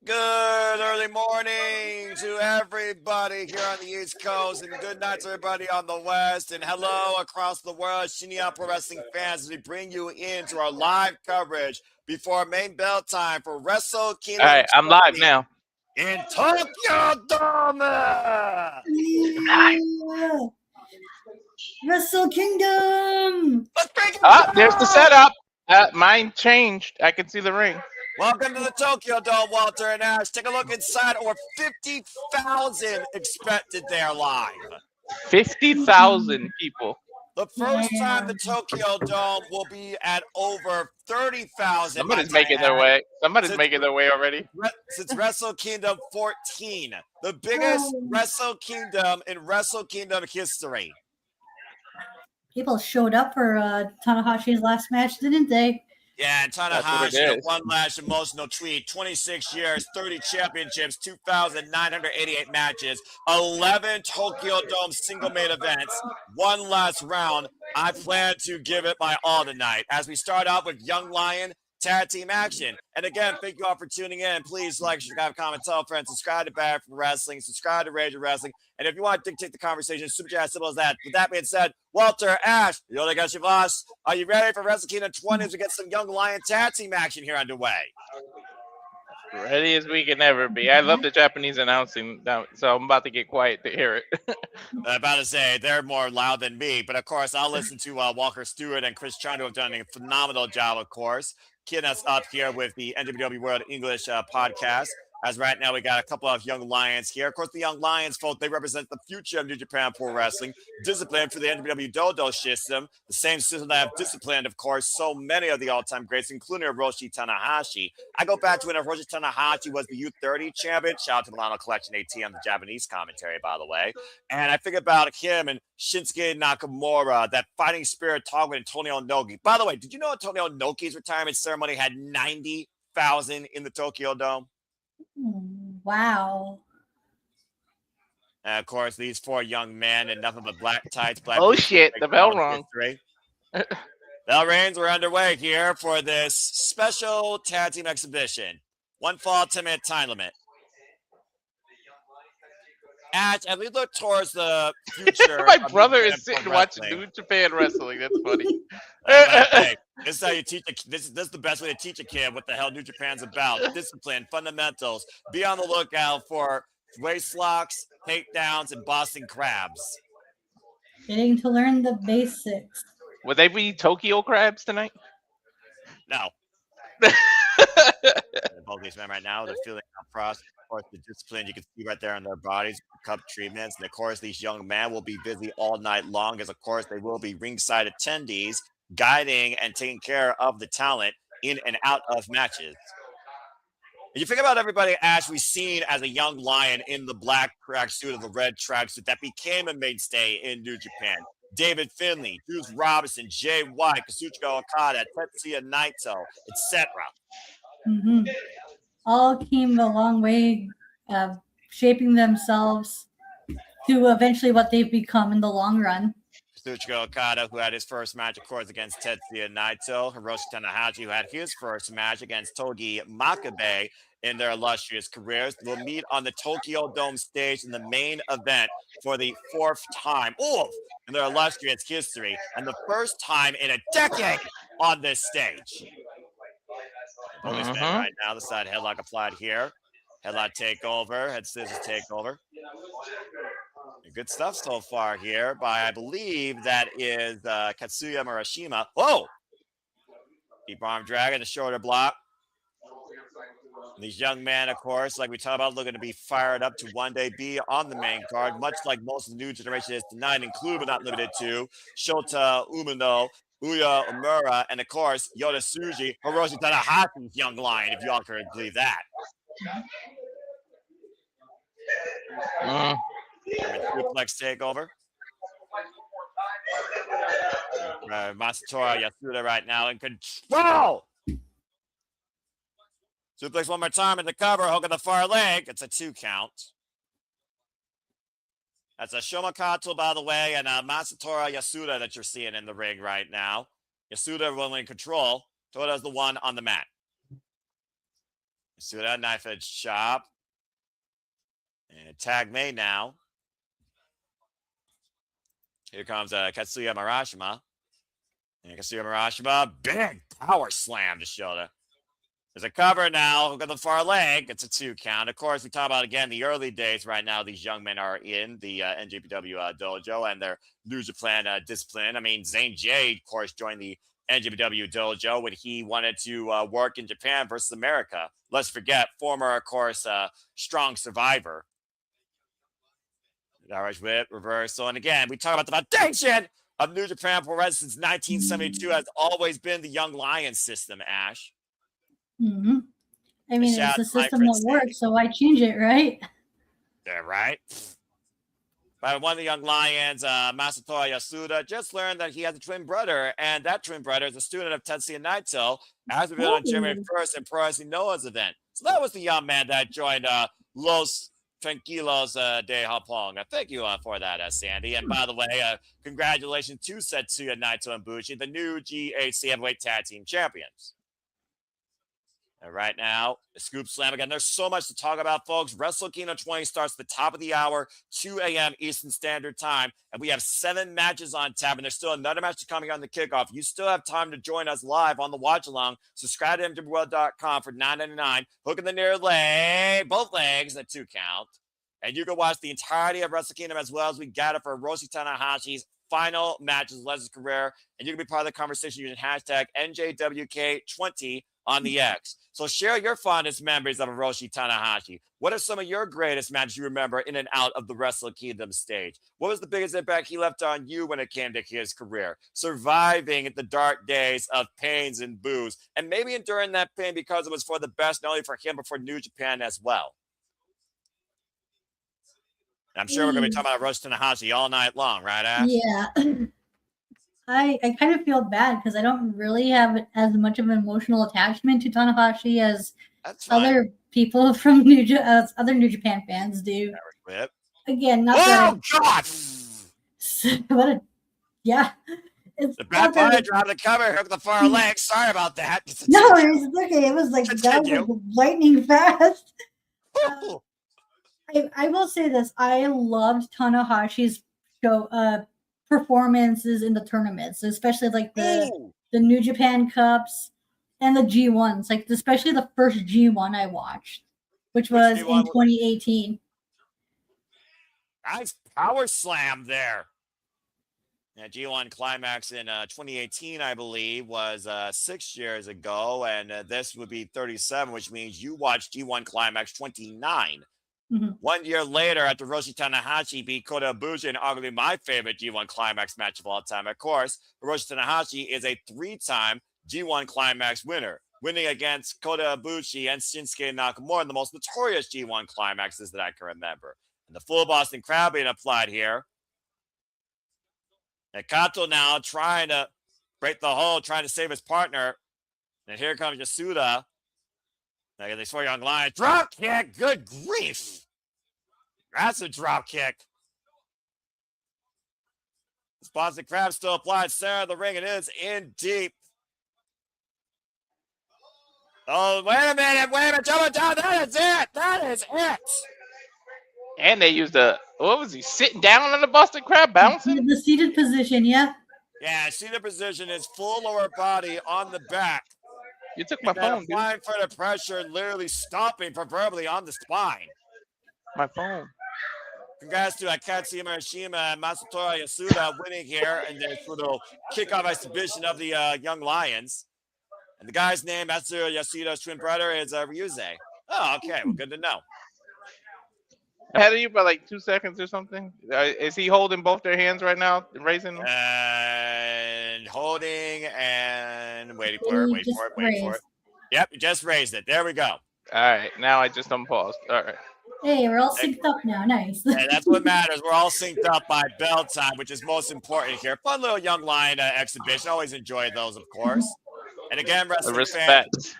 Good early morning to everybody here on the East Coast, and good night to everybody on the West, and hello across the world, Shinya Pro Wrestling fans, as we bring you into our live coverage before main bell time for Wrestle Kingdom. All right, I'm live now. In Tokyo Dome! Yeah. Wrestle Kingdom! Let's break it Ah, down! there's the setup. Mine changed. I can see the ring. Welcome to the Tokyo Dome, Walter and Ash. Take a look inside. Over 50,000 expected there live. 50,000 people. The first time the Tokyo Dome will be at over 30,000. Somebody's making their way. Somebody's making their way already. Since Wrestle Kingdom 14, the biggest Wrestle Kingdom in Wrestle Kingdom history. People showed up for Tanahashi's last match, didn't they? Yeah, and Tanahashi, one last emotional tweet, 26 years, 30 championships, 2,988 matches, 11 Tokyo Dome single main events, one last round. I plan to give it my all tonight as we start out with Young Lion tag team action. And again, thank you all for tuning in. Please like, subscribe, comment, tell friends, subscribe to Bad for Wrestling, subscribe to Rage of Wrestling. And if you want to dictate the conversation, super chat, simple as that. With that being said, Walter, Ash, Yota, are you ready for Wrestle Kingdom 20 as we get some Young Lion tag team action here underway? Ready as we can ever be. I love the Japanese announcing, so I'm about to get quiet to hear it. I'm about to say, they're more loud than me. But, of course, I'll listen to Walker Stewart and Chris Chando have done a phenomenal job, of course, getting us up here with the NWW World English podcast. As right now, we got a couple of Young Lions here. Of course, the Young Lions, folks, they represent the future of New Japan Pro Wrestling, disciplined for the NWW Dodo system, the same system that have disciplined, of course, so many of the all-time greats, including Hiroshi Tanahashi. I go back to when Hiroshi Tanahashi was the U30 champion. Shout out to Milano Collection AT on the Japanese commentary, by the way. And I think about him and Shinsuke Nakamura, that fighting spirit talk with Antonio Inoki. By the way, did you know Antonio Inoki's retirement ceremony had 90,000 in the Tokyo Dome? Wow. And of course, these four young men and nothing but black tights. Oh, shit. The bell rung. Bell rings. We're underway here for this special tag team exhibition. One fall, 10-minute time limit. As we look towards the future. My brother is sitting watching New Japan Wrestling. That's funny. Hey, this is how you teach this is the best way to teach a kid what the hell New Japan's about. Discipline, fundamentals. Be on the lookout for waist locks, takedowns, and Boston crabs. Getting to learn the basics. Would they be Tokyo crabs tonight? No. Both these men right now, they're feeling frost. Of course, the discipline you can see right there in their bodies, cup treatments. And of course, these young men will be busy all night long, as of course they will be ringside attendees, guiding and taking care of the talent in and out of matches. And you think about everybody, Ash, we've seen as a young lion in the black tracksuit or the red tracksuit that became a mainstay in New Japan. David Finlay, Juice Robinson, Jay White, Kazuchika Okada, Tetsuya Naito, etc. Mm-hmm. All came a long way, shaping themselves to eventually what they've become in the long run. Kazuchika Okada, who had his first match, of course, against Tetsuya Naito. Hiroshi Tanahashi, who had his first match against Togi Makabe in their illustrious careers, will meet on the Tokyo Dome stage in the main event for the fourth time in their illustrious history, and the first time in a decade on this stage. Right now, the side headlock applied here. Headlock takeover, head scissors takeover. Good stuff so far here by, I believe, that is Katsuya Murashima. Whoa! Deep arm drag and a shoulder block. These young men, of course, like we talked about, looking to be fired up to one day be on the main card, much like most of the new generation is tonight, including but not limited to Shota Umino, Uya Umura, and of course, Yota Tsuji, Hiroshi Tanahashi's young lion, if you all can believe that. Suplex takeover. Masatora Yasuda right now in control. Suplex one more time in the cover, hook on the far leg. It's a 2 count. That's a Shomakato, by the way, and Masatora Yasuda that you're seeing in the ring right now. Yasuda will in control. Toda's the one on the mat. See that knife edge chop. And tag made now. Here comes Katsuya Marashima. And Katsuya Marashima, big power slam to Shota. There's a cover now. Look at the far leg. It's a 2 count. Of course, we talk about, again, the early days right now. These young men are in the NJPW dojo and their New Japan discipline. I mean, Zane Jade, of course, joined the NJPW dojo when he wanted to work in Japan versus America. Let's forget, former, of course, strong survivor. Irish whip, reversal. And again, we talk about the foundation of New Japan Pro Wrestling since 1972 has always been the Young Lions system, Ash. Mm-hmm. I mean, it's a system that works, so why change it, right? Yeah, right. But one of the Young Lions, Masatoya Yasuda, just learned that he has a twin brother, and that twin brother is a student of Tetsuya Naito, as we did on January 1st in Pro Wrestling Noah's event. So that was the young man that joined Los Tranquilos de Japón. Thank you for that, Sandy. And by the way, congratulations to Tetsuya Naito and Bushi, the new GHC Heavyweight Tag Team Champions. And right now, the Scoop Slam again. There's so much to talk about, folks. Wrestle Kingdom 20 starts at the top of the hour, 2 a.m. Eastern Standard Time. And we have 7 matches on tap. And there's still another match coming on the kickoff. You still have time to join us live on the watch along. Subscribe to MWorld.com for $9.99. Hook in the near leg, both legs, a 2 count. And you can watch the entirety of Wrestle Kingdom as well as we got it for Hiroshi Tanahashi's final matches of his career. And you can be part of the conversation using hashtag NJWK20 on the X. So share your fondest memories of Hiroshi Tanahashi. What are some of your greatest matches you remember in and out of the Wrestle Kingdom stage? What was the biggest impact he left on you when it came to his career? Surviving the dark days of pains and boos, and maybe enduring that pain because it was for the best, not only for him, but for New Japan as well. I'm sure we're going to be talking about Hiroshi Tanahashi all night long, right, Ash? Yeah. I kind of feel bad because I don't really have as much of an emotional attachment to Tanahashi as other people from other New Japan fans do. Again, not God! What a It's the back body drop the cover, hook the far leg. Sorry about that. No, it was okay. It was like that was like lightning fast. I will say this: I loved Tanahashi's show performances in the tournaments, especially like the New Japan Cups and the G1s. Like especially the first G1 I watched, which was in 2018. Nice power slam there. Yeah, G1 Climax in 2018, I believe, was 6 years ago, and this would be 37, which means you watched G1 Climax 29. 1 year later, after Hiroshi Tanahashi beat Kota Ibushi in arguably my favorite G1 Climax match of all time, of course, Hiroshi Tanahashi is a 3-time G1 Climax winner, winning against Kota Ibushi and Shinsuke Nakamura, the most notorious G1 Climaxes that I can remember. And the full Boston Crab being applied here. And Kato now trying to break the hold, trying to save his partner. And here comes Yasuda. Now these 4 Young Lions. Drop kick. Good grief. That's a drop kick. This Boston Crab still applied center of the ring. It is in deep. Oh, wait a minute. Jump down. That is it. That is it. And they used what was he, sitting down on the Boston Crab, bouncing? The seated position, yeah. Yeah, seated position is full lower body on the back. You took my phone, dude. Applying for the pressure, literally stomping, preferably on the spine. My phone. Congrats to Katsuya Marashima and Masatoya Yasuda winning here in their little kickoff exhibition of the Young Lions. And the guy's name, Masatoya Yasuda's twin brother, is Ryuze. Oh, okay. Well, good to know. Ahead of you by like 2 seconds or something. Is he holding both their hands right now, raising them? And holding and waiting for it. Yep, you just raised it. There we go. All right, now I just unpaused. All right. Hey, we're all synced up now. Nice. Hey, that's what matters. We're all synced up by bell time, which is most important here. Fun little Young Lion exhibition. Always enjoy those, of course. And again, wrestling fans,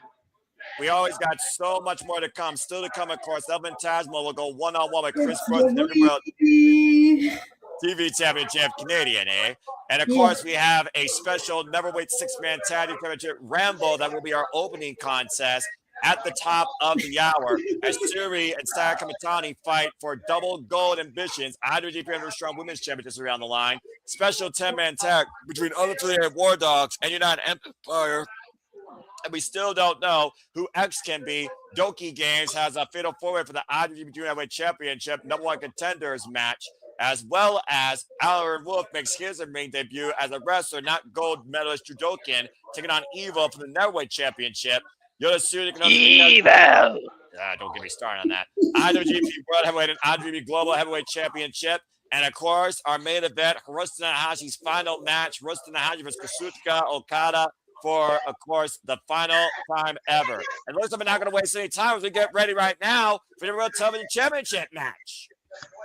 we always got so much more to come. Still to come, of course. Elvin Tasmo will go one-on-one with Chris Brooks in the World TV Championship Canadian, eh? And, of course, we have a special Neverweight 6-man tag team championship Rambo that will be our opening contest at the top of the hour as Suri and Saya Kamitani fight for double gold ambitions. IWGP Under Strong Women's Championships around the line. Special 10-man tag between Unaffiliated War Dogs and United Empire. And we still don't know who X can be. Doki Games has a fatal four-way for the IWGP Junior Heavyweight Championship #1 contenders match, as well as Aaron Wolf makes his ring debut as a wrestler, not gold medalist Judokan, taking on Evil for the Neverweight Championship. Yota Tsuji, Evil! don't get me started on that. IWGP World Heavyweight and IWGP Global Heavyweight Championship. And of course, our main event, Hiroshi Tanahashi's final match, Hiroshi Tanahashi versus Kazuchika Okada, for, of course, the final time ever. And looks like we're not going to waste any time as we get ready right now for the World Television Championship match.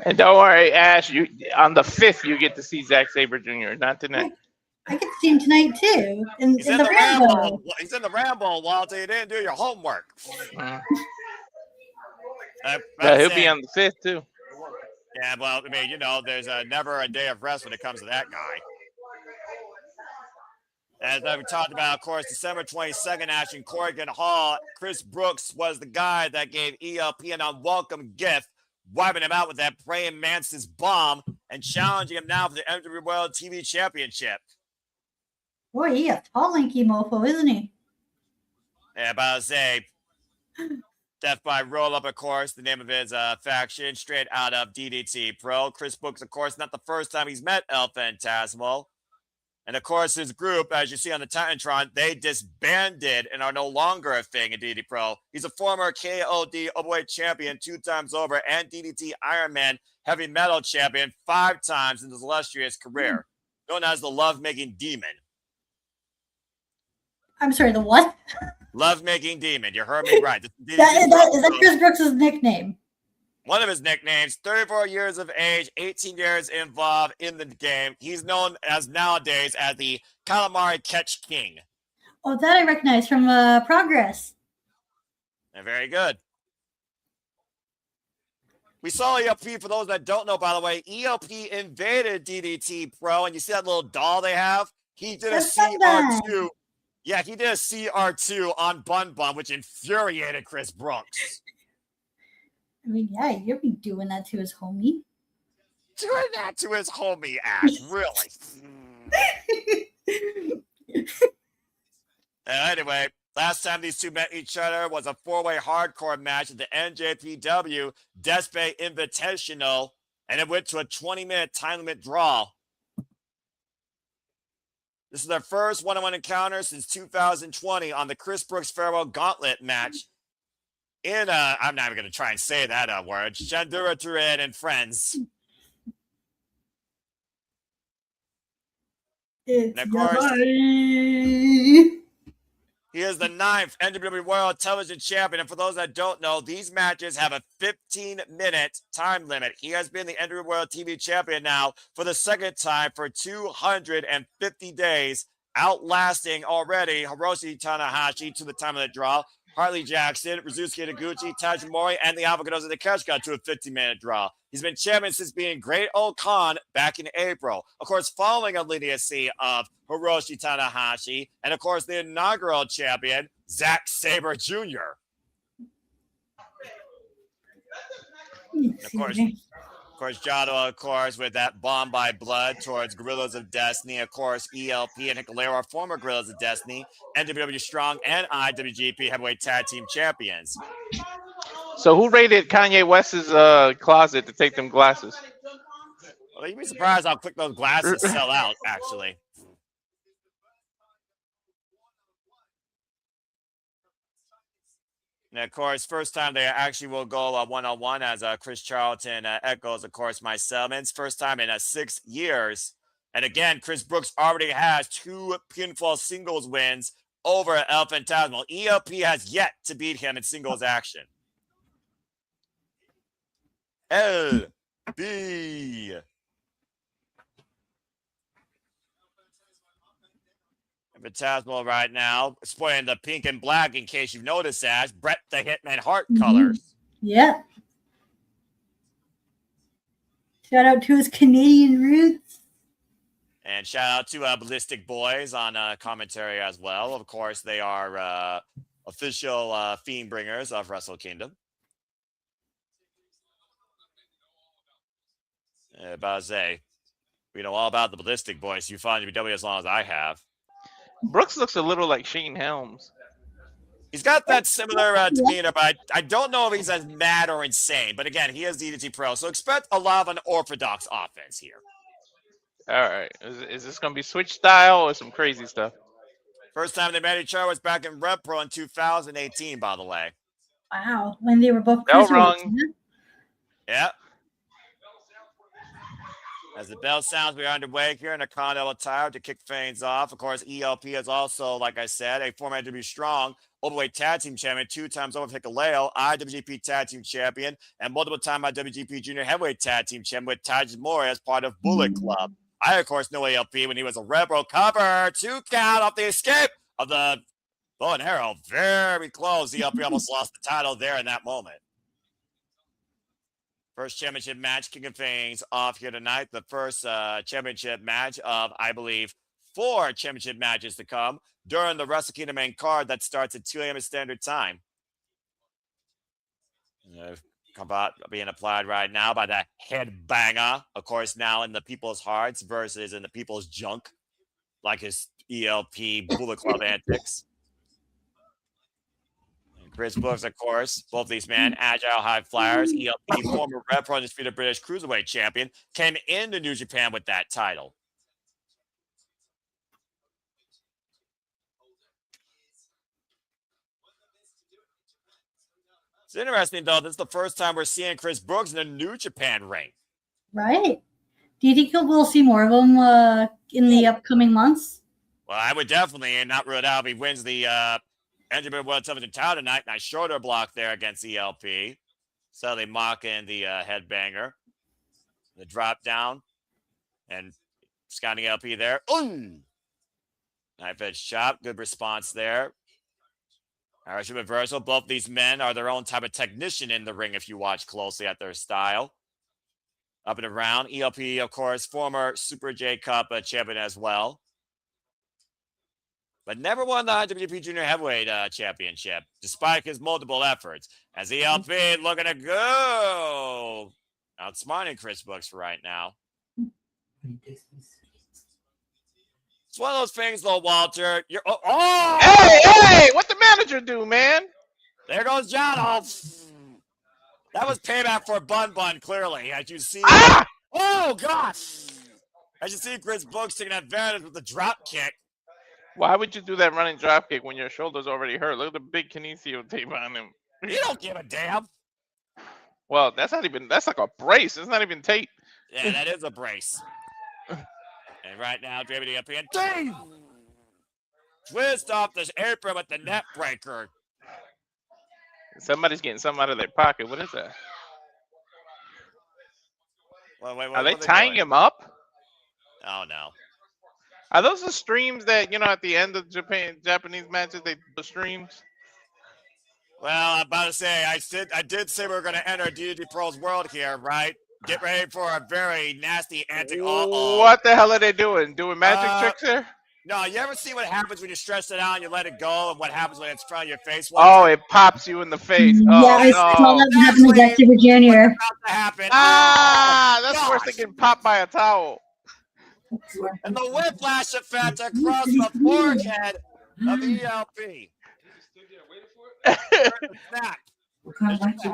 And don't worry, Ash, on the 5th, you get to see Zack Sabre Jr., not tonight. I get to see him tonight, too, in the Rambo. He's in the Rambo, Walter. You didn't do your homework. He'll be on the 5th, too. Yeah, well, I mean, you know, there's never a day of rest when it comes to that guy. As we talked about, of course, December 22nd, Ash in Corrigan Hall, Chris Brooks was the guy that gave ELP an unwelcome gift, wiping him out with that praying mantis bomb and challenging him now for the WWE World TV Championship. Boy, he a tall, lanky mofo, isn't he? Yeah, but I would say, Death by Roll Up, of course, the name of his faction, straight out of DDT Pro. Chris Brooks, of course, not the first time he's met El Phantasmo. And, of course, his group, as you see on the Titantron, they disbanded and are no longer a thing in DDT Pro. He's a former KOD Openweight champion 2 times over and DDT Ironman heavy metal champion 5 times in his illustrious career, known as the Love-Making Demon. I'm sorry, the what? Love-Making Demon. You heard me right. Is that Chris Brooks' nickname? One of his nicknames, 34 years of age, 18 years involved in the game. He's known as nowadays as the Calamari Catch King. Oh, that I recognize from Progress. And very good. We saw ELP, for those that don't know, by the way, ELP invaded DDT Pro, and you see that little doll they have? He did a CR2. Yeah, he did a CR2 on Bun Bun, which infuriated Chris Brooks. I mean, yeah, you'll be doing that to his homie. Doing that to his homie, Ash, really? Anyway, last time these two met each other was a 4-way hardcore match at the NJPW Despe Invitational, and it went to a 20-minute time limit draw. This is their first one-on-one encounter since 2020 on the Chris Brooks Farewell Gauntlet match in, I'm not even going to try and say that word, Shandura Turin and Friends. It's and of course, he is the 9th NWA World Television Champion. And for those that don't know, these matches have a 15-minute time limit. He has been the NWA World TV Champion now for the 2nd time for 250 days, outlasting already Hiroshi Tanahashi to the time of the draw, Harley Jackson, Rizuki Taguchi, Tajimori, and the Avocados of the Cash got to a 15-minute draw. He's been champion since being Great Old Khan back in April. Of course, following a legacy of Hiroshi Tanahashi, and of course, the inaugural champion, Zack Sabre Jr. Of course, Jado, of course, with that bomb by blood towards Guerrillas of Destiny. Of course, ELP and Hikuleo are former Guerrillas of Destiny, NWW Strong and IWGP Heavyweight Tag Team Champions. So who raided Kanye West's closet to take them glasses? Well, you'd be surprised how quick those glasses sell out, actually. And of course, first time they actually will go one-on-one as Chris Charlton echoes, of course, my settlements. First time in 6 years. And again, Chris Brooks already has 2 pinfall singles wins over El Phantasmo. ELP has yet to beat him in singles action. LB. Phantasmo right now, sporting the pink and black in case you've noticed, Ash. Bret the Hitman Hart colors. Yep. Shout out to his Canadian roots. And shout out to Ballistic Boys on commentary as well. Of course, they are official Fiend bringers of Wrestle Kingdom. About to say, we know all about the Ballistic Boys. You find WWE as long as I have. Brooks looks a little like Shane Helms. He's got that similar demeanor, but I don't know if he's as mad or insane. But again, he is DDT Pro, so expect a lot of unorthodox offense here. All right. Is this going to be switch style or some crazy stuff? First time they met each other was back in Rep Pro in 2018, by the way. Wow, when they were both No cruiserweights. wrong. Yeah. As the bell sounds, we are underway here in a Kondo attire to kick things off. Of course, ELP is also, like I said, a former WWE Strong Openweight Tag Team Champion, 2 times over Hikuleo, IWGP Tag Team Champion, and multiple-time IWGP Junior Heavyweight Tag Team Champion with Taiji as part of Bullet Club. I, of course, know ELP when he was a Rebel cover. 2 count off the escape of the bow and arrow. Very close. ELP almost lost the title there in that moment. First championship match kicking things off here tonight. The first championship match of, I believe, 4 championship matches to come during the Wrestle Kingdom main card that starts at 2 a.m. Standard Time. Combat being applied right now by the headbanger. Of course, now in the people's hearts versus in the people's junk, like his ELP Bullet Club antics. Chris Brooks, of course, both these men, agile high flyers. ELP, former Red Pro undisputed British Cruiserweight champion, came into New Japan with that title. It's interesting, though. This is the first time we're seeing Chris Brooks in a New Japan ring. Right. Do you think we'll see more of him in the upcoming months? Well, I would definitely, and not rule it out if he wins the NWA World Television title tonight. Nice shoulder block there against ELP. So they mocking the headbanger. The drop down. And scouting ELP there. Knife edge chop. Good response there. Irish reversal. Both these men are their own type of technician in the ring if you watch closely at their style. Up and around. ELP, of course, former Super J Cup champion as well. But never won the IWGP Junior Heavyweight Championship, despite his multiple efforts. As ELP looking to go. Outsmarting Chris Brooks for right now. It's one of those things, though, Walter. You're Hey! What the manager do, man? There goes John. That was payback for Bun Bun, clearly. As you see. Oh, gosh. As you see Chris Brooks taking advantage with the drop kick. Why would you do that running drop kick when your shoulder's already hurt? Look at the big kinesio tape on him. You don't give a damn. Well, that's like a brace. It's not even tape. Yeah, that is a brace. And right now, David up in. Dave! Twist off this apron with the net breaker. Somebody's getting something out of their pocket. What is that? Wait, are they tying him up? Oh, no. Are those the streams that, at the end of Japanese matches, they put streams? Well, I'm about to say, I did say we were going to enter DDT Pro's world here, right? Get ready for a very nasty antic. What the hell are they doing? Doing magic tricks here? No, you ever see what happens when you stretch it out and you let it go, and what happens when it's in front of your face? It pops you in the face. Yeah, I saw that happen to Jack Super Jr. That's worse than getting popped by a towel. And the whiplash effect across the forehead of ELP. Snap.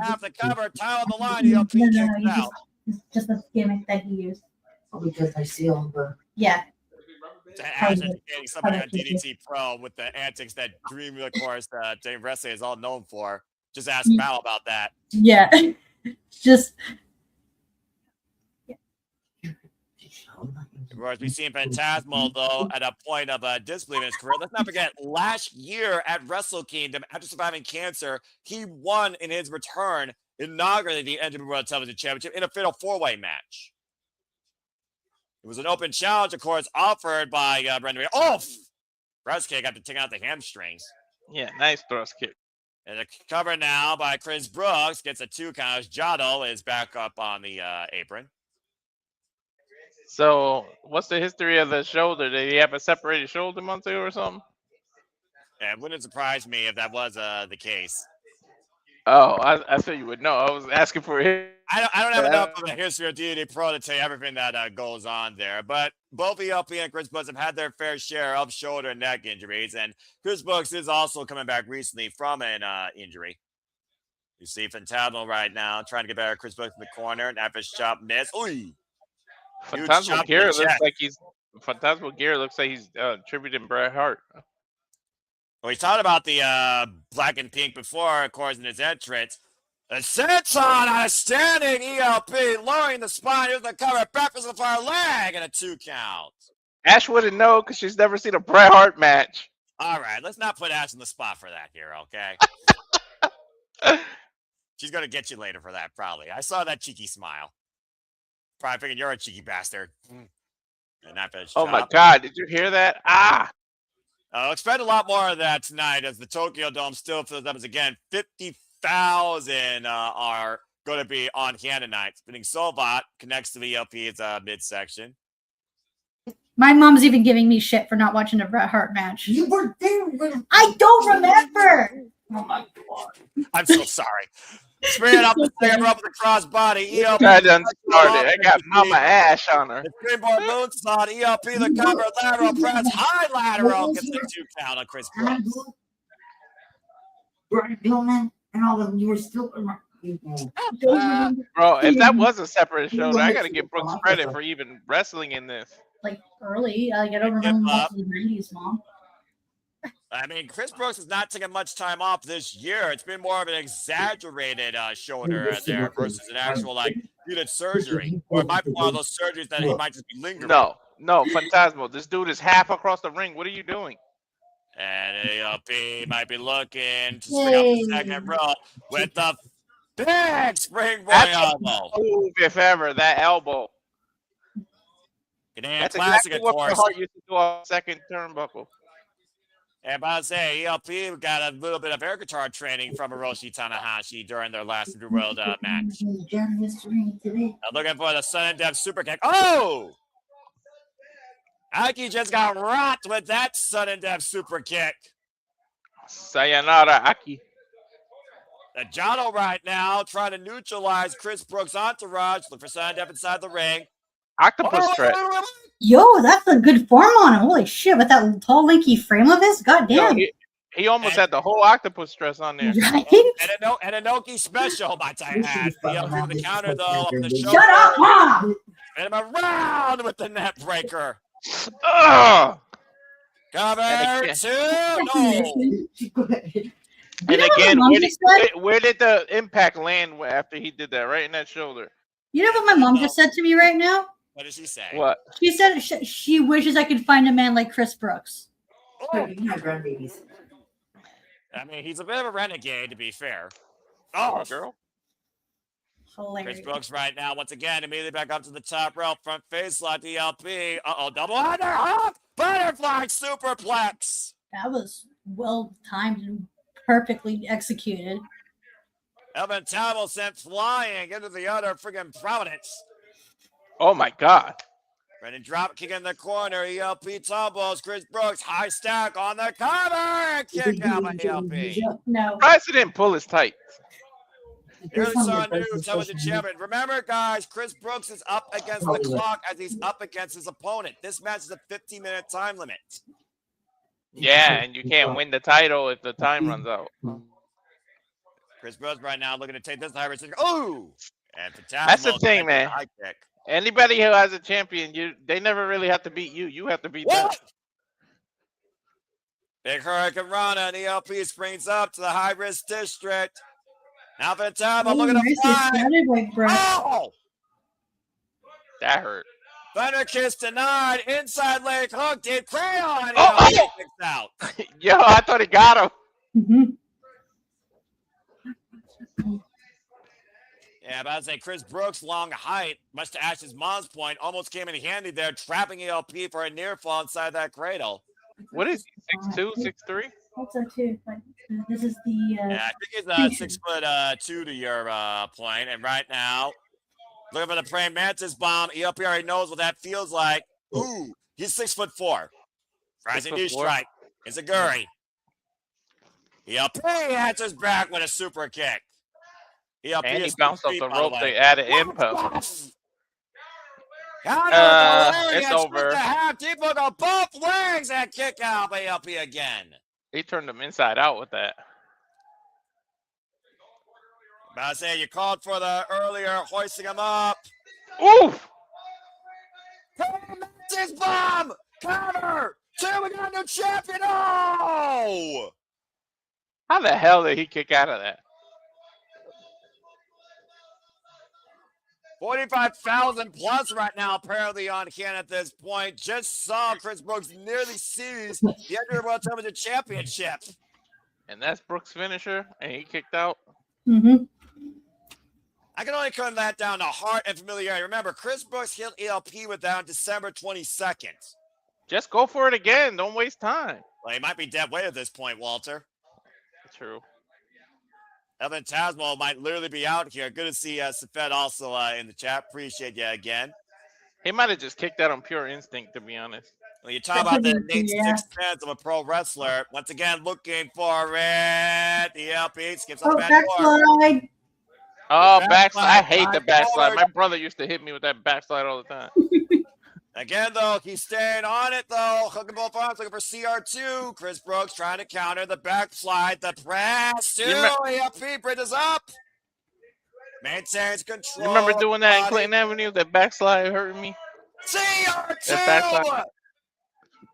Have the cover, tie on the line, ELP kicks out. It's just a gimmick that he used. Because I see all the... Yeah. Getting somebody on DDT Pro with the antics that Dream, of course, Dave Wrestling is all known for. Just ask Mal about that. Yeah. Just... Of course, we've seen Phantasmo, though, at a point of disbelief in his career. Let's not forget, last year at Wrestle Kingdom, after surviving cancer, he won in his return, inaugurated the NWA World Television Championship in a fatal 4-way match. It was an open challenge, of course, offered by Brendan. Thrust kick after taking out the hamstrings. Yeah, nice thrust kick. And a cover now by Chris Brooks gets a 2 count. Jado is back up on the apron. So, what's the history of the shoulder? Did he have a separated shoulder month ago or something? And wouldn't surprise me if that was the case. Oh, I thought you would know. I was asking for it. I don't have enough of a history of DDT Pro to tell you everything that goes on there. But both ELP and Chris Brooks have had their fair share of shoulder and neck injuries. And Chris Brooks is also coming back recently from an injury. You see Fantasmal right now trying to get better. Chris Brooks in the corner. And after chop miss. Ooh. Phantasmal Gear looks like he's attributing Bret Hart. Well, he talked about the black and pink before, of course, in his entrance. A senton on a standing ELP, lowering the spine. Here's the cover, breakfast of our leg, and a 2 count. Ash wouldn't know because she's never seen a Bret Hart match. All right, let's not put Ash in the spot for that here, okay? She's going to get you later for that, probably. I saw that cheeky smile. Probably thinking you're a cheeky bastard. And that oh, my God. Did you hear that? Ah! Expect a lot more of that tonight as the Tokyo Dome still fills up as, again, 50,000 are going to be on hand tonight. Spinning Solvat connects to the ELP's midsection. My mom's even giving me shit for not watching a Bret Hart match. You were there. I don't remember. Oh my God. I'm so sorry. Spraying up the second rope with the crossbody. ELP. I done started. I got Mama Ash on her. The springboard moonsault. ELP, the cover, lateral press, high lateral. Gets the 2 count on Chris Brooks. Brian Pillman and all of them, you were still around. Bro, if that was a separate show, I got to give Brooks credit for even wrestling in this. Like early. I don't remember much of the 90s, Mom. I mean, Chris Brooks has not taken much time off this year. It's been more of an exaggerated shoulder there versus an actual, like, needed surgery. Or it might be one of those surgeries that he might just be lingering. No, Phantasmal. This dude is half across the ring. What are you doing? And ELP might be looking to spring up the second row with the big springboard elbow. Move, if ever, that elbow. Canadian That's classic, exactly of what course. Hart used to do on second turnbuckle. And I say, ELP got a little bit of air guitar training from Hiroshi Tanahashi during their last World match. Looking for the sudden death super kick. Oh! Aki just got rocked with that sudden death super kick. Sayonara, Aki. The Jono right now trying to neutralize Chris Brooks' entourage. Look for sudden death inside the ring. Octopus stretch. Yo, that's a good form on him. Holy shit, with that tall, lanky frame of his. God damn. He almost had the whole octopus stress on there. Right? And a Noki special by Taihan. ELP with the counter, though, up the shoulder. Shut up, Mom! And him around with the net breaker. Cover 2. No. And again, where did the impact land after he did that? Right in that shoulder. You know what my mom just said to me right now? What did she say? What? She said she wishes I could find a man like Chris Brooks. Oh. I mean, he's a bit of a renegade, to be fair. Oh, girl. Hilarious. Chris Brooks right now, once again, immediately back up to the top rope, front face lock, ELP. Uh-oh, double under, up, butterfly superplex. That was well timed and perfectly executed. Evan Towell sent flying into the other friggin' Providence. Oh my God. Brennan drop kick in the corner. ELP tumbles. Chris Brooks high stack on the cover. Kick out by ELP. No. President pull his tight. Here's our new television champion. Remember, guys, Chris Brooks is up against the clock as he's up against his opponent. This match is a 15-minute time limit. Yeah, and you can't win the title if the time runs out. Chris Brooks right now looking to take this high risk. Oh! And that's the thing, man. Anybody who has a champion, they never really have to beat you. You have to beat them. Big Hurricane Rana and ELP springs up to the high risk district. Now for the time, I'm looking to fly. Oh! That hurt. Thunder kiss denied. Inside leg hook. Did Crayon. Oh! Out. Yo, I thought he got him. Mm-hmm. Yeah, but I'd say Chris Brooks' long height, much to Ash's mom's point, almost came in handy there, trapping ELP for a near fall inside that cradle. What is he, 6'2", 6'3"? That's so too. But this is the. Yeah, I think he's 6'2" to your point. And right now, looking for the praying mantis bomb. ELP already knows what that feels like. Ooh, he's 6'4". Rising knee strike. It's a Guri. ELP answers back with a super kick. ELP And he is bounced off feet, the by rope. way. They added impact. It's over. Half deep hook on both legs and kick out by ELP again. He turned him inside out with that. About to say you called for the earlier hoisting him up. Oof! Six bomb! Cover! Two, we got a new champion! Oh! How the hell did he kick out of that? 45,000 plus right now, apparently, on hand at this point. Just saw Chris Brooks nearly seize the Under World Television Championship. And that's Brooks' finisher, and he kicked out. Mm-hmm. I can only come that down to heart and familiarity. Remember, Chris Brooks hit ELP with that on December 22nd. Just go for it again. Don't waste time. Well, he might be dead weight at this point, Walter. True. Evan Tasmo might literally be out here. Good to see Safed also in the chat. Appreciate you again. He might have just kicked out on pure instinct, to be honest. Well, you talk about the innate sixth sense of a pro wrestler. Once again, looking for it. The ELP skips on the backslide. Oh, backslide. I hate the backslide. My brother used to hit me with that backslide all the time. Again, though, he's staying on it, though. Hooking both arms, looking for CR2. Chris Brooks trying to counter the backslide. The press, too. ELP bridges up. Maintains control. You remember doing that in Clayton Avenue? That backslide hurting me? CR2!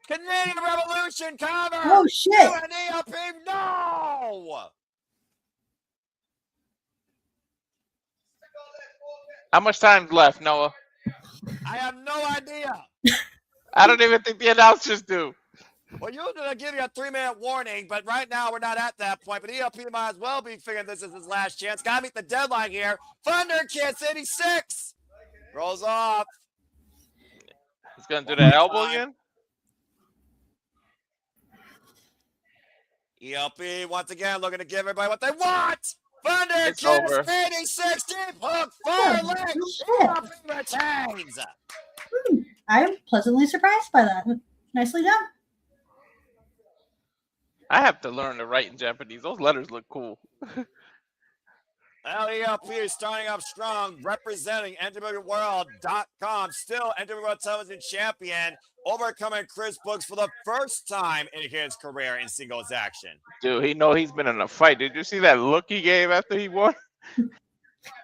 Canadian Revolution cover! Oh, shit! And ELP, no! How much time's left, Noah? I have no idea. I don't even think the announcers do. Well, usually they'll give you a 3-minute warning, but right now we're not at that point. But ELP might as well be figuring this is his last chance. Got to meet the deadline here. Thunder Kiss 86 rolls off. He's going to do that elbow again? ELP once again looking to give everybody what they want. Thunder Kiss 86 deep hook far leg. ELP retains. I'm pleasantly surprised by that. Nicely done. I have to learn to write in Japanese. Those letters look cool. Well, ELP is starting up strong, representing NWWorld.com. Still NWW World Television Champion, overcoming Chris Brooks for the first time in his career in singles action. Dude, he know he's been in a fight. Did you see that look he gave after he won?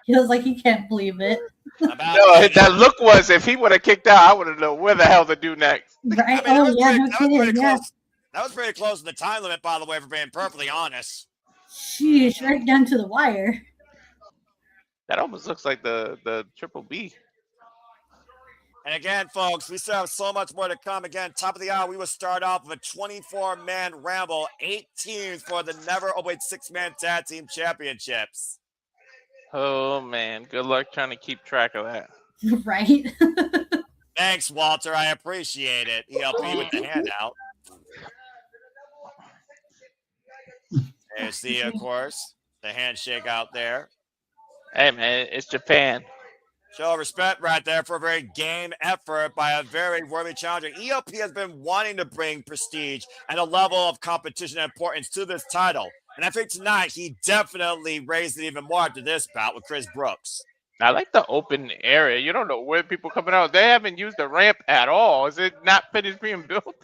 He was like, he can't believe it. No, that look was, if he would have kicked out, I would have known where the hell to do next. Right? I mean, that was pretty close to the time limit, by the way, for being perfectly honest. Sheesh, right down to the wire. That almost looks like the Triple B. And again, folks, we still have so much more to come. Again, top of the hour, we will start off with a 24-man ramble, 8 teams for the never Openweight 6-man tag team championships. Oh, man. Good luck trying to keep track of that. Right? Thanks, Walter. I appreciate it. ELP with the handout. There's the, of course, the handshake out there. Hey, man, it's Japan. Show of respect right there for a very game effort by a very worthy challenger. ELP has been wanting to bring prestige and a level of competition and importance to this title. And I think tonight he definitely raised it even more after this bout with Chris Brooks. I like the open area. You don't know where people coming out. They haven't used the ramp at all. Is it not finished being built?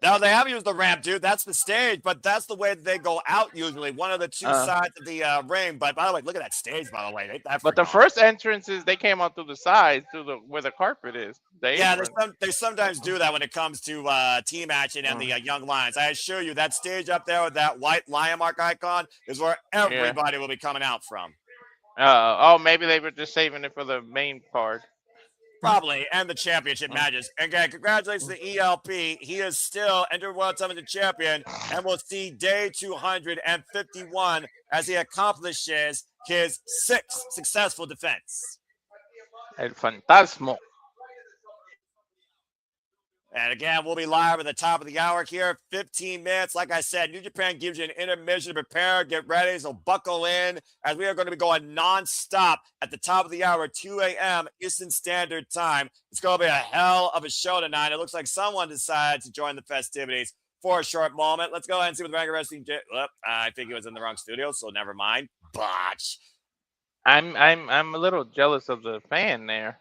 No, they have used the ramp, dude. That's the stage, but that's the way that they go out usually. One of the two sides of the ring. But by the way, look at that stage, by the way. But the first entrances, they came out through the sides, where the carpet is. Yeah, they sometimes do that when it comes to team action and the Young Lions. I assure you, that stage up there with that white lion mark icon is where everybody will be coming out from. Maybe they were just saving it for the main card. Probably, and the championship matches. Again, congratulations to ELP. He is still World Television Champion, and we'll see day 251 as he accomplishes his 6th successful defense. El Fantasmo. And again, we'll be live at the top of the hour here. 15 minutes. Like I said, New Japan gives you an intermission to prepare, get ready, so buckle in as we are going to be going nonstop at the top of the hour, 2 a.m. Eastern Standard Time. It's going to be a hell of a show tonight. It looks like someone decided to join the festivities for a short moment. Let's go ahead and see what the Ranking Wrestling. I think he was in the wrong studio, so never mind. Botch. I'm a little jealous of the fan there.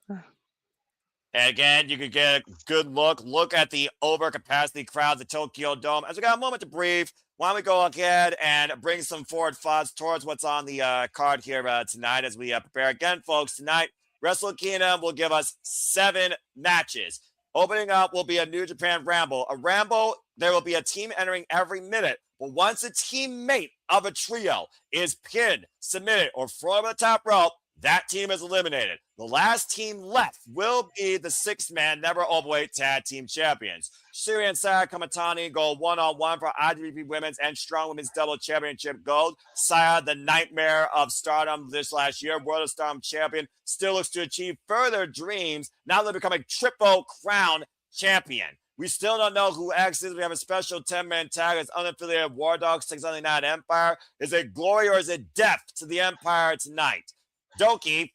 And again, you could get a good look at the overcapacity crowd, the Tokyo Dome. As we got a moment to breathe, why don't we go ahead and bring some forward thoughts towards what's on the card here tonight as we prepare. Again, folks, tonight, Wrestle Kingdom will give us 7 matches. Opening up will be a New Japan Ramble. A Ramble, there will be a team entering every minute. But once a teammate of a trio is pinned, submitted, or thrown over the top rope, that team is eliminated. The last team left will be the 6-man Never Openweight Tag Team Champions. Shuri and Saya Kamatani go one-on-one for IWGP Women's and Strong Women's Double Championship Gold. Saya, the nightmare of Stardom this last year, World of Stardom champion, still looks to achieve further dreams. Now they're becoming Triple Crown champion. We still don't know who X is. We have a special 10-man tag as unaffiliated War Dogs takes on the United Empire. Is it glory or is it death to the Empire tonight? Doki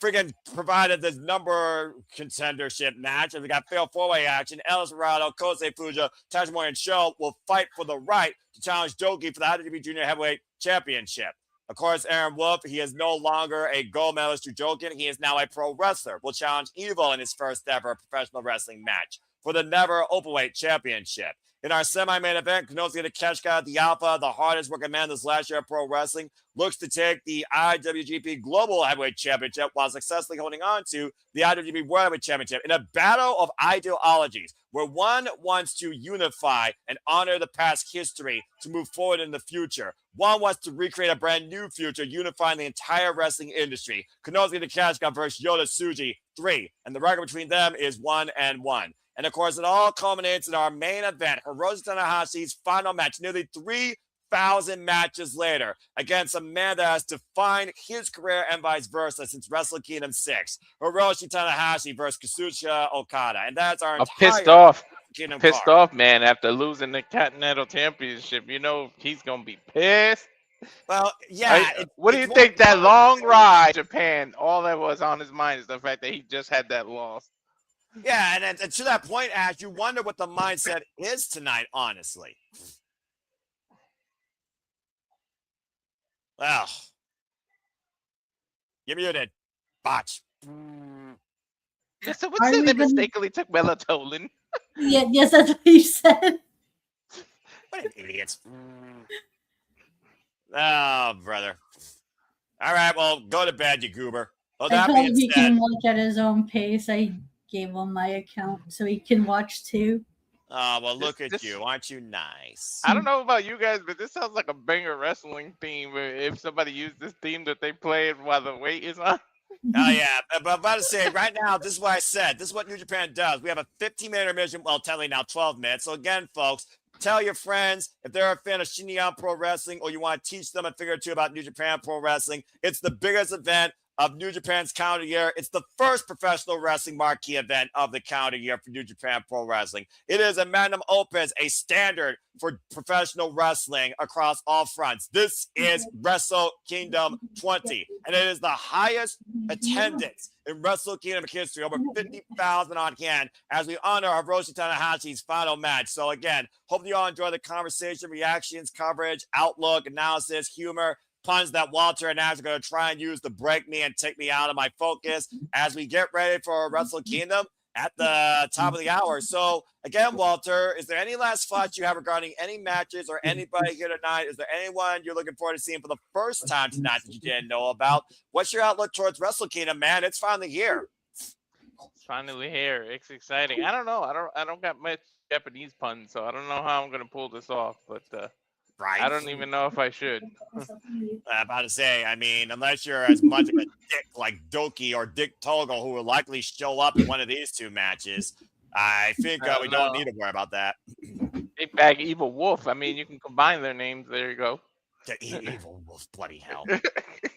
friggin' provided this number contendership match, and we got fatal 4-way action. El Desperado, Kosei, Fujita, Tajimori, and Sho will fight for the right to challenge Doki for the IWGP Junior Heavyweight Championship. Of course, Aaron Wolf, he is no longer a gold medalist Judokan. He is now a pro wrestler. Will challenge Evil in his first ever professional wrestling match for the Never Openweight Championship. In our semi-main event, Konosuke Takeshita, the Alpha, the hardest working man this last year of pro wrestling, looks to take the IWGP Global Heavyweight Championship while successfully holding on to the IWGP World Heavyweight Championship in a battle of ideologies where one wants to unify and honor the past history to move forward in the future. One wants to recreate a brand new future, unifying the entire wrestling industry. Konosuke Takeshita versus Yota Tsuji 3, and the record between them is 1-1. And of course, it all culminates in our main event, Hiroshi Tanahashi's final match, nearly 3,000 matches later, against a man that has defined his career and vice versa since Wrestle Kingdom 6. Hiroshi Tanahashi versus Kazuchika Okada. And that's our entire pissed off, man, after losing the Continental Championship. You know, he's going to be pissed. Well, yeah. What do you think that long ride to Japan, all that was on his mind is the fact that he just had that loss. Yeah, and to that point, Ash, you wonder what the mindset is tonight, honestly. Well, you're muted. Botch. Yeah, so what's it that mistakenly took melatonin? Yeah, yes, that's what you said. What an idiot. Oh, brother. All right, well, go to bed, you goober. Well, I told him he can watch at his own pace. I gave him my account so he can watch too. Oh, well, look at you. Aren't you nice? I don't know about you guys, but this sounds like a banger wrestling theme if somebody used this theme that they played while the weight is on. Oh, yeah. But I'm about to say, right now, this is what I said. This is what New Japan does. We have a 15-minute intermission. Well, technically now 12 minutes. So, again, folks, tell your friends if they're a fan of Shinyan Pro Wrestling or you want to teach them a thing or two about New Japan Pro Wrestling. It's the biggest event of New Japan's calendar year. It's the first professional wrestling marquee event of the calendar year for New Japan Pro Wrestling. It is a magnum opus, a standard for professional wrestling across all fronts. This is Wrestle Kingdom 20, and it is the highest attendance in Wrestle Kingdom history, over 50,000 on hand, as we honor Hiroshi Tanahashi's final match. So again, hope you all enjoy the conversation, reactions, coverage, outlook, analysis, humor, puns that Walter and Ash are going to try and use to break me and take me out of my focus as we get ready for Wrestle Kingdom at the top of the hour. So again, Walter, is there any last thoughts you have regarding any matches or anybody here tonight? Is there anyone you're looking forward to seeing for the first time tonight that you didn't know about? What's your outlook towards Wrestle Kingdom, man? It's finally here. It's finally here. It's exciting. I don't know. I don't got much Japanese puns, so I don't know how I'm going to pull this off, but right. I don't even know if I should. I'm about to say, I mean, unless you're as much of a dick like Doki or Dick Togo, who will likely show up in one of these two matches, I think we don't need to worry about that. Big Bag Evil Wolf. I mean, you can combine their names. There you go. The Evil Wolf, bloody hell.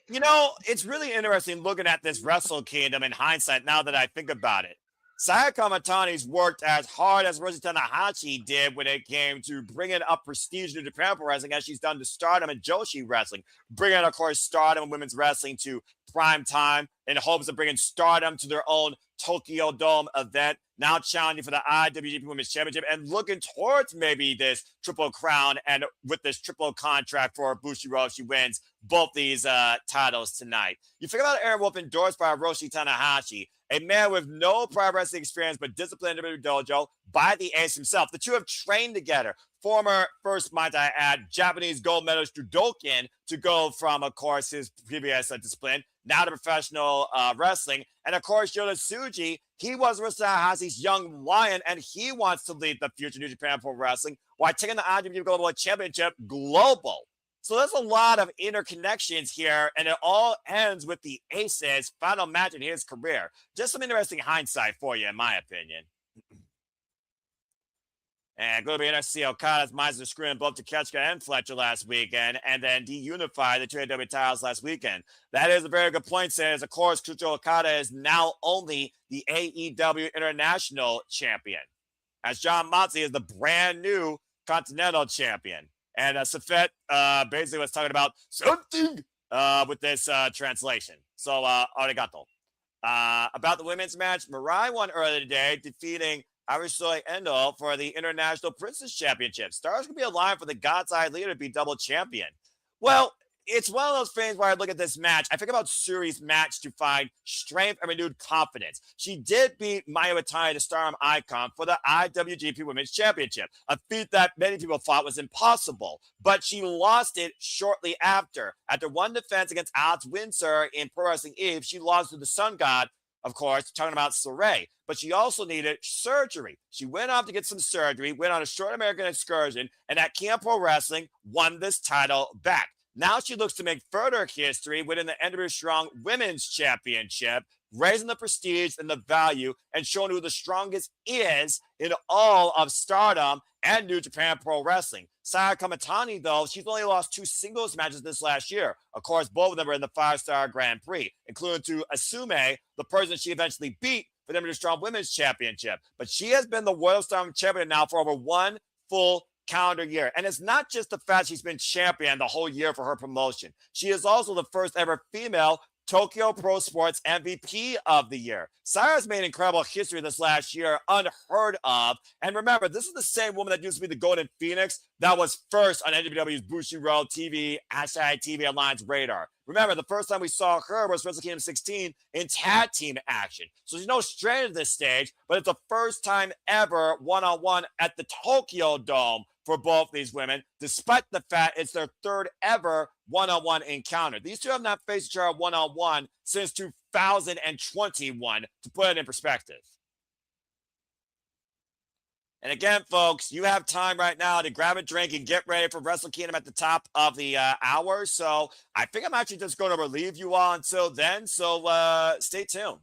You know, it's really interesting looking at this Wrestle Kingdom in hindsight now that I think about it. Saya Kamatani's worked as hard as Hiroshi Tanahashi did when it came to bringing up prestige to Japan Pro Wrestling, as she's done to Stardom and Joshi Wrestling, bringing, of course, Stardom and women's wrestling to prime time in hopes of bringing Stardom to their own Tokyo Dome event, now challenging for the IWGP Women's Championship and looking towards maybe this triple crown and with this triple contract for Bushiroad if she wins both these titles tonight. You figure out Aaron Wolf endorsed by Hiroshi Tanahashi, a man with no prior wrestling experience but disciplined in the dojo by the ace himself. The two have trained together. Former first, might I add, Japanese gold medalist judokan to go from, of course, his previous discipline, now to professional wrestling. And, of course, Yota Tsuji, he was Tanahashi's young lion, and he wants to lead the future New Japan Pro Wrestling while taking the IWGP Global Championship global. So there's a lot of interconnections here, and it all ends with the Ace's final match in his career. Just some interesting hindsight for you, in my opinion. And going to be interesting to see Okada's Meister screwing both Takeshita and Fletcher last weekend, and then de-unify the two AEW titles last weekend. That is a very good point, since, of course, Kazuchika Okada is now only the AEW International Champion, as John Moxley is the brand new Continental Champion. And Safet basically was talking about something with this translation. So, arigato. About the women's match, Mirai won earlier today, defeating Hiroshi Endo for the International Princess Championship. Stars could be aligned for the God's Eye leader to be double champion. Well, it's one of those things where I look at this match, I think about Suri's match to find strength and renewed confidence. She did beat Mayu Iwatani, the Stardom icon, for the IWGP Women's Championship, a feat that many people thought was impossible. But she lost it shortly after. After one defense against Alex Windsor in Pro Wrestling Eve, she lost to the Sun God, of course, talking about Saray. But she also needed surgery. She went off to get some surgery, went on a short American excursion, and at Camp Pro Wrestling won this title back. Now she looks to make further history within the NWA Strong Women's Championship, raising the prestige and the value and showing who the strongest is in all of Stardom and New Japan Pro Wrestling. Saya Kamatani, though, she's only lost 2 singles matches this last year. Of course, both of them were in the 5-star Grand Prix, including to Asume, the person she eventually beat for the NWA Strong Women's Championship. But she has been the World Stardom Champion now for over 1 full calendar year. And it's not just the fact she's been champion the whole year for her promotion. She is also the first ever female Tokyo Pro Sports MVP of the year. Sarah's made incredible history this last year, unheard of. And remember, this is the same woman that used to be the Golden Phoenix that was first on NWW's Bushiroad TV, Hashtag TV Alliance radar. Remember, the first time we saw her was Wrestle Kingdom 16 in tag team action. So she's no stranger to this stage, but it's the first time ever one-on-one at the Tokyo Dome for both these women, despite the fact it's their third ever one-on-one encounter. These two have not faced each other one-on-one since 2021, to put it in perspective. And again, folks, you have time right now to grab a drink and get ready for Wrestle Kingdom at the top of the hour. So I think I'm actually just going to relieve you all until then. So stay tuned.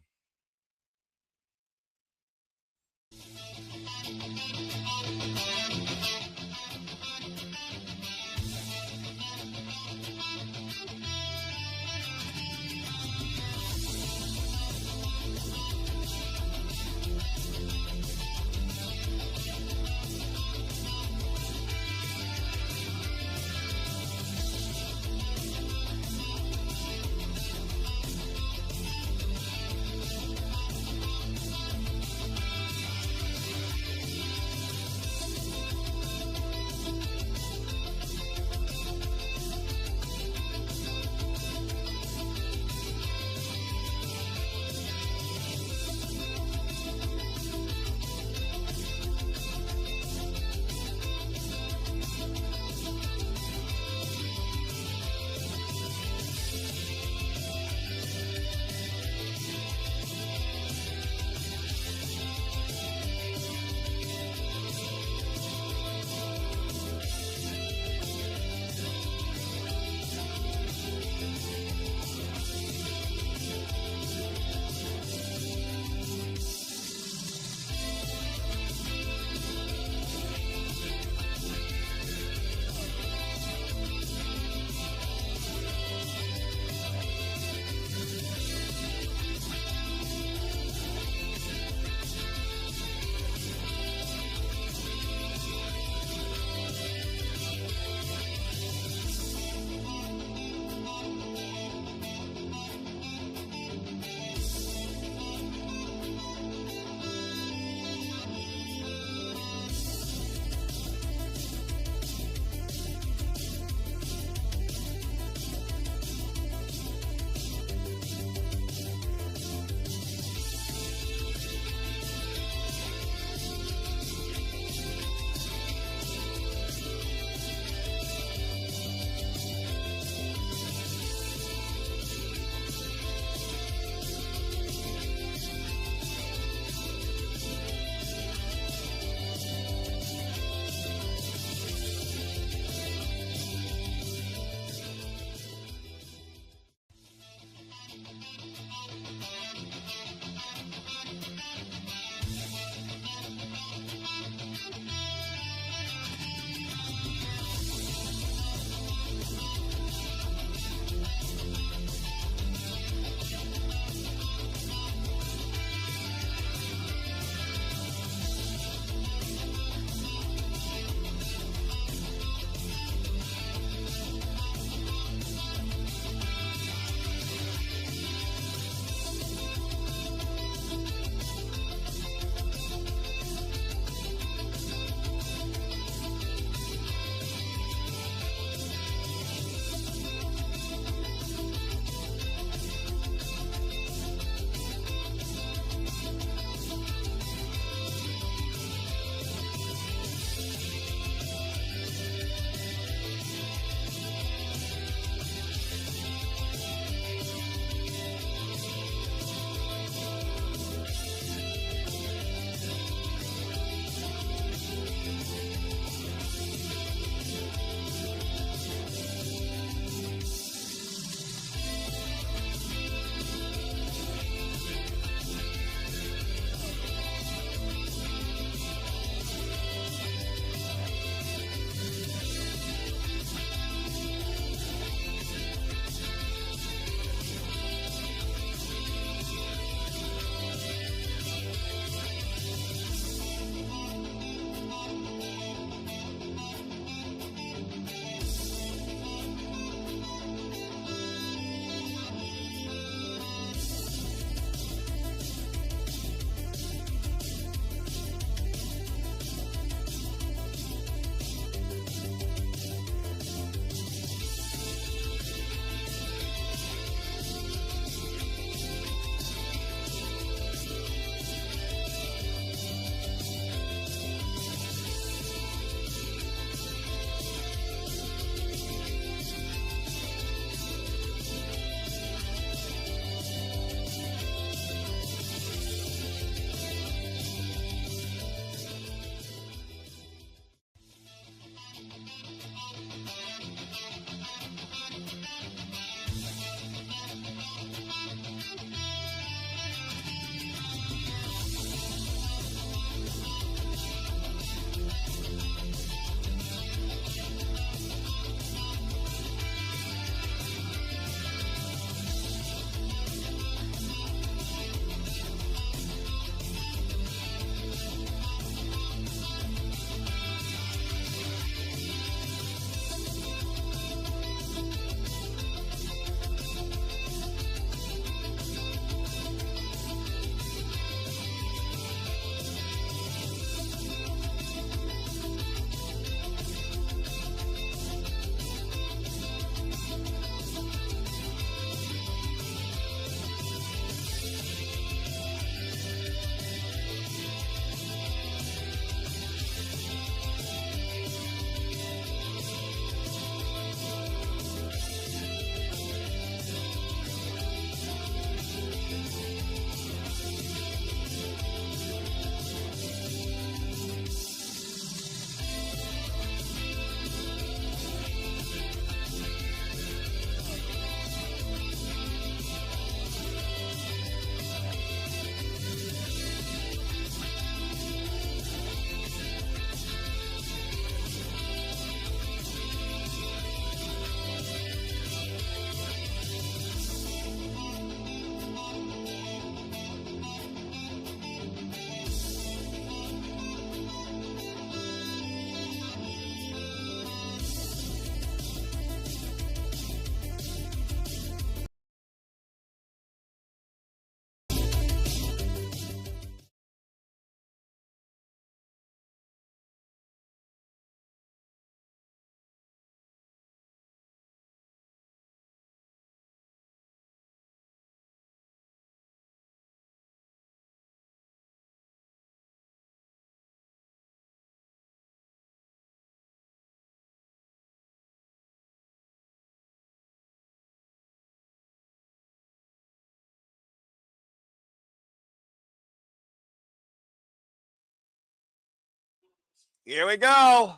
Here we go.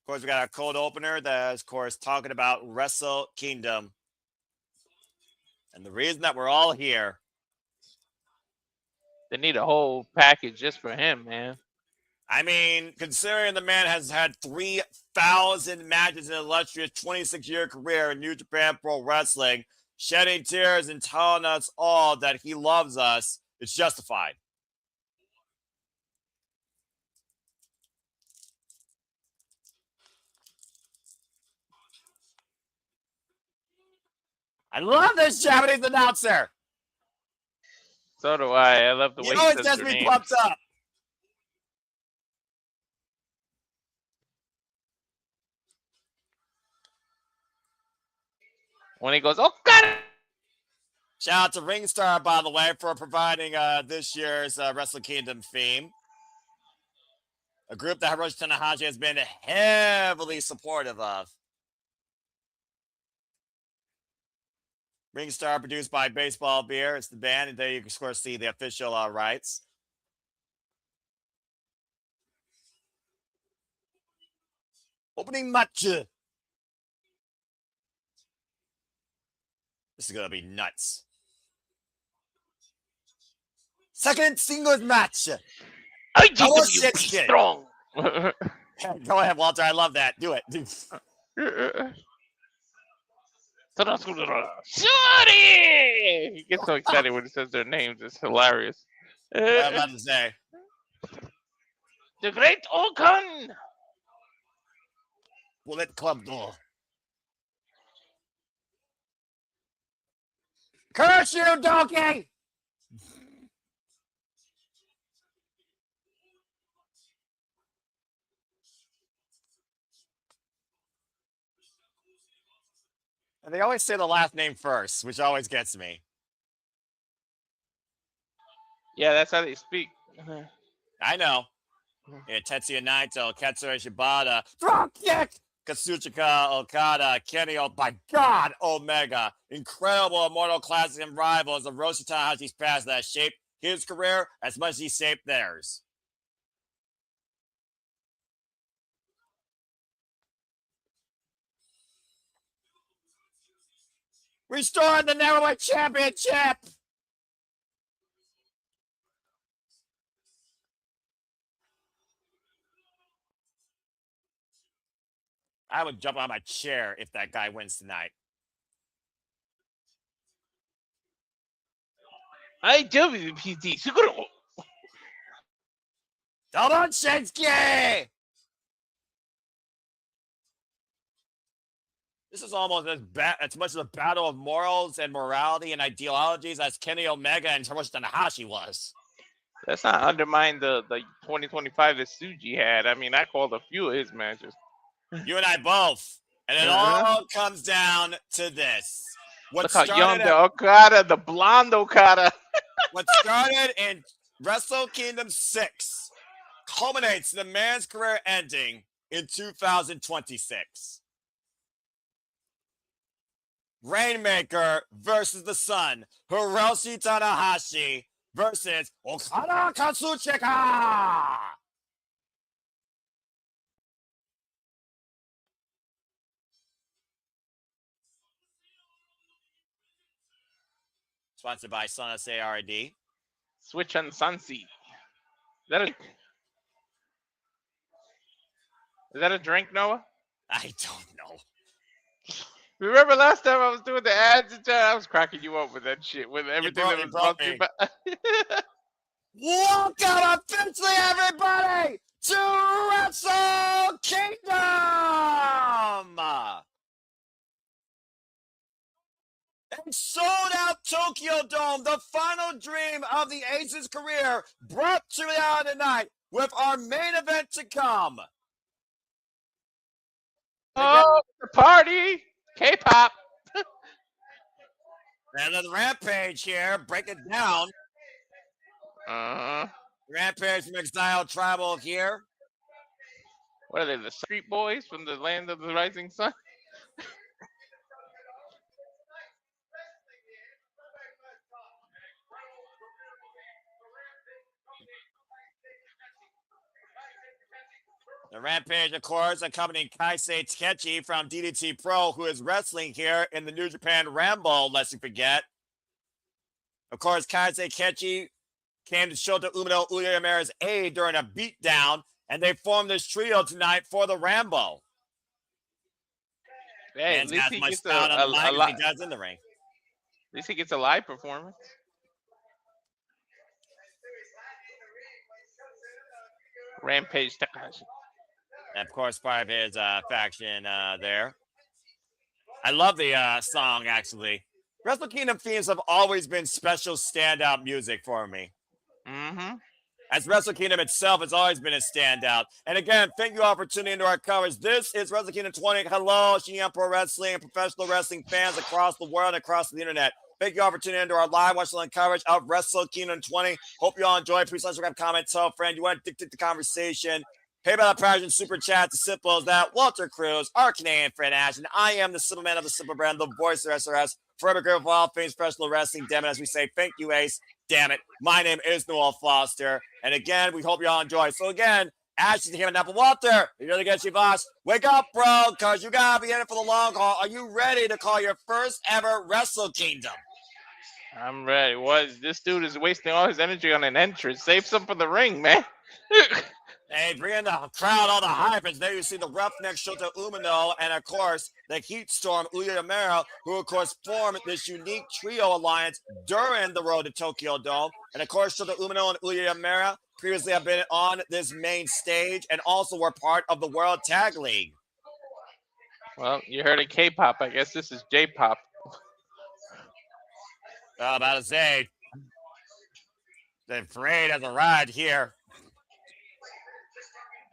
Of course, we got our cold opener that is, of course, talking about Wrestle Kingdom. And the reason that we're all here. They need a whole package just for him, man. I mean, considering the man has had 3,000 matches in an illustrious 26-year career in New Japan Pro Wrestling, shedding tears and telling us all that he loves us, it's justified. I love this Japanese announcer. So do I. I love the way He always says gets their me names. pumped up. When he goes, Okada! Shout out to Ringstar, by the way, for providing this year's Wrestle Kingdom theme. A group that Hiroshi Tanahashi has been heavily supportive of. Ringstar, produced by Baseball Beer. It's the band, and there you can, of course, see the official rights. Opening match. This is going to be nuts. Second singles match. IWGP strong. Go ahead, Walter. I love that. Do it. Shorty! He gets so excited when he says their names. It's hilarious. What I'm about to say. The Great Okan! Bullet Club door. Curse you, donkey! And they always say the last name first, which always gets me. Yeah, that's how they speak. I know. Yeah, Tetsuya Naito, Katsura Shibata, drop kick! Kazuchika, Okada, Kenny, oh my God, Omega. Incredible Immortal Classic and rivals of Hiroshi Tanahashi's past that shaped his career as much as he shaped theirs. Restoring the Neverweight Championship! I would jump on my chair if that guy wins tonight. IWGP Suguru! Double Shinsuke! This is almost as much of a battle of morals and morality and ideologies as Kenny Omega and Hiroshi Tanahashi was. Let's not undermine the 2025 that Tsuji had. I mean, I called a few of his matches. You and I both. And it all comes down to this. Look how young the Okada, the blonde Okada. What started in Wrestle Kingdom 6 culminates in the man's career ending in 2026. Rainmaker versus the Sun. Hiroshi Tanahashi versus Okada Kazuchika. Sponsored by Son SARD. Switch on Sunseed. Is that a drink, Noah? I don't know. Remember last time I was doing the ads? I was cracking you up with that shit. With everything that was brought to you. Welcome officially, everybody, to Wrestle Kingdom! And sold out Tokyo Dome, the final dream of the Ace's career, brought to reality tonight with our main event to come. Oh, the party! K-pop! And the Rampage here, break it down. Rampage from Exile Tribal here. What are they, the Street Boys from the land of the rising sun? The Rampage, of course, accompanying Kosei Takeshi from DDT Pro, who is wrestling here in the New Japan Ramble, lest you forget. Of course, Kosei Takeshi came to Shota Umino Uemura's aid during a beatdown, and they formed this trio tonight for the Rambo. Hey, Man's at least got as he much gets style on the mic as he does in the ring. At least he gets a live performance. Rampage Takahashi. And of course, part of his faction there. I love the song, actually. Wrestle Kingdom themes have always been special standout music for me. Mm-hmm. As Wrestle Kingdom itself has always been a standout. And again, thank you all for tuning into our coverage. This is Wrestle Kingdom 20. Hello, Shinyan Pro Wrestling and professional wrestling fans across the world and across the internet. Thank you all for tuning into our live wrestling coverage of Wrestle Kingdom 20. Hope you all enjoy. Please subscribe, comment, tell a friend. You want to dictate the conversation. Pay by the Persian Super Chat. As simple as that. Walter Cruz, our Canadian friend Ash, and I am the simple man of the simple brand, the voice of SRS. Forever grateful for all things professional wrestling. Damn it, as we say, thank you, Ace. Damn it. My name is Noel Foster. And again, we hope you all enjoy. So again, Ash is here in Apple. Walter, you really get your boss. Wake up, bro, because you got to be in it for the long haul. Are you ready to call your first ever Wrestle Kingdom? I'm ready. This dude is wasting all his energy on an entrance. Save some for the ring, man. Hey, bring in the crowd, all the hype. And there you see the Roughneck Shota Umino and, of course, the Heat Storm Uemura, who, of course, formed this unique trio alliance during the road to Tokyo Dome. And, of course, Shota Umino and Uemura previously have been on this main stage and also were part of the World Tag League. Well, you heard of K-pop. I guess this is J-pop. About to say, the parade has arrived here.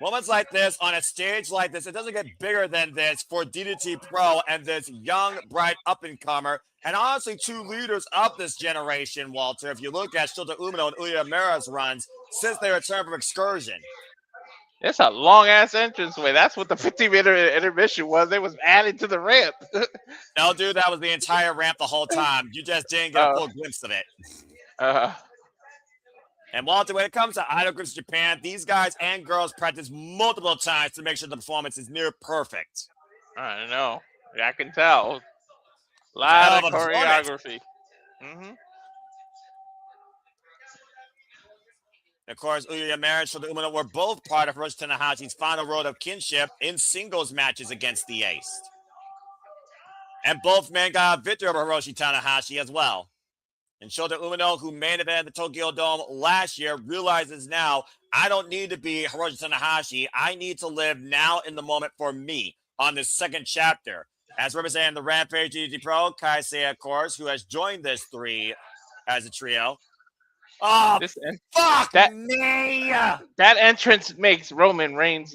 Moments like this on a stage like this, it doesn't get bigger than this for DDT Pro and this young, bright up-and-comer, and honestly, two leaders of this generation, Walter, if you look at Shota Umino and Uemura's runs since they returned from excursion. It's a long-ass entranceway. That's what the 15-minute intermission was. They was added to the ramp. No, dude, that was the entire ramp the whole time. You just didn't get a full glimpse of it. And Walter, when it comes to IWGP Japan, these guys and girls practice multiple times to make sure the performance is near perfect. I know. I can tell. A lot of choreography. Mm-hmm. Of course, Uemura and Shota Umino were both part of Hiroshi Tanahashi's final road of kinship in singles matches against the Ace. And both men got a victory over Hiroshi Tanahashi as well. And Shota Umino, who main evented the Tokyo Dome last year, realizes now, I don't need to be Hiroshi Tanahashi. I need to live now in the moment for me on this second chapter. As representing the Rampage DDT Pro, Kosei, of course, who has joined this three as a trio. Oh, fuck me! That entrance makes Roman Reigns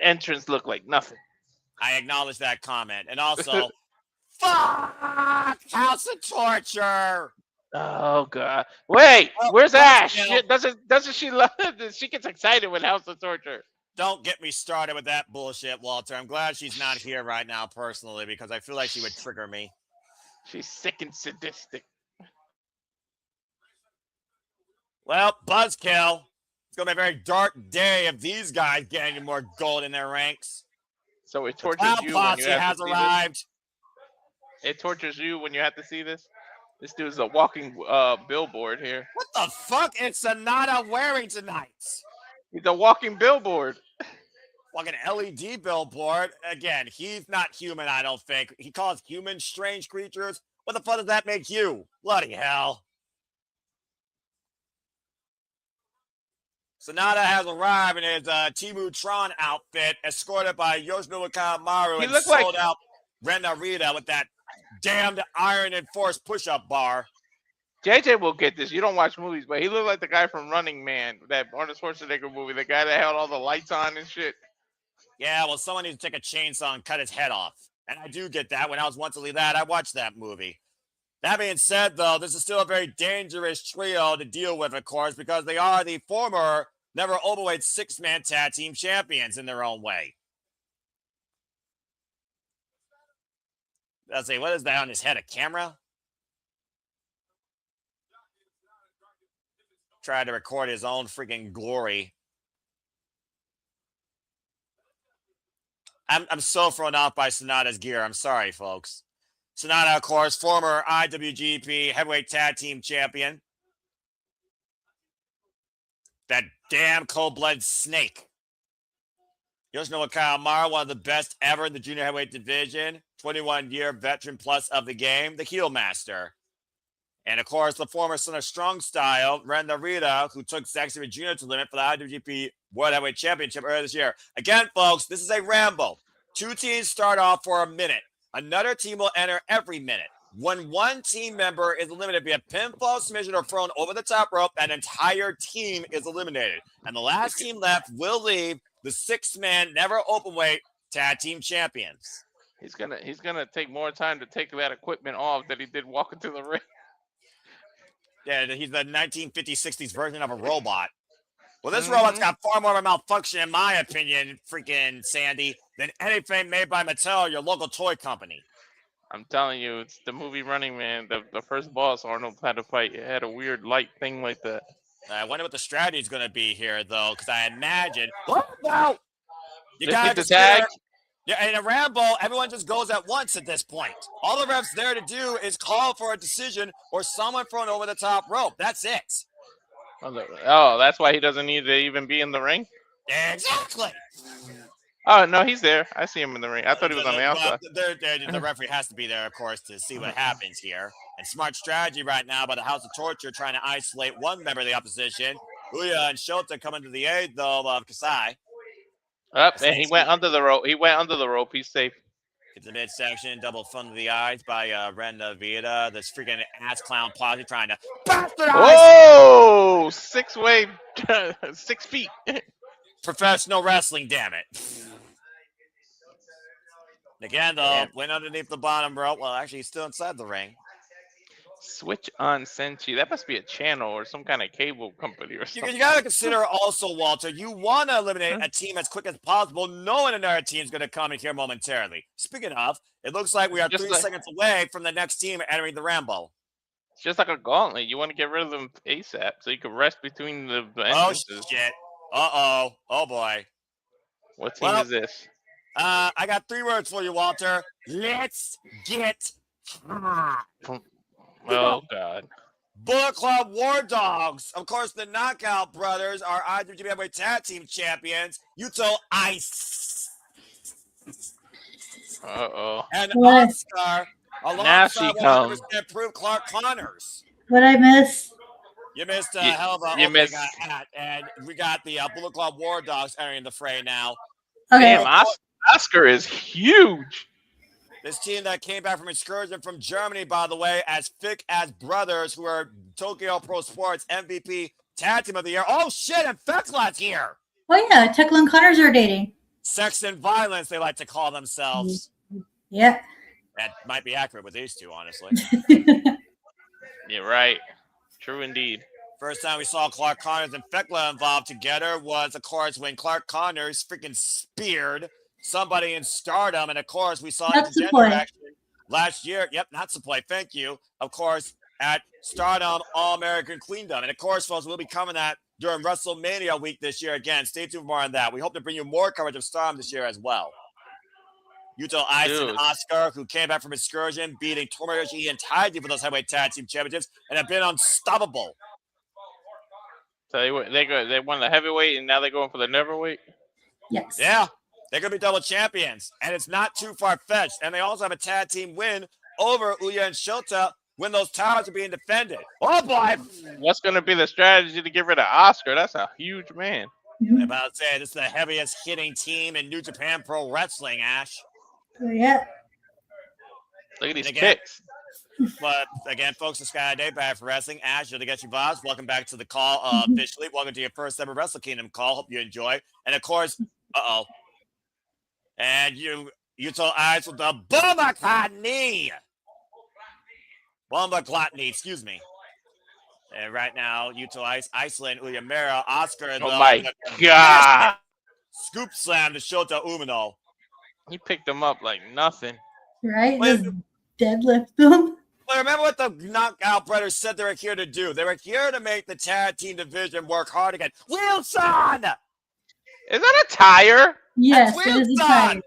entrance look like nothing. I acknowledge that comment. And also, fuck! House of Torture! Oh God! Wait, where's Ash? Doesn't she love? She gets excited with House of Torture. Don't get me started with that bullshit, Walter. I'm glad she's not here right now personally because I feel like she would trigger me. She's sick and sadistic. Well, buzzkill. It's going to be a very dark day if these guys get any more gold in their ranks. So it tortures you when you have to see arrived. This? It tortures you when you have to see this? This dude's a walking billboard here. What the fuck is Sonata wearing tonight? He's a walking billboard. Like an LED billboard. Again, he's not human, I don't think. He calls humans strange creatures. What the fuck does that make you? Bloody hell. Sonata has arrived in his Timu Tron outfit, escorted by Yoshinobu Kanemaru and sold out Ren Narita with that damned iron enforced push-up bar. JJ will get this. You don't watch movies, but he looked like the guy from Running Man, that Arnold Schwarzenegger movie, the guy that held all the lights on and shit. Yeah, well, someone needs to take a chainsaw and cut his head off. And I do get that. When I was once to leave that, I watched that movie. That being said, though, this is still a very dangerous trio to deal with, of course, because they are the former Never Openweight six-man tag team champions in their own way. Let's see, what is that on his head? A camera? Tried to record his own freaking glory. I'm so thrown off by Sonata's gear. I'm sorry, folks. Sonata, of course, former IWGP Heavyweight Tag Team Champion. That damn cold-blooded snake. Yoshinobu Kawamura, one of the best ever in the junior heavyweight division. 21-year veteran plus of the game, the heel master. And, of course, the former son of Strong Style, Ren Narita, who took Zack Sabre Jr. to limit for the IWGP World Heavyweight Championship earlier this year. Again, folks, this is a ramble. 2 teams start off for a minute. Another team will enter every minute. When one team member is eliminated via pinfall, submission, or thrown over the top rope, an entire team is eliminated. And the last team left will leave the 6-man, never openweight tag team champions. He's gonna take more time to take that equipment off than he did walking to the ring. Yeah, he's the 1950s, 60s version of a robot. Well, this robot's got far more of a malfunction, in my opinion, freaking Sandy, than anything made by Mattel, your local toy company. I'm telling you, it's the movie Running Man. The first boss Arnold had to fight. It had a weird light thing like that. I wonder what the strategy is going to be here, though, because I imagine. Oh, no! You Let's got hit to the tag. Yeah, in a Rambo, everyone just goes at once at this point. All the refs there to do is call for a decision or someone thrown over the top rope. That's it. Oh, that's why he doesn't need to even be in the ring? Exactly. Oh, no, he's there. I see him in the ring. I thought he was on the outside. The referee has to be there, of course, to see what happens here. And smart strategy right now by the House of Torture trying to isolate one member of the opposition. Uya and Shota coming to the aid, though, of Kosei. Up, and he went under the rope. He's safe. It's the midsection, double thumb to the eyes by Ren Vita. This freaking ass clown posse trying to bastardize. Oh, 6-way, 6 feet. Professional wrestling, damn it. Again, though, went underneath the bottom rope. Well, actually, he's still inside the ring. Switch on Senshi. That must be a channel or some kind of cable company or something. You got to consider also, Walter, you want to eliminate a team as quick as possible, knowing another team's going to come in here momentarily. Speaking of, it looks like we are 3 seconds away from the next team entering the Rambo. It's just like a gauntlet. You want to get rid of them ASAP so you can rest between the entrances. Oh, shit. Uh-oh. Oh, boy. What team is this? I got 3 words for you, Walter. Let's get hot. Oh, God. Bullet Club War Dogs. Of course, the Knockout Brothers are IWGP Heavyweight Tag Team Champions. Yuto Ice. Uh-oh. And What? Oscar. Now she comes. Improved Clark Connors. What I miss? You missed a hell of a you missed. hat. And we got the Bullet Club War Dogs entering the fray now. Okay. Damn, Oscar is huge. This team that came back from excursion from Germany, by the way, as thick as brothers, who are Tokyo Pro Sports MVP Tag Team of the Year. Oh, shit, and Feklat's here. Oh, yeah. Tekla and Connors are dating. Sex and Violence, they like to call themselves. Yeah. That might be accurate with these two, honestly. You're right. True indeed. First time we saw Clark Connors and Fekla involved together was, of course, when Clark Connors freaking speared somebody in Stardom, and of course we saw That's the the Contender point. action last year. Yep, not to play. Thank you. Of course, at Stardom All-American Queendom, and of course, folks, we'll be covering that during WrestleMania week this year. Again, stay tuned for more on that. We hope to bring you more coverage of Stardom this year as well. Yuto Ice and Oscar, who came back from excursion, beating Tomoyoshi and Taiji for those heavyweight tag team championships, and have been unstoppable. So they won the heavyweight, and now they're going for the neverweight. Yes. Yeah. They're going to be double champions, and it's not too far-fetched. And they also have a tag team win over Uya and Shota when those titles are being defended. Oh, boy. What's going to be the strategy to get rid of Oscar? That's a huge man. I'm about to say, this is the heaviest hitting team in New Japan Pro Wrestling, Ash. Yeah. Look at these kicks. But, again, folks, the Sky Day Bad for Wrestling. Ash, you're the Get You Vibes. Welcome back to the call officially. Welcome to your first ever Wrestle Kingdom call. Hope you enjoy. And, of course, and Yuto Ice with the Bomba Glotney, excuse me. And right now, Yuto Ice, Iceland, Uyamura, Oscar. Oh, my God. Scoop slam to Shota Umino. He picked him up like nothing. Right? Wait. Just deadlift them. Well, remember what the Knockout Brothers said they were here to do? They were here to make the tag team division work hard again. Wilson! Is that a tire? Yes, That's it is Wilson! exciting.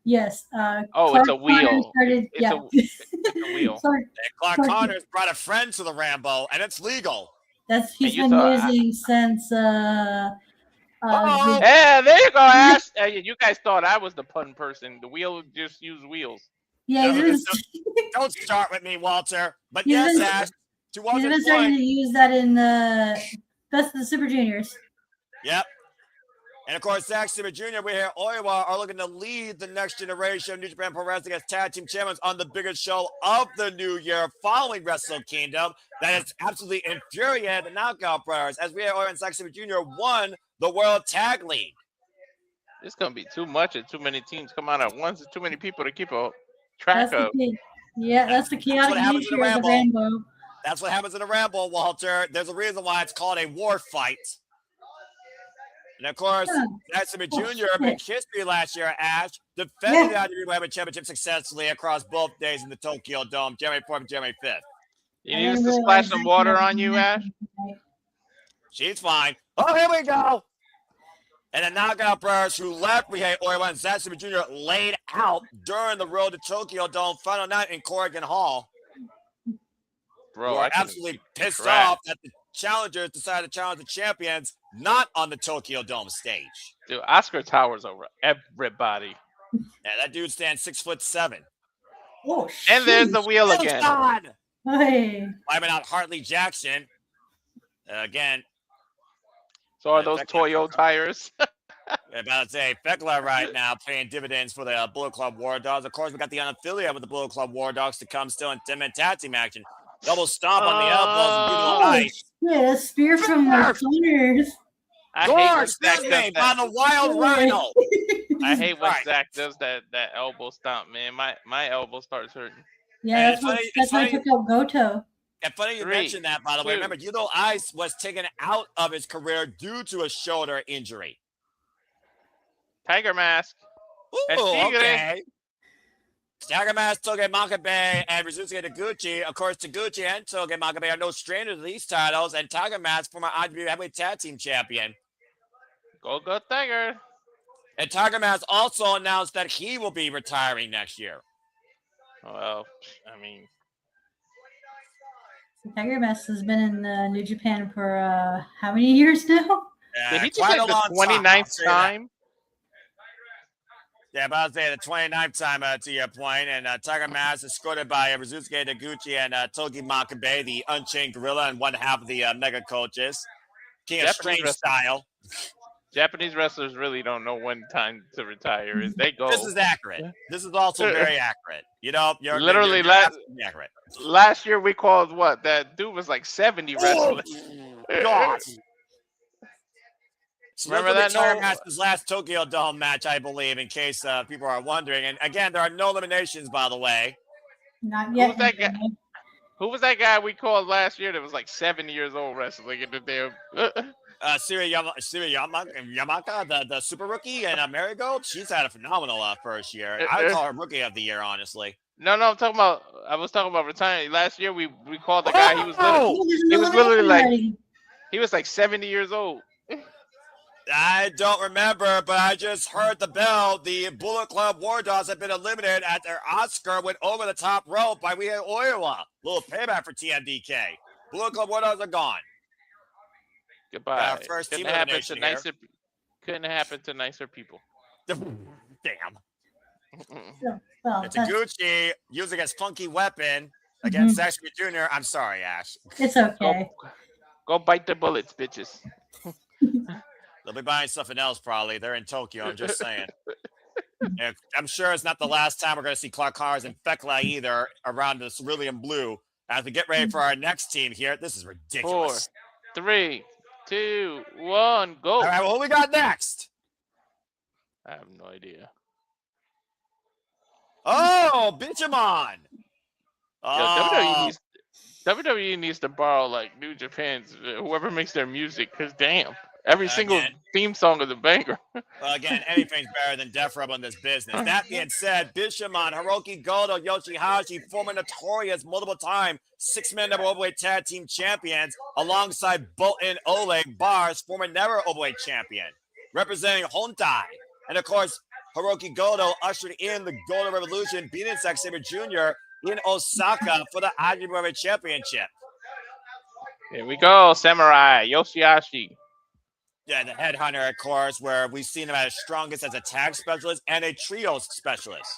Yes. Oh, Clark it's a Connors wheel. Started, It's yeah. a wheel. Sorry, And Clark Clark- Connors brought a friend to the Rambo, and it's legal. he's you been thought using since Uh-oh. Yeah, there you go, Ash. You guys thought I was the pun person. The wheel just use wheels. yeah, No, he's Don't start with me, Walter. But He's yes, been- Ash, to been Walter's starting point. to use that in Best of the Super Juniors. Yep. And of course, Zack Sabre Jr., we here Oiwa are looking to lead the next generation of New Japan Pro Wrestling as tag team champions on the biggest show of the new year following Wrestle Kingdom. That is absolutely infuriated the Knockout Brothers as we here Oiwa and Zack Sabre Jr. won the World Tag League. It's gonna be too much and too many teams come out at once. There's too many people to keep a track of. That's the chaotic what happens in nature a of the Rambo. Rambo. That's what happens in a Ramble, Walter. There's a reason why it's called a war fight. And of course, Zack Sabre Jr. made history last year, Ash, defending the IWGP Heavyweight Championship successfully across both days in the Tokyo Dome, January 4th and January 5th. You need us to splash some water on you, Ash? She's fine. Oh, here we go. And the Knockout Brothers who left Rihei Oiwa and Zack Sabre Jr. laid out during the Road to Tokyo Dome final night in Corrigan Hall. Bro, are absolutely pissed off that the challengers decided to challenge the champions not on the Tokyo Dome stage. Dude, Oscar towers over everybody. Yeah, that dude stands 6'7". Oh, and there's the wheel again. Hey. Climbing out Hartley Jackson. Again. So are those Toyo tires? About to say, Fekla right now paying dividends for the Bullet Club War Dogs. Of course, we got the unaffiliated with the Bullet Club War Dogs to come still in 10-man tag team action. Double stomp on the elbows and beautiful ice. Yeah, a spear from the corners. I hate when Zach does by that. the Wild Rhino. I hate when Zach does that elbow stomp, man. My elbow starts hurting. Yeah, that's why I took out Goto. And funny you mentioned that, by the way. Remember, Yudo Ice was taken out of his career due to a shoulder injury. Tiger Mask. Ooh, okay. Tiger Mask, Toge Makabe, and Rizusuke Taguchi. Of course, Taguchi and Toge Makabe are no strangers to these titles. And Tiger Mask, former IWGP Heavyweight Tag Team Champion. Go Tiger. And Tiger Mask also announced that he will be retiring next year. Well, I mean, Tiger Mask has been in New Japan for how many years now? Did he just like the 29th time? Yeah, about to say the 29th time to your point. And Tiger Mask is escorted by Rizusuke Taguchi and Togi Makabe, the Unchained Gorilla, and one half of the Mega Coaches. King of Strange Style. Japanese wrestlers really don't know when time to retire is. They go. This is accurate. This is also very accurate. You know, you're literally accurate. Last year we called what? That dude was like 70 wrestling. God. Remember that? Tiger Mask's last Tokyo Dome match, I believe, in case people are wondering. And again, there are no eliminations, by the way. Not yet. Who was that guy we called last year that was like 70 years old wrestling in the damn? Yamaka, the super rookie, and Marigold. She's had a phenomenal first year. I would call her rookie of the year, honestly. No, I was talking about retiring. Last year we called the guy. He was literally he was like 70 years old. I don't remember, but I just heard the bell. The Bullet Club War Dogs have been eliminated at their Oscar went over the top rope by Rihei Oiwa. Little payback for TMDK. Bullet Club War Dogs are gone. Goodbye. First Couldn't team happen to here. Couldn't happen to nicer people. Damn. Well, it's Taguchi using his funky weapon against Zack Sabre Jr. I'm sorry, Ash. It's okay. Go bite the bullets, bitches. They'll be buying something else probably. They're in Tokyo. I'm just saying. And I'm sure it's not the last time we're going to see Clark Connors and Fekla either around the cerulean blue. As we get ready for our next team here, this is ridiculous. 4, 3, 2, 1, go. All right, well, what we got next? I have no idea. Oh, Bitchamon. WWE needs to borrow like New Japan's whoever makes their music, because damn. Every single theme song is a banger. Well, again, anything's better than Def Rub on this business. That being said, Bishamon, Hiroki Goto, Yoshihashi, former notorious multiple-time six-man overweight tag team champions, alongside Bolton Oleg Bars, former never overweight champion, representing Hontai. And, of course, Hiroki Goto ushered in the Golden Revolution, beating Zack Sabre Jr. in Osaka for the IWGP Championship. Here we go, Samurai Yoshihashi. Yeah, the headhunter, of course, where we've seen him as strongest as a tag specialist and a trios specialist.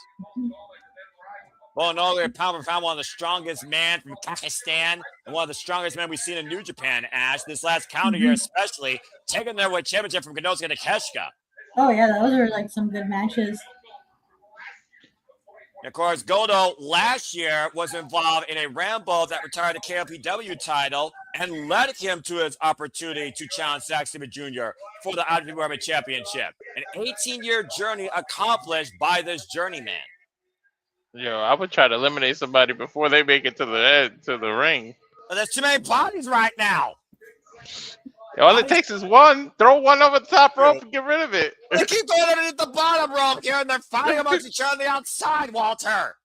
Well, no, they're pound for pound one of the strongest men from Pakistan and one of the strongest men we've seen in New Japan, Ash, this last calendar year especially, taking their weight championship from Konosuke to Takeshita. Oh yeah, those are like some good matches. And of course, Goto last year was involved in a Rambo that retired the KLPW title and led him to his opportunity to challenge Zack Sabre Jr. for the IWGP Championship. An 18-year journey accomplished by this journeyman. Yo, I would try to eliminate somebody before they make it to the ring. But there's too many bodies right now. All it takes is one. Throw one over the top rope and get rid of it. They keep going underneath the bottom rope here, and they're fighting amongst each other on the outside, Walter.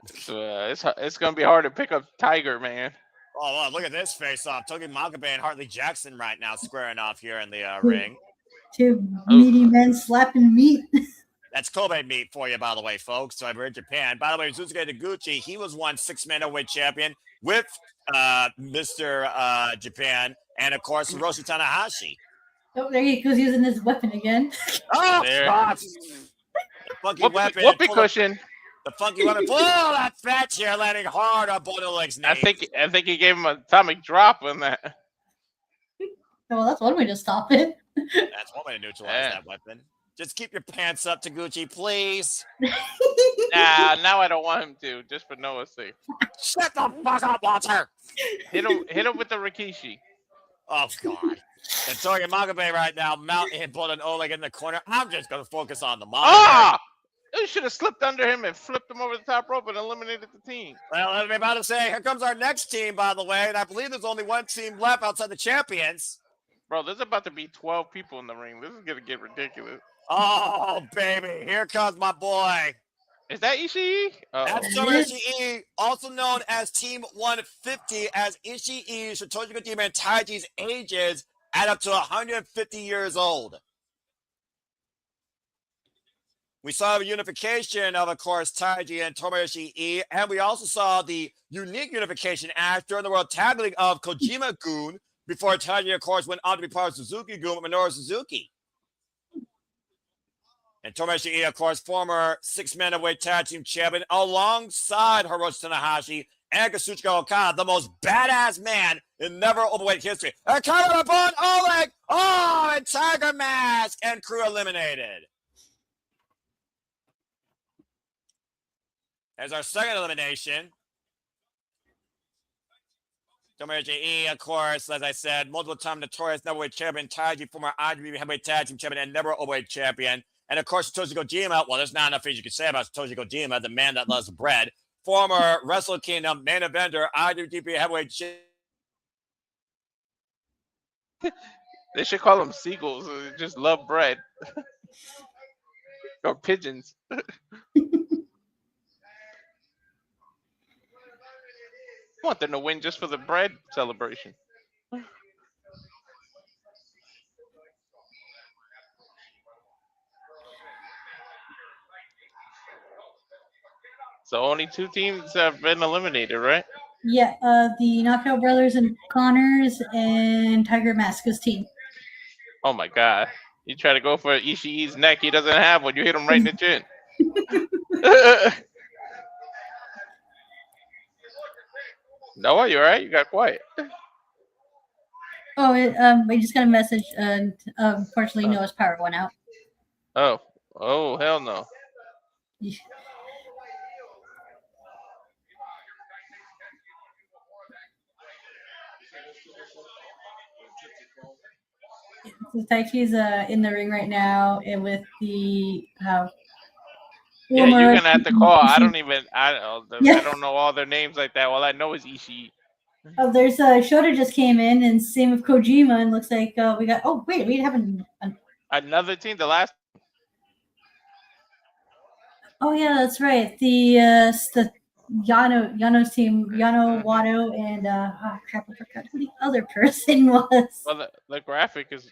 It's going to be hard to pick up Tiger, man. Oh, look at this face-off. Togi Makabe and Hartley Jackson right now squaring off here in the ring. Two meaty men slapping meat. That's Kobe meat for you, by the way, folks. So we're in Japan. By the way, Suzuki Taguchi, he was one six-man heavyweight champion with Mr. Japan, and of course, Hiroshi Tanahashi. Oh, there he goes using his weapon again. Oh, there. God. The funky weapon. Whoopee cushion. The funky weapon. Oh, that fat chair landing hard on both of legs. I think he gave him an atomic drop on that. Well, that's one way to stop it. That's one way to neutralize that weapon. Just keep your pants up, Taguchi, please. Nah, now I don't want him to, just for Noah's sake. Shut the fuck up, Walter. Hit him with the Rikishi. Oh, God. And Togi Makabe right now, mounting and pulling Oleg in the corner. I'm just going to focus on the monitor. Ah! You should have slipped under him and flipped him over the top rope and eliminated the team. Well, I'm about to say, here comes our next team, by the way, and I believe there's only one team left outside the champions. Bro, there's about to be 12 people in the ring. This is going to get ridiculous. Oh, baby. Here comes my boy. Is that Ishii? That's Ishii, also known as Team 150, as Ishii, Satoshi Kojima, and Taiji's ages add up to 150 years old. We saw the unification of course, Taiji and Tomoyoshi Ishii, and we also saw the unique unification act during the World Tag League of Kojima-gun before Taiji, of course, went on to be part of Suzuki-gun with Minoru Suzuki. And Tomoyoshi Ishii, of course, former six-man heavyweight tag team champion, alongside Hiroshi Tanahashi and Kazuchika Okada, the most badass man in never overweight history. Okada upon Oleg! Oh, and Tiger Mask and crew eliminated. As our second elimination, Tomoyoshi Ishii, of course, as I said, multiple-time notorious neverweight champion, Taiji, former IWGP heavyweight tag team champion, and never overweight champion. And of course, Satoshi Kojima, well, there's not enough things you can say about Satoshi Kojima, the man that loves bread. Former Wrestle Kingdom main eventer, IWGP heavyweight champion. They should call them seagulls. They just love bread. Or pigeons. I want them to win just for the bread celebration. So only two teams have been eliminated, right? Yeah, the Knockout Brothers and Connors and Tiger Mask's team. Oh my God. You try to go for Ishii's neck, he doesn't have one. You hit him right in the chin. Noah, you alright? You got quiet. Oh, I just got a message. Unfortunately, Noah's power went out. Oh, hell no. Yeah. So Taichi's in the ring right now, and with the yeah, you're gonna have to call. I don't know all their names like that. All I know is Ishii. Oh, there's Shota just came in, and same with Kojima, and looks like we got. Oh wait, we have another team. The last. Oh yeah, that's right. The Yano's team, Yano, Wado, and crap, I forgot who the other person was. Well, the graphic is.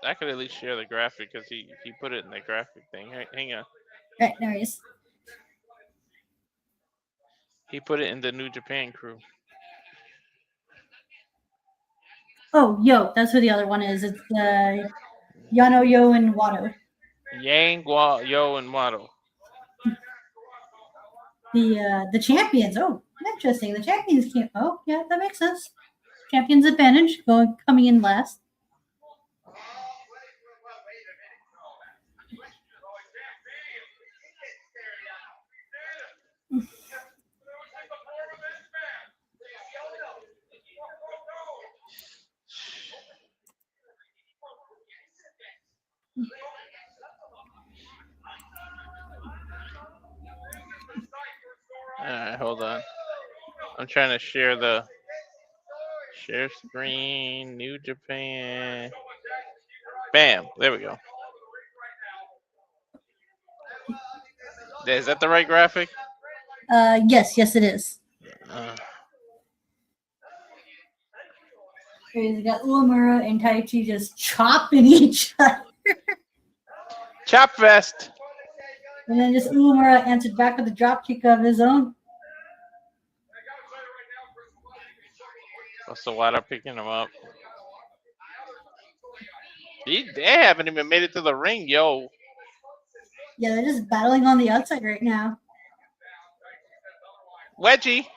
I could at least share the graphic because he put it in the graphic thing. Hang on. Right, there he is. He put it in the New Japan crew. Oh, Yo, that's who the other one is. It's Yano, Yo, and Wado. Yang, Yo, and Waddle. The champions. Oh, interesting. The champions can't. Oh, yeah, that makes sense. Champions advantage coming in last. Alright, hold on. I'm trying to share screen, New Japan. Bam, there we go. Is that the right graphic? Yes, it is. You got Uemura and Taiji just chopping each other. Chop fest. And then just Uemura answered back with a drop kick of his own. What's the water picking him up? They haven't even made it to the ring, yo. Yeah, they're just battling on the outside right now. Wedgie.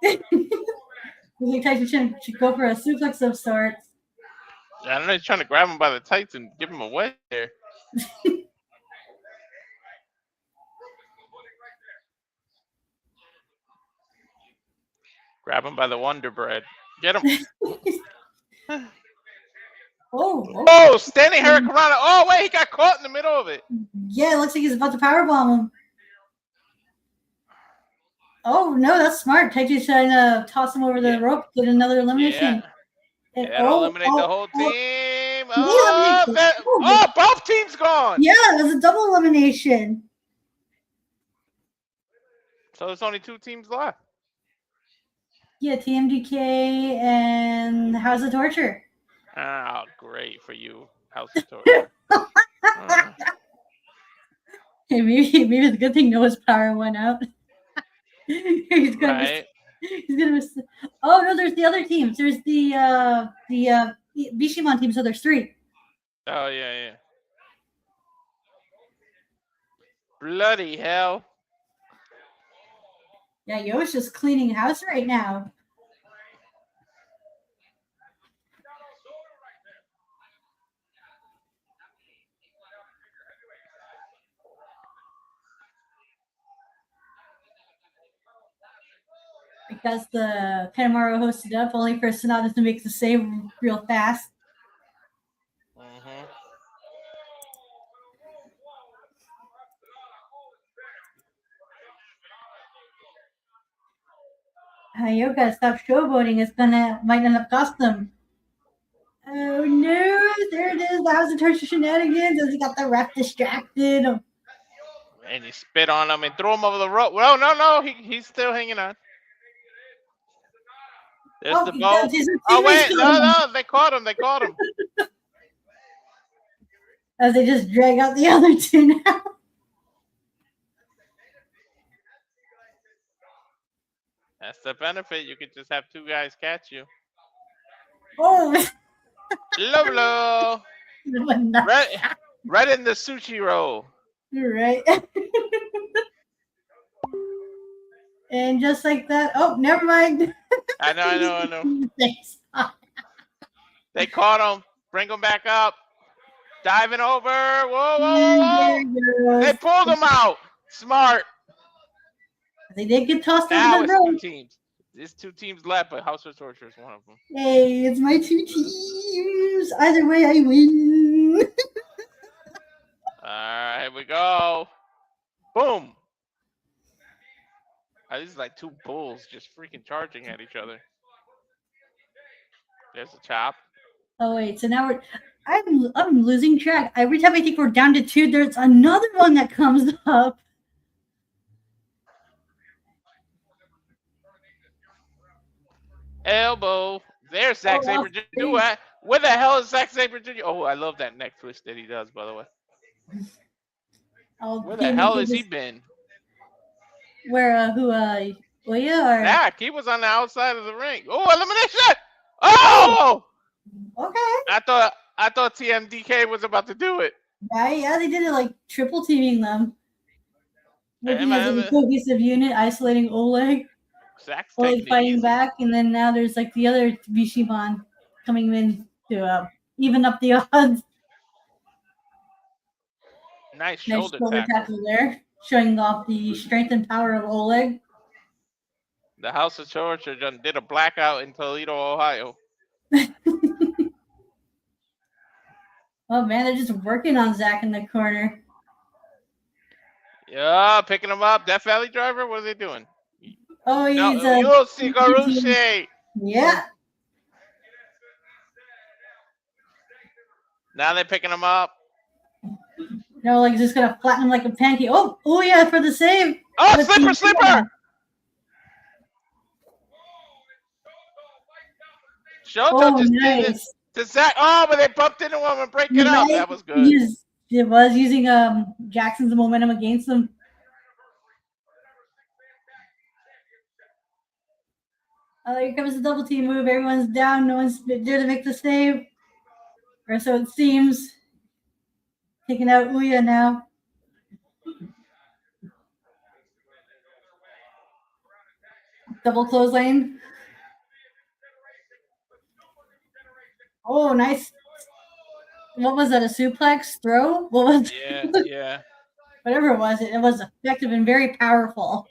Looks like Taiji should go for a suplex of sorts. I don't know, he's trying to grab him by the tights and give him a wedge there. Grab him by the Wonder Bread. Get him. Oh, standing Hurricanrana. Oh, wait, he got caught in the middle of it. Yeah, it looks like he's about to powerbomb him. Oh, no, that's smart. Taiji's trying to toss him over the rope, get another elimination. Yeah, that'll eliminate the whole team. Both teams gone. Yeah, it was a double elimination. So there's only 2 teams left. Yeah, TMDK and House of Torture. Oh, great for you, House of Torture. Hey, maybe it's a good thing Noah's power went out. he's gonna miss. Oh no, there's the other teams. There's the Bishamon team. So there's 3. Oh yeah. Bloody hell. Yeah, Yo's just cleaning house right now. Because the Kanemaru hosted up only for Sonata to make the save real fast. Yoga, stop showboating. Might end up cost them. Oh no! There it is. The House of Torture shenanigans. As he got the ref distracted. And he spit on him and threw him over the rope. Well, no, he's still hanging on. There's the boat. Oh wait, no, they caught him. As they just drag out the other 2 now. That's the benefit. You could just have 2 guys catch you. Oh. Low. Right in the sushi roll. You're right. And just like that. Oh, never mind. I know. They caught him. Bring him back up. Diving over. Whoa. They pulled him out. Smart. They did get tossed now over the rope. It's 2 teams. There's 2 teams left, but House of Torture is one of them. Hey, it's my 2 teams. Either way, I win. Alright, here we go. Boom. This is like 2 bulls just freaking charging at each other. There's a chop. Oh wait, so now I'm losing track. Every time I think we're down to 2, there's another one that comes up. Elbow. There's Zack Sabre. Where the hell is Zack Sabre Jr.? Oh, I love that neck twist that he does, by the way. Oh, Where the hell has he been? Where, Uya or? Zach, he was on the outside of the ring. Oh, elimination! Oh! Okay. I thought TMDK was about to do it. Right? Yeah, they did it like triple teaming them. Working as a cohesive unit, isolating Oleg. Zach's Oleg taking it fighting easy. back, and then now there's like the other Bishiman coming in to even up the odds. Nice Nice shoulder shoulder tackle. tackle there, showing off the strength and power of Oleg. The House of Torture did a blackout in Toledo, Ohio. Oh man, they're just working on Zach in the corner. Yeah, picking him up. Death Valley Driver, what are they doing? Oh, he's Yoshi. Yeah. Now they're picking him up. No, like just gonna flatten him like a pancake. Oh yeah, for the save. Oh, slipper! Showtime just did it to Zach. Oh, but they bumped into him and break it up. That was good. It was using Jackson's momentum against them. Here comes the double team move. Everyone's down. No one's there to make the save. Or so it seems. Taking out Uya now. Double clothesline. Oh, nice. What was that? A suplex throw? What was Yeah. Whatever it was effective and very powerful.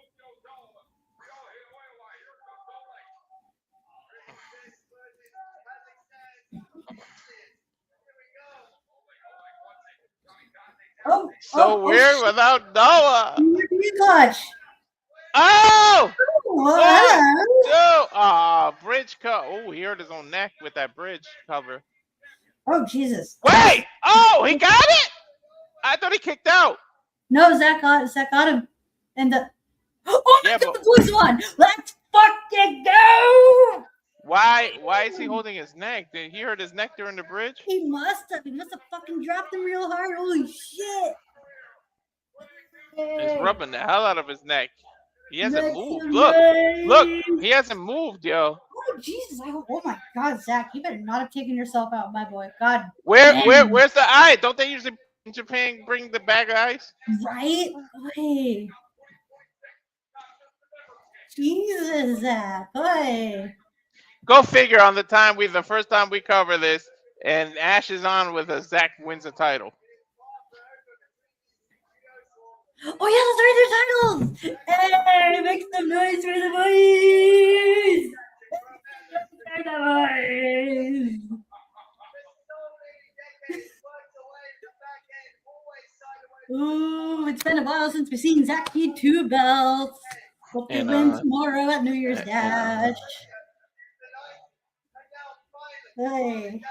Weird without Noah. Clutch. Oh! Wow. Bridge cut. Oh, he hurt his own neck with that bridge cover. Oh, Jesus. Wait! Oh, he got it? I thought he kicked out. No, Zach got him. And the blue one. Let's fucking go! Why is he holding his neck? Did he hurt his neck during the bridge? He must have. He must have fucking dropped him real hard. Holy shit. He's rubbing the hell out of his neck. He hasn't moved. Look, he hasn't moved, yo. Oh Jesus! Oh my God, Zach, you better not have taken yourself out, my boy. God. Where's the eye? Don't they usually in Japan bring the bag of ice? Right? Hey. Jesus, Zach. Hey. Go figure. On the first time we cover this, and Ash is on with us, Zach wins the title. Oh yeah, that's right, their titles! Hey, make some noise for the boys! For the boys! Ooh, it's been a while since we've seen Zach get 2 belts. Hope they win tomorrow at New Year's Dash. Hey.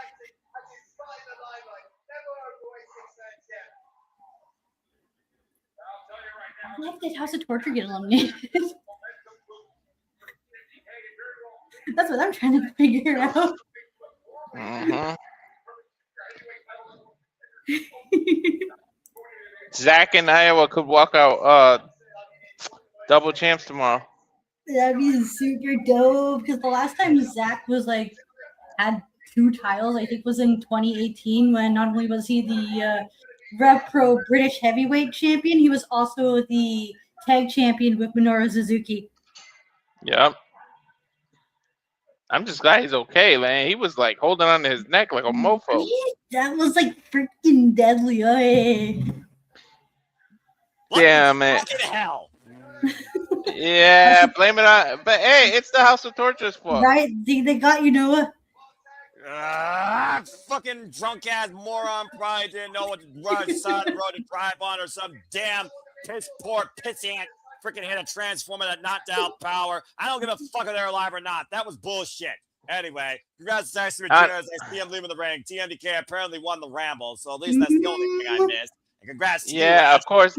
Why did House of Torture get eliminated? That's what I'm trying to figure out. Zach and Iowa could walk out double champs tomorrow. That'd be super dope. Because the last time Zach was had 2 titles, I think was in 2018 when not only was he the Rev Pro British Heavyweight Champion, he was also the Tag Champion with Minoru Suzuki. Yep. I'm just glad he's okay, man. He was holding on to his neck like a mofo. That was freaking deadly. Hey. Yeah, man. Fucking hell. Yeah, blame it on. But hey, it's the House of Torture's fault. Right? They got you, Noah. Fucking drunk ass moron probably didn't know what side of the road to drive on, or some damn piss poor pissant freaking hit a transformer that knocked out power. I don't give a fuck if they're alive or not. That was bullshit. Anyway, congrats to Tyson Ramirez. I see him leaving the ring. TMDK apparently won the Ramble, so at least that's the only thing I missed. And congrats to you, of course.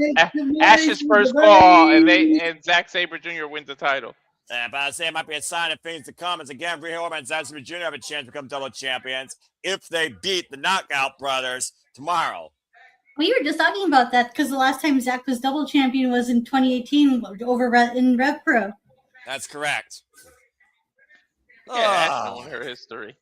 Ash's first fall, and Zack Sabre Jr. wins the title. But I say it might be a sign of things to come. As again, Rhea Horman and Zack Sabre Jr. have a chance to become double champions if they beat the Knockout Brothers tomorrow. We were just talking about that because the last time Zack was double champion was in 2018 over in Rev Pro. That's correct. Yeah, that's known her history.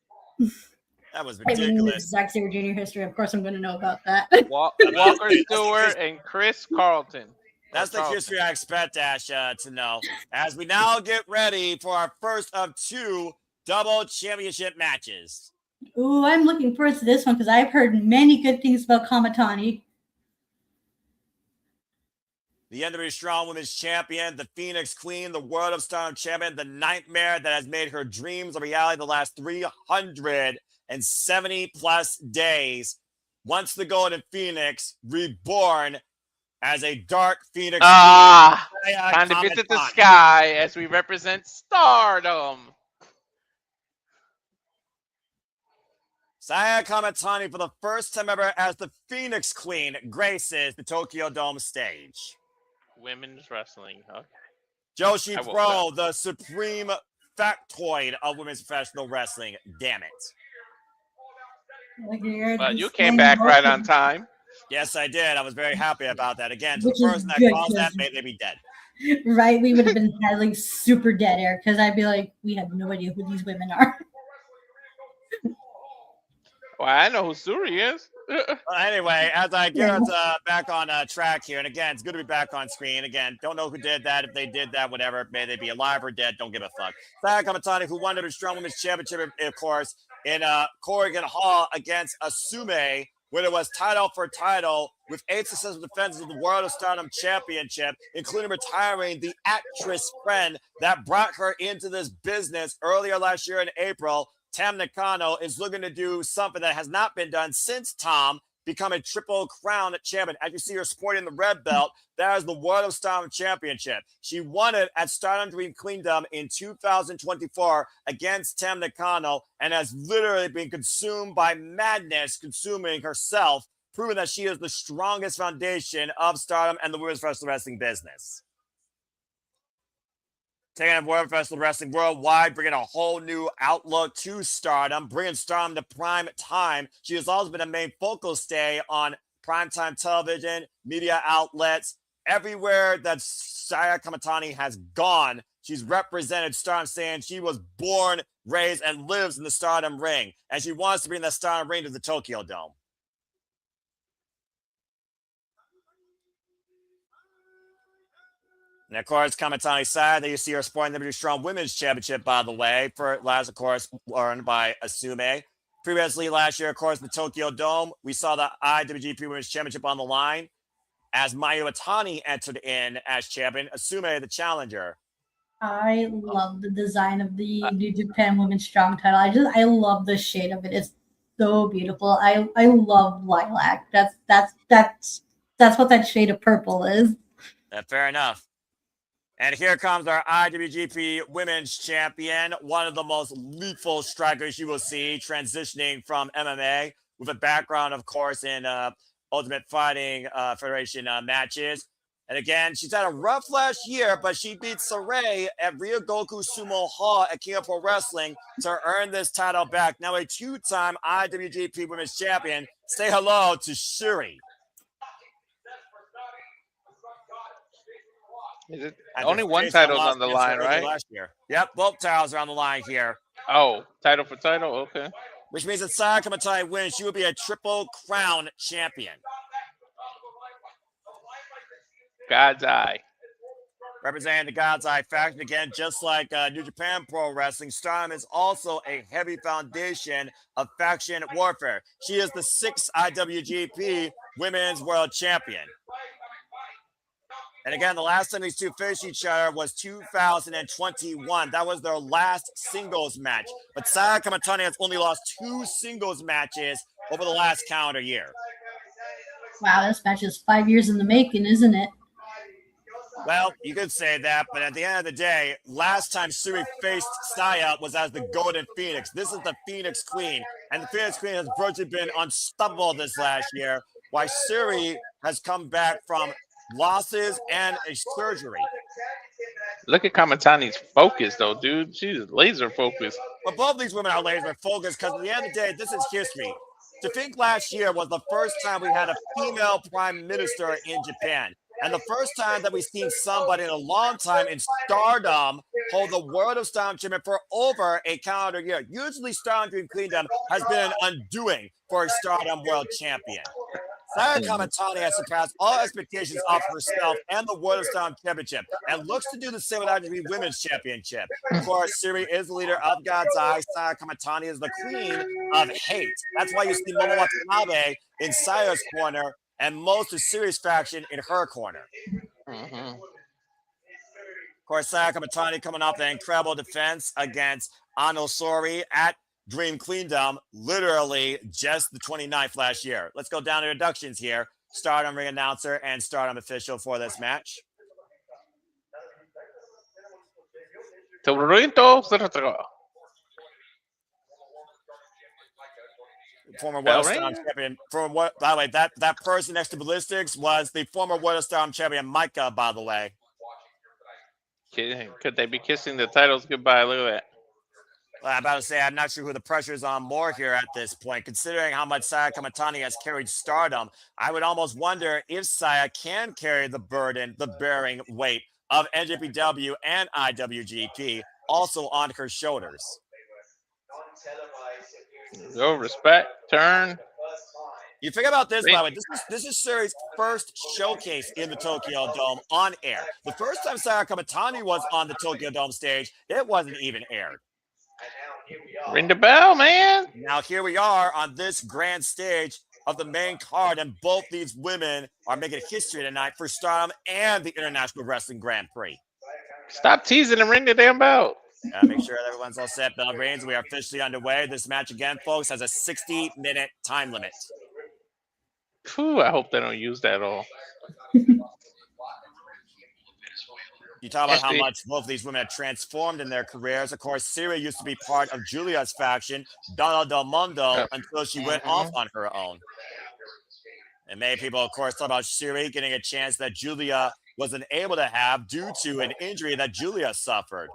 That was I mean, ridiculous. Zack Sabre Jr. history. Of course, I'm going to know about that. Walker Stewart and Chris Carlton. That's the history I expect Ash to know. As we now get ready for our first of 2 double championship matches. Ooh, I'm looking forward to this one because I've heard many good things about Kamatani. The NWA Strong Women's Champion, the Phoenix Queen, the World of Stardom Champion, the nightmare that has made her dreams a reality the last 370 plus days. Once the Golden Phoenix, reborn as a Dark Phoenix. Time to visit the sky as we represent Stardom. Saya Kamatani, for the first time ever as the Phoenix Queen, graces the Tokyo Dome stage. Women's wrestling. Okay. Joshi Pro, the supreme factoid of women's professional wrestling. Damn it. Well, you came back right on time. Yes, I did. I was very happy about that. Again, to Which the person that good, calls that, may they be dead. Right? We would have been had like super dead air because I'd be like, we have no idea who these women are. Well, I know who Suri is. Anyway, as I get us back on track here, and again, it's good to be back on screen. Again, don't know who did that. If they did that, whatever, may they be alive or dead, don't give a fuck. Saya Kamatani, who won the Strong Women's Championship, of course, in Corrigan Hall against Asume, where it was title for title with 8 successful defenses of the World of Stardom Championship, including retiring the actress friend that brought her into this business earlier last year in April. Tam Nakano is looking to do something that has not been done since Tom become a Triple Crown champion. As you see her sporting the red belt, that is the World of Stardom Championship. She won it at Stardom Dream Kingdom in 2024 against Tam Nakano and has literally been consumed by madness, consuming herself, proving that she is the strongest foundation of Stardom and the women's professional wrestling business. Taking World Professional Wrestling worldwide, bringing a whole new outlook to Stardom, bringing Stardom to prime time. She has also been a main focal stay on primetime television, media outlets, everywhere that Saya Kamatani has gone. She's represented Stardom, saying she was born, raised, and lives in the Stardom ring. And she wants to bring that Stardom ring to the Tokyo Dome. And of course, Kamatani's side, that you see her sporting the Strong Women's Championship, by the way, for last, of course, earned by Asume. Previously, last year, of course, the Tokyo Dome, we saw the IWGP Women's Championship on the line as Mayu Iwatani entered in as champion, Asume the challenger. I love the design of the New Japan Women's Strong title. I love the shade of it. It's so beautiful. I love lilac. That's what that shade of purple is. Fair enough. And here comes our IWGP Women's Champion, one of the most lethal strikers you will see, transitioning from MMA with a background, of course, in Ultimate Fighting Federation matches. And again, she's had a rough last year, but she beat Sarai at Ryogoku Sumo Hall at King of Pro Wrestling to earn this title back. Now a 2-time IWGP Women's Champion. Say hello to Shuri. Is it only one title's on the line, right? Last year. Yep, both titles are on the line here. Oh, title for title? Okay. Which means that Saya Kamatani wins. She will be a Triple Crown champion. God's Eye. Representing the God's Eye faction, again, just like New Japan Pro Wrestling, Stardom is also a heavy foundation of faction warfare. She is the 6th IWGP Women's World Champion. And again, the last time these two faced each other was 2021. That was their last singles match. But Saya Kamatani has only lost 2 singles matches over the last calendar year. Wow, this match is 5 years in the making, isn't it? Well, you could say that, but at the end of the day, last time Suri faced Saya was as the Golden Phoenix. This is the Phoenix Queen, and the Phoenix Queen has virtually been unstoppable this last year, while Suri has come back from losses and a surgery. Look at Kamatani's focus, though, dude. She's laser focused. But both these women are laser focused because at the end of the day, this is history. To think last year was the first time we had a female prime minister in Japan. And the first time that we've seen somebody in a long time in Stardom hold the World of Stardom Championship for over a calendar year. Usually Stardom Dream Kingdom has been an undoing for a Stardom World Champion. Saya Kamatani has surpassed all expectations of herself and the World of Stardom Championship and looks to do the same with IWGP Women's Championship. Of course, Siri is the leader of God's Eye. Saya Kamatani is the queen of hate. That's why you see Momo Watanabe in Saya's corner and most of Siri's faction in her corner. Of course, Saya Kamatani coming off an incredible defense against Anosori at Dream Queendom, literally just the 29th last year. Let's go down to introductions here. Stardom ring announcer and Stardom official for this match. Former World of Stardom champion. From what, by the way, that person next to Ballistics was the former World of Stardom champion Micah, by the way. Could they be kissing the titles goodbye? Look at that. Well, I'm about to say, I'm not sure who the pressure is on more here at this point. Considering how much Saya Kamatani has carried Stardom, I would almost wonder if Saya can carry the burden, the bearing weight of NJPW and IWGP also on her shoulders. Go, respect, turn. You think about this, by the way. This is Suri's first showcase in the Tokyo Dome on air. The first time Saya Kamatani was on the Tokyo Dome stage, it wasn't even aired. Ring the bell, man. Now here we are on this grand stage of the main card, and both these women are making history tonight for Stardom and the International Wrestling Grand Prix. Stop teasing and ring the damn bell. Make sure that everyone's all set. Bell rings. We are officially underway. This match, again, folks, has a 60-minute time limit. Whew, I hope they don't use that at all. You talk about how much both of these women have transformed in their careers. Of course, Siri used to be part of Julia's faction, Donna Del Mundo, until she went off on her own. And many people, of course, talk about Siri getting a chance that Julia wasn't able to have due to an injury that Julia suffered.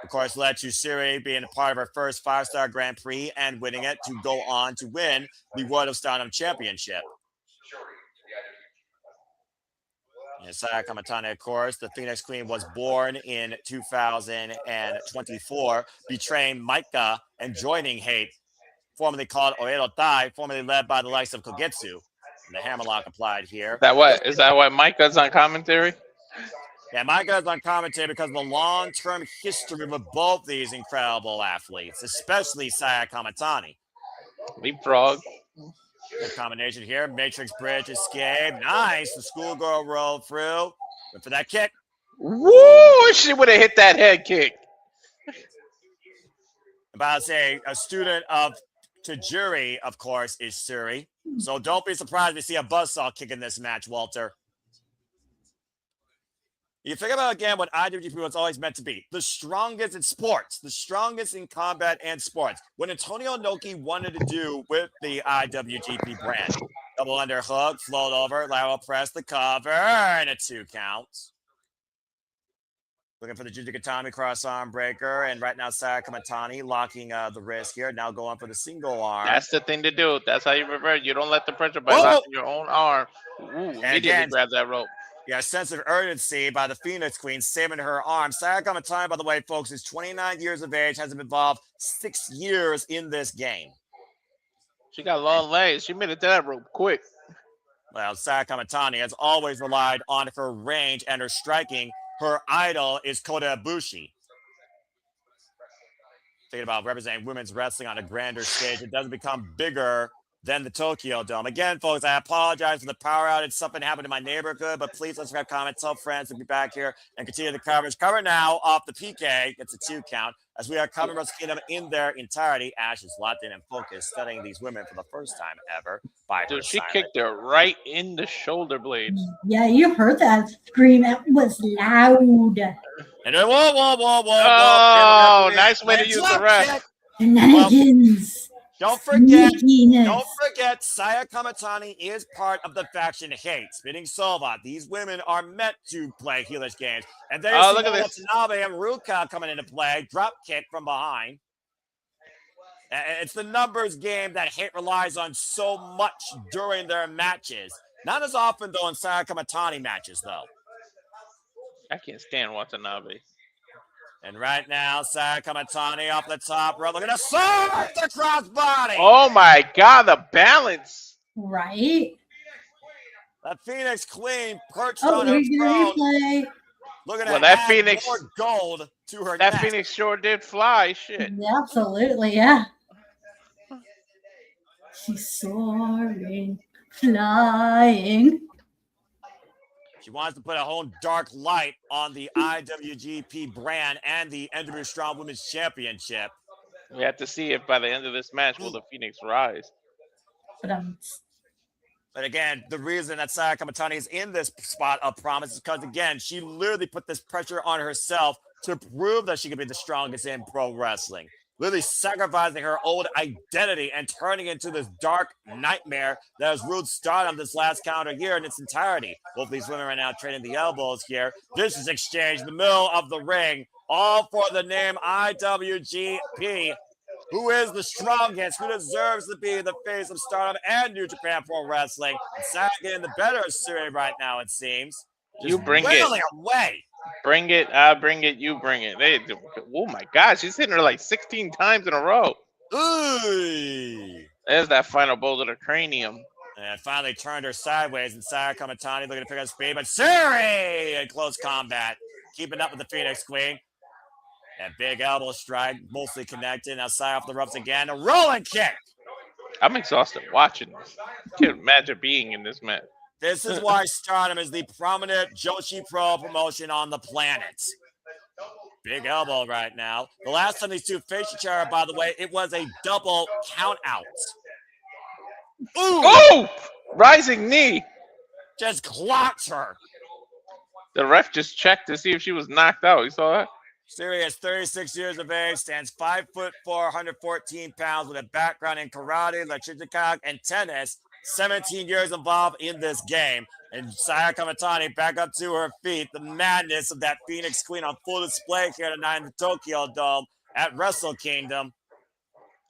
Of course, led to Siri being a part of her first 5-star Grand Prix and winning it to go on to win the World of Stardom Championship. Saya Kamatani, of course, the Phoenix Queen, was born in 2024, betraying Micah and joining Hate, formerly called Oedo Tai, formerly led by the likes of Kogetsu. And the hammerlock applied here. Is that why Micah's on commentary? Yeah, Micah's on commentary because of the long-term history with both these incredible athletes, especially Saya Kamatani. Leapfrog. Good combination here. Matrix Bridge escape. Nice. The schoolgirl rolled through. Went for that kick. Woo! She would have hit that head kick. About to say, a student of Tajiri, of course, is Suri. So don't be surprised to see a buzzsaw kick in this match, Walter. You think about, again, what IWGP was always meant to be. The strongest in sports. The strongest in combat and sports. What Antonio Inoki wanted to do with the IWGP brand. Double underhook, float over, lateral press, the cover, and a 2 count. Looking for the Jujikatami cross-arm breaker. And right now, Saya Kamatani locking the wrist here. Now going for the single arm. That's the thing to do. That's how you revert. You don't let the pressure by locking your own arm. Ooh, immediately grab that rope. Yeah, sense of urgency by the Phoenix Queen, saving her arm. Saya Kamatani, by the way, folks, is 29 years of age, has been involved 6 years in this game. She got long legs. She made it to that rope quick. Well, Saya Kamatani has always relied on her range and her striking. Her idol is Kota Ibushi. Thinking about representing women's wrestling on a grander stage, it doesn't become bigger than the Tokyo Dome. Again, folks, I apologize for the power outage. Something happened in my neighborhood, but please subscribe, comment, tell friends to be back here and continue the coverage. Cover now off the PK. Gets a 2 count as we are covering Wrestle Kingdom in their entirety. Ash is locked in and focused, studying these women for the first time ever. Dude, she kicked her right in the shoulder blades. Yeah, you heard that scream. It was loud. And then, whoa. Oh, nice way to use the ref. Shenanigans. Don't forget, Sneakiness. Saya Kamatani is part of the faction Hate. Spinning Sova. These women are meant to play heelish games. And there's look at this. Watanabe and Ruka coming into play. Drop kick from behind. It's the numbers game that Hate relies on so much during their matches. Not as often, though, in Saya Kamatani matches, though. I can't stand Watanabe. And right now, Saya Kamatani off the top rope. Look at the sword, the crossbody. Oh my God, the balance. Right? The Phoenix Queen perched Oh, on her here's your throne. replay. Looking Well, at that Phoenix- more gold to her That neck. Phoenix sure did fly. Shit. Yeah, absolutely, yeah. She's soaring, flying. She wants to put a whole dark light on the IWGP brand and the NW Strong Women's Championship. We have to see if by the end of this match will the Phoenix rise. But again, the reason that Saya Kamatani is in this spot of promise is because, again, she literally put this pressure on herself to prove that she could be the strongest in pro wrestling. Literally sacrificing her old identity and turning into this dark nightmare that has ruled Stardom this last calendar year in its entirety. Both these women right now trading the elbows here. This is exchange in the middle of the ring, all for the name IWGP. Who is the strongest? Who deserves to be the face of Stardom and New Japan Pro Wrestling? It's Sad getting the better of Suri right now, it seems. Just You bring it. wailing away. Bring it, I bring it, you bring it. Oh my God, she's hitting her like 16 times in a row. Ooh. There's that final blow to the cranium. And finally turned her sideways, and Saya Kamatani looking to pick up speed, but Suri in close combat, keeping up with the Phoenix Queen. That big elbow strike, mostly connected. Now Saya off the ropes again, a rolling kick. I'm exhausted watching this. Can't imagine being in this match. This is why Stardom is the prominent Joshi Pro promotion on the planet. Big elbow right now. The last time these two faced each other, by the way, it was a double count out. Ooh! Oh! Rising knee. Just clocks her. The ref just checked to see if she was knocked out. You saw that? Suri is 36 years of age, stands 5'4", 114 pounds, with a background in karate, Lachikak, and tennis. 17 years involved in this game. And Saya Kamatani back up to her feet. The madness of that Phoenix Queen on full display here tonight in the Tokyo Dome at Wrestle Kingdom.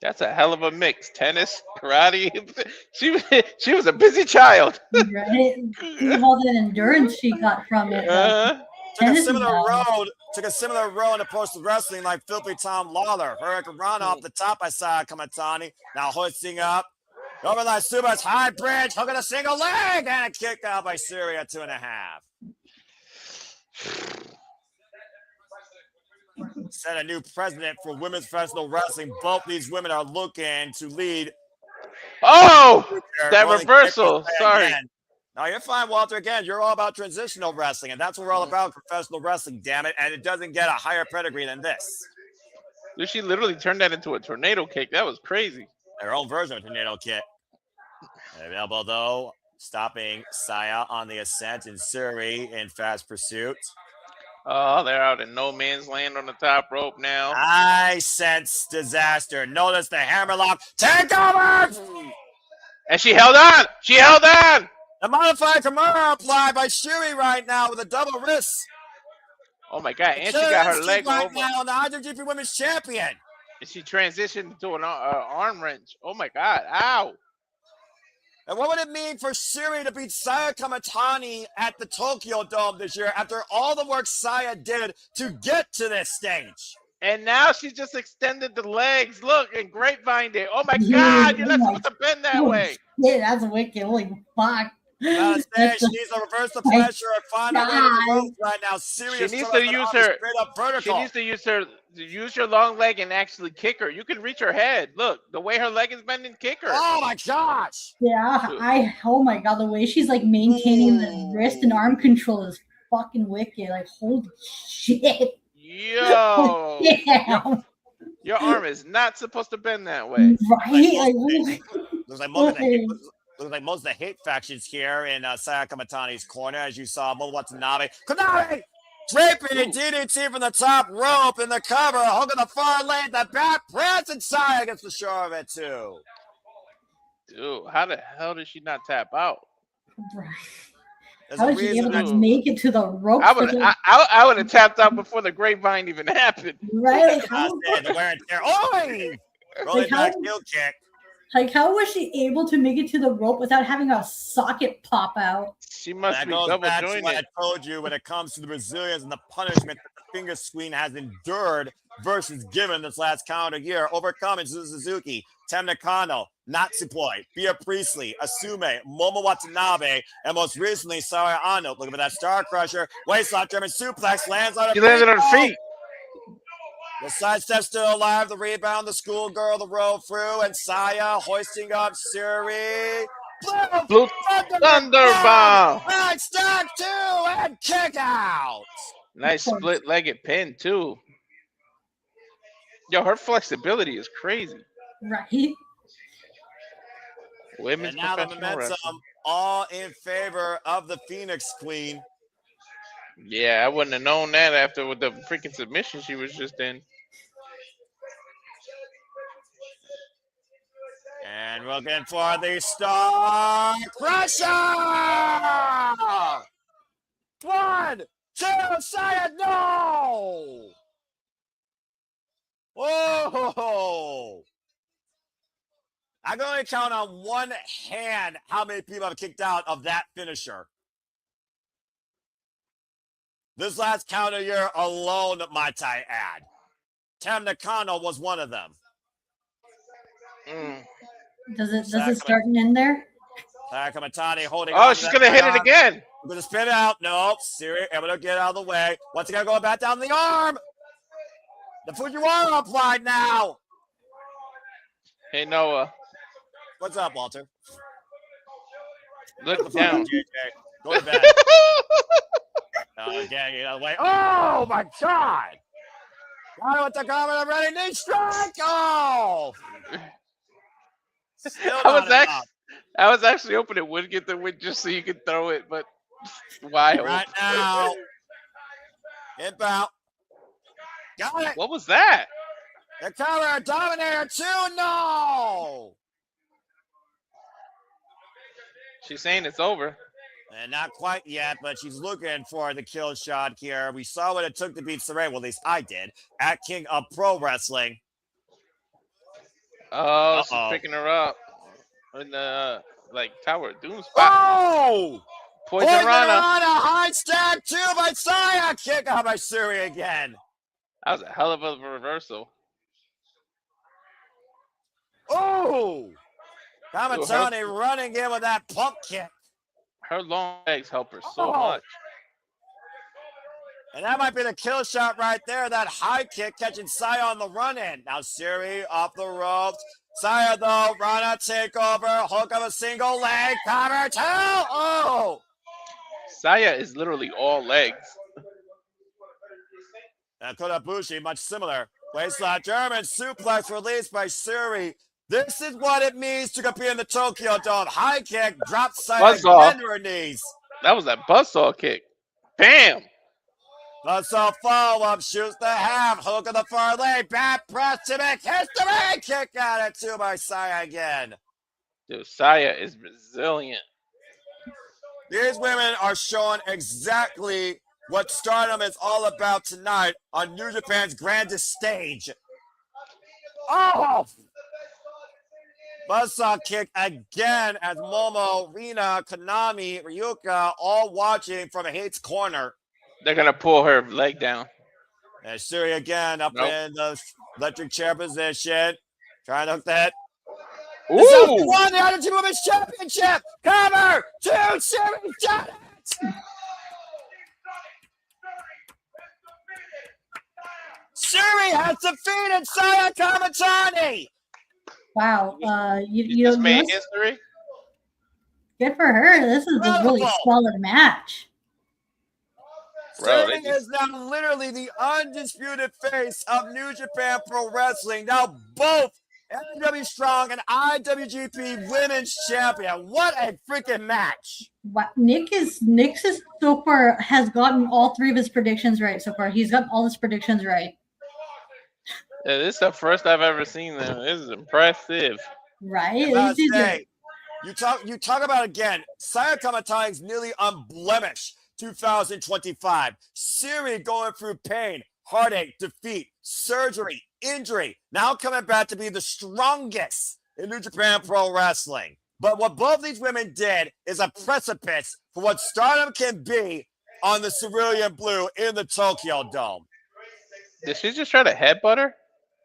That's a hell of a mix. Tennis, karate. She was a busy child. Right? Think of all that endurance she got from it. Took a similar road in approach to wrestling like Filthy Tom Lawler. Hurricane Rana off the top by Saya Kamatani. Now hoisting up. Overnight Suba's high bridge, hooking a single leg, and a kick out by Suri at 2.5. Set a new president for women's professional wrestling. Both these women are looking to lead. Oh, that reversal. Sorry. Again. No, you're fine, Walter. Again, you're all about transitional wrestling, and that's what we're all about, professional wrestling, damn it. And it doesn't get a higher pedigree than this. She literally turned that into a tornado kick. That was crazy. Their own version of a tornado kick. Elbow, though, stopping Saya on the ascent, and Suri in fast pursuit. Oh, they're out in no man's land on the top rope now. I sense disaster. Notice the hammerlock. Take over! And she held on. She held on. The modified Kimura applied by Suri right now with a double wrist. Oh, my God. And she got her leg right over. now, the IWGP Women's Champion. And she transitioned to an arm wrench. Oh, my God. Ow. And what would it mean for Suri to beat Saya Kamatani at the Tokyo Dome this year after all the work Saya did to get to this stage? And now she just extended the legs. Look, and grapevine it. Oh, my God. You're not supposed to bend that way. Yeah, that's wicked. Holy fuck. She needs to reverse the pressure and find a way to move right now. She needs to use her straight up vertical. She needs to use her long leg and actually kick her. You can reach her head. Look, the way her leg is bending, kick her. Oh my gosh! Yeah, oh my God, the way she's like maintaining the wrist and arm control is fucking wicked. Like, holy shit! Yo, damn. Your arm is not supposed to bend that way. Right? Looks like most of the hate factions here in Saya Kamatani's corner, as you saw Momo Watanabe. Konami! Draping DDT from the top rope in the cover. Hook on the far lane. The back press, and Saya gets the shore of it too. Dude, how the hell did she not tap out? Right. There's How a was she able reason. to make it to the ropes? I would have tapped out before the grapevine even happened. Right? Like how, The wear and tear. Oh, rolling back heel kick. like how was she able to make it to the rope without having a socket pop out? She must That be goes double back to what jointed. I told you when it comes to the Brazilians and the punishment that the finger screen has endured versus given this last calendar year, overcoming Suzuki, Tem Nakano, Natsupoi, Bea Priestley, Asume, Momo Watanabe, and most recently Saraya Ano. Look at that Star Crusher, waistlock German suplex, lands on her She landed on her feet. The sidestep still alive, the rebound, the schoolgirl, the roll through, and Saya hoisting up Suri. Blue Thunder Bomb. Right, stack two, and kick out. Nice split-legged pin, too. Yo, her flexibility is crazy. Right. Women's And now the professional momentum wrestling. all in favor of the Phoenix Queen. Yeah, I wouldn't have known that after with the freaking submission she was just in. And looking for the Star Crusher! 1, 2, Saya, no! Whoa! I can only count on one hand how many people have kicked out of that finisher. This last calendar year alone, might I add. Tam Nakano was one of them. Does it start and end there? Takamatani holding Oh, she's going to hit it again. I'm going to spin it out. Nope. Siri able to get out of the way. Once again, going back down the arm. The Fujiwara applied now. Hey, Noah. What's up, Walter? Look down. JJ. Go to bed. Again, get out of the way. Oh, my God. Got it with the comment. I'm ready. Knee strike. Oh. I was actually hoping it would get the win just so you could throw it, but why? Right now. Imp out. Got it. What was that? The cover, Dominator 2, no! She's saying it's over. And not quite yet, but she's looking for the kill shot here. We saw what it took to beat Saray, well, at least I did, at King of Pro Wrestling. Oh, she's picking her up in the, Tower of Doom spot. Oh! Poison Rana. High stack 2 by Saya. Kick out by Suri again. That was a hell of a reversal. Oh! Kamatani running in with that pump kick. Her long legs help her so much. And that might be the kill shot right there. That high kick catching Saya on the run in. Now Siri off the ropes. Saya though, Rana takeover. Hook of a single leg. Cover 2. Oh! Saya is literally all legs. And Kodabushi, much similar. Waistlock German suplex released by Suri. This is what it means to compete in the Tokyo Dome. High kick, drop Saya into her knees. That was that buzzsaw kick. Bam! Buzzsaw follow-up, shoots the half. Hook of the far lane. Back press to make history. Kick out at 2 by Saya again. Dude, Saya is resilient. These women are showing exactly what Stardom is all about tonight on New Japan's grandest stage. Oh! Buzzsaw kick again as Momo, Rina, Konami, Ryuka all watching from Hate's corner. They're going to pull her leg down. And Suri again up in the electric chair position. Trying to hook that. Ooh! This is won the Attitude Women's Championship. Cover 2, Suri shot it. Suri has defeated Saya Kamatani. Wow. You just made history? Good for her. This is a really solid match. Suri is now literally the undisputed face of New Japan Pro Wrestling. Now both NW Strong and IWGP Women's Champion. What a freaking match! What Nick is so far has gotten all 3 of his predictions right so far. He's gotten all his predictions right. Yeah, this is the first I've ever seen them. This is impressive. Right? You talk about again. Saya Kamatani's nearly unblemished 2025. Siri going through pain, heartache, defeat, surgery, injury. Now coming back to be the strongest in New Japan Pro Wrestling. But what both these women did is a precipice for what Stardom can be on the cerulean blue in the Tokyo Dome. Did she just try to headbutt her?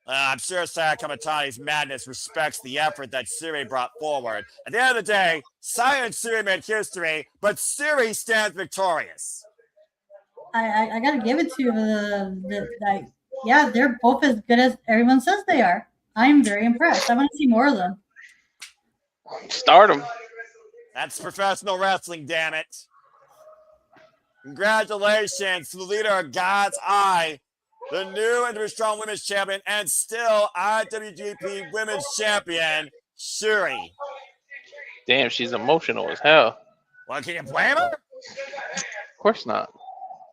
I'm sure Saya Kamatani's madness respects the effort that Siri brought forward. At the end of the day, Saya and Siri made history, but Siri stands victorious. I gotta give it to yeah, they're both as good as everyone says they are. I'm very impressed. I want to see more of them. Stardom. That's professional wrestling, damn it. Congratulations to the leader of God's Eye, the new NW Strong Women's Champion, and still IWGP Women's Champion, Shuri. Damn, she's emotional as hell. Well, can you blame her? Of course not.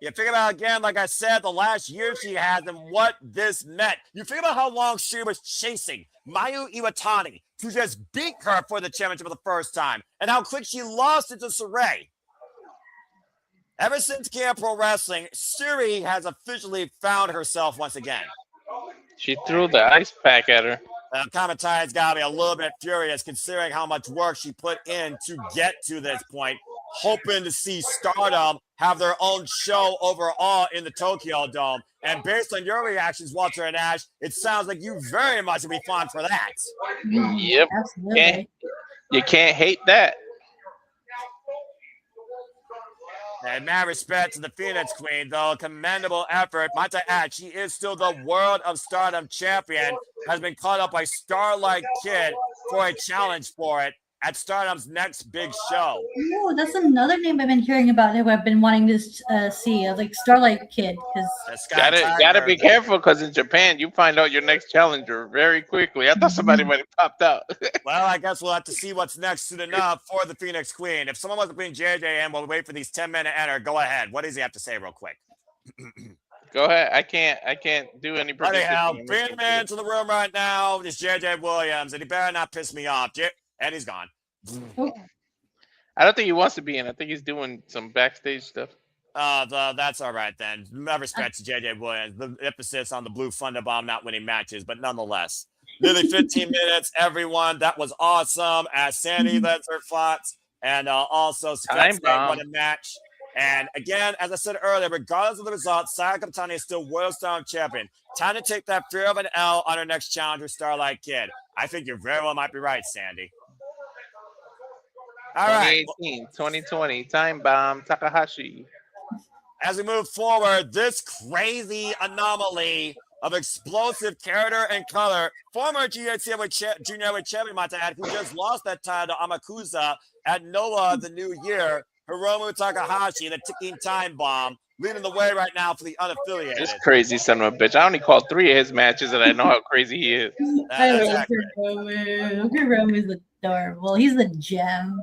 You think about, again, like I said, the last year she has and what this meant. You think about how long she was chasing Mayu Iwatani to just beat her for the championship for the first time, and how quick she lost it to Saray. Ever since Camp Pro Wrestling, Siri has officially found herself once again. She threw the ice pack at her. Kamatani's got to be a little bit furious considering how much work she put in to get to this point, hoping to see Stardom have their own show overall in the Tokyo Dome. And based on your reactions, Walter and Ash, it sounds like you very much would be fond for that. Yep. Absolutely. You can't hate that. And mad respect to the Phoenix Queen, though. Commendable effort. Might I add, she is still the World of Stardom champion, has been called up by Starlight Kid for a challenge for it at Stardom's next big show. Oh, that's another name I've been hearing about that I've been wanting to see, like Starlight Kid. Gotta be careful, because in Japan, you find out your next challenger very quickly. I thought somebody might have popped out. Well, I guess we'll have to see what's next soon enough for the Phoenix Queen. If someone wants to bring JJ in while we wait for these 10-minute enter, go ahead. What does he have to say real quick? Go ahead. I can't do any predictions. Anyhow, bring him into the room right now. It's JJ Williams, and he better not piss me off. And he's gone. I don't think he wants to be in. I think he's doing some backstage stuff. That's all right then. Respect to JJ Williams. The emphasis on the blue Thunder Bomb not winning matches, but nonetheless. Nearly 15 minutes, everyone. That was awesome. As Sandy led her thoughts, and also won a match. And again, as I said earlier, regardless of the results, Saya Kamatani is still World Star champion. Time to take that fear of an L on her next challenger, Starlight Kid. I think you very well might be right, Sandy. All right. 2018, 2020, Time Bomb, Takahashi. As we move forward, this crazy anomaly of explosive character and color, former junior heavyweight champion, might I add, who just lost that title to Amakusa at Noah the New Year, Hiromu Takahashi, the ticking time bomb, leading the way right now for the unaffiliated. This crazy son of a bitch. I only called 3 of his matches, and I know how crazy he is. I love Hiromu. Hiromu's adorable. He's the gem.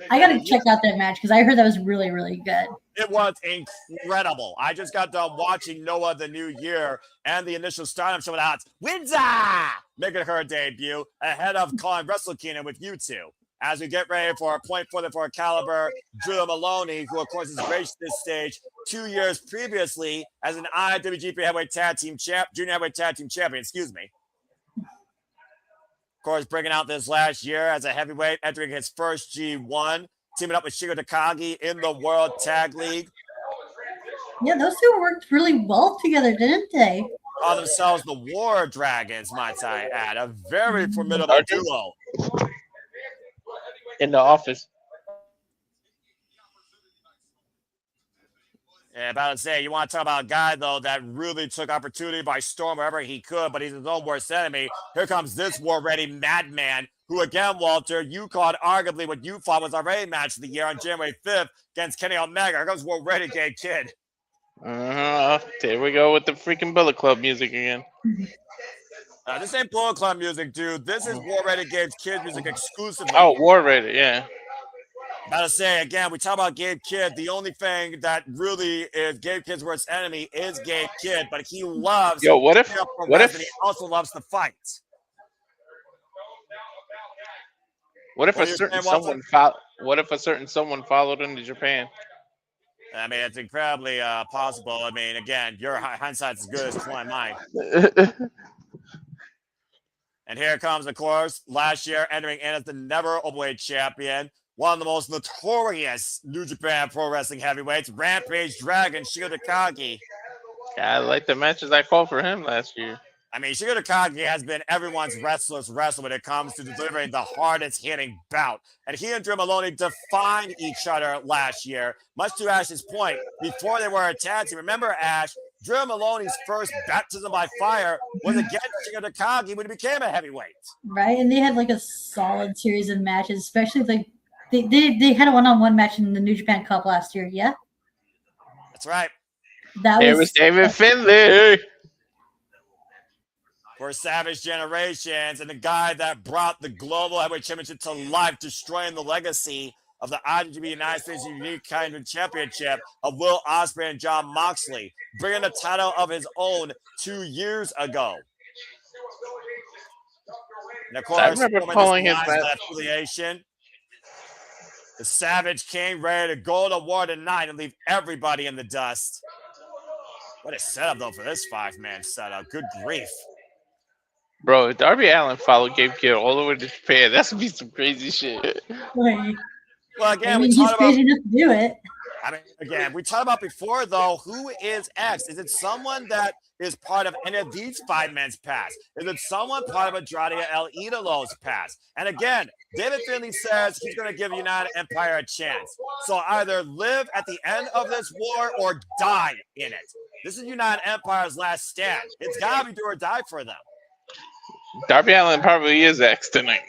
I gotta check out that match because I heard that was really, really good. It was incredible. I just got done watching Noah the New Year and the initial Stardom show with Windsor making her debut ahead of calling Wrestle Kingdom with you two. As we get ready for a point for Caliber, Drew Maloney, who of course has graced this stage 2 years previously as an IWGP Heavyweight Tag Team Junior Heavyweight Tag Team Champion. Excuse me. Of course, breaking out this last year as a heavyweight, entering his first G1, teaming up with Shigo Takagi in the World Tag League. Yeah, those two worked really well together, didn't they? Call themselves the War Dragons, might I add. A very formidable duo. In the office. Yeah, about to say, you want to talk about a guy, though, that really took opportunity by storm wherever he could, but he's his own worst enemy. Here comes this war-ready madman, who, again, Walter, you called arguably what you thought was already match of the year on January 5th against Kenny Omega. Here comes war-ready gay kid. Here we go with the freaking Bullet Club music again. This ain't Bullet Club music, dude. This is War Rated Games Kids music exclusively. Oh, War Rated, yeah. About to say again, we talk about Gabe Kidd. The only thing that really is Gabe Kidd's worst enemy is Gabe Kidd, but he loves. Yo, what if he also loves to fight? What if a certain someone followed into Japan? I mean, it's incredibly possible. I mean, again, your hindsight's as good as mine. And here comes, of course, last year entering in as the never Openweight champion, one of the most notorious New Japan Pro Wrestling heavyweights, Rampage Dragon Shingo Takagi. Yeah, I like the matches I called for him last year. I mean, Shingo Takagi has been everyone's wrestler's wrestler when it comes to delivering the hardest hitting bout. And he and Drew Maloney defined each other last year, much to Ash's point, before they were a tag team. Remember, Ash, Drew Maloney's first baptism by fire was against Shingo Takagi when he became a heavyweight. Right, and they had like a solid series of matches, especially like they had a one-on-one match in the New Japan Cup last year, yeah? That's right. That was David Finlay. For Savage Generations, and the guy that brought the Global Heavyweight Championship to life, destroying the legacy of the IWGP United States Unique Kind Championship of Will Ospreay and Jon Moxley, bringing the title of his own 2 years ago. And of course, I remember calling his affiliation. The Savage King ready to go to war tonight and leave everybody in the dust. What a setup, though, for this 5-man setup. Good grief. Bro, if Darby Allin followed Gabe Kidd all the way to Japan, that's gonna be some crazy shit. Well, again, he's crazy enough to do it. I mean, again, we talked about before, though, who is X? Is it someone that is part of any of these 5 men's past? Is it someone part of Andrade El Idolo's past? And again, David Finlay says he's going to give United Empire a chance. So either live at the end of this war or die in it. This is United Empire's last stand. It's got to be do or die for them. Darby Allin probably is X tonight.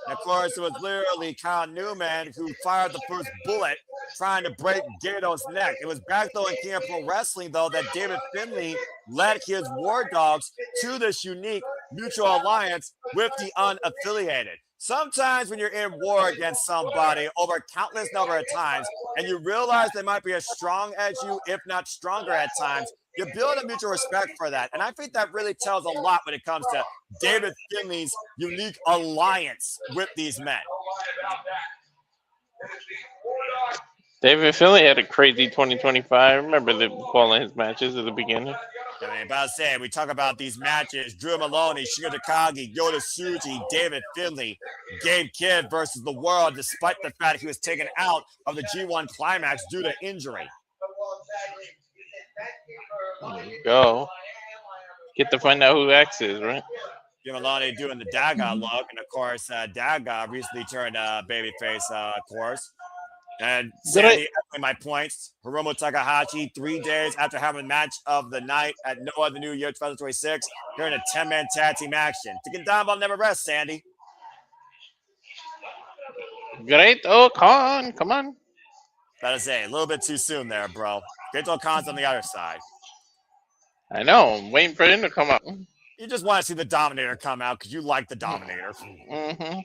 And of course, it was literally Kyle Newman who fired the first bullet trying to break Gato's neck. It was back, though, in King of Pro Wrestling, though, that David Finlay led his War Dogs to this unique mutual alliance with the unaffiliated. Sometimes when you're in war against somebody over countless number of times and you realize they might be as strong as you, if not stronger at times, you build a mutual respect for that. And I think that really tells a lot when it comes to David Finlay's unique alliance with these men. David Finlay had a crazy 2025. I remember them calling his matches at the beginning. I mean, about to say, we talk about these matches: Drew Maloney, Shingo Takagi, Yota Tsuji, David Finlay, Gabe Kidd versus the World, despite the fact he was taken out of the G1 Climax due to injury. There you go. Get to find out who X is, right? Drew Maloney doing the Daga look, and of course, Daga recently turned babyface, of course. And Sandy, my points. Hiromu Takahashi, 3 days after having a match of the night at No Other New Year 2026, during a 10-man tag team action. Tikindamba never rest, Sandy. Great Okan, come on. Gotta say, a little bit too soon there, bro. Great Okan's on the other side. I know. I'm waiting for him to come up. You just want to see the Dominator come out because you like the Dominator. Mm-hmm.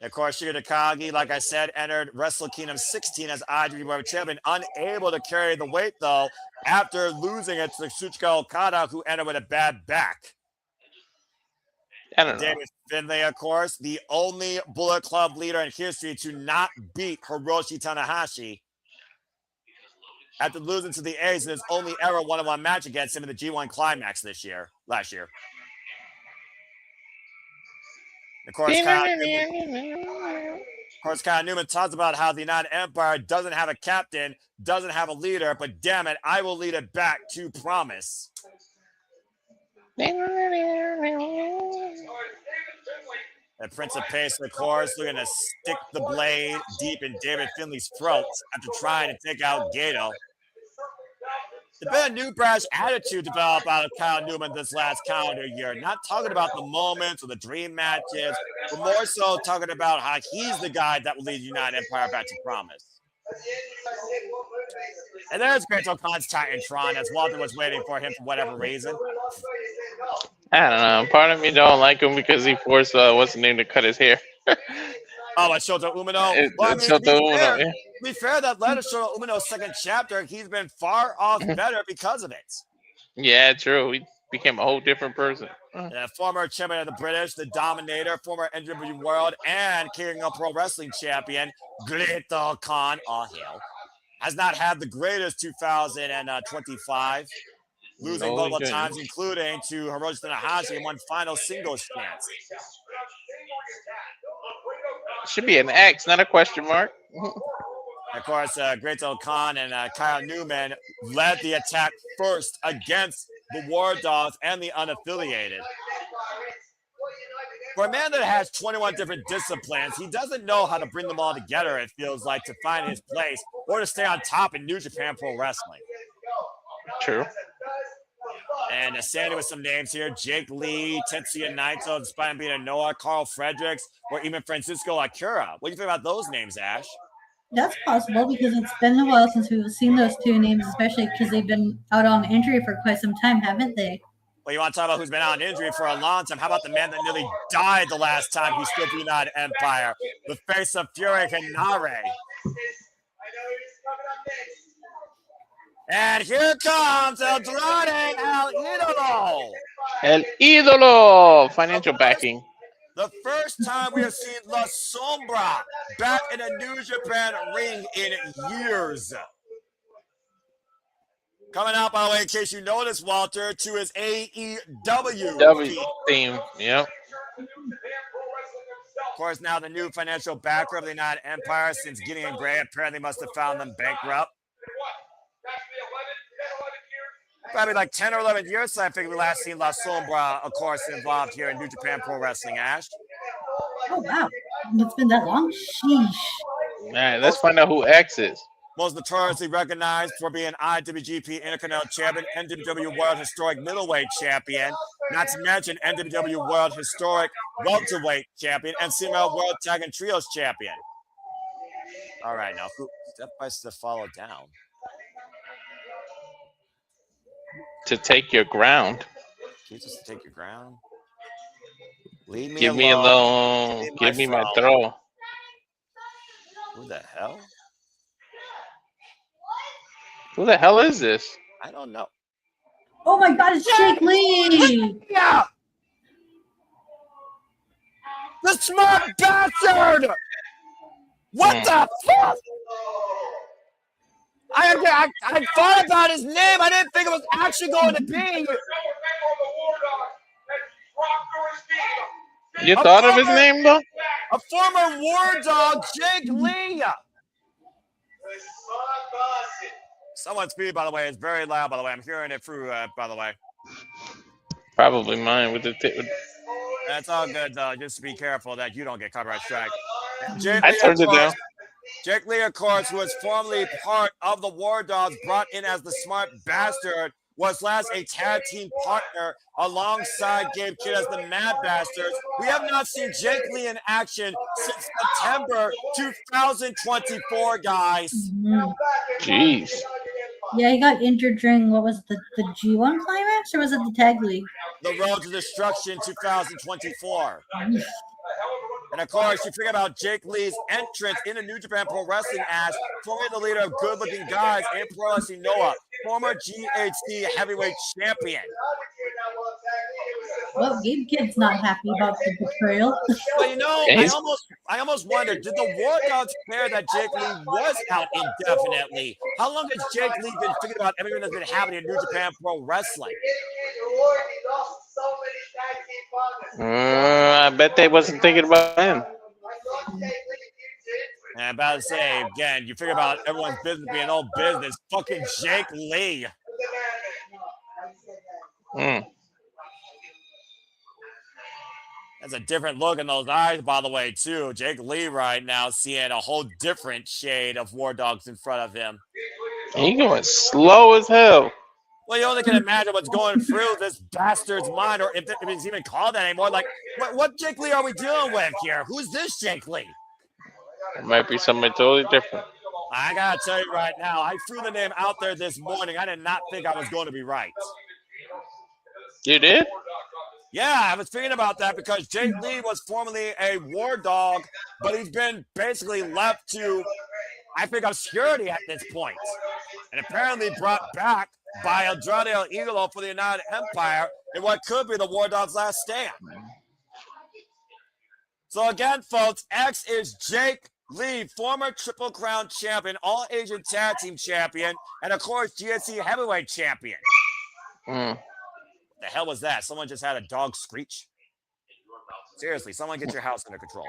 Of course, Shingo Takagi, like I said, entered Wrestle Kingdom 16 as IWGP World Champion, unable to carry the weight, though, after losing it to Kazuchika Okada, who entered with a bad back. I don't know. David Finlay, of course, the only Bullet Club leader in history to not beat Hiroshi Tanahashi after losing to the A's in his only ever one-on-one match against him in the G1 Climax last year. Of course, Kyle Newman talks about how the United Empire doesn't have a captain, doesn't have a leader, but damn it, I will lead it back to promise. And Prince of Pace, of course, looking to stick the blade deep in David Finlay's throat after trying to take out Gato. There's been a new brash attitude develop out of Kyle Newman this last calendar year. Not talking about the moments or the dream matches, but more so talking about how he's the guy that will lead United Empire back to promise. And there's Great Khan's Titantron as Walter was waiting for him for whatever reason. I don't know. Part of me don't like him because he forced what's the name to cut his hair. Oh, it's Shota Umino. Well, I mean, Shota Umino, to be fair, that led to Shota Umino's second chapter. He's been far off better because of it. Yeah, true. He became a whole different person. Former champion of the British, the Dominator, former NWA World and King of Pro Wrestling champion, Great Khan, all hail, has not had the greatest 2025, losing multiple times, including to Hiroshi Tanahashi in one final singles chance. Should be an X, not a question mark. Of course, Great Khan and Kyle Newman led the attack first against the War Dogs and the unaffiliated. For a man that has 21 different disciplines, he doesn't know how to bring them all together, it feels like, to find his place or to stay on top in New Japan Pro Wrestling. True. And standing with some names here, Jake Lee, Tetsuya Naito, despite him being a Noah, Carl Fredericks, or even Francisco Akira. What do you think about those names, Ash? That's possible because it's been a while since we've seen those two names, especially because they've been out on injury for quite some time, haven't they? Well, you want to talk about who's been out on injury for a long time? How about the man that nearly died the last time he stood behind Empire, the face of Fury Hinare? And here comes El Dorado El Idolo. El Idolo! Financial backing. The first time we have seen La Sombra back in a New Japan ring in years. Coming out, by the way, in case you noticed, Walter, to his AEW theme. Yep. Of course, now the new financial backer of the United Empire, since Gideon Gray apparently must have found them bankrupt. Probably like 10 or 11 years since I think we last seen La Sombra, of course, involved here in New Japan Pro Wrestling, Ash. Oh, wow. It's been that long? Sheesh. All right, let's find out who X is. Most notoriously recognized for being IWGP Intercontinental Champion, NWA World Historic Middleweight Champion, not to mention NWA World Historic Welterweight Champion, and CML World Tag and Trios Champion. All right, now, step by step follow down. To take your ground. Can you just take your ground? Leave me Give alone. me alone. Give me my throw. Who the hell? Who the hell is this? I don't know. Oh my God, it's Jake Lee! Yeah! The smart bastard! What the fuck? I thought about his name. I didn't think it was actually going to be. You thought of his name, though? A former War Dog, Jake Lee. Someone's speed, by the way, is very loud, by the way. I'm hearing it through, by the way. Probably mine with the That's all good, though. Just be careful that you don't get copyright strike. I turned it down. Jake Lee, of course, who was formerly part of the War Dogs, brought in as the Smart Bastard, was last a tag team partner alongside Gabe Kidd as the Mad Bastards. We have not seen Jake Lee in action since September 2024, guys. Jeez. Yeah, he got injured during, what was it, the G1 climax, or was it the Tag League? The Road to Destruction 2024. And of course, you forget about Jake Lee's entrance into New Japan Pro Wrestling as formerly the leader of Good Looking Guys in Pro Wrestling Noah, former GHC heavyweight champion. Well, Gabe Kidd's not happy about the betrayal. Well, you know, I almost wondered, did the War Dogs care that Jake Lee was out indefinitely? How long has Jake Lee been thinking about everything that's been happening in New Japan Pro Wrestling? I bet they wasn't thinking about him. And I'm about to say, again, you figure about everyone's business being old business. Fucking Jake Lee. That's a different look in those eyes, by the way, too. Jake Lee right now seeing a whole different shade of War Dogs in front of him. He going slow as hell. Well, you only can imagine what's going through this bastard's mind, or if it's even called that anymore. Like, what Jake Lee are we dealing with here? Who's this Jake Lee? It might be somebody totally different. I gotta tell you right now, I threw the name out there this morning. I did not think I was going to be right. You did? Yeah, I was thinking about that because Jake Lee was formerly a war dog, but he's been basically left to, I think, obscurity at this point. And apparently brought back by Andrade El Idolo for the United Empire in what could be the War Dog's last stand. So again, folks, X is Jake Lee, former Triple Crown champion, All Asian Tag Team champion, and of course, GSC Heavyweight champion. What the hell was that? Someone just had a dog screech? Seriously, someone get your house under control.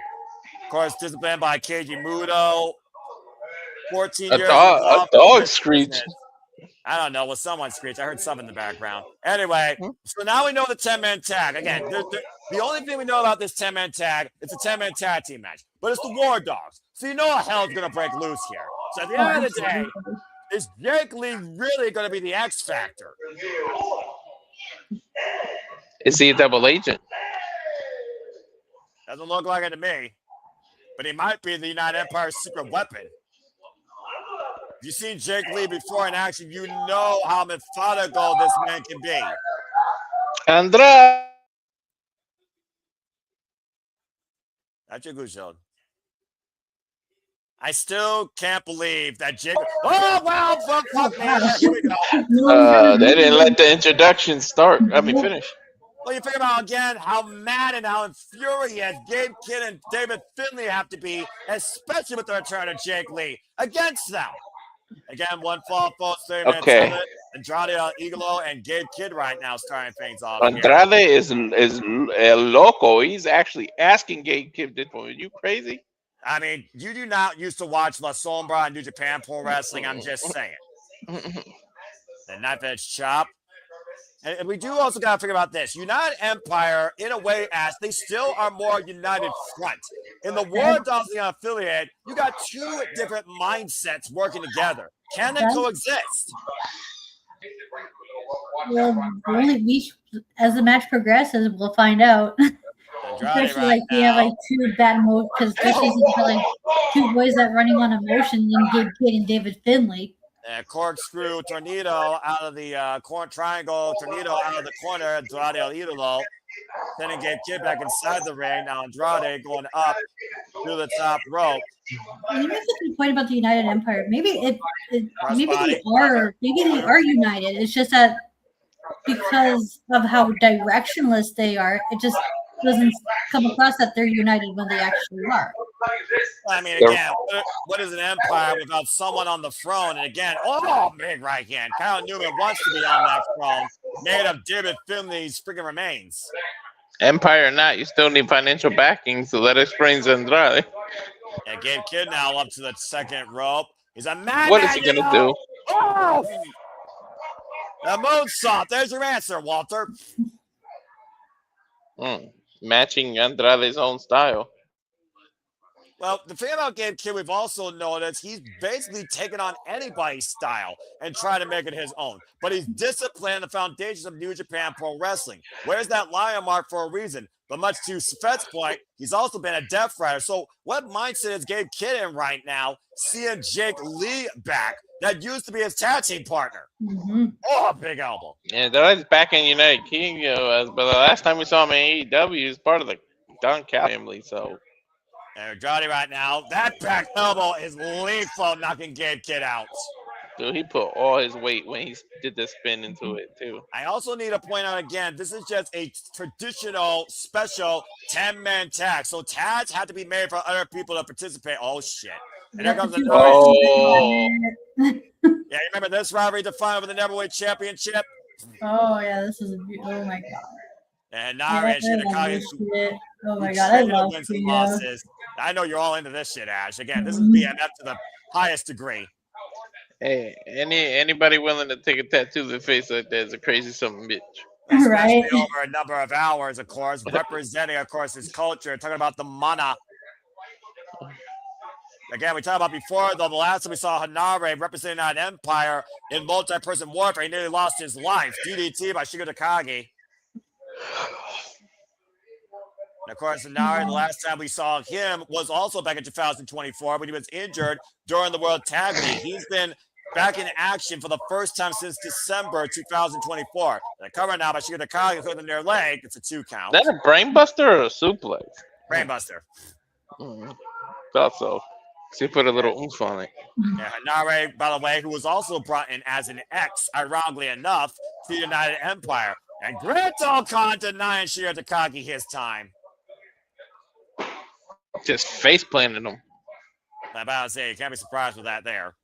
Of course, disciplined by Keiji Muto. 14 years. A dog screech. I don't know. Was someone screech? I heard some in the background. Anyway, so now we know the 10-man tag. Again, the only thing we know about this 10-man tag, it's a 10-man tag team match. But it's the War Dogs. So you know hell's going to break loose here. So at the end of the day, is Jake Lee really going to be the X Factor? Is he a double agent? Doesn't look like it to me. But he might be the United Empire's secret weapon. If you've seen Jake Lee before in action, you know how methodical this man can be. Andrade. That's your good show. I still can't believe that Jake. Oh, well, fuck, man. Here we go. They didn't let the introduction start. Finish. Well, you think about, again, how mad and how infuriated Gabe Kidd and David Finlay have to be, especially with the return of Jake Lee against them. Again, one fall, folks. Okay. Andrade El Idolo and Gabe Kidd right now starting things off. Andrade is loco. He's actually asking Gabe Kidd, "Are you crazy?" I mean, you do not used to watch La Sombra and New Japan Pro Wrestling. I'm just saying. The knife edge chop. And we do also got to figure about this. United Empire, in a way, as they still are more united front. In the War Dogs affiliate, you got two different mindsets working together. Can they coexist? Well, as the match progresses, we'll find out. Especially like we have like two bad moves, because especially since we have like two boys that running on emotion in Gabe Kidd and David Finlay. Corkscrew tornado out of the corner triangle, tornado out of the corner, Andrade El Idolo. Sending Gabe Kidd back inside the ring. Now Andrade going up to the top rope. And you make a good point about the United Empire. Maybe they are united. It's just that because of how directionless they are, it just doesn't come across that they're united when they actually are. I mean, again, what is an empire without someone on the throne? And again, big right hand. Kyle Newman wants to be on that throne, made of David Finlay's freaking remains. Empire or not, you still need financial backing, so that explains Andrade. Yeah, Gabe Kidd now up to the second rope. He's a madman. What is he gonna do? Oh! A moonsault. There's your answer, Walter. Matching Andrade's own style. Well, the thing about Gabe Kidd, we've also noticed he's basically taken on anybody's style and trying to make it his own. But he's disciplined the foundations of New Japan Pro Wrestling. Where's that lion mark for a reason? But much to Svet's point, he's also been a Death Rider. So what mindset is Gabe Kidd in right now, seeing Jake Lee back that used to be his tag team partner? Oh, big elbow. Yeah, Andrade's back in United Kingdom, but the last time we saw him in AEW, he was part of the Don Cal family, so... And Andrade right now, that back elbow is lethal, knocking Gabe Kidd out. Dude, he put all his weight when he did the spin into it, too. I also need to point out again, this is just a traditional, special 10-man tag. So tags had to be made for other people to participate. Oh, shit. And there comes the Yeah, you remember this rivalry defined with the Neverweight Championship? Oh, yeah, this is oh my god. And now Ishimori. Oh my god, I love losses. I know you're all into this shit, Ash. Again, this is BMF to the highest degree. Hey, anybody willing to take a tattoo to the face like that is a crazy something bitch. Right. Over a number of hours, of course, representing, of course, his culture, talking about the mana. Again, we talked about before, though, the last time we saw Hanare representing an empire in multi-person warfare, he nearly lost his life. DDT by Shigo Takagi. And of course, Hanare, the last time we saw him was also back in 2024 when he was injured during the World Tag League. He's been back in action for the first time since December 2024. The cover now by Shigeru Takagi holding their leg. It's a 2 count. Is that a brainbuster or a suplex? Brainbuster. Thought so. So you put a little oomph on it. Yeah, Hanare, by the way, who was also brought in as an ex, ironically enough, to the United Empire. And Great Khan denying Shigeru Takagi his time. Just face planted him. I'm about to say, you can't be surprised with that there.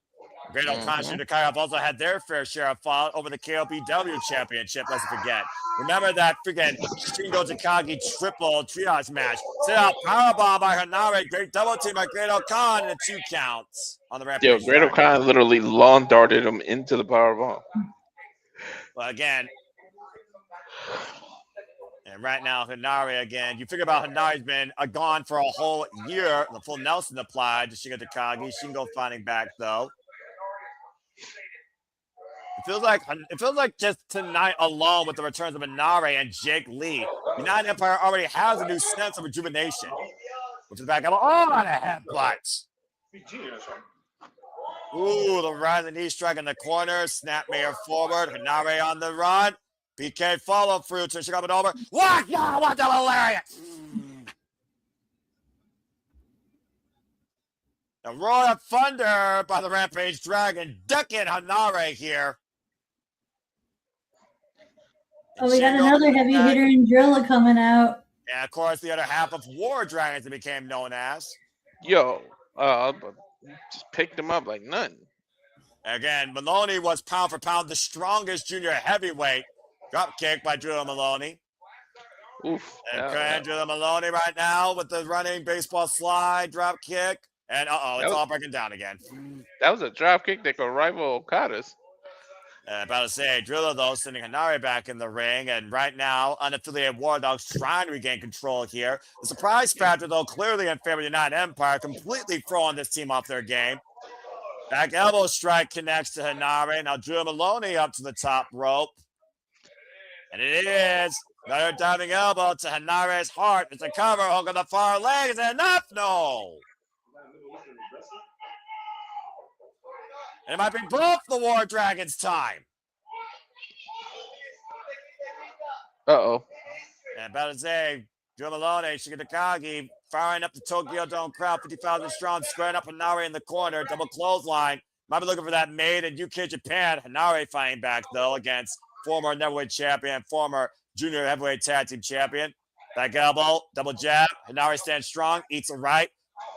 Great Khan and Shigeru Takagi have also had their fair share of fall over the KOPW championship, let's forget. Remember that freaking Shingo Takagi triple triage match. Set out powerbomb by Hanare, great double team by Great Khan, and 2 counts on the Rampage. Yo, Great Khan literally lawn darted him into the powerbomb. Well, again, and right now, Hanare again. You figure about Hanare's been gone for a whole year. The full Nelson applied to Shingo Takagi. Shingo finding back though. It feels like just tonight alone with the returns of Hanare and Jake Lee, United Empire already has a new sense of rejuvenation. Which is back up. Oh, on a headbutt. Ooh, the right of the knee strike in the corner. Snap Mayor forward. Hanare on the run. PK follow through to Chicago over. What? No, what the hilarious. The Roar of Thunder by the Rampage Dragon. Decking Hanare here. Oh, we got another heavy hitter in Drilla coming out. And of course, the other half of War Dragons it became known as. Yo, just picked him up like nothing. Again, Maloney was pound for pound the strongest junior heavyweight. Drop kick by Drew Maloney. Oof. And Drew Maloney right now with the running baseball slide drop kick. And it's all breaking down again. That was a drop kick that could rival Okada's. About to say, Drilla, though, sending Hanare back in the ring. And right now, unaffiliated War Dogs trying to regain control here. The surprise factor, though, clearly in favor of the United Empire, completely throwing this team off their game. Back elbow strike connects to Hanare. Now Drew Maloney up to the top rope. And it is another diving elbow to Hanare's heart. It's a cover, hook on the far leg. Is it enough? No. And it might be both the War Dragons' time. Uh-oh. And about to say, Drew Maloney, Shigeru Takagi, firing up the Tokyo Dome crowd, 50,000 strong, squaring up Hanare in the corner, double clothesline. Might be looking for that made in UK Japan. Hanare fighting back, though, against former heavyweight champion, former junior heavyweight tag team champion. Back elbow, double jab. Hanare stands strong, eats a right.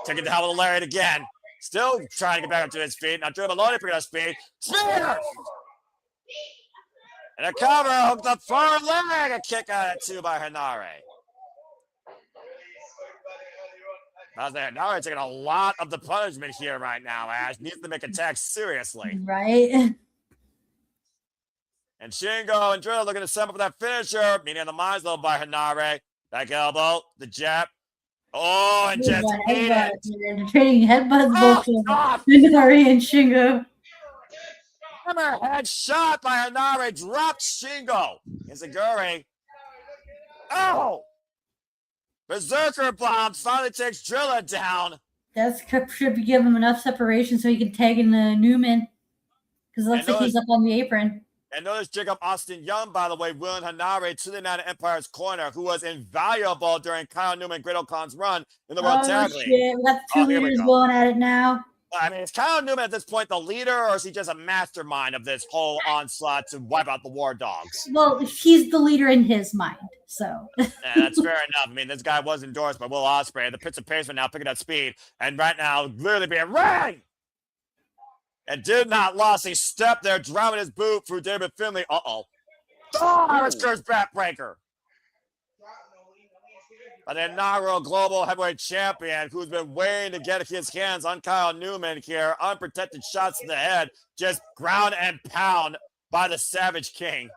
Taking the hell of the lariat again. Still trying to get back up to his feet. Now Drew Maloney picking up speed. Spear! And a cover, hooked the far leg. A kick out of it, too, by Hanare. Hanare taking a lot of the punishment here right now, Ash. Needs to make attacks seriously. Right. And Shingo and Drill looking to set up for that finisher. Meaning the minds though by Hanare. Back elbow, the jab. Oh, and just eat it. They're trading headbutts both Hanare and Shingo. Hammerhead shot by Hanare. Dropped Shingo. Izaguri. Oh! Berserker bomb finally takes Drilla down. That should give him enough separation so he can tag in Newman. Because it looks like he's up on the apron. And notice Jacob Austin Young, by the way, willing Hanare to the United Empire's corner, who was invaluable during Kyle Newman Great Khan's run in the World Tag League. Shit. We got the two leaders going at it now. I mean, is Kyle Newman at this point the leader, or is he just a mastermind of this whole onslaught to wipe out the War Dogs? Well, he's the leader in his mind, so. Yeah, that's fair enough. I mean, this guy was endorsed by Will Ospreay. The Pits of Paceman now picking up speed, and right now, literally being ring! And did not lost a step there, driving his boot through David Finlay. Oh, it's Kurt's backbreaker. By the inaugural global heavyweight champion who's been waiting to get his hands on Kyle Newman here. Unprotected shots to the head, just ground and pound by the Savage King.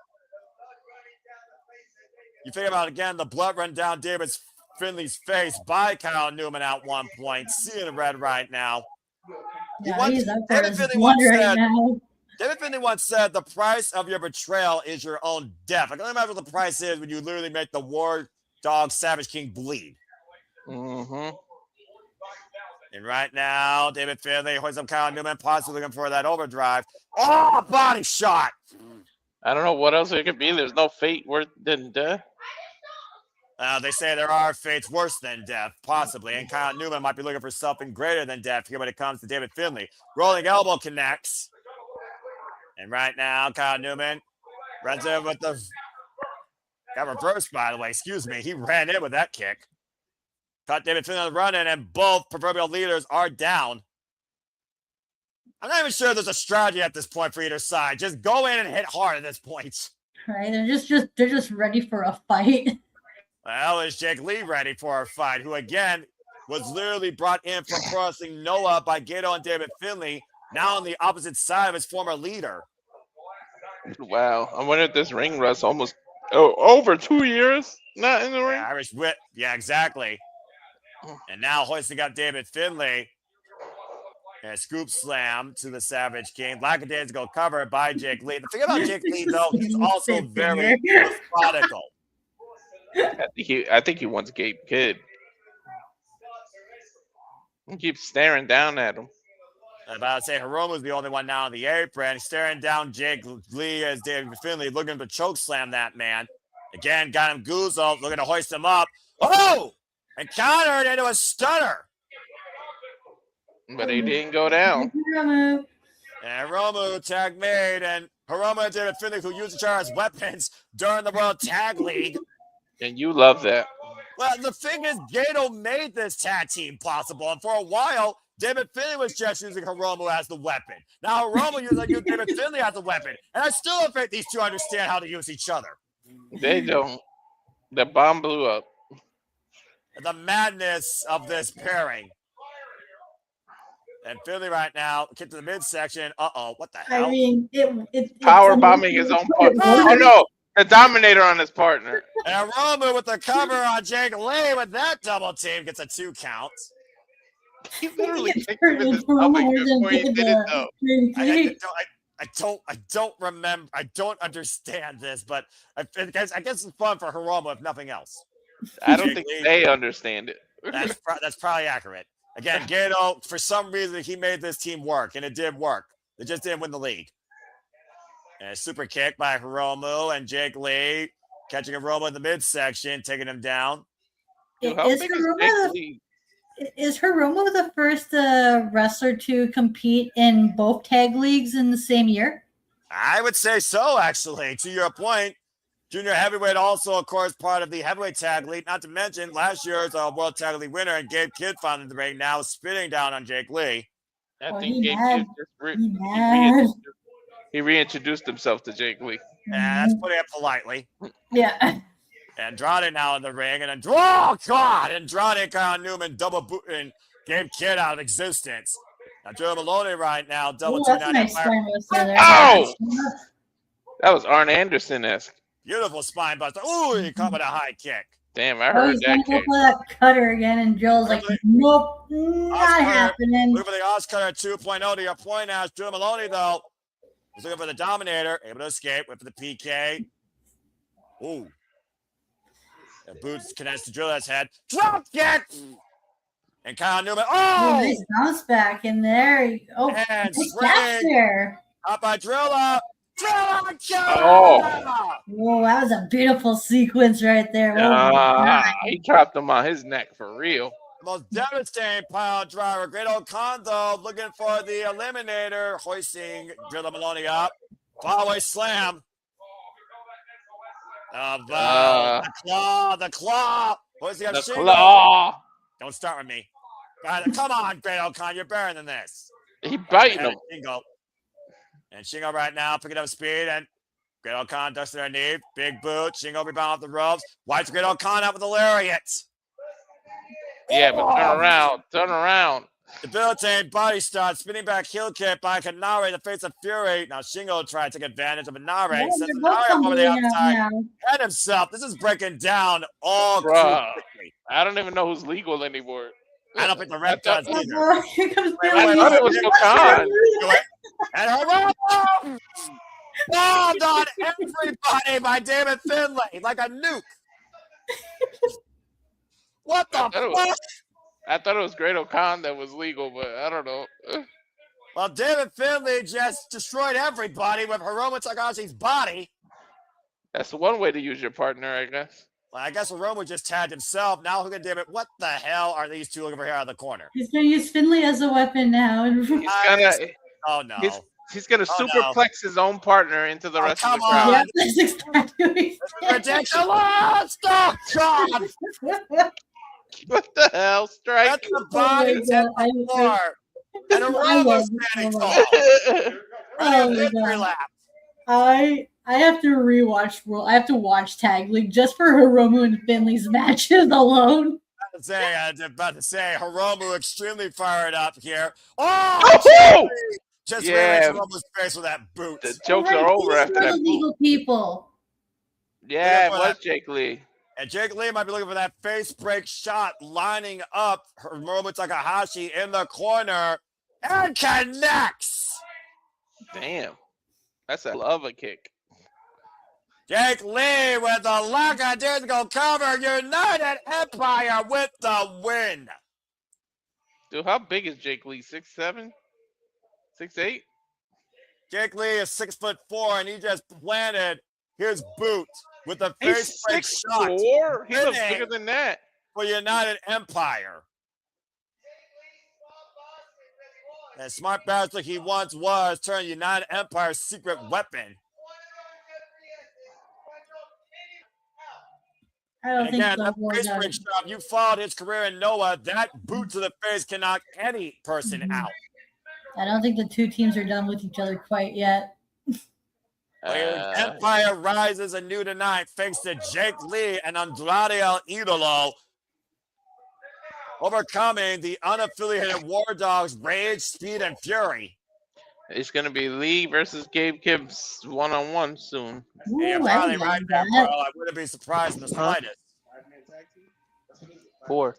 You think about, again, the blood run down David Finlay's face by Kyle Newman at one point. Seeing red right now. David Finlay once said, the price of your betrayal is your own death. I can only imagine what the price is when you literally make the War Dog Savage King bleed. Mm-hmm. And right now, David Finlay hoists up Kyle Newman, possibly looking for that overdrive. Oh, body shot. I don't know what else it could be. There's no fate worse than death. They say there are fates worse than death, possibly. And Kyle Newman might be looking for something greater than death here when it comes to David Finlay. Rolling elbow connects. And right now, Kyle Newman runs in with the... Got reversed, by the way. Excuse me. He ran in with that kick. Caught David Finlay on the run in, and both proverbial leaders are down. I'm not even sure there's a strategy at this point for either side. Just go in and hit hard at this point. Right? They're just ready for a fight. Well, is Jake Lee ready for a fight? Who again was literally brought in from crossing Noah by Gato and David Finlay, now on the opposite side of his former leader. Wow. I wonder if this ring rust almost over 2 years not in the ring. Irish whip. Yeah, exactly. And now hoisting up David Finlay. And a scoop slam to the Savage King. Lackadaisical cover by Jake Lee. The thing about Jake Lee, though, he's also very methodical. I think he wants Gabe Kidd. He keeps staring down at him. I'm about to say Hiromu's the only one now on the apron. He's staring down Jake Lee as David Finlay looking to choke slam that man. Again, got him goozled, looking to hoist him up. Oh! And countered into a stunner. But he didn't go down. And Hiromu tag made, and Hiromu and David Finlay, who used each other as weapons during the World Tag League. And you love that. Well, the thing is, Gato made this tag team possible, and for a while, David Finlay was just using Hiromu as the weapon. Now Hiromu using David Finlay as the weapon, and I still don't think these two understand how to use each other. They don't. The bomb blew up. The madness of this pairing. And Finlay right now, kick to the midsection. Uh-oh, what the hell? I mean, it's Power bombing his own partner. Oh, no. The Dominator on his partner. And Hiromu with the cover on Jake Lee with that double team gets a 2 count. He literally kicked him in the stomach before he did it, though. I don't remember. I don't understand this, but I guess it's fun for Hiromu if nothing else. I don't think they understand it. That's probably accurate. Again, Gato, for some reason, he made this team work, and it did work. They just didn't win the league. And a super kick by Hiromu and Jake Lee, catching Hiromu in the midsection, taking him down. Dude, how big is Jake Lee? Is Hiromu the first wrestler to compete in both tag leagues in the same year? I would say so, actually. To your point, junior heavyweight also, of course, part of the heavyweight tag league. Not to mention last year's World Tag League winner and Gabe Kidd found in the ring, now spitting down on Jake Lee. I think Gabe Kidd he reintroduced himself to Jake Lee. And that's putting it politely. Yeah. Andrade now in the ring, and Andrade and Kyle Newman double booting Gabe Kidd out of existence. Now Joe Maloney right now, double 290. Oh! That was Arn Anderson-esque. Beautiful spine buster. Ooh, he caught with a high kick. Damn, I heard that kick. For that cutter again, and Joe's like, nope, not happening. Looking for the Oz Cutter 2.0 to your point now. Joe Maloney, though, was looking for the Dominator, able to escape, went for the PK. Ooh. The boots connects to Drill's head. Drop kick! And Kyle Newman. Oh! Nice bounce back in there. Oh, and that's there. Up by Drilla. Oh. Whoa, that was a beautiful sequence right there. He dropped him on his neck for real. The most devastating pile driver. Great Okada looking for the eliminator, hoisting Drilla Maloney up. Fallaway slam. The claw. Hoisting up The Shingo. claw. Don't start with me. Come on, Great Okada. You're better than this. He biting him. Shingo. And Shingo right now picking up speed, and Great Okada ducks to their knee. Big boot. Shingo rebound off the ropes. Wipes Great Okada out with a lariat. Yeah, but turn around. Debilitating body start, spinning back heel kick by Kanare, the face of Fury. Now Shingo tried to take advantage of Inare. Sends Inare up over the outside. And himself. This is breaking down all too quickly. I don't even know who's legal anymore. I don't think the ref does either. I thought it was Okan. And Hiromu bombed on everybody by David Finlay like a nuke. What the fuck? I thought it was Great O'Con that was legal, but I don't know. Well, David Finlay just destroyed everybody with Hiromu Takahashi's body. That's one way to use your partner, I guess. Well, I guess Hiromu just tagged himself. Now look at David. What the hell are these two over here out of the corner? He's gonna use Finlay as a weapon now. Oh no. He's gonna superplex his own partner into the rest of the crowd. Yeah, that's exactly Ridiculous! Oh, God! What the hell? Strike! That's the body on the floor. And Hiromu's standing tall. Running a victory lap. I have to rewatch World. I have to watch Tag League just for Hiromu and Finley's matches alone. I was about to say, Hiromu extremely fired up here. Oh! Just realized Hiromu's face with that boot. The jokes are over after that legal people. Yeah, it was Jake Lee. And Jake Lee might be looking for that face break shot, lining up Hiromu Takahashi in the corner and connects. Damn. That's a lava kick. Jake Lee with the lackadaisical cover. United Empire with the win. Dude, how big is Jake Lee? 6'7"? 6'8"? Jake Lee is 6'4", and he just planted his boot with the face break shot. 6'4"? He looks bigger than that. For United Empire. And smart bastard he once was turned United Empire's secret weapon. I don't think again, so. that face break shot, you followed his career in Noah. That boot to the face can knock any person out. I don't think the two teams are done with each other quite yet. Empire rises anew tonight thanks to Jake Lee and Andrade El Idolo overcoming the unaffiliated War Dogs Rage, Speed, and Fury. It's going to be Lee versus Gabe Gibbs one-on-one soon. Ooh, you're probably right there, bro. I wouldn't be surprised in the slightest. 4.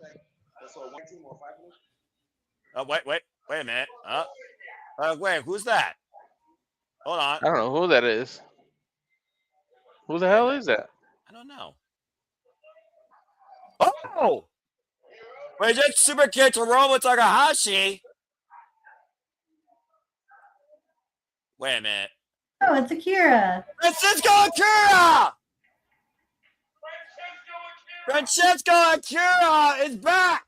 Oh, wait a minute. Wait, who's that? Hold on. I don't know who that is. Who the hell is that? I don't know. Oh! Wait, just super kick to Hiromu Takahashi. Wait a minute. Oh, it's Akira. Francesco Akira! Francesco Akira is back!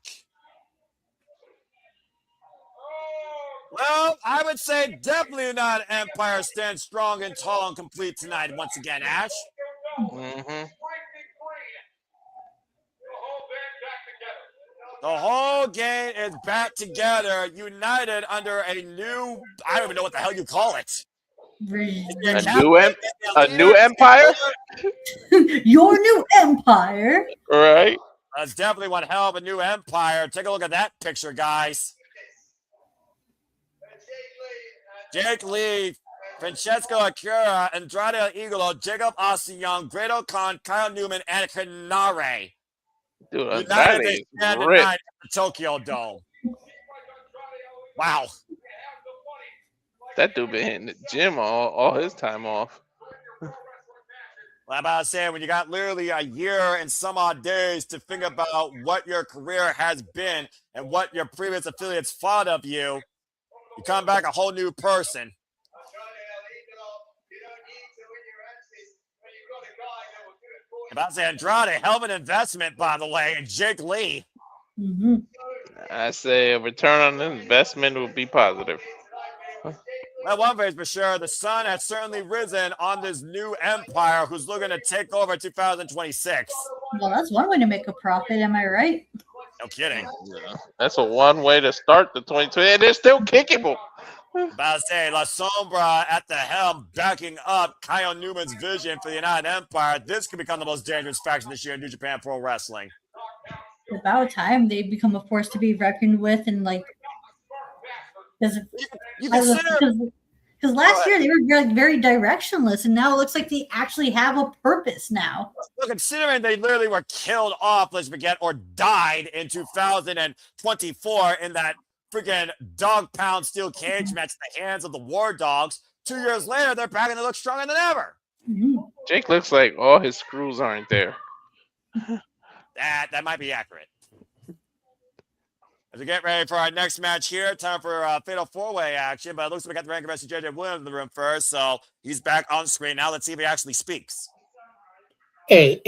Well, I would say definitely not Empire stands strong and tall and complete tonight once again, Ash. Mm-hmm. The whole game is back together, united under a new, I don't even know what the hell you call it. A new empire? Your new empire. Right. That's definitely one hell of a new empire. Take a look at that picture, guys. Jake Lee, Francesco Akira, Andrade El Idolo, Jacob Austin Young, Great O'Con, Kyle Newman, and Kanare. Dude, United they stand tonight at the Tokyo Dome. Wow. That dude been hitting the gym all his time off. Well, I'm about to say, when you got literally a year and some odd days to think about what your career has been and what your previous affiliates thought of you, you come back a whole new person. I'm about to say, Andrade, hell of an investment, by the way, and Jake Lee. Mm-hmm. I say a return on investment would be positive. Well, one thing's for sure, the sun has certainly risen on this new empire who's looking to take over 2026. Well, that's one way to make a profit, am I right? No kidding. Yeah, that's a one way to start the 2020, and they're still kickable. About to say, La Sombra at the helm, backing up Kyle Newman's vision for the United Empire. This could become the most dangerous faction this year in New Japan Pro Wrestling. About time they become a force to be reckoned with, and like, because last year they were like very directionless, and now it looks like they actually have a purpose now. Well, considering they literally were killed off, let's forget, or died in 2024 in that freaking dog pound steel cage match at the hands of the War Dogs. 2 years later, they're back and they look stronger than ever. Mm-hmm. Jake looks like all his screws aren't there. That might be accurate. As we get ready for our next match here, time for Fatal 4-Way action. But it looks like we got the rank of JJ Williams in the room first, so he's back on screen now. Let's see if he actually speaks. Hey,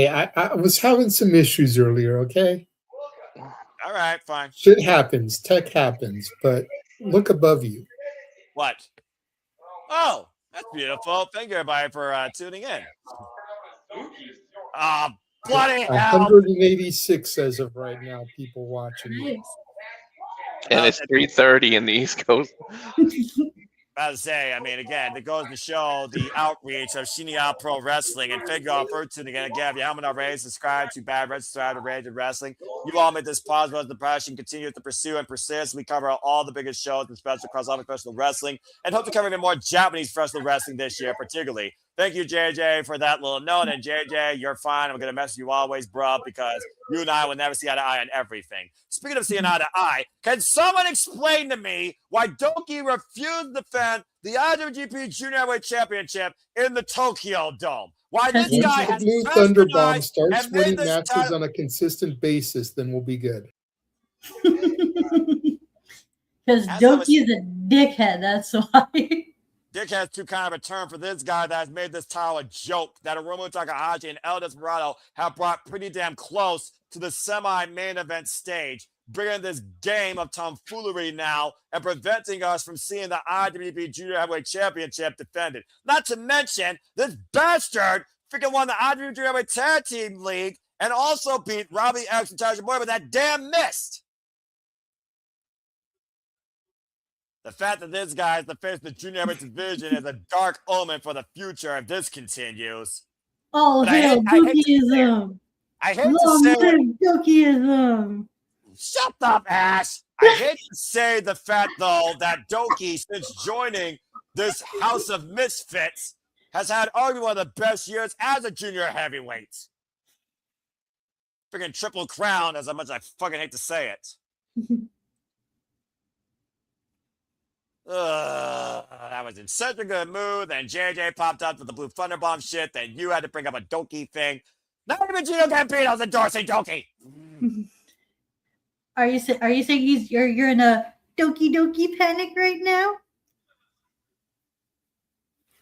I was having some issues earlier, okay? All right, fine. Shit happens, tech happens, but look above you. What? Oh, that's beautiful. Thank you, everybody, for tuning in. Bloody hell. 186 as of right now, people watching. And it's 3:30 in the East Coast. About to say, I mean, again, it goes to show the outreach of Shinya Pro Wrestling. And thank you all for tuning in. Again, if you haven't already, subscribe to Bad Red, subscribe to Rated Wrestling. You all made this possible as the passion continue to pursue and persist. We cover all the biggest shows and special across all professional wrestling and hope to cover even more Japanese professional wrestling this year, particularly. Thank you, JJ, for that little note. And JJ, you're fine. I'm going to message you always, bro, because you and I will never see eye to eye on everything. Speaking of seeing eye to eye, can someone explain to me why Doki refused to defend the IWGP Junior Heavyweight Championship in the Tokyo Dome? Why this Once guy the has Blue Thunder Bomb customized starts and made winning this matches title- on a consistent basis, then we'll be good. Because As I was- Doki's a dickhead, that's why. Dick has too kind of a term for this guy that has made this title a joke that Hiromu Takahashi and El Desperado have brought pretty damn close to the semi-main event stage, bringing this game of tomfoolery now and preventing us from seeing the IWGP Junior Heavyweight Championship defended. Not to mention, this bastard freaking won the IWGP Junior Heavyweight Tag Team League and also beat Robbie X and Taiji Boy, but that damn missed. The fact that this guy is the face of the junior heavyweight division is a dark omen for the future if this continues. Oh, But I hell, hate to say it. Dokiism. I hate to Long say it. live Dokiism. Shut up, Ash. I hate to say the fact, though, that Doki, since joining this House of Misfits, has had arguably one of the best years as a junior heavyweight. Freaking triple crown, as much as I fucking hate to say it. I was in such a good mood. Then JJ popped up with the Blue Thunder Bomb shit. Then you had to bring up a Doki thing. Not even Gino Gambino's endorsing Doki. Are you saying you're in a Doki panic right now?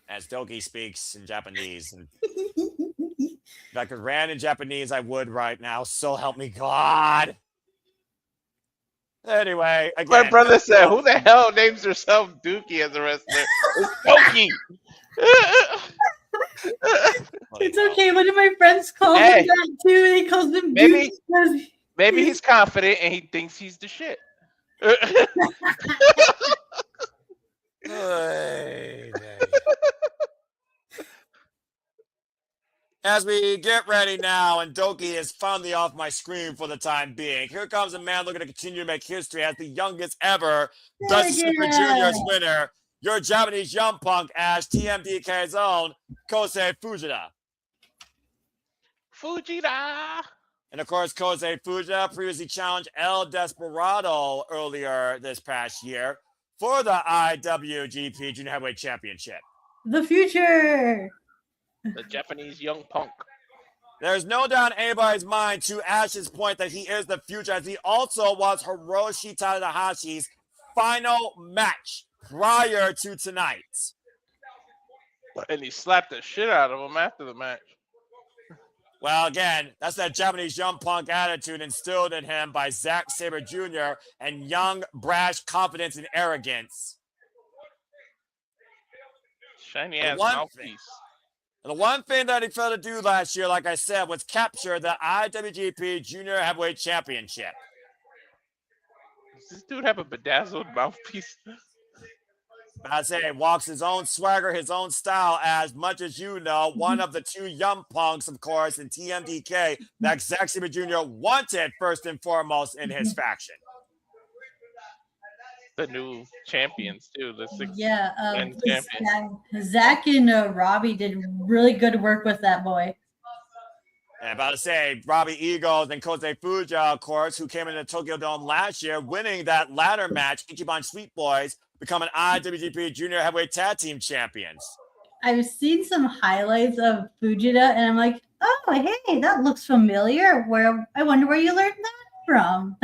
As Doki speaks in Japanese. And if I could ran in Japanese, I would right now. So help me God. Anyway, again, My brother said, "Who the hell names herself Dookie as a wrestler?" It's Doki. It's okay. One of my friends called him that too. They called him Maybe- Doki. Maybe he's confident and he thinks he's the shit. As we get ready now, and Doki is finally off my screen for the time being, here comes a man looking to continue to make history as the youngest ever Best of Super Juniors winner, your Japanese young punk, Ash, TMDK's own Kosei Fujita. Fujita. And of course, Kosei Fujita previously challenged El Desperado earlier this past year for the IWGP Junior Heavyweight Championship. The future. The Japanese young punk. There's no doubt in anybody's mind to Ash's point that he is the future, as he also was Hiroshi Tanahashi's final match prior to tonight. And he slapped the shit out of him after the match. Well, again, that's that Japanese young punk attitude instilled in him by Zack Sabre Jr. and young, brash confidence and arrogance. Shiny ass mouthpiece. And the one thing that he failed to do last year, like I said, was capture the IWGP Junior Heavyweight Championship. Does this dude have a bedazzled mouthpiece? I say, walks his own swagger, his own style, as much as you know, one of the two young punks, of course, in TMDK that Zack Sabre Jr. wanted first and foremost in his faction. The new champions, too. The six Yeah, champions. Zach and Robbie did really good work with that boy. And about to say, Robbie Eagles and Kosei Fujita, of course, who came into the Tokyo Dome last year, winning that ladder match, Ichiban Sweet Boys, becoming IWGP Junior Heavyweight Tag Team Champions. I've seen some highlights of Fujita, and I'm like, oh, hey, that looks familiar. I wonder where you learned that from.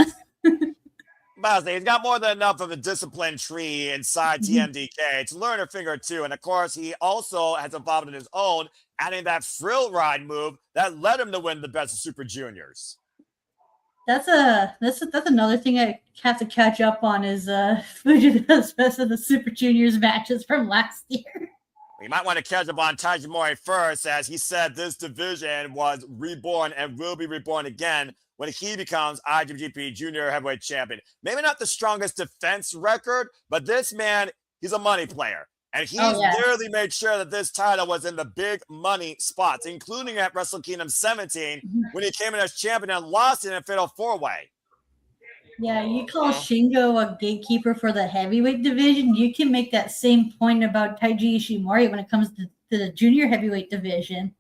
Honestly, he's got more than enough of a discipline tree inside TMDK to learn a thing or two. And of course, he also has evolved in his own, adding that frill ride move that led him to win the Best of Super Juniors. That's another thing I have to catch up on is Fujita's Best of the Super Juniors matches from last year. We might want to catch up on Taiji first, as he said this division was reborn and will be reborn again when he becomes IWGP Junior Heavyweight Champion. Maybe not the strongest defense record, but this man, he's a money player. And he's literally made sure that this title was in the big money spots, including at Wrestle Kingdom 17 when he came in as champion and lost in a fatal four-way. Yeah, you call Shingo a gatekeeper for the heavyweight division. You can make that same point about Taiji Ishimori when it comes to the junior heavyweight division.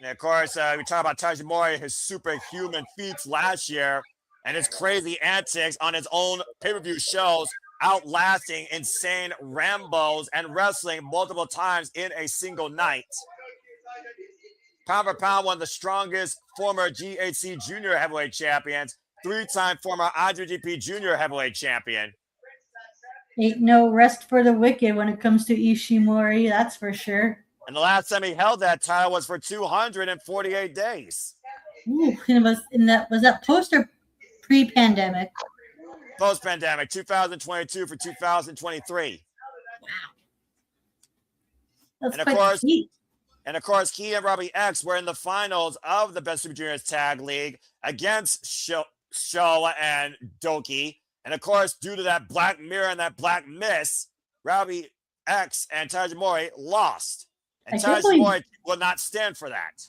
And of course, we talk about Taiji, his superhuman feats last year, and his crazy antics on his own pay-per-view shows, outlasting insane Rambos and wrestling multiple times in a single night. Pound for pound, one of the strongest former GHC Junior Heavyweight Champions, three-time former IWGP Junior Heavyweight Champion. Ain't no rest for the wicked when it comes to Ishimori, that's for sure. And the last time he held that title was for 248 days. Ooh, and was that post or pre-pandemic? Post-pandemic, 2022 for 2023. Wow. That's and of quite course, sweet. And of course, he and Robbie X were in the finals of the Best Super Juniors Tag League against Sho and Doki. And of course, due to that Black Mirror and that Black Miss, Robbie X and Taiji lost. And Taiji will not stand for that.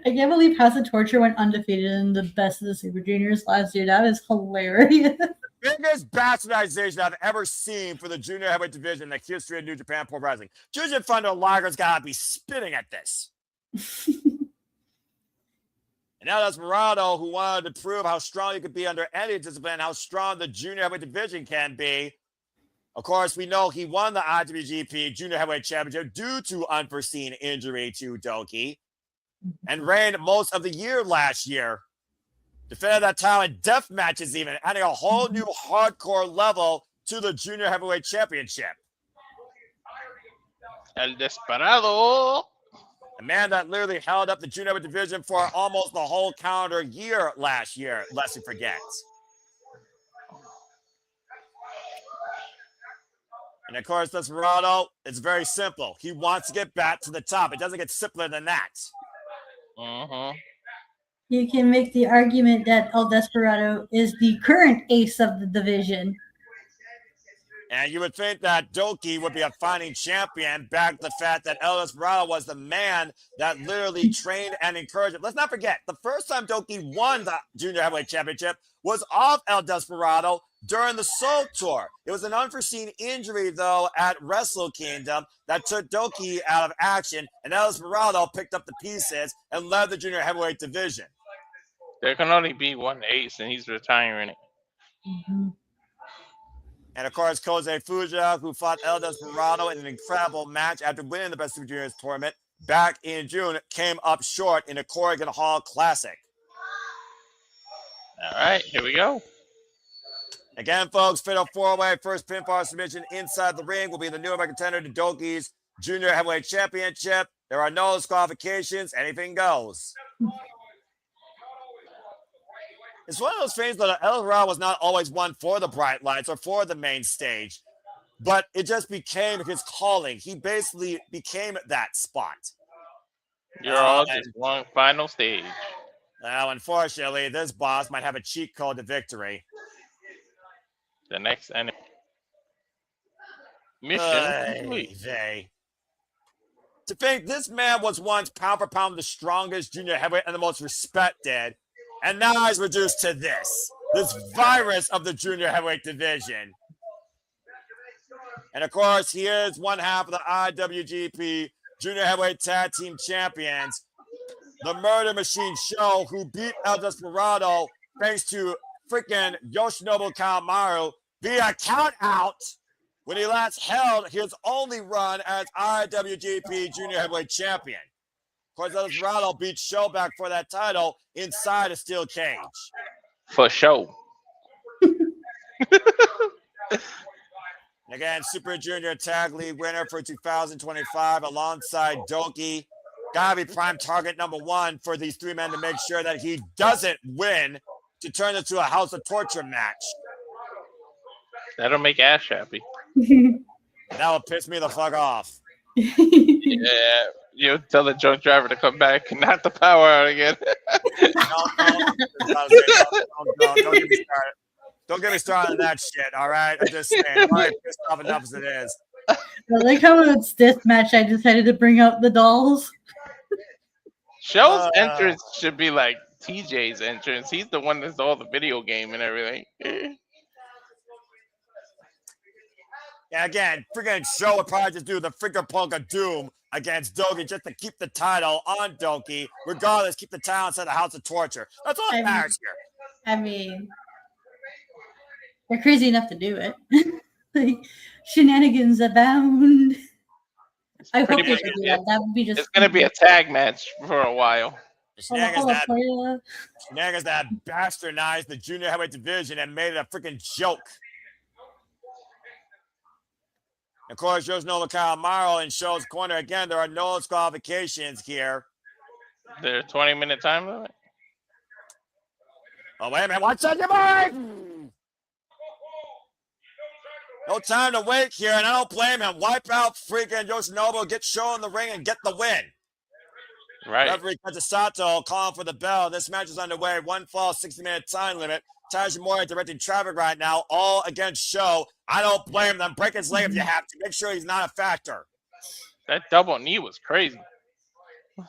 I can't believe House of Torture went undefeated in the Best of the Super Juniors last year. That is hilarious. Biggest bastardization I've ever seen for the junior heavyweight division in the history of New Japan Pro Wrestling. Jujin Thunder Liger's got to be spitting at this. And now Desperado, who wanted to prove how strong he could be under any discipline, how strong the junior heavyweight division can be. Of course, we know he won the IWGP Junior Heavyweight Championship due to unforeseen injury to Doki and reigned most of the year last year. Defended that title in death matches even, adding a whole new hardcore level to the Junior Heavyweight Championship. El Desperado. A man that literally held up the Junior Heavyweight division for almost the whole calendar year last year, lest we forget. And of course, Desperado, it's very simple. He wants to get back to the top. It doesn't get simpler than that. You can make the argument that El Desperado is the current ace of the division. And you would think that Doki would be a fighting champion, back to the fact that El Desperado was the man that literally trained and encouraged him. Let's not forget, the first time Doki won the Junior Heavyweight Championship was off El Desperado during the Soul Tour. It was an unforeseen injury, though, at Wrestle Kingdom that took Doki out of action, and El Desperado picked up the pieces and led the Junior Heavyweight division. There can only be one ace, and he's retiring it. And of course, Kosei Fujita, who fought El Desperado in an incredible match after winning the Best Super Juniors tournament back in June, came up short in a Corrigan Hall Classic. All right, here we go. Again, folks, fatal four-way first pinfall submission inside the ring will be the new American Contender to Doki's Junior Heavyweight Championship. There are no disqualifications. Anything goes. It's one of those things that El Desperado was not always one for the bright lights or for the main stage, but it just became his calling. He basically became that spot. You're on just one final stage. Now, unfortunately, this boss might have a cheat code to victory. The next enemy. Mission complete. To think this man was once pound for pound the strongest junior heavyweight and the most respected, and now he's reduced to this virus of the junior heavyweight division. And of course, he is one half of the IWGP Junior Heavyweight Tag Team Champions, the Murder Machine Show, who beat El Desperado thanks to freaking Yoshinobu Kawamaru via count out when he last held his only run as IWGP Junior Heavyweight Champion. Of course, El Desperado beat Show back for that title inside a steel cage. For show. Again, Super Junior Tag League winner for 2025 alongside Doki. Gotta be prime target number one for these three men to make sure that he doesn't win to turn it to a House of Torture match. That'll make Ash happy. That will piss me the fuck off. Yeah, you tell the drunk driver to come back and knock the power out again. No, don't get me started. Don't get me started on that shit, all right? I'm just saying, I'm already pissed off enough as it is. I like how it's this match I decided to bring out the dolls. Show's entrance should be like TJ's entrance. He's the one that's all the video game and everything. Yeah, again, freaking Show would probably just do the freaking Polka Doom against Doki just to keep the title on Doki. Regardless, keep the title inside the House of Torture. That's all that matters here. I mean, they're crazy enough to do it. Like, shenanigans abound. I hope they pretty could much do that. That would be just. It's gonna be a tag match for a while. Shenanigans that bastardized the junior heavyweight division and made it a freaking joke. Of course, there's no Kawamaro in Show's corner. Again, there are no disqualifications here. There's a 20-minute time limit. Oh, wait a minute. Watch out, your boy! No time to wait here, and I don't blame him. Wipe out freaking Yoshinobu, get Show in the ring, and get the win. Right. Referee Kazuchika calling for the bell. This match is underway. One fall, 60-minute time limit. Ishimori directing traffic right now, all against Show. I don't blame them. Break his leg if you have to. Make sure he's not a factor. That double knee was crazy.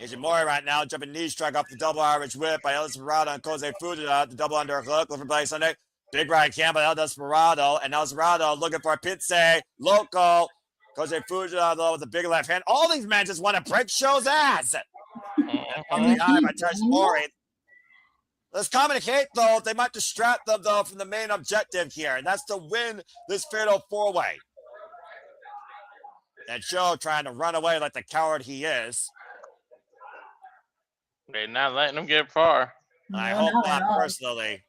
Ishimori right now, jumping knee strike off the double Irish whip by El Desperado and Kosei Fujita. The double underhook, looking for play Sunday. Big right hand by El Desperado. And El Desperado looking for a Pizze Loco. Kosei Fujita, though, with a big left hand. All these men just want to break Show's ass. From the eye by Ishimori. Let's communicate, though. They might distract them, though, from the main objective here, and that's to win this fatal four-way. And Show trying to run away like the coward he is. They're not letting him get far. I hope not, personally.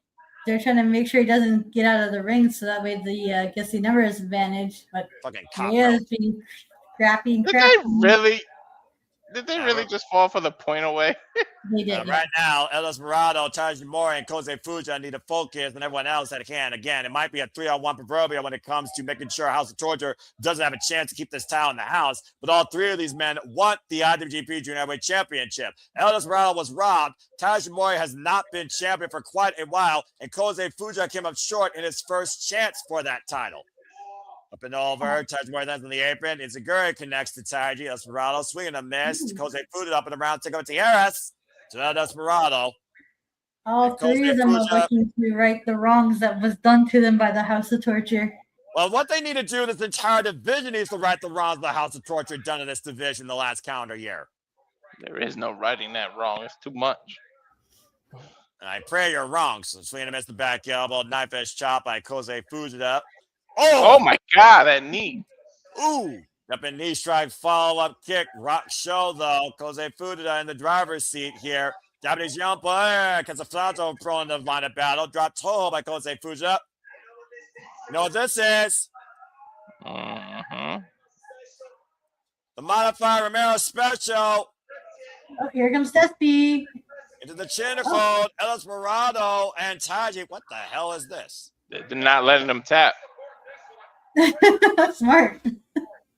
They're trying to make sure he doesn't get out of the ring, so that way the guess he never has advantage. But fucking he is being scrappy and Did they really just fall for the point away? They did. Right now, El Desperado, Ishimori, and Kosei Fujita need to focus, and everyone else that can. Again, it might be a 3-on-1 proverbial when it comes to making sure House of Torture doesn't have a chance to keep this title in the house. But all three of these men want the IWGP Junior Heavyweight Championship. El Desperado was robbed. Ishimori has not been champion for quite a while, and Kosei Fujita came up short in his first chance for that title. Up and over, Ishimori lands on the apron. Izaguri connects to Taiji. Desperado swinging a miss. Kosei Fujita up and around, take over to Harris. To El Desperado. All three of them are looking to right the wrongs that was done to them by the House of Torture. Well, what they need to do, this entire division needs to right the wrongs of the House of Torture done in this division the last calendar year. There is no righting that wrong. It's too much. And I pray you're wrong. So swinging and miss the back elbow, knife edge chop by Kosei Fujita. Oh my God, that knee. Ooh. Jumping knee strike, follow-up kick. Rock Show, though. Kosei Fujita in the driver's seat here. Japanese Yampa, Kazuchika pro in the line of battle. Drop toe by Kosei Fujita. You know what this is? Mm-hmm. The Modified Romero Special. Oh, here comes Despy. Into the chin hold. El Desperado and Taiji. What the hell is this? They're not letting him tap. Smart.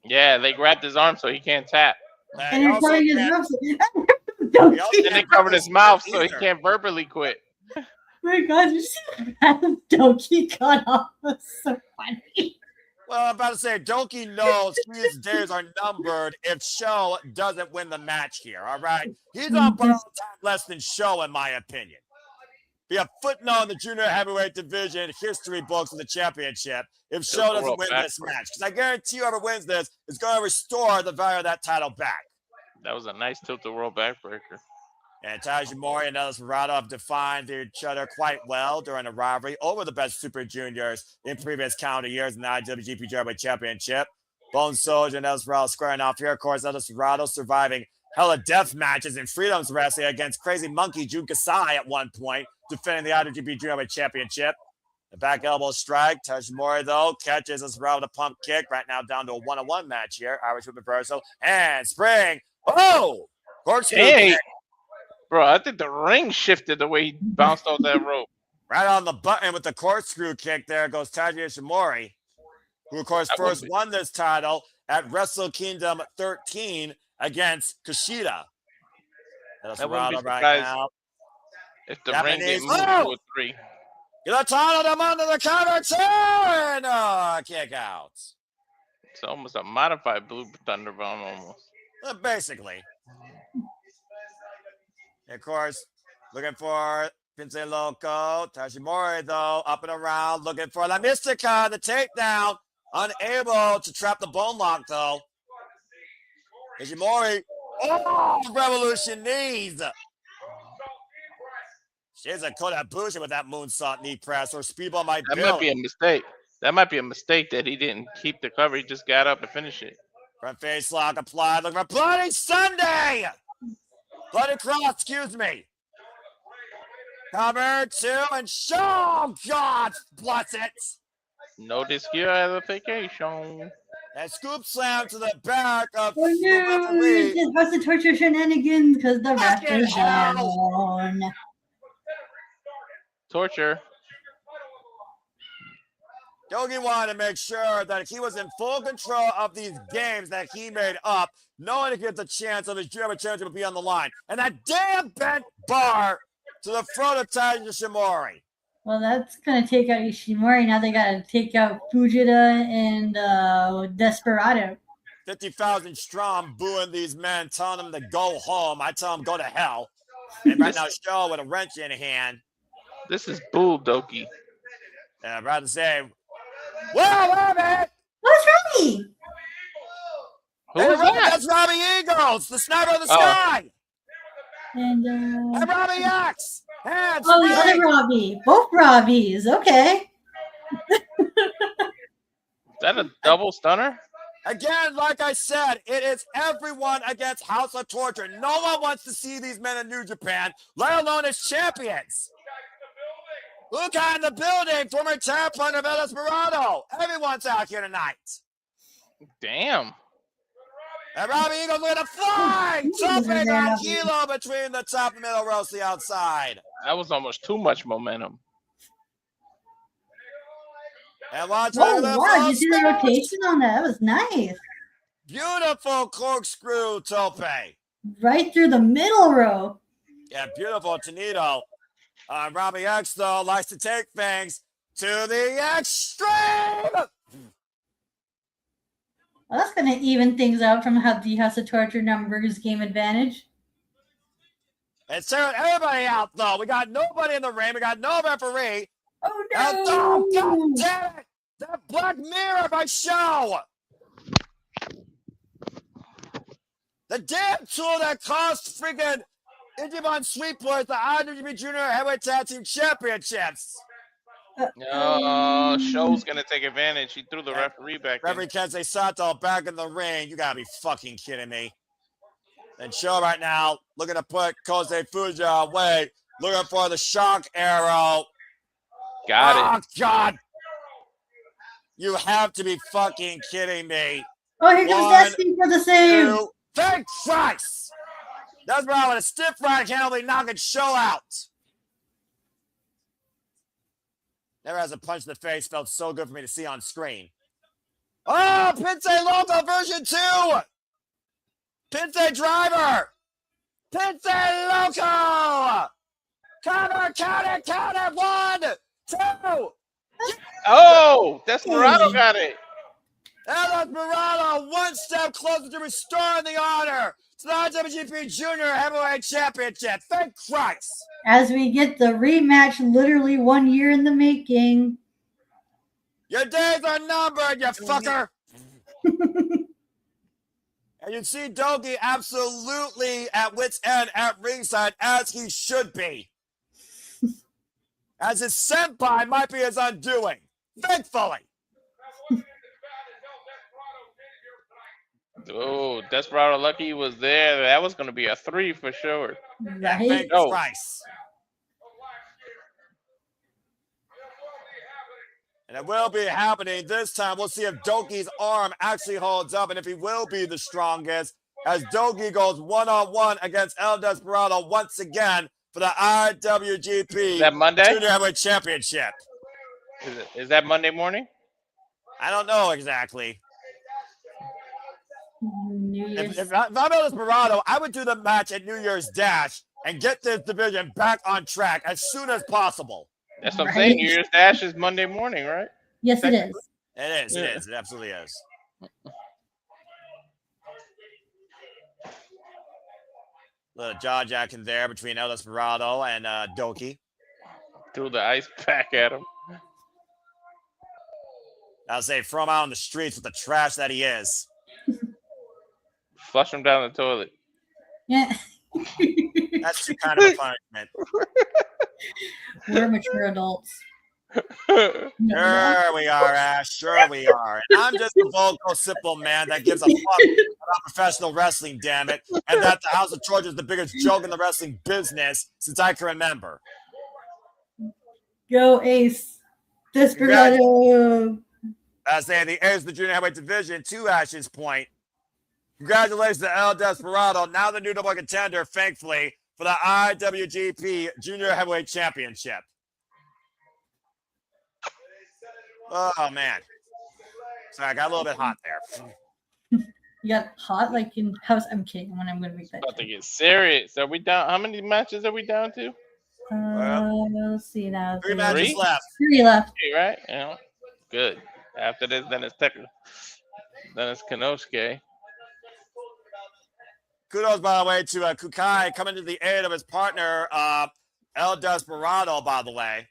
Yeah, they grabbed his arm so he can't tap. And you're covering his mouth. And they covered his mouth so he can't verbally quit. Oh my God, you see that Doki cut off? That's so funny. Well, I'm about to say, Doki knows his days are numbered if Show doesn't win the match here, all right? He's on borrowed time less than Show, in my opinion. Be a footnote in the junior heavyweight division history books of the championship if Show doesn't win this match. Because I guarantee whoever wins this is going to restore the value of that title back. That was a nice tilt-a-world backbreaker. And Ishimori and El Desperado have defined each other quite well during the rivalry over the best Super Juniors in previous calendar years in the IWGP Heavyweight Championship. Bone Soldier and El Desperado squaring off here. Of course, El Desperado surviving hella death matches in Freedoms Wrestling against Crazy Monkey Jun Kasai at one point, defending the IWGP Junior Heavyweight Championship. The back elbow strike. Ishimori, though, catches Desperado with a pump kick. Right now down to a 1-on-1 match here. Irish whip reversal. And spring. Oh! Corkscrew Hey! kick. Bro, I think the ring shifted the way he bounced off that rope. Right on the button with the corkscrew kick. There goes Taiji Ishimori, who, of course, first won this title at Wrestle Kingdom 13 against Takeshita. Desperado right now. If the ring Japanese. get moved to a 3. Get a title them under the counter turn. Kick out. It's almost a modified Blue Thunderbomb almost. Basically. Of course, looking for Pince Loco. Ishimori, though, up and around, looking for La Mystica, the takedown. Unable to trap the bone lock, though. Ishimori. Oh, Revolution knees. She's a Kodabushi with that moonsault knee press or speedball might That might be a mistake. That might be a mistake that he didn't keep the cover. He just got up and finished it. Front face lock applied. Looking for Bloody Sunday. Bloody Cross, excuse me. Cover 2 and show. God bless it. No disqualification. And scoop slam to the back of Oh no! It was the torture shenanigans because the ref is down. Torture. Yogi wanted to make sure that he was in full control of these games that he made up, knowing he gets a chance of his German championship would be on the line. And that damn bent bar to the front of Taiji Ishimori. Well, that's going to take out Ishimori. Now they got to take out Fujita and Desperado. 50,000 strong booing these men, telling them to go home. I tell them go to hell. And right now, Show with a wrench in hand. This is bull dokey. And I'm about to say, well, wait a minute. What's Robbie? Who is that? That's Robbie Eagles, the sniper of the sky. And Robbie X. And the other Robbie. Both Robbies. Okay. Is that a double stunner? Again, like I said, it is everyone against House of Torture. No one wants to see these men in New Japan, let alone as champions. Luca in the building, former tap punter of Desperado. Everyone's out here tonight. Damn. And Robbie Eagles with a fly! Jumping on Kilo between the top and middle rows to the outside. That was almost too much momentum. And watch wow, you see the rotation on that? That was nice. Beautiful corkscrew tope. Right through the middle row. Yeah, beautiful Tonito. Robbie X, though, likes to take things to the extreme. Well, that's going to even things out from how the House of Torture numbers game advantage. It's tearing everybody out, though. We got nobody in the ring. We got no referee. Oh, no. Oh, God damn it. That Black Mirror by Show. The damn tool that cost freaking Ichiban Sweet Boys the IWGP Junior Heavyweight Tag Team Championships. No, Show's going to take advantage. He threw the referee back in. Referee Kensei Sato back in the ring. You got to be fucking kidding me. And Show right now looking to put Kosei Fujita away. Looking for the shock arrow. Got it. Oh, God. You have to be fucking kidding me. Oh, here comes Destiny for the save. Thank Christ. That's where I with a stiff right hand only knocking Show out. Never has a punch in the face. Felt so good for me to see on screen. Oh, Pince Loco version 2. Pince Driver. Pince Loco. Count it. 1, 2. Oh, Desperado got it. And Desperado one step closer to restoring the honor to the IWGP Junior Heavyweight Championship. Thank Christ. As we get the rematch literally 1 year in the making. Your days are numbered, you fucker. And you see Dogi absolutely at wit's end at ringside, as he should be. As his senpai might be his undoing. Thankfully. Oh, Desperado lucky he was there. That was going to be a 3 for sure. Right? Thank Christ. And it will be happening this time. We'll see if Doki's arm actually holds up and if he will be the strongest as Doki goes one-on-one against El Desperado once again for the IWGP Is that Monday? Junior Heavyweight Championship. Is that Monday morning? I don't know exactly. New Year's. If I'm El Desperado, I would do the match at New Year's Dash and get this division back on track as soon as possible. That's what I'm saying. New Year's Dash is Monday morning, right? Yes, it is. It is. It is. It absolutely is. Little jaw jacking there between El Desperado and Doki. Threw the ice pack at him. I'll say from out on the streets with the trash that he is. Flush him down the toilet. Yeah. That's too kind of a punishment. We're mature adults. Sure we are, Ash. Sure we are. And I'm just a vocal, simple man that gives a fuck about professional wrestling, damn it. And that the House of Georgia is the biggest joke in the wrestling business since I can remember. Go Ace. Desperado. I say the Ace of the Junior Heavyweight Division, to Ash's point. Congratulations to El Desperado, now the new double contender, thankfully, for the IWGP Junior Heavyweight Championship. Oh, man. Sorry, I got a little bit hot there. You got hot like in house. I'm kidding when I'm going to make that. About to get serious. Are we down? How many matches are we down to? Let's see now. 3 matches left. 3 left. 3, right? Yeah. Good. After this, then it's Konosuke. Kudos, by the way, to Kukai coming to the aid of his partner, El Desperado, by the way.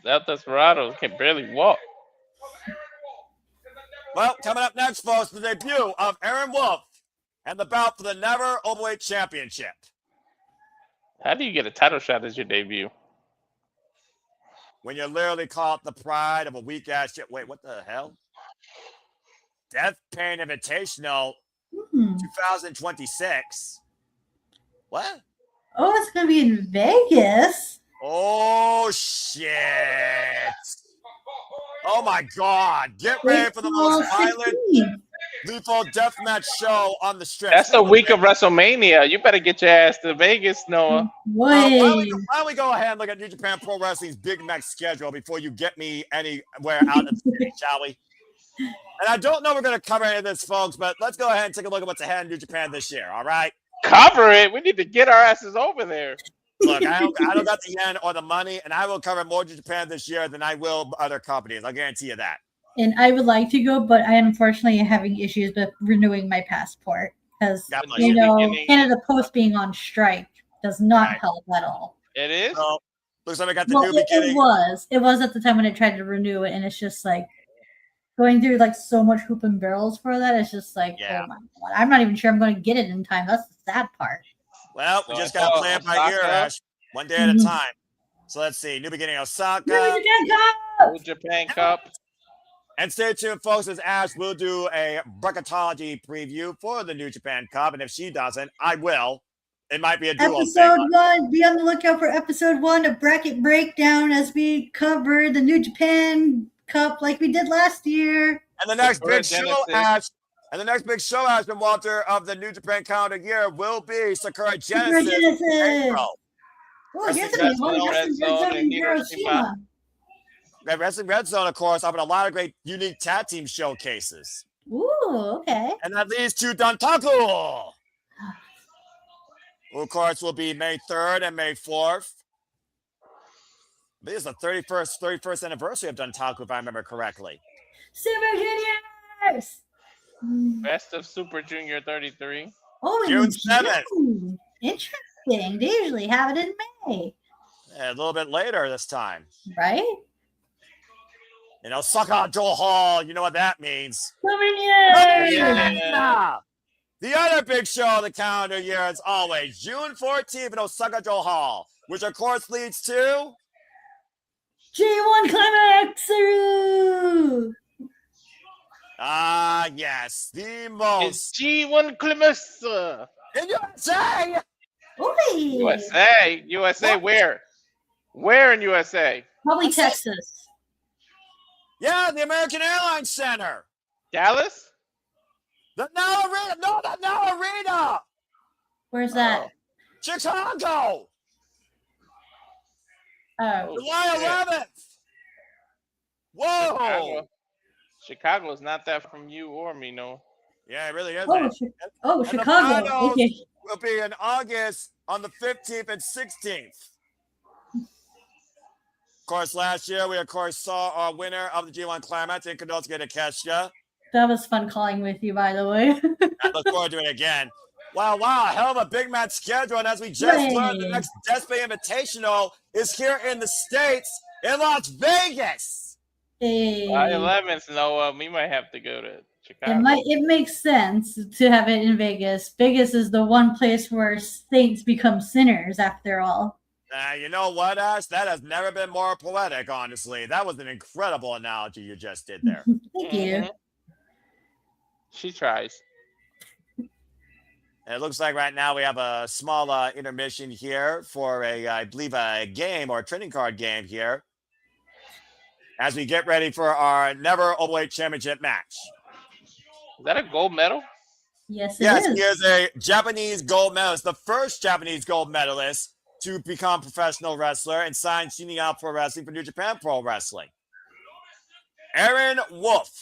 El Desperado can barely walk. Well, coming up next, folks, the debut of Aaron Wolf and the bout for the Never Openweight Championship. How do you get a title shot as your debut? When you literally call it the pride of a weak-ass shit. Wait, what the hell? Death Pain Invitational 2026. What? Oh, it's going to be in Vegas. Oh, shit. Oh, my God. Get ready for the most violent, lethal deathmatch show on the strip. That's the week of WrestleMania. You better get your ass to Vegas, Noah. Why don't we go ahead and look at New Japan Pro Wrestling's Big Mac schedule before you get me anywhere out of the city, shall we? And I don't know we're going to cover any of this, folks, but let's go ahead and take a look at what's ahead in New Japan this year, all right? Cover it? We need to get our asses over there. Look, I don't got the yen or the money, and I will cover more New Japan this year than I will other companies. I'll guarantee you that. And I would like to go, but I unfortunately am having issues with renewing my passport because, Canada Post being on strike does not help at all. It is? So, looks like we got the new beginning. It was at the time when I tried to renew it, and it's just like going through like so much hoop and barrels for that. It's just like, oh my God. I'm not even sure I'm going to get it in time. That's the sad part. Well, we just got to play it by ear, Ash. One day at a time. So let's see. New beginning Osaka. New Japan Cup. And stay tuned, folks, as Ash will do a bracketology preview for the New Japan Cup. And if she doesn't, I will. It might be a duo. Episode 1. Be on the lookout for episode 1, a bracket breakdown as we cover the New Japan Cup like we did last year. And the next big show, Ash. And the next big show, Ash and Walter, of the New Japan calendar year will be Sakura Genesis. Oh, Hiroshima. Wrestling Red Zone, of course, having a lot of great unique tag team showcases. Ooh, okay. And that leads to Dantaku. Who, of course, will be May 3rd and May 4th. This is the 31st anniversary of Dantaku, if I remember correctly. Super Juniors! Best of Super Junior 33. Oh, June 7th. Interesting. They usually have it in May. Yeah, a little bit later this time. Right? Osaka Joe Hall, you know what that means. Yeah. The other big show of the calendar year is always June 14th in Osaka Joe Hall, which of course leads to G1 Climax. Ah, yes, the most. It's G1 Climax. In USA. Oy. USA, where? Where in USA? Probably Texas. Yeah, the American Airlines Center. Dallas? The Now Arena. No, the Now Arena. Where's that? Chicago. Oh, July 11th. Whoa. Chicago is not that from you or me, no. Yeah, it really is. oh, And the Chicago. finals Okay. will be in August on the 15th and 16th. Of course, last year we, of course, saw our winner of the G1 Climax in Konosuke Takeshita. That was fun calling with you, by the way. I look forward to it again. Wow, hell of a big match schedule. And as we just learned, the next Desperado Invitational is here in the States, in Las Vegas. Hey. July 11th, no, we might have to go to Chicago. It makes sense to have it in Vegas. Vegas is the one place where saints become sinners, after all. You know what, Ash? That has never been more poetic, honestly. That was an incredible analogy you just did there. Thank you. She tries. And it looks like right now we have a small intermission here for I believe, a game or a trading card game here as we get ready for our Never Openweight Championship match. Is that a gold medal? Yes, Yes, it is. he is a Japanese gold medalist, the first Japanese gold medalist to become a professional wrestler and sign Shinya Pro Wrestling for New Japan Pro Wrestling. Aaron Wolf.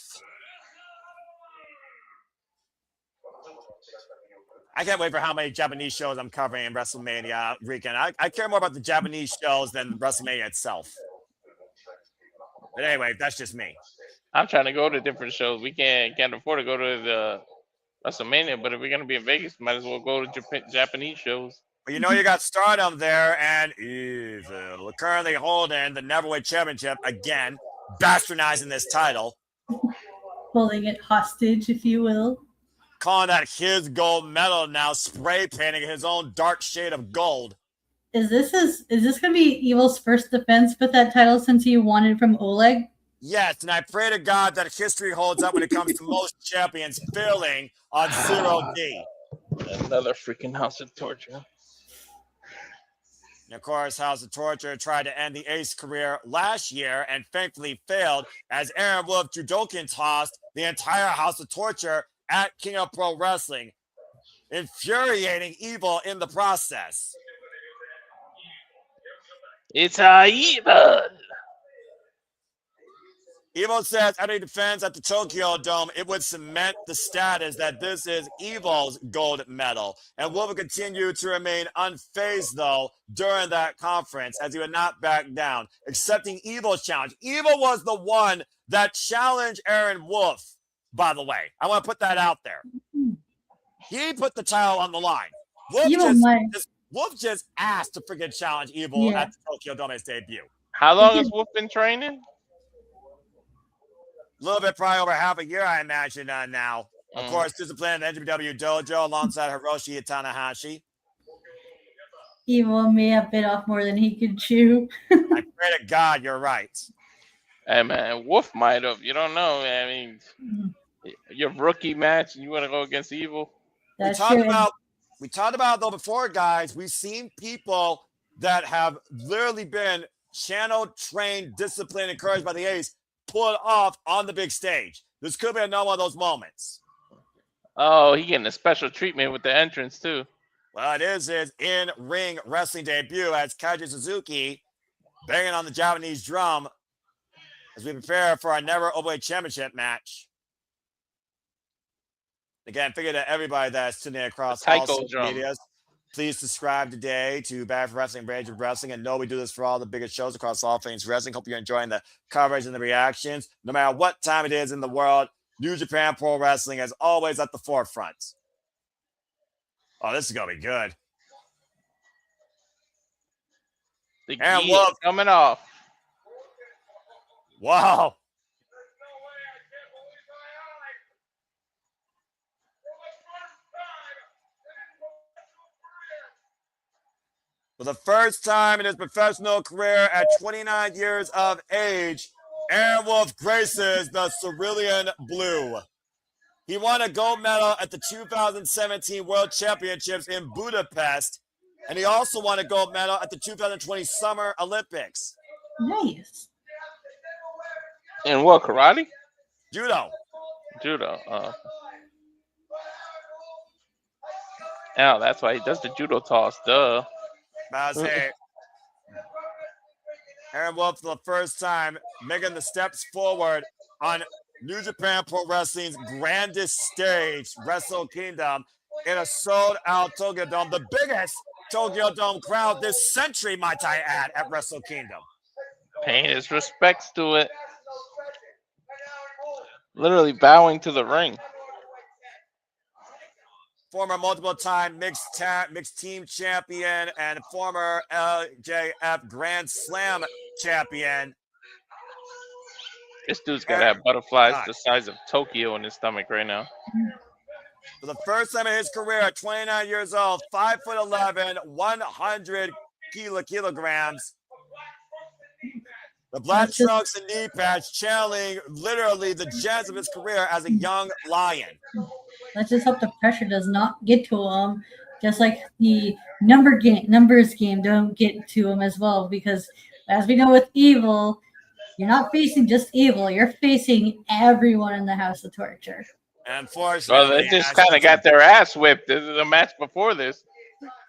I can't wait for how many Japanese shows I'm covering in WrestleMania weekend. I care more about the Japanese shows than WrestleMania itself. But anyway, that's just me. I'm trying to go to different shows. We can't afford to go to the WrestleMania, but if we're gonna be in Vegas, might as well go to Japanese shows. Well, you know you got Stardom there, and Evil currently holding the Neverweight Championship again, bastardizing this title, Holding it hostage, if you will. calling that his gold medal now, spray painting his own dark shade of gold. Is this gonna be Evil's first defense with that title since he won it from Oleg? Yes, and I pray to God that history holds up when it comes to most champions failing on 0D. Another freaking House of Torture. And of course, House of Torture tried to end the Ace career last year and thankfully failed as Aaron Wolf Judokan tossed the entire House of Torture at King of Pro Wrestling, infuriating Evil in the process. It's Evil. Evil says at a defense at the Tokyo Dome, it would cement the status that this is Evil's gold medal. And Wolf will continue to remain unfazed, though, during that conference, as he would not back down, accepting Evil's challenge. Evil was the one that challenged Aaron Wolf, by the way. I want to put that out there. He put the title on the line. Wolf just asked to freaking challenge Evil at the Tokyo Dome's debut. How long has Wolf been training? A little bit, probably over half a year, I imagine now. Of course, disciplined in the NWW dojo alongside Hiroshi and Tanahashi. Evil may have bit off more than he could chew. I pray to God you're right. Hey, man, Wolf might have. You don't know. I mean, your rookie match, and you want to go against Evil? We talked about, though, before, guys, we've seen people that have literally been channeled, trained, disciplined, encouraged by the Ace, pull it off on the big stage. This could be another one of those moments. Oh, he getting a special treatment with the entrance, too. Well, it is his in-ring wrestling debut as Kaiji Suzuki banging on the Japanese drum as we prepare for our Never Openweight Championship match. Again, figure that everybody that's tuning in across all social medias, please subscribe today to Bad for Wrestling, Rage of Wrestling. And know we do this for all the biggest shows across all things wrestling. Hope you're enjoying the coverage and the reactions. No matter what time it is in the world, New Japan Pro Wrestling is always at the forefront. Oh, this is going to be good. And Wolf coming off. Wow. For the first time in his professional career at 29 years of age, Aaron Wolf graces the cerulean blue. He won a gold medal at the 2017 World Championships in Budapest, and he also won a gold medal at the 2020 Summer Olympics. Nice. And what, karate? Judo. Judo. Oh, that's why he does the judo toss. Duh. But I say, Aaron Wolf for the first time making the steps forward on New Japan Pro Wrestling's grandest stage, Wrestle Kingdom, in a sold-out Tokyo Dome, the biggest Tokyo Dome crowd this century, might I add, at Wrestle Kingdom. Paying his respects to it. Literally bowing to the ring. Former multiple-time mixed team champion and former LJF Grand Slam champion. This dude's got to have butterflies the size of Tokyo in his stomach right now. For the first time in his career, at 29 years old, 5'11", 100 kilograms. The black trunks and knee pads channeling literally the gems of his career as a young lion. Let's just hope the pressure does not get to him, just like the numbers game don't get to him as well. Because as we know with Evil, you're not facing just Evil; you're facing everyone in the House of Torture. Unfortunately, well, they just kind of got their ass whipped. This is a match before this.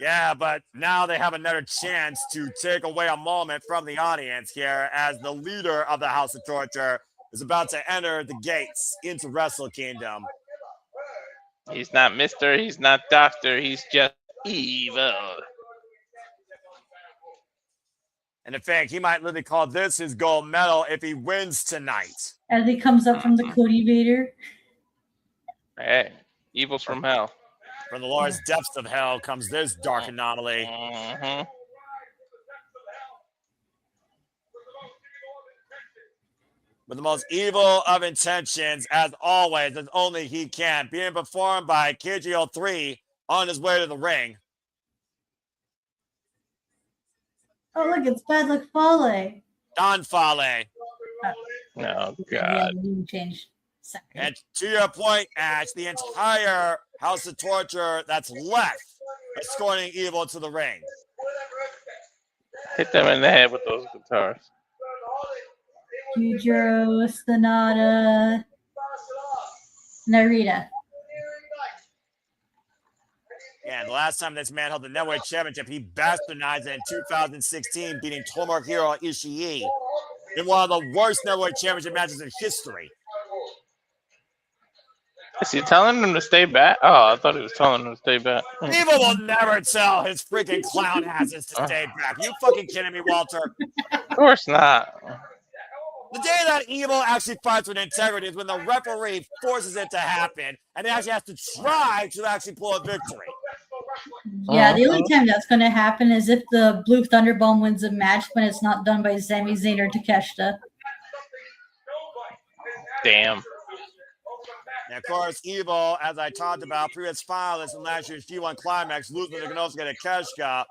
Yeah, but now they have another chance to take away a moment from the audience here as the leader of the House of Torture is about to enter the gates into Wrestle Kingdom. He's not Mr. He's not Doctor. He's just evil. And in fact, he might literally call this his gold medal if he wins tonight. As he comes up from the Cody Vader. Hey, evil's from hell. From the Lord's depths of hell comes this dark anomaly. Mm-hmm. With the most evil of intentions, as always, as only he can, being performed by KGO3 on his way to the ring. Oh, look, it's Bad Luck Fale. Don Fale. Oh, God. Yeah, change. And to your point, Ash, the entire House of Torture that's left escorting Evil to the ring. Hit them in the head with those guitars. Yujiro, Sonata, Narita. And the last time this man held the Network Championship, he bastardized it in 2016, beating Tomohiro Ishii in one of the worst Network Championship matches in history. Is he telling him to stay back? Oh, I thought he was telling him to stay back. Evil will never tell his freaking clown asses to stay back. You fucking kidding me, Walter? Of course not. The day that Evil actually fights with integrity is when the referee forces it to happen and he actually has to try to actually pull a victory. Yeah, the only time that's going to happen is if the Blue Thunderbomb wins a match when it's not done by Sami Zayn or Takeshita. Damn. And of course, Evil, as I talked about, previous finalists in last year's G1 Climax, losing to Konosuke and Takeshita.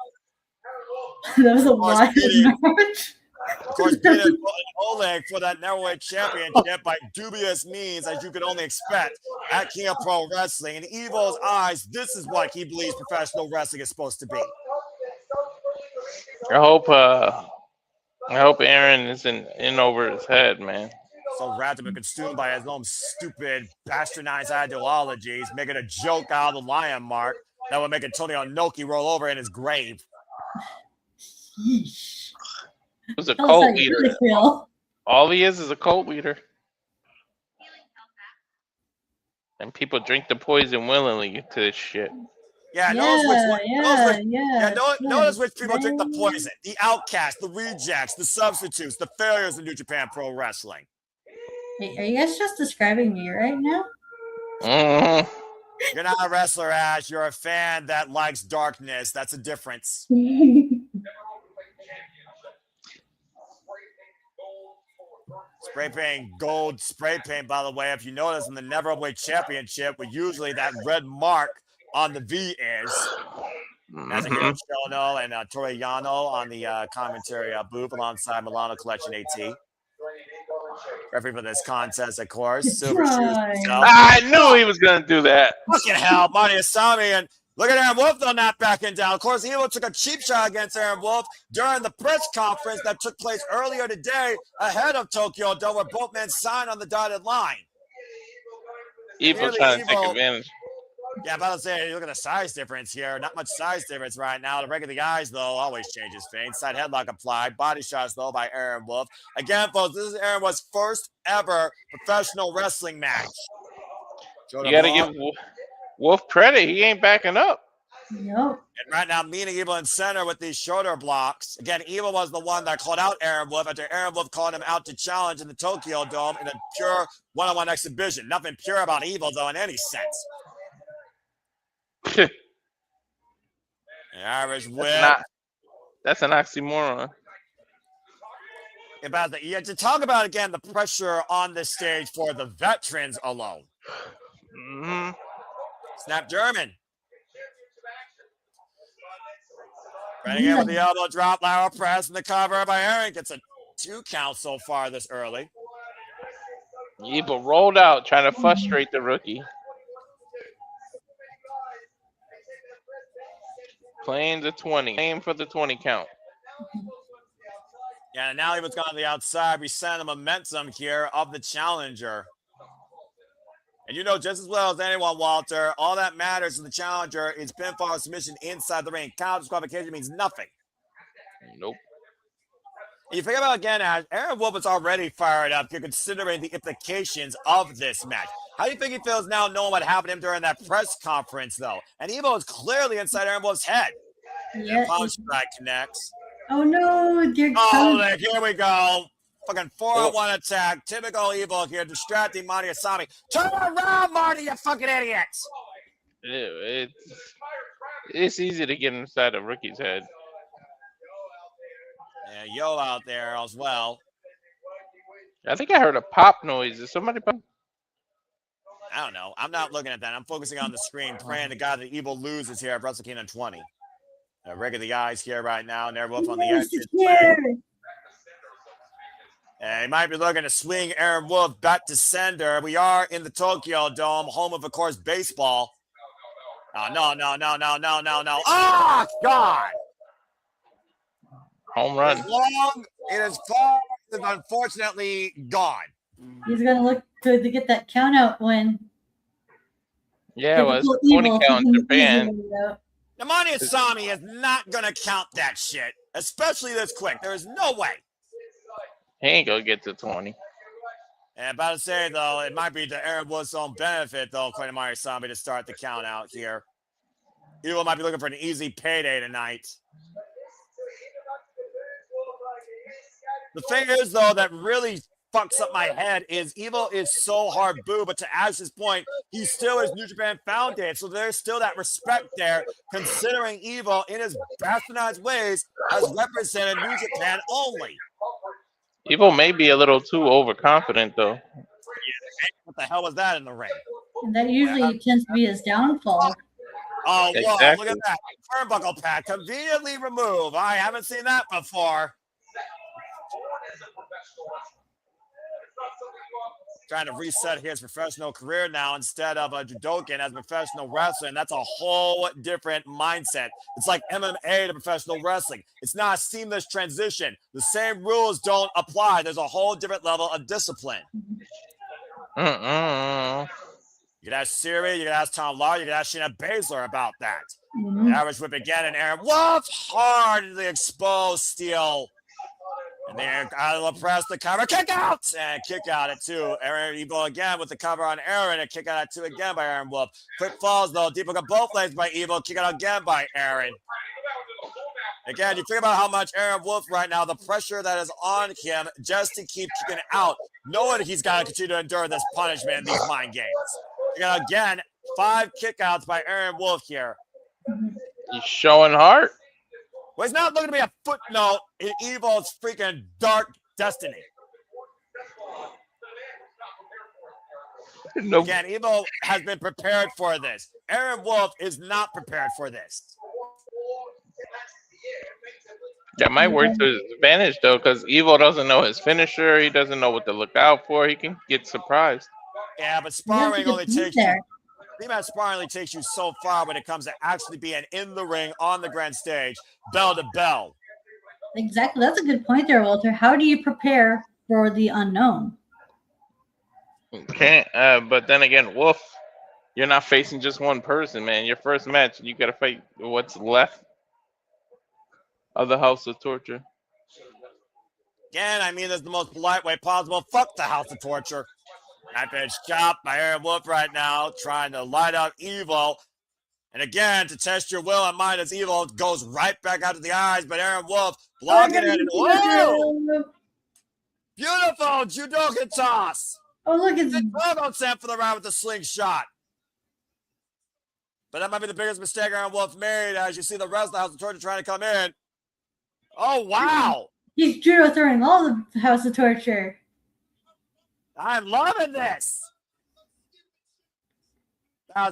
That was a wild match. Of course, beating Oleg for that Network Championship by dubious means, as you could only expect, at King of Pro Wrestling. In Evil's eyes, this is what he believes professional wrestling is supposed to be. I hope Aaron isn't in over his head, man. So wrapped up and consumed by his own stupid, bastardized ideologies, making a joke out of the lion mark that would make Antonio Inoki roll over in his grave. Yeesh. He was a cult leader. Really All he is a cult leader. And people drink the poison willingly to this shit. Yeah, notice which people drink the poison. The outcasts, the rejects, the substitutes, the failures in New Japan Pro Wrestling. Hey, are you guys just describing me right now? Mm-hmm. You're not a wrestler, Ash. You're a fan that likes darkness. That's a difference. Spray paint, gold spray paint, by the way, if you notice in the Never Openweight Championship, where usually that red mark on the V is. As a Hiro Shono and Toriyano on the commentary booth alongside Milano Collection AT. Referee for this contest, of course. Silver Shoes himself. I knew he was going to do that. Fucking hell, Marty Asami and Look at Aaron Wolf, though, not backing down. Of course, Evil took a cheap shot against Aaron Wolf during the press conference that took place earlier today ahead of Tokyo Dome, where both men signed on the dotted line. Evil trying to take advantage. Yeah, I'm about to say, look at the size difference here. Not much size difference right now. The regular guys, though, always changes things. Side headlock applied. Body shots, though, by Aaron Wolf. Again, folks, this is Aaron Wolf's first ever professional wrestling match. You got to give Wolf credit. He ain't backing up. Nope. And right now, meeting Evil in center with these shoulder blocks. Again, Evil was the one that called out Aaron Wolf after Aaron Wolf called him out to challenge in the Tokyo Dome in a pure one-on-one exhibition. Nothing pure about Evil, though, in any sense. The Irish whip. That's an oxymoron. About to talk about again the pressure on this stage for the veterans alone. Mm-hmm. Snap German. Right again with the elbow drop, lateral press, and the cover by Aaron. Gets a 2 count so far this early. Evil rolled out trying to frustrate the rookie. Playing the 20. Aim for the 20 count. Yeah, now he was gone to the outside. We send the momentum here of the challenger. And you know just as well as anyone, Walter, all that matters in the challenger is pinfall or submission inside the ring. Count disqualification means nothing. Nope. And you think about it again, Ash, Aaron Wolf is already fired up. You're considering the implications of this match. How do you think he feels now knowing what happened to him during that press conference, though? And Evo is clearly inside Aaron Wolf's head. Yeah. Punch strike connects. Oh, no. Here we go. Fucking 4-on-1 attack. Typical Evo here, distracting Marty Asami. Turn around, Marty, you fucking idiots. It's easy to get inside a rookie's head. Yeah, Yo out there as well. I think I heard a pop noise. Is somebody pop? I don't know. I'm not looking at that. I'm focusing on the screen, praying to God that Evil loses here at Wrestle Kingdom 20. Regular guys here right now, and they're both on the edge. And he might be looking to swing Aaron Wolf back to sender. We are in the Tokyo Dome, home of course, baseball. No. Oh, God! Home run. It's long. It is far. It's unfortunately gone. He's going to look good to get that count out win. Yeah, it was 20 count in Japan. Namani Asami is not going to count that shit, especially this quick. There is no way. He ain't going to get to 20. And about to say, though, it might be to Aaron Wolf's own benefit, though, according to Namani Asami, to start the count out here. Evil might be looking for an easy payday tonight. The thing is, though, that really fucks up my head is Evil is so hard boo, but to Ash's point, he still is New Japan founded, so there's still that respect there, considering Evil in his bastardized ways has represented New Japan only. Evil may be a little too overconfident, though. Yeah, what the hell was that in the ring? And that usually tends to be his downfall. Oh, Exactly. wow, look at that. Turnbuckle pad conveniently removed. I haven't seen that before. Trying to reset his professional career now instead of a judokan as a professional wrestler, and that's a whole different mindset. It's like MMA to professional wrestling. It's not a seamless transition. The same rules don't apply. There's a whole different level of discipline. You could ask Siri, you could ask Tom Lawler, you could ask Shayna Baszler about that. Average whip again, and Aaron Wolf hard in the exposed steel. And then I'll press the cover, kick out, and kick out at 2. Aaron Evil again with the cover on Aaron, and kick out at 2 again by Aaron Wolf. Quick falls though, deep look at both legs by Evil, kick out again by Aaron. Again, you think about how much Aaron Wolf right now, the pressure that is on him just to keep kicking out, knowing he's got to continue to endure this punishment in these mind games. Again, 5 kickouts by Aaron Wolf here. He's showing heart. Well, he's not looking to be a footnote in Evil's freaking dark destiny. Nope. Again, Evil has been prepared for this. Aaron Wolf is not prepared for this. That might work to his advantage, though, because Evil doesn't know his finisher. He doesn't know what to look out for. He can get surprised. Yeah, but sparring only takes Three-man sparring only takes you so far when it comes to actually being in the ring on the grand stage, bell to bell. Exactly. That's a good point there, Walter. How do you prepare for the unknown? Can't. But then again, Wolf, you're not facing just one person, man. Your first match, you gotta fight what's left of the House of Torture. Again, I mean this the most polite way possible. Fuck the House of Torture. I've been chopped by Aaron Wolf right now, trying to light up Evil. And again, to test your will and mind as Evil goes right back out to the eyes, but Aaron Wolf blocking it. And whoa! Beautiful Judoka toss. Oh, look, it's Togo sent for the round with the slingshot. But that might be the biggest mistake Aaron Wolf made as you see the rest of the House of Torture trying to come in. Oh, wow. He's judo throwing all the House of Torture. I'm loving this.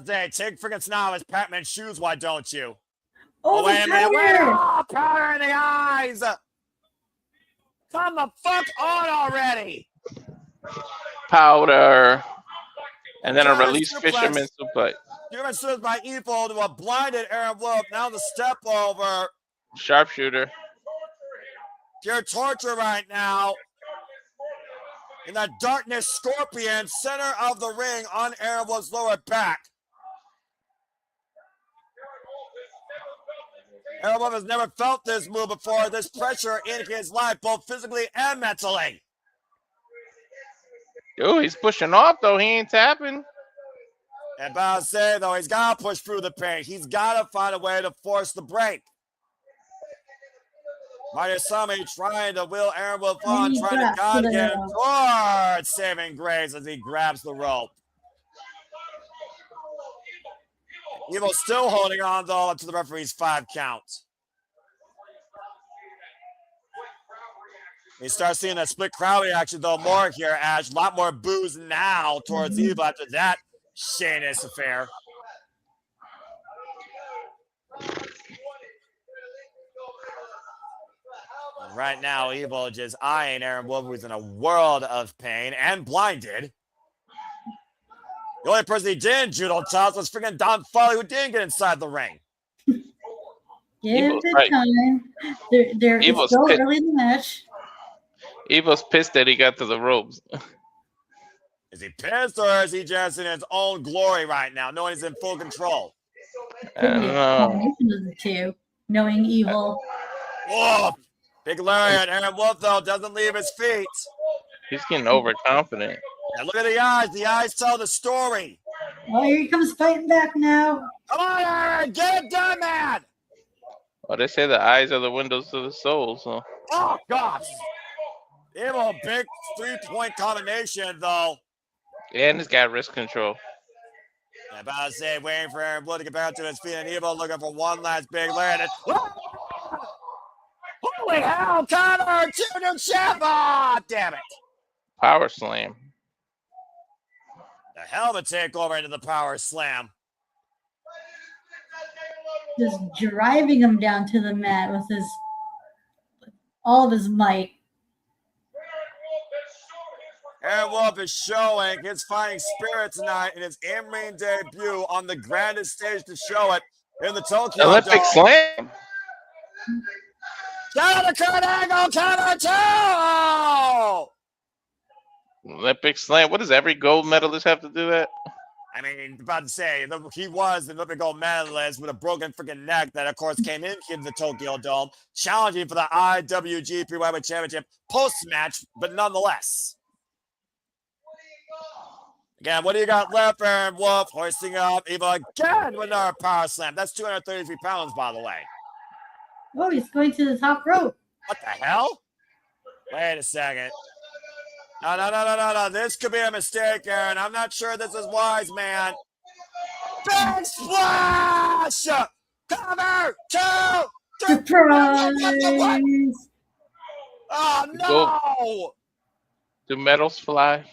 Day, take freaking snow as Pac-Man's shoes, why don't you? Oh, wait a minute. Wait, powder! oh, powder in the eyes. Come the fuck on already. Powder. And then a German release suplex. fisherman suplex. German suplex by Evil to a blinded Aaron Wolf. Now the step over. Sharpshooter. Pure torture right now. In that darkness scorpion, center of the ring on Aaron Wolf's lower back. Aaron Wolf has never felt this move before. This pressure in his life, both physically and mentally. Yo, he's pushing off though. He ain't tapping. And about to say though, he's got to push through the pain. He's got to find a way to force the break. Mayasami trying to will Aaron Wolf on, trying to guide him towards saving grace as he grabs the rope. Evil still holding on though up to the referee's 5 count. You start seeing that split crowd reaction though more here, Ash. A lot more boos now towards Evil after that Shayna's affair. Right now, Evil just eyeing Aaron Wolf, who's in a world of pain and blinded. The only person he didn't judo toss was freaking Don Farley, who didn't get inside the ring. Give Evil's it right. time. They're Evil's still pissed. early in the match. Evil's pissed that he got to the ropes. Is he pissed or is he just in his own glory right now, knowing he's in full control? I don't know. Combination of the two, knowing Evil. Whoa! Big lariat. Aaron Wolf, though, doesn't leave his feet. He's getting overconfident. And look at the eyes. The eyes tell the story. Oh, here he comes fighting back now. Come on, Aaron. Get it done, man. Well, they say the eyes are the windows to the soul, so. Oh, gosh. Evil, big 3-point combination, though. And he's got wrist control. I'm about to say, waiting for Aaron Wolf to get back to his feet, and Evil looking for one last big lariat. Holy hell, Connor! Junior Chef! Oh, damn it. Power slam. The hell of a takeover into the power slam. Just driving him down to the mat with all of his might. Aaron Wolf is showing his fighting spirit tonight in his in-ring debut on the grandest stage to show it in the Tokyo Olympic Dome. slam. Shout out to Kurt Angle, counter two! Olympic slam. What does every gold medalist have to do that? I mean, about to say, he was an Olympic gold medalist with a broken freaking neck that, of course, came into the Tokyo Dome, challenging for the IWGP Heavyweight Championship post-match, but nonetheless. Again, what do you got left, Aaron Wolf? Hoisting up Evil again with another power slam. That's 233 pounds, by the way. Oh, he's going to the top rope. What the hell? Wait a second. No. This could be a mistake, Aaron. I'm not sure this is wise, man. Big splash! Cover! Two! Surprise! Oh, no! Do medals fly?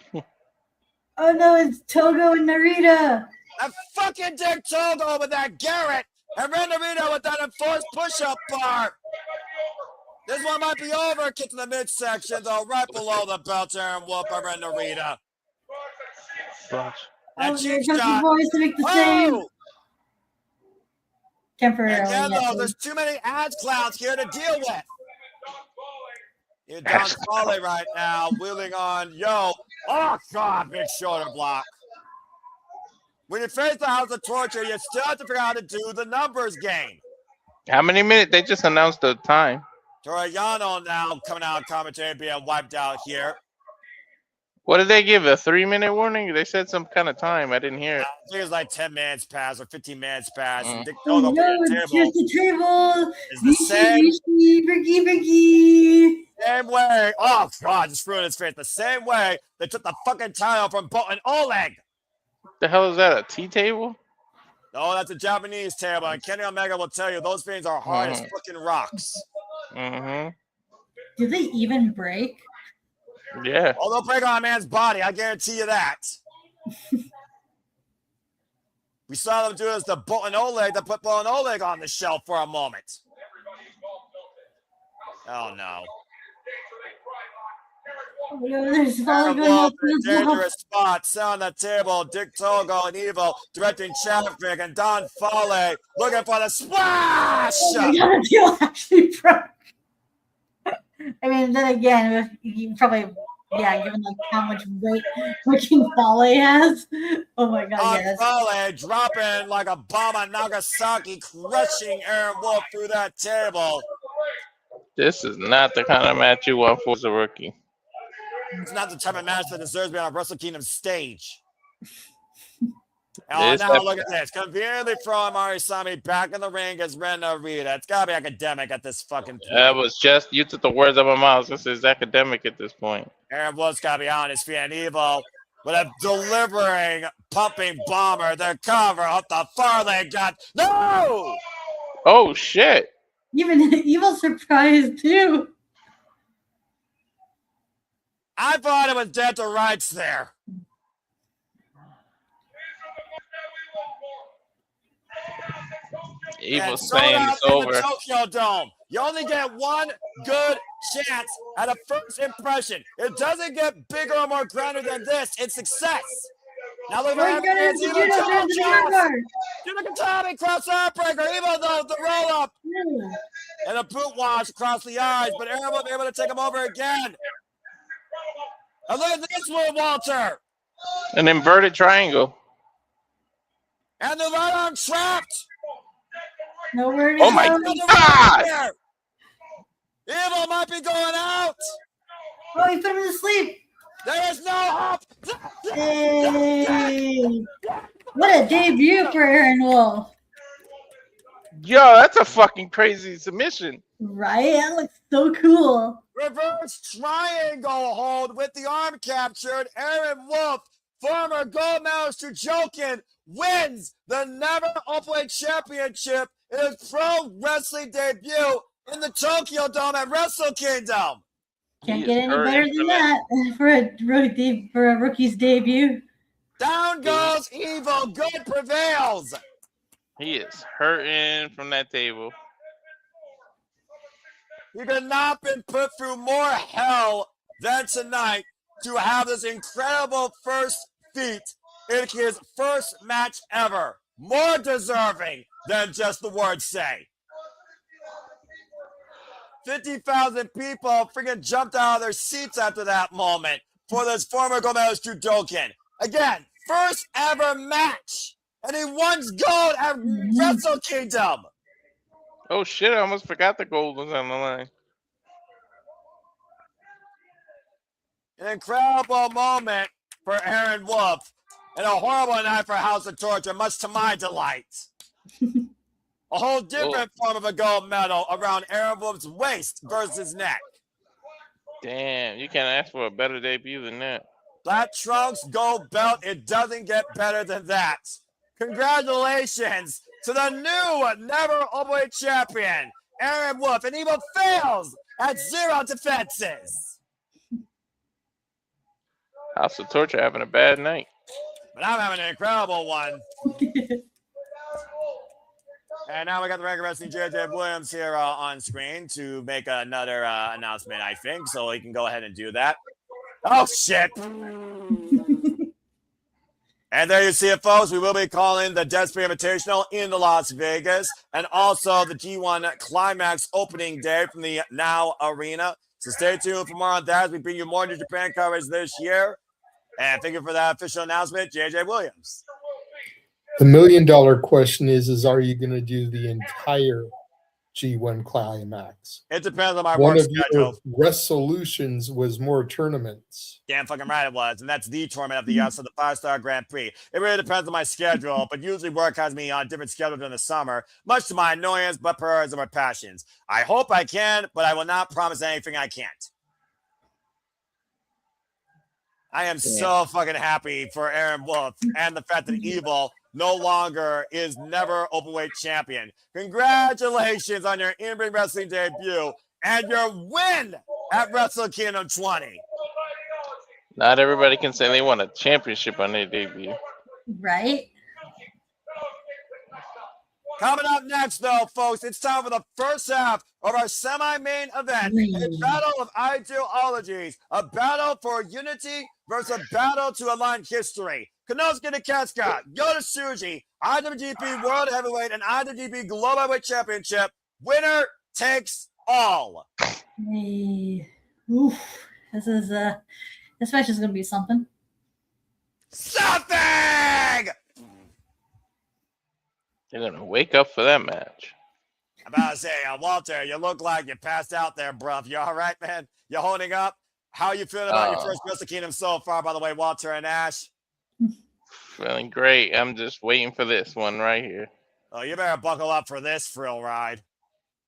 Oh no, it's Togo and Narita. That fucking Dick Togo with that Garrett and Ren Narita with that enforced push-up bar. This one might be over. Kick to the midsection, though, right below the belt. Aaron Wolf by Ren Narita. That Oh, cheap there comes the shot. boys to make the save. Oh! Temporarily. Again, though, yes. there's too many ads clowns here to deal with. Don Fale right now, wheeling on. Yo. Oh, God, big shoulder block. When you face the House of Torture, you still have to figure out how to do the numbers game. How many minutes? They just announced the time. Toriano now coming out, commentary being wiped out here. What did they give? A 3-minute warning? They said some kind of time. I didn't hear I it. think it was like 10 minutes past or 15 minutes past. And Dick Oh Togo no, the just table the table. is the same Ricky. Same way. Oh, God, just ruined his face. The same way they took the fucking title from Bolton Oleg. The hell is that? A tea table? Oh, that's a Japanese table. And Kenny Omega will tell you those things are hard as fucking rocks. Mm-hmm. Did they even break? Yeah. Oh, they'll break on a man's body. I guarantee you that. We saw them do this to Bolton Oleg to put Bolton Oleg on the shelf for a moment. Oh, no. Oh, no, there's volley going up to the wall. Dangerous spot, set on the table. Dick Togo and Evil directing traffic, and Don Fale looking for the splash. Oh my God, the deal actually broke. I mean, then again, you probably, given like how much weight freaking Fale has. Oh my God, Don yes. Fale dropping like a bomb on Nagasaki, crushing Aaron Wolf through that table. This is not the kind of match you want for a rookie. It's not the type of match that deserves to be on a Wrestle Kingdom stage. This Now look at this. Conveniently throwing Marisami back in the ring as Ren Narita. It's got to be academic at this fucking point. That was just, you took the words out of my mouth. This is academic at this point. Aaron Wolf's got to be on his feet. And Evil with a delivering, pumping bomber. The cover up the far leg got. No! Oh, shit. Even Evil surprised too. I thought it was dead to rights there. Evil saying it's over. The Tokyo Dome. You only get one good chance at a first impression. It doesn't get bigger or more grander than this. It's success. Now look at the Katami cross heartbreaker. Evil though the roll up and a boot wash across the eyes, but Aaron will be able to take him over again. And look at this one, Walter. An inverted triangle. And the right arm trapped. Nowhere to Oh my go. God! Evil might be going out. Oh, he put him to sleep. There is no hope. Hey. What a debut for Aaron Wolf. Yo, that's a fucking crazy submission. Right? That looks so cool. Reverse triangle hold with the arm captured. Aaron Wolf, former gold medalist Jokin, wins the Never Openweight Championship in his pro wrestling debut in the Tokyo Dome at Wrestle Kingdom. Can't get any better than that for a rookie's debut. Down goes Evil. Good prevails. He is hurting from that table. He could not been put through more hell than tonight to have this incredible first feat in his first match ever. More deserving than just the words say. 50,000 people freaking jumped out of their seats after that moment for this former gold medalist Judokan. Again, first ever match. And he won gold at Wrestle Kingdom. Oh shit, I almost forgot the gold was on the line. An incredible moment for Aaron Wolf. And a horrible night for House of Torture, much to my delight. A whole different form of a gold medal around Aaron Wolf's waist versus neck. Damn, you can't ask for a better debut than that. Black Trunks gold belt, it doesn't get better than that. Congratulations to the new Never Openweight champion, Aaron Wolf. And Evil fails at 0 defenses. House of Torture having a bad night. But I'm having an incredible one. And now we got the Record Wrestling JJ Williams here on screen to make another announcement, I think. So he can go ahead and do that. Oh, shit. And there you see it, folks. We will be calling the Desperado Invitational in the Las Vegas and also the G1 Climax opening day from the Now Arena. So stay tuned for more on that as we bring you more New Japan coverage this year. And thank you for that official announcement, JJ Williams. The $1 million question is are you going to do the entire G1 Climax? It depends on my One work of schedule. your resolutions was more tournaments. Damn fucking right it was. And that's the tournament of the year, so the 5-star Grand Prix. It really depends on my schedule, but usually work has me on different schedules during the summer, much to my annoyance, but prayers of my passions. I hope I can, but I will not promise anything I can't. I am so fucking happy for Aaron Wolf and the fact that Evil no longer is never Openweight champion. Congratulations on your in-ring wrestling debut and your win at Wrestle Kingdom 20. Not everybody can say they won a championship on their debut. Right? Coming up next, though, folks, it's time for the first half of our semi-main event, a battle of ideologies, a battle for unity versus a battle to align history. Konosuke Takeshita, Yota Tsuji, IWGP World Heavyweight and IWGP Global Heavyweight Championship. Winner takes all. Hey. Oof. This match is gonna be something. Something! They're gonna wake up for that match. I'm about to say, Walter, you look like you passed out there, bruv. You all right, man? You holding up? How are you feeling about your first Wrestle Kingdom so far, by the way, Walter and Ash? Feeling great. I'm just waiting for this one right here. Oh, you better buckle up for this thrill ride.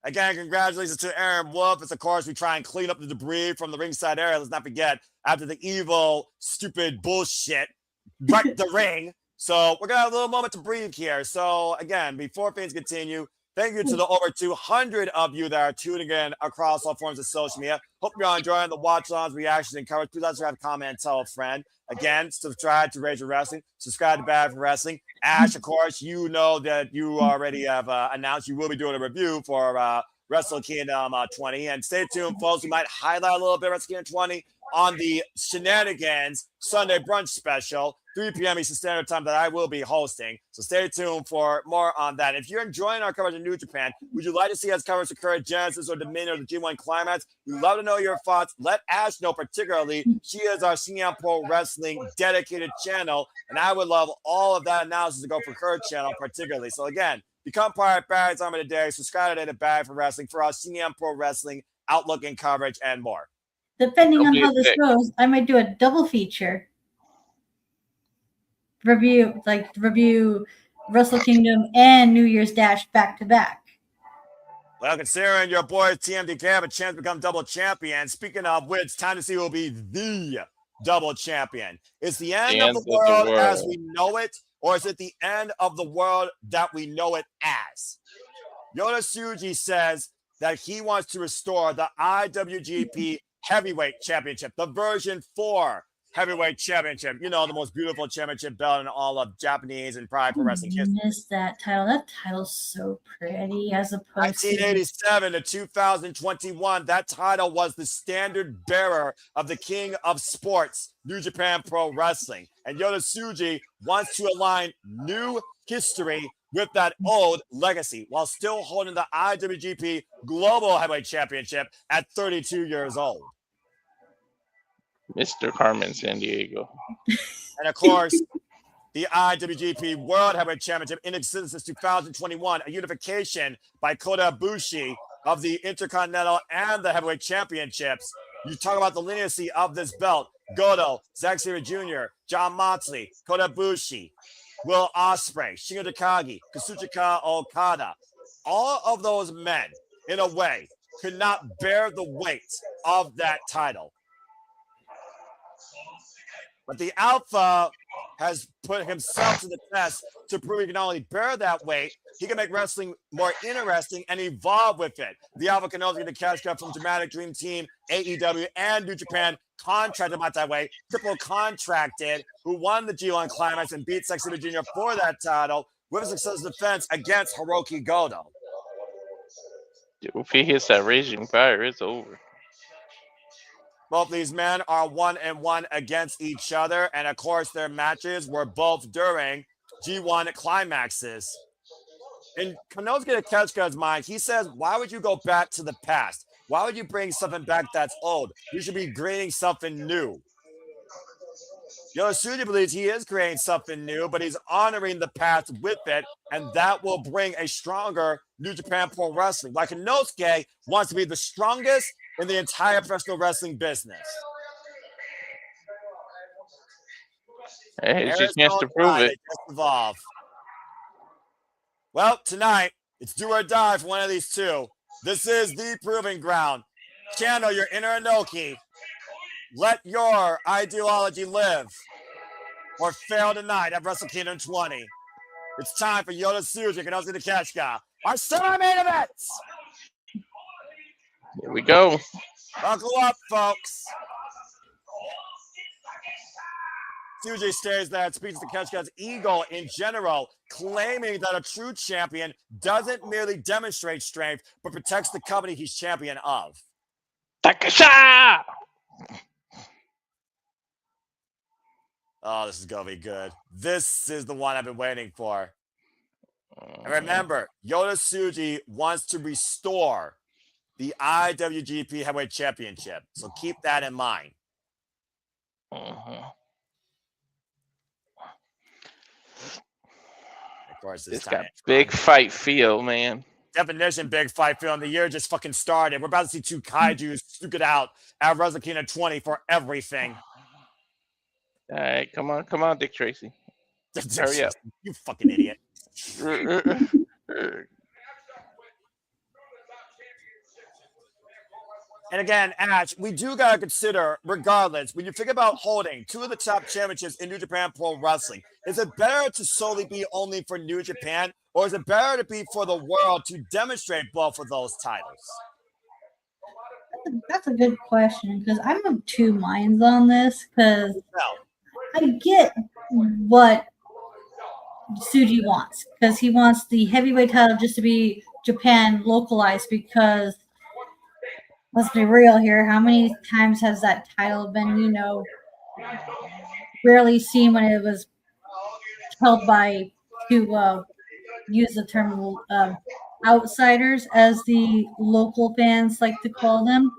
Again, congratulations to Aaron Wolf. As, of course, we try and clean up the debris from the ringside area. Let's not forget, after the evil, stupid bullshit wrecked the ring. So we're going to have a little moment to breathe here. So, again, before things continue, thank you to the over 200 of you that are tuning in across all forms of social media. Hope you're all enjoying the watch-ons, reactions, and coverage. Please let us have a comment and tell a friend. Again, subscribe to Rage Your Wrestling. Subscribe to Bad for Wrestling. Ash, of course, you know that you already have announced you will be doing a review for Wrestle Kingdom 20. And stay tuned, folks. We might highlight a little bit of Wrestle Kingdom 20 on the Shenanigans Sunday Brunch Special, 3 p.m. Eastern Standard Time, that I will be hosting. So stay tuned for more on that. If you're enjoying our coverage of New Japan, would you like to see us cover Sakura Genesis or Dominion or the G1 Climax? We'd love to know your thoughts. Let Ash know particularly. She is our CM Pro Wrestling dedicated channel, and I would love all of that analysis to go for her channel particularly. So again, become part of Barry's Army today. Subscribe today to Barry for Wrestling for our CM Pro Wrestling outlook and coverage and more. Depending on how this goes, I might do a double feature. Review Wrestle Kingdom and New Year's Dash back to back. Well, considering your boys TMDK have a chance to become double champion, speaking of which, time to see who will be the double champion. Is the end of the world as we know it, or is it the end of the world that we know it as? Yota Tsuji says that he wants to restore the IWGP Heavyweight Championship, the version 4 Heavyweight Championship. You know, the most beautiful championship belt in all of Japanese and probably pro wrestling history. I missed that title. That title's so pretty as opposed 1987 to 2021, that title was the standard bearer of the king of sports, New Japan Pro Wrestling. And Yota Tsuji wants to align new history with that old legacy while still holding the IWGP Global Heavyweight Championship at 32 years old. Mr. Carmen Sandiego. And of course, the IWGP World Heavyweight Championship in existence since 2021, a unification by Kota Ibushi of the Intercontinental and the Heavyweight Championships. You talk about the lineage of this belt: Goto, Zack Sabre Jr., John Moxley, Kota Ibushi, Will Ospreay, Shingo Takagi, Kazuchika Okada. All of those men, in a way, could not bear the weight of that title. But the Alpha has put himself to the test to prove he can not only bear that weight, he can make wrestling more interesting and evolve with it. The Alpha can also get the cash cut from Dramatic Dream Team, AEW, and New Japan, contracted by that way, triple contracted, who won the G1 Climax and beat Zack Sabre Jr. for that title with a successful defense against Hiroshi Goto. If he hits that raging fire, it's over. Both these men are 1-1 against each other, and of course, their matches were both during G1 climaxes. In Konosuke Takeshita's mind, he says, why would you go back to the past? Why would you bring something back that's old? You should be creating something new. Tsuji believes he is creating something new, but he's honoring the past with it, and that will bring a stronger New Japan Pro Wrestling. Like Konosuke wants to be the strongest in the entire professional wrestling business. Hey, it's your chance to prove it. Just evolve. Well, tonight, it's do or die for one of these two. This is the proving ground. Channel your inner Inoki. Let your ideology live or fail tonight at Wrestle Kingdom 20. It's time for Yota Tsuji and Konosuke Takeshita. Our semi-main events. Here we go. Buckle up, folks. Tsuji stares there and speaks to Takeshita's ego in general, claiming that a true champion doesn't merely demonstrate strength, but protects the company he's champion of. Takeshita! Oh, this is going to be good. This is the one I've been waiting for. And remember, Yota Tsuji wants to restore the IWGP Heavyweight Championship. So keep that in mind. Uh-huh. Of course, It's got big fight feel, man. Definition big fight feel. And the year just fucking started. We're about to see two kaijus duke it out at Wrestle Kingdom 20 for everything. All right, come on, Dick Tracy. Hurry up. You fucking idiot. And again, Ash, we do got to consider, regardless, when you think about holding two of the top championships in New Japan Pro Wrestling, is it better to solely be only for New Japan, or is it better to be for the world to demonstrate both of those titles? That's a good question, because I'm of two minds on this, because I get what Tsuji wants, because he wants the heavyweight title just to be Japan localized, because let's be real here, how many times has that title been, rarely seen when it was held by, to use the term outsiders, as the local fans like to call them.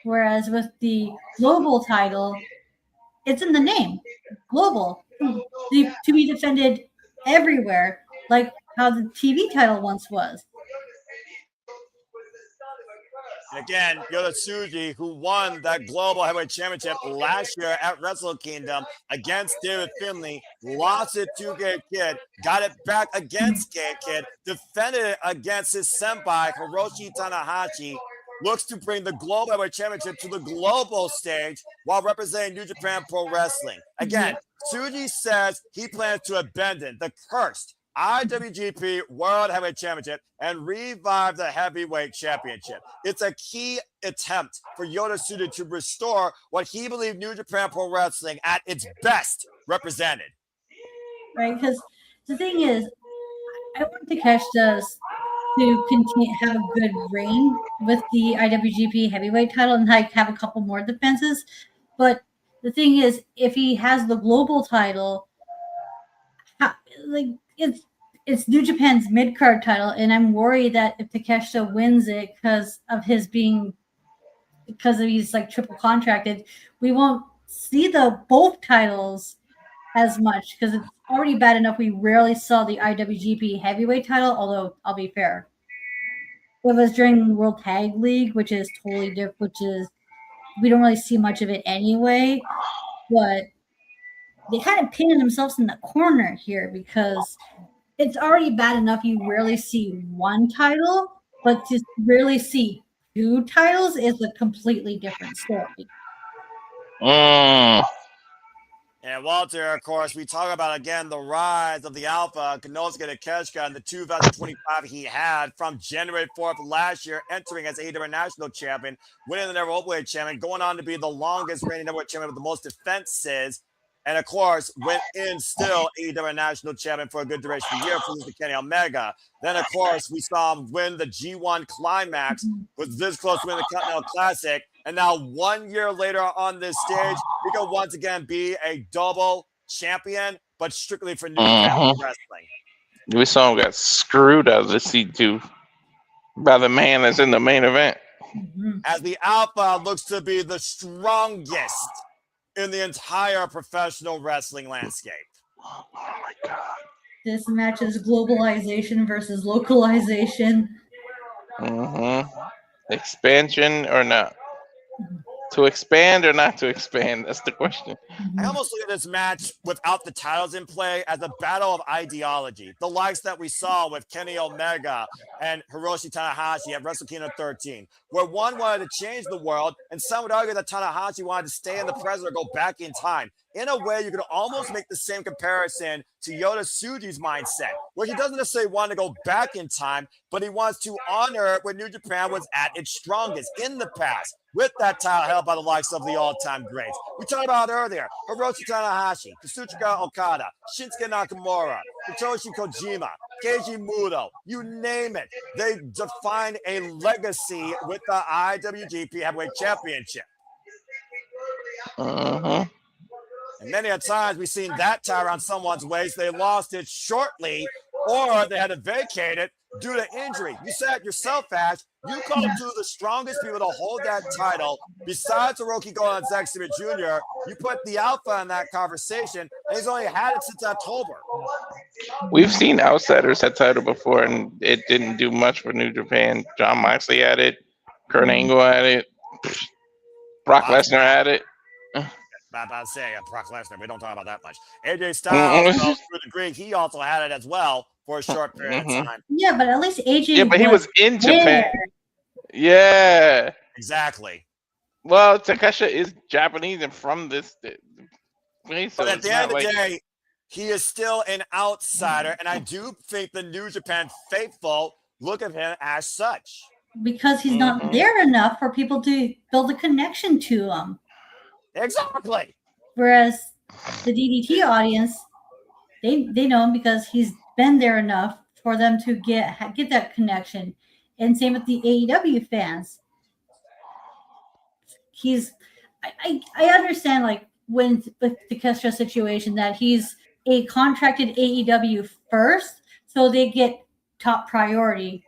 Whereas with the global title, it's in the name, global, to be defended everywhere, like how the TV title once was. And again, Yota Tsuji, who won that Global Heavyweight Championship last year at Wrestle Kingdom against David Finlay, lost it to Gabe Kidd, got it back against Gabe Kidd, defended it against his senpai, Hiroshi Tanahashi, looks to bring the Global Heavyweight Championship to the global stage while representing New Japan Pro Wrestling. Again, Tsuji says he plans to abandon the cursed IWGP World Heavyweight Championship and revive the Heavyweight Championship. It's a key attempt for Yota Tsuji to restore what he believed New Japan Pro Wrestling at its best represented. Right, because the thing is, I want Takeshita to continue have a good reign with the IWGP Heavyweight title and have a couple more defenses. But the thing is, if he has the global title, it's New Japan's mid-card title, and I'm worried that if Takeshita wins it because he's like triple contracted, we won't see both titles as much, because it's already bad enough we rarely saw the IWGP Heavyweight title. Although I'll be fair, it was during the World Tag League, which is totally different. Which is we don't really see much of it anyway, but they kind of painted themselves in the corner here, because it's already bad enough you rarely see one title, but to rarely see two titles is a completely different story. And Walter, of course, we talk about, again, the rise of the Alpha, Konosuke Takeshita, and the 2025 he had from January 4th last year, entering as AEW National Champion, winning the Never Openweight Champion, going on to be the longest reigning Never Champion with the most defenses. And, of course, went in still AEW National Champion for a good duration of the year, for the Kenny Omega. Then, of course, we saw him win the G1 Climax, was this close to winning the Continental Classic, And now 1 year later on this stage, he can once again be a double champion, but strictly for New Japan Pro Wrestling. We saw him get screwed out of the C2 by the man that's in the main event. As the Alpha looks to be the strongest in the entire professional wrestling landscape. Oh my God. This match is globalization versus localization. Expansion or not? To expand or not to expand? That's the question. I almost look at this match without the titles in play as a battle of ideology. The likes that we saw with Kenny Omega and Hiroshi Tanahashi at Wrestle Kingdom 13, where one wanted to change the world, and some would argue that Tanahashi wanted to stay in the present or go back in time. In a way, you could almost make the same comparison to Yota Tsuji's mindset, where he doesn't necessarily want to go back in time, but he wants to honor when New Japan was at its strongest in the past, with that title held by the likes of the all-time greats. We talked about earlier, Hiroshi Tanahashi, Kazuchika Okada, Shinsuke Nakamura, Hitoshi Kojima, Keiji Muto, you name it. They defined a legacy with the IWGP Heavyweight Championship. And many a times we've seen that tie around someone's waist. They lost it shortly, or they had to vacate it due to injury. You said it yourself, Ash. You called two of the strongest people to hold that title. Besides Hiroki Goto and Zack Sabre Jr., you put the Alpha in that conversation, and he's only had it since October. We've seen outsiders at title before, and it didn't do much for New Japan. John Moxley had it. Kurt Angle had it. Brock Lesnar had it. About to say, Brock Lesnar, we don't talk about that much. AJ Styles, to a degree, he also had it as well for a short period of time. Yeah, but at least AJ. Yeah, but he was in Japan. Yeah. Exactly. Well, Takeshita is Japanese and from this place. So but at the end of the day, he is still an outsider, and I do think the New Japan faithful look at him as such. Because he's not there enough for people to build a connection to him. Exactly. Whereas the DDT audience, they know him because he's been there enough for them to get that connection. And same with the AEW fans. I understand, like, when with the Kestra situation, that he's a contracted AEW first, so they get top priority.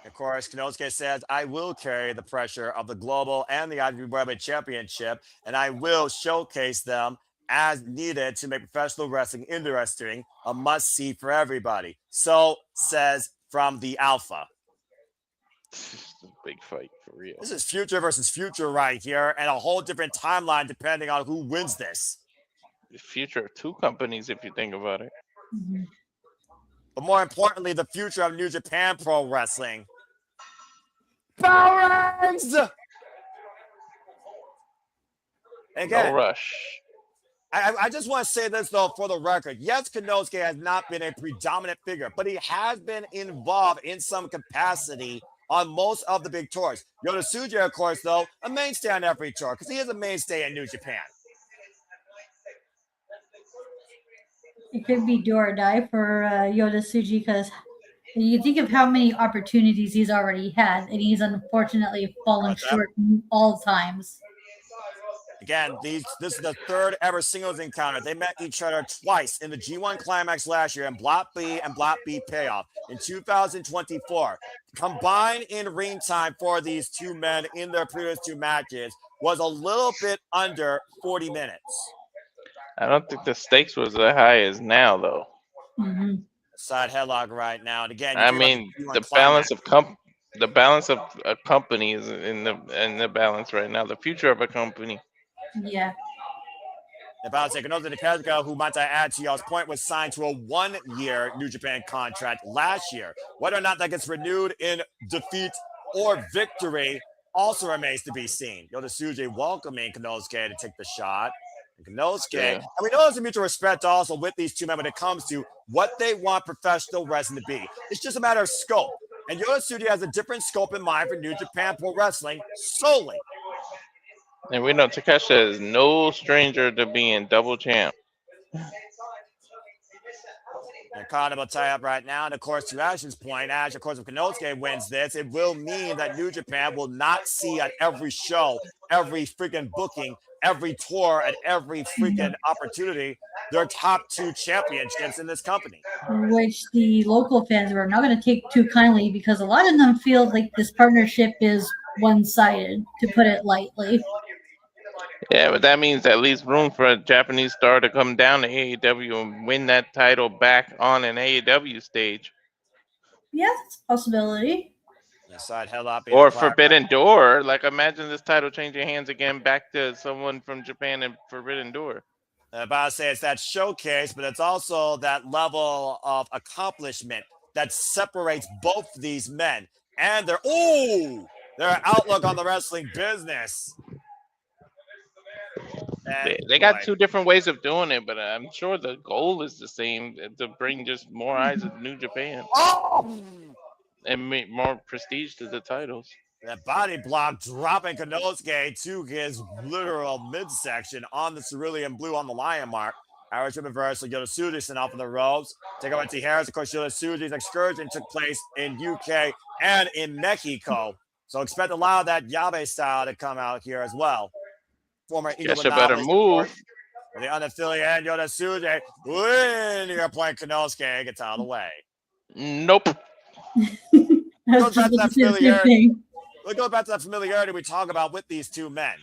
Of course, Konosuke says, I will carry the pressure of the global and the IWGP Championship, and I will showcase them as needed to make professional wrestling interesting, a must-see for everybody. So says from the Alpha. This is a big fight for real. This is future versus future right here, and a whole different timeline depending on who wins this. The future of two companies, if you think about it. But more importantly, the future of New Japan Pro Wrestling. Balance! Again, No rush. I just want to say this, though, for the record. Yes, Konosuke has not been a predominant figure, but he has been involved in some capacity on most of the big tours. Yota Tsuji, of course, though, a mainstay on every tour, because he is a mainstay in New Japan. It could be do or die for Yota Tsuji, because you think of how many opportunities he's already had, and he's unfortunately fallen short all times. Again, this is the third ever singles encounter. They met each other twice in the G1 Climax last year in Block B and Block B Payoff in 2024. Combined in ring time for these two men in their previous two matches was a little bit under 40 minutes. I don't think the stakes was as high as now, though. Side headlock right now, and again, I mean, the balance of a company is in the balance right now. The future of a company. Yeah. About to say, Konosuke Takeshita, who might I add to y'all's point, was signed to a 1-year New Japan contract last year. Whether or not that gets renewed in defeat or victory also remains to be seen. Yota Tsuji welcoming Konosuke to take the shot. And Konosuke, and we know there's a mutual respect also with these two men when it comes to what they want professional wrestling to be. It's just a matter of scope. And Yota Tsuji has a different scope in mind for New Japan Pro Wrestling solely. And we know Takeshita is no stranger to being double champ. Okada will tie up right now. And of course, to Ash's point, Ash, of course, if Konosuke wins this, it will mean that New Japan will not see at every show, every freaking booking, every tour, and every freaking opportunity their top 2 championships in this company. Which the local fans are not going to take too kindly because a lot of them feel like this partnership is one-sided, to put it lightly. Yeah, but that means at least room for a Japanese star to come down to AEW and win that title back on an AEW stage. Yes, it's a possibility. The side headlock being Or applied. Forbidden Door. Like, imagine this title changing hands again back to someone from Japan and Forbidden Door. About to say it's that showcase, but it's also that level of accomplishment that separates both these men and their outlook on the wrestling business. They got 2 different ways of doing it, but I'm sure the goal is the same, to bring just more eyes of New Japan and make more prestige to the titles. That body block dropping Konosuke to his literal midsection on the cerulean blue on the lion mark. Irish reversal, Yota Tsuji sent off in the ropes. Take over to Harris. Of course, Yota Tsuji's excursion took place in UK and in Mexico. So expect a lot of that Yabe style to come out here as well. Former Guess you better move. The unaffiliated Yota Tsuji, when you're playing Konosuke, gets out of the way. Nope. Goes back to that familiarity. We'll go back to that familiarity we talk about with these 2 men.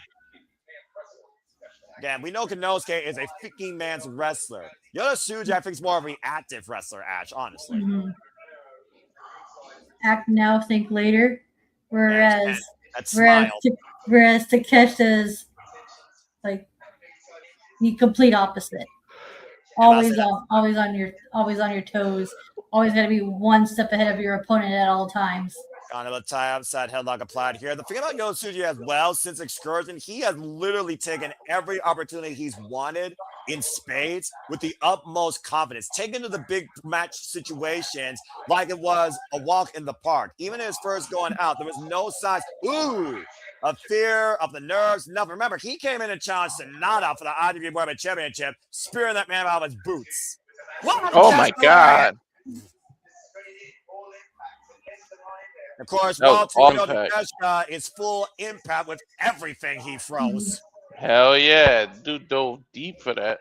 Again, we know Konosuke is a freaking man's wrestler. Yota Tsuji, I think, is more of a reactive wrestler, Ash, honestly. Mm-hmm. Act now, think later. Whereas Takeshita's like the complete opposite. Always on your toes. Always got to be one step ahead of your opponent at all times. Kind of a tie-up side headlock applied here. The thing about Yota Tsuji as well, since Excursion, he has literally taken every opportunity he's wanted in spades with the utmost confidence, taken to the big match situations like it was a walk in the park. Even in his first going out, there was no signs of fear, of the nerves, nothing. Remember, he came in and challenged Sonata for the IWGP World Championship, spearing that man out of his boots. Oh my God. Of course, Walter Cruz is full impact with everything he throws. Hell yeah. Dude dove deep for that.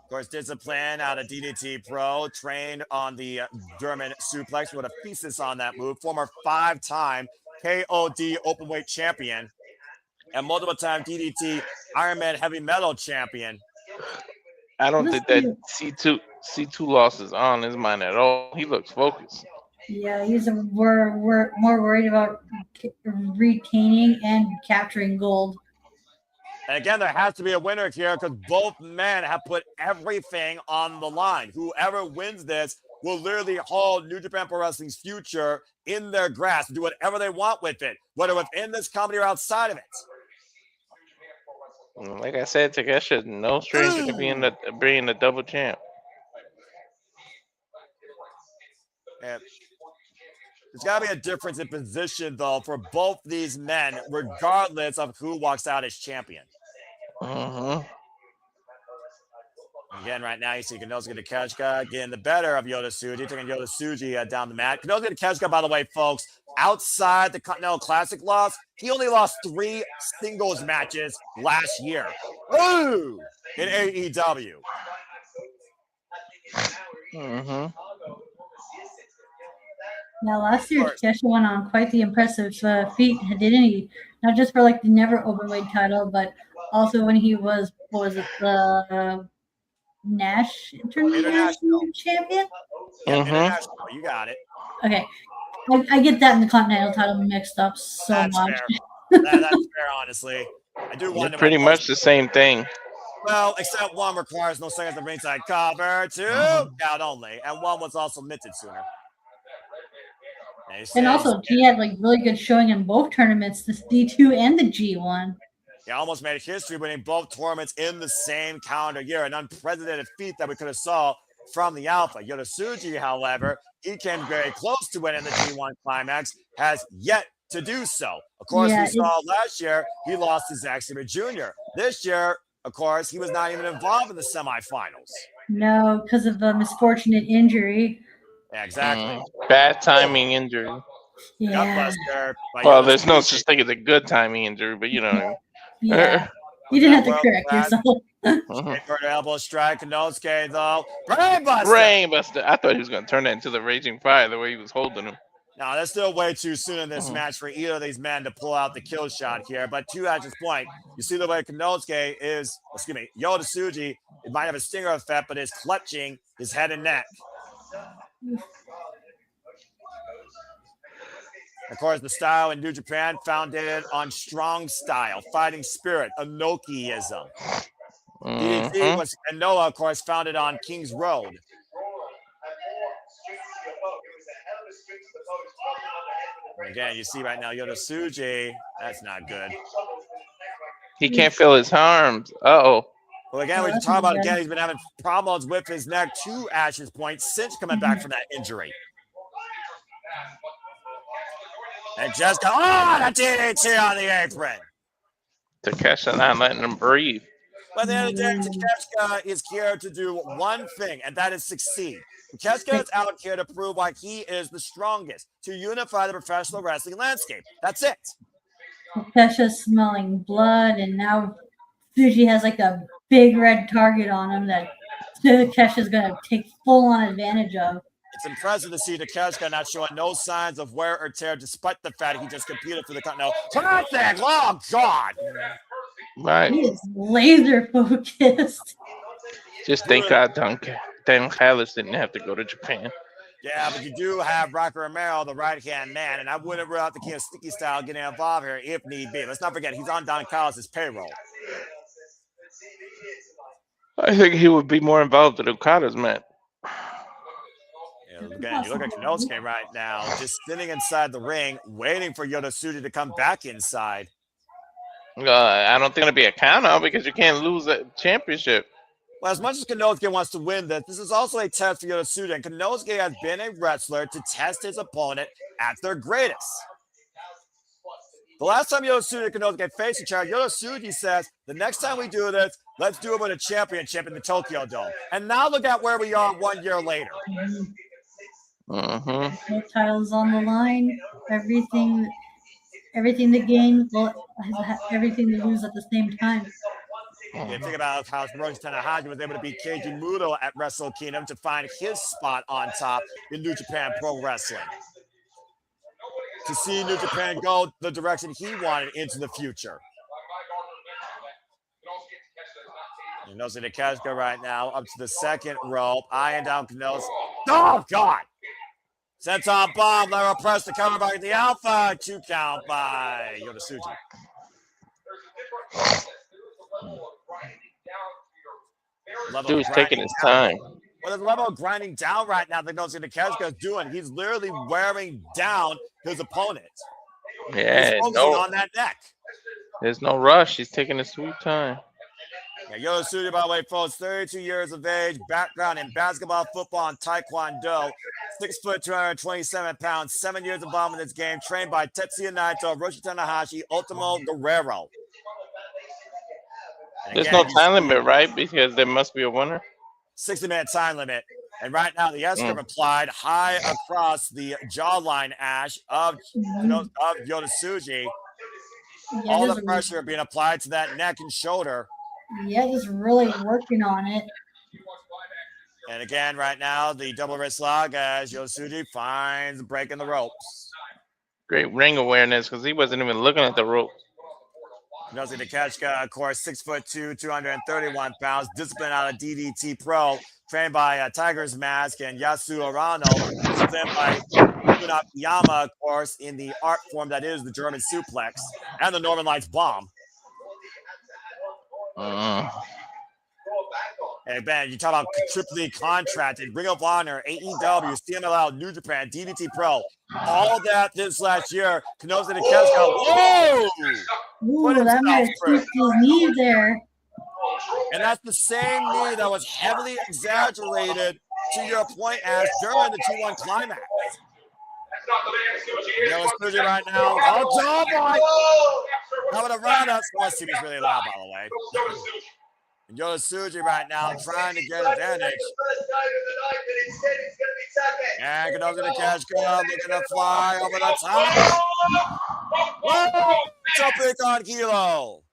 Of course, Discipline out of DDT Pro, trained on the German suplex with a thesis on that move. Former 5-time KOD Openweight champion and multiple-time DDT Ironman Heavy Metal champion. I don't think that C2 loss is on his mind at all. He looks focused. Yeah, he's more worried about retaining and capturing gold. And again, there has to be a winner here because both men have put everything on the line. Whoever wins this will literally hold New Japan Pro Wrestling's future in their grasp, do whatever they want with it, whether within this company or outside of it. Like I said, Takeshita, no stranger to being the double champ. Yeah. There's got to be a difference in position, though, for both these men, regardless of who walks out as champion. Again, right now, you see Konosuke Takeshita getting the better of Yota Tsuji, taking Yota Tsuji down the mat. Konosuke Takeshita, by the way, folks, outside the Continental Classic loss, he only lost 3 singles matches last year. Ooh! In AEW. Now, last year, Takeshita went on quite the impressive feat, didn't he? Not just for like the never openweight title, but also when he was, the Nash International Champion? International, you got it. Okay. I get that and the Continental title mixed up so much. Fair. That's fair, honestly. I do wonder. Pretty much the same thing. Well, except one requires no seconds of ringside cover, 2 out only, and one was also minted sooner. And also, he had like really good showing in both tournaments, the D2 and the G1. He almost made history winning both tournaments in the same calendar year, an unprecedented feat that we could have saw from the Alpha. Yota Tsuji, however, he came very close to winning the G1 climax, has yet to do so. Of course, we saw last year he lost to Zack Sabre Jr. This year, of course, he was not even involved in the semifinals. No, because of a misfortunate injury. Yeah, exactly. Bad timing injury. Yeah. Gutbuster by Well, Yota there's no Tsuji. such thing as a good timing injury, but you know what I mean. Yeah. You With didn't that have to world correct class yourself. inverted elbow strike, Konosuke though. Brainbuster! Brainbuster. I thought he was going to turn that into the Raging Fire the way he was holding him. Now, that's still way too soon in this match for either of these men to pull out the kill shot here. But to Ash's point, you see the way Konosuke is, Yota Tsuji, it might have a stinger effect, but is clutching his head and neck. Of course, the style in New Japan founded on strong style, fighting spirit, Inokiism. DDT was, and Noah, of course, founded on King's Road. And again, you see right now, Yota Tsuji, that's not good. He can't feel his arms. Uh-oh. Well, again, we can talk about, again, he's been having problems with his neck, to Ash's point, since coming back from that injury. And just go, the DDT on the apron. Takeshita not letting him breathe. But at the end of the day, Takeshita is here to do one thing, and that is succeed. Takeshita is out here to prove why he is the strongest, to unify the professional wrestling landscape. That's it. Takesha's smelling blood, and now Tsuji has like a big red target on him that Takesha's going to take full-on advantage of. It's impressive to see Takeshita not showing no signs of wear or tear, despite the fact he just competed for the Continental Classic. Oh, God. Right. He is laser focused. Just thank God Dan Callis didn't have to go to Japan. Yeah, but you do have Rocky Romero, the right-hand man, and I wouldn't rule out the King of Sticky Style getting involved here if need be. Let's not forget, he's on Don Callis' payroll. I think he would be more involved than Okada's man. Yeah, again, you look at Konosuke right now, just sitting inside the ring, waiting for Yota Tsuji to come back inside. I don't think it'll be a count out because you can't lose a championship. Well, as much as Konosuke wants to win this is also a test for Yota Tsuji, and Konosuke has been a wrestler to test his opponent at their greatest. The last time Yota Tsuji and Konosuke faced each other, Yota Tsuji says, the next time we do this, let's do it with a championship in the Tokyo Dome. And now look at where we are 1 year later. No titles on the line. Everything to gain, everything to lose at the same time. You think about how Hiroshi Tanahashi was able to beat Keiji Muto at Wrestle Kingdom to find his spot on top in New Japan Pro Wrestling. To see New Japan go the direction he wanted into the future. You know, Takeshita right now up to the second rope, eyeing down Konosuke. Oh, God! Senton bomb, lateral press to cover by the Alpha. 2 count by Yota Tsuji. Dude's taking his time. Well, the level of grinding down right now that Takeshita is doing, he's literally wearing down his opponent. Yeah, he's focusing on that neck. There's no rush. He's taking his sweet time. Yeah, Yota Tsuji, by the way, folks, 32 years of age, background in basketball, football, and taekwondo. 6 foot, 227 pounds, 7 years involved in this game, trained by Tetsuya Naito, Hiroshi Tanahashi, Ultimo Guerrero. There's no time limit, right? Because there must be a winner. 60-minute time limit. And right now, the S-curve applied high across the jawline, Ash, of Yota Tsuji. Yeah, all the pressure being applied to that neck and shoulder. Yeah, just really working on it. And again, right now, the double wrist lock as Yota Tsuji finds breaking the ropes. Great ring awareness because he wasn't even looking at the rope. Takeshita, of course, 6'2", 231 pounds, disciplined out of DDT Pro, trained by Tiger's Mask and Yasu Arano, disciplined by Yama, of course, in the art form that is the German suplex and the Northern Lights bomb. Hey, Ben, you talk about triply contracted, Ring of Honor, AEW, CMLL, New Japan, DDT Pro, all that this last year. Konosuke Takeshita, whoa! Ooh, that might have twisted his knee there. And that's the same knee that was heavily exaggerated to your point as during the 2-1 climax. Yota Tsuji right now. Oh, boy! Coming around us. Well, this team is really loud, by the way. And Yota Tsuji right now trying to get advantage. And Konosuke Takeshita looking to fly over the top. Whoa! Jumping on Hilo.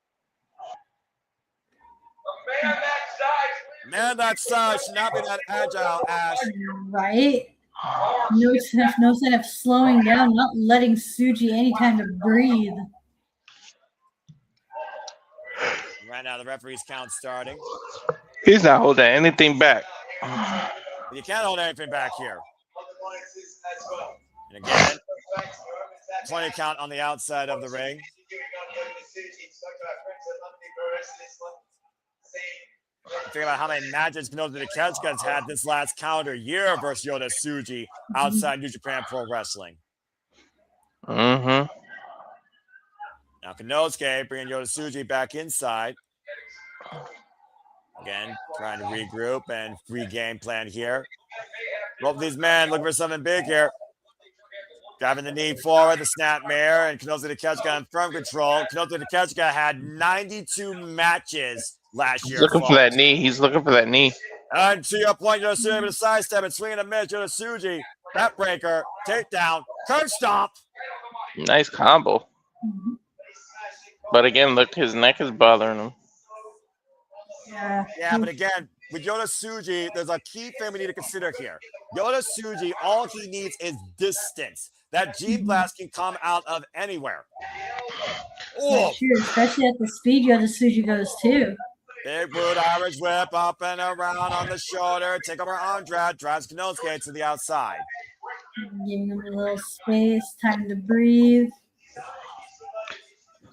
Man, that side should not be that agile, Ash. Right? No sign of slowing down, not letting Tsuji any time to breathe. Right now, the referee's count starting. He's not holding anything back. You can't hold anything back here. And again, 20 count on the outside of the ring. Think about how many matches Konosuke Takeshita's had this last calendar year versus Yota Tsuji outside New Japan Pro Wrestling. Mm-hmm. Now Konosuke bringing Yota Tsuji back inside. Again, trying to regroup and regain plan here. Both of these men looking for something big here. Driving the knee forward, the snap mare, and Konosuke Takeshita in firm control. Konosuke Takeshita had 92 matches last year. He's looking for that knee. He's looking for that knee. And to your point, Yota Tsuji with a sidestep and swinging a miss. Yota Tsuji, that breaker, takedown, curb stomp. Nice combo. But again, look, his neck is bothering him. Yeah, but again, with Yota Tsuji, there's a key thing we need to consider here. Yota Tsuji, all he needs is distance. That Gene Blast can come out of anywhere. Oh, sure, especially at the speed Yota Tsuji goes too. Big boot Irish whip up and around on the shoulder. Take over arm drag, drives Konosuke to the outside. Giving him a little space, time to breathe.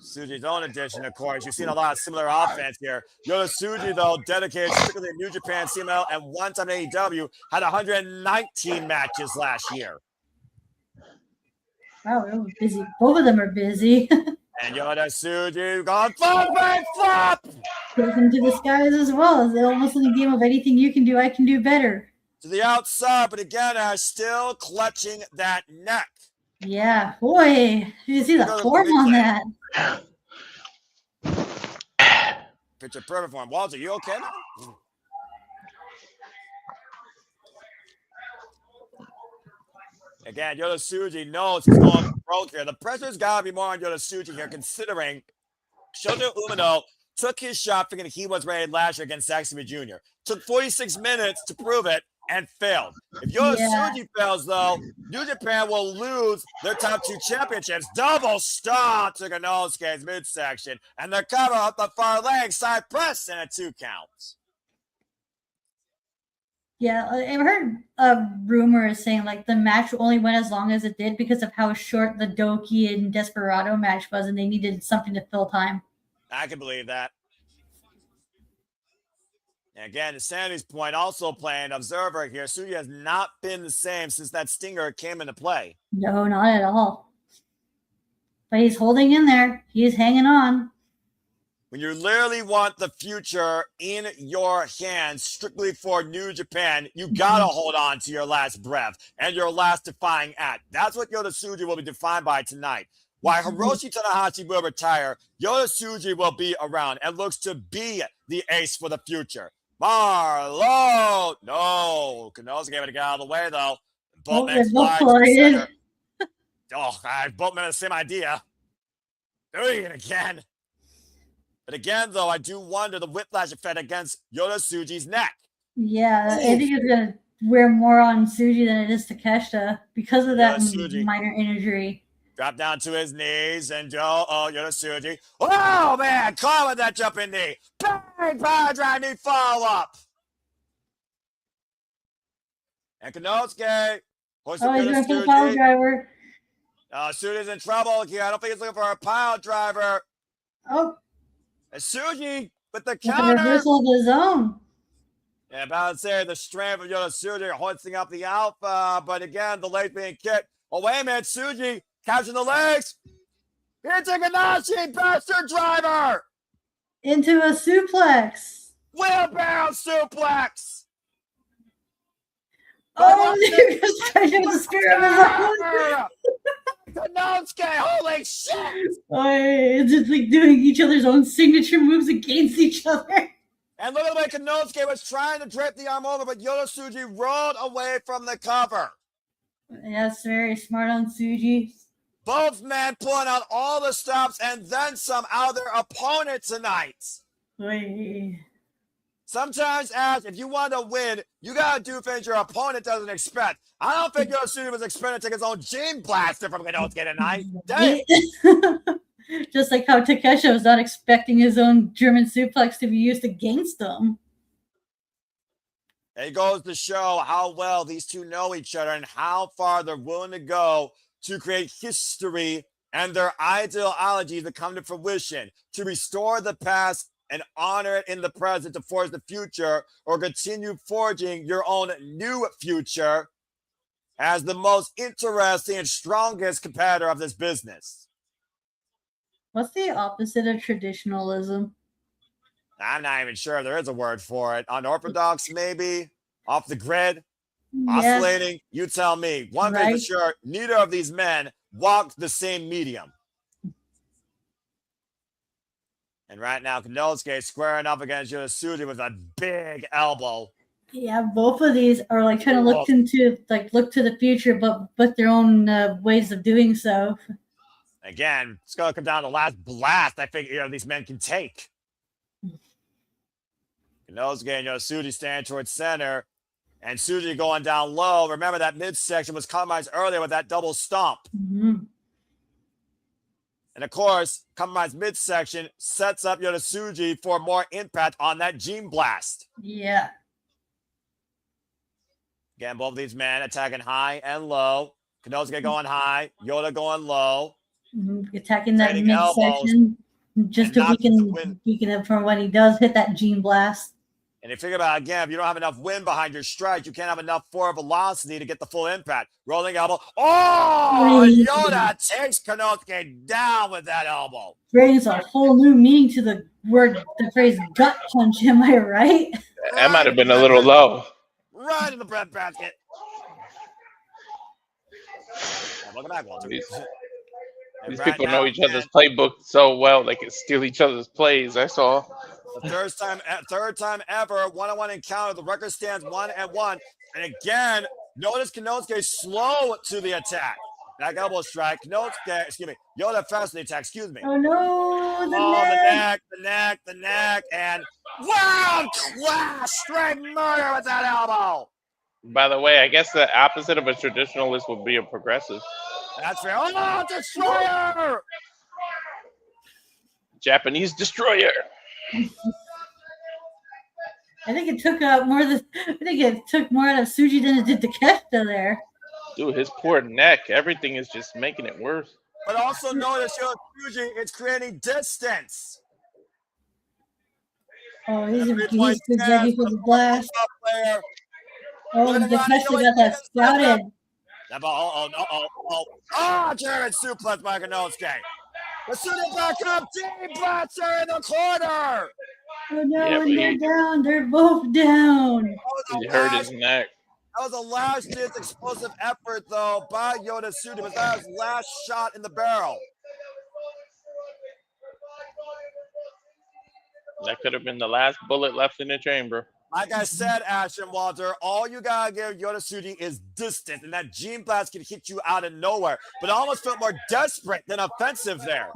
Tsuji's own addition, of course. You've seen a lot of similar offense here. Yota Tsuji, though, dedicated strictly to New Japan, CML, and one time AEW, had 119 matches last year. Wow, they're busy. Both of them are busy. And Yota Tsuji gone flop! Taken to the skies as well. It's almost in a game of anything you can do, I can do better. To the outside, but again, still clutching that neck. Yeah, boy. You see the form on that. Picture perfect form. Walter, you okay now? Again, Yota Tsuji knows he's going broke here. The pressure's got to be more on Yota Tsuji here, considering Shota Umino took his shot thinking he was ready last year against Saxby Jr. Took 46 minutes to prove it and failed. If Yota Tsuji fails, though, New Japan will lose their top two championships. Double stomp to Konosuke's midsection, and the cover up the far leg, side press, and a 2 count. Yeah, I've heard a rumor saying like the match only went as long as it did because of how short the Doki and Desperado match was, and they needed something to fill time. I can believe that. And again, to Sandy's point, also playing observer here, Tsuji has not been the same since that stinger came into play. No, not at all. But he's holding in there. He's hanging on. When you literally want the future in your hands strictly for New Japan, you got to hold on to your last breath and your last defying act. That's what Yota Tsuji will be defined by tonight. While Hiroshi Tanahashi will retire, Yota Tsuji will be around and looks to be the ace for the future. Marlo! No. Konosuke able to get out of the way, though. Boatman slides. Boatman has the same idea. Doing it again. But again, though, I do wonder the whiplash effect against Yota Tsuji's neck. Yeah, I think it's going to wear more on Tsuji than it is Takeshita because of that minor injury. Drop down to his knees and Yota Tsuji. Oh, man, caught with that jumping knee. Bang, power drive knee follow-up. And Konosuke. He's going for the power driver. Tsuji's in trouble here. I don't think he's looking for a pile driver. Oh. And Tsuji with the counter. The reversal of his own. Yeah, about to say the strength of Yota Tsuji hoisting up the alpha, but again, the leg being kicked. Oh, wait a minute, Tsuji catching the legs. It's a Ganashi bastard driver. Into a suplex. Wheelbarrow suplex. Oh, he was trying to scare him. Konosuke, holy shit! It's just like doing each other's own signature moves against each other. And look at the way Konosuke was trying to drape the arm over, but Yota Tsuji rolled away from the cover. That's very smart on Tsuji. Both men pulling out all the stops and then some out of their opponent tonight. Wait. Sometimes, Ash, if you want to win, you got to do things your opponent doesn't expect. I don't think Yota Tsuji was expecting to take his own gene blaster from Konosuke tonight. Damn. Just like how Takeshita was not expecting his own German suplex to be used against him. It goes to show how well these two know each other and how far they're willing to go to create history and their ideologies to come to fruition, to restore the past and honor it in the present to forge the future, or continue forging your own new future as the most interesting and strongest competitor of this business. What's the opposite of traditionalism? I'm not even sure if there is a word for it. Unorthodox, maybe? Off the grid? Yes. Oscillating? You tell me. One thing for sure, neither of these men walked the same medium. And right now, Konosuke squaring up against Yota Tsuji with a big elbow. Yeah, both of these are like trying to look to the future, but with their own ways of doing so. Again, it's going to come down to the last blast I think these men can take. Konosuke and Yota Tsuji standing towards center, and Tsuji going down low. Remember that midsection was compromised earlier with that double stomp. Mm-hmm. And of course, compromised midsection sets up Yota Tsuji for more impact on that gene blast. Yeah. Again, both of these men attacking high and low. Konosuke going high, Yota going low. Mm-hmm. Attacking that Trading midsection just to weaken him from when he does hit that gene blast. And you figure about it, again, if you don't have enough wind behind your strike, you can't have enough forward velocity to get the full impact. Rolling elbow. Oh, Yota takes Konosuke down with that elbow. Brings a whole new meaning to the phrase gut punch, am I right? That might have been a little low. Right in the bread basket. Welcome back, Walter. These people know each other's playbook so well they can steal each other's plays. That's all. The third time ever one-on-one encounter. The record stands 1-1. And again, notice Konosuke slow to the attack. Back elbow strike. Yota fast to the attack. Excuse me. Oh no! The neck, and wow! Clash! Straight murder with that elbow. By the way, I guess the opposite of a traditionalist would be a progressive. That's fair. Oh, destroyer! Japanese destroyer. I think it took more out of Tsuji than it did Takeshita there. Dude, his poor neck. Everything is just making it worse. But also notice Tsuji is creating distance. Oh, he's ready for the blast. Oh, and Takeshita got that scouted. German suplex by Konosuke. Let's shoot it back up. Deep blaster in the corner. Oh no, and they're down. They're both down. He hurt his neck. That was a last-ditch explosive effort, though, by Yota Tsuji. But that was his last shot in the barrel. That could have been the last bullet left in the chamber. Like I said, Ash and Walter, all you gotta give Yota Tsuji is distance, and that gene blast can hit you out of nowhere. But it almost felt more desperate than offensive there.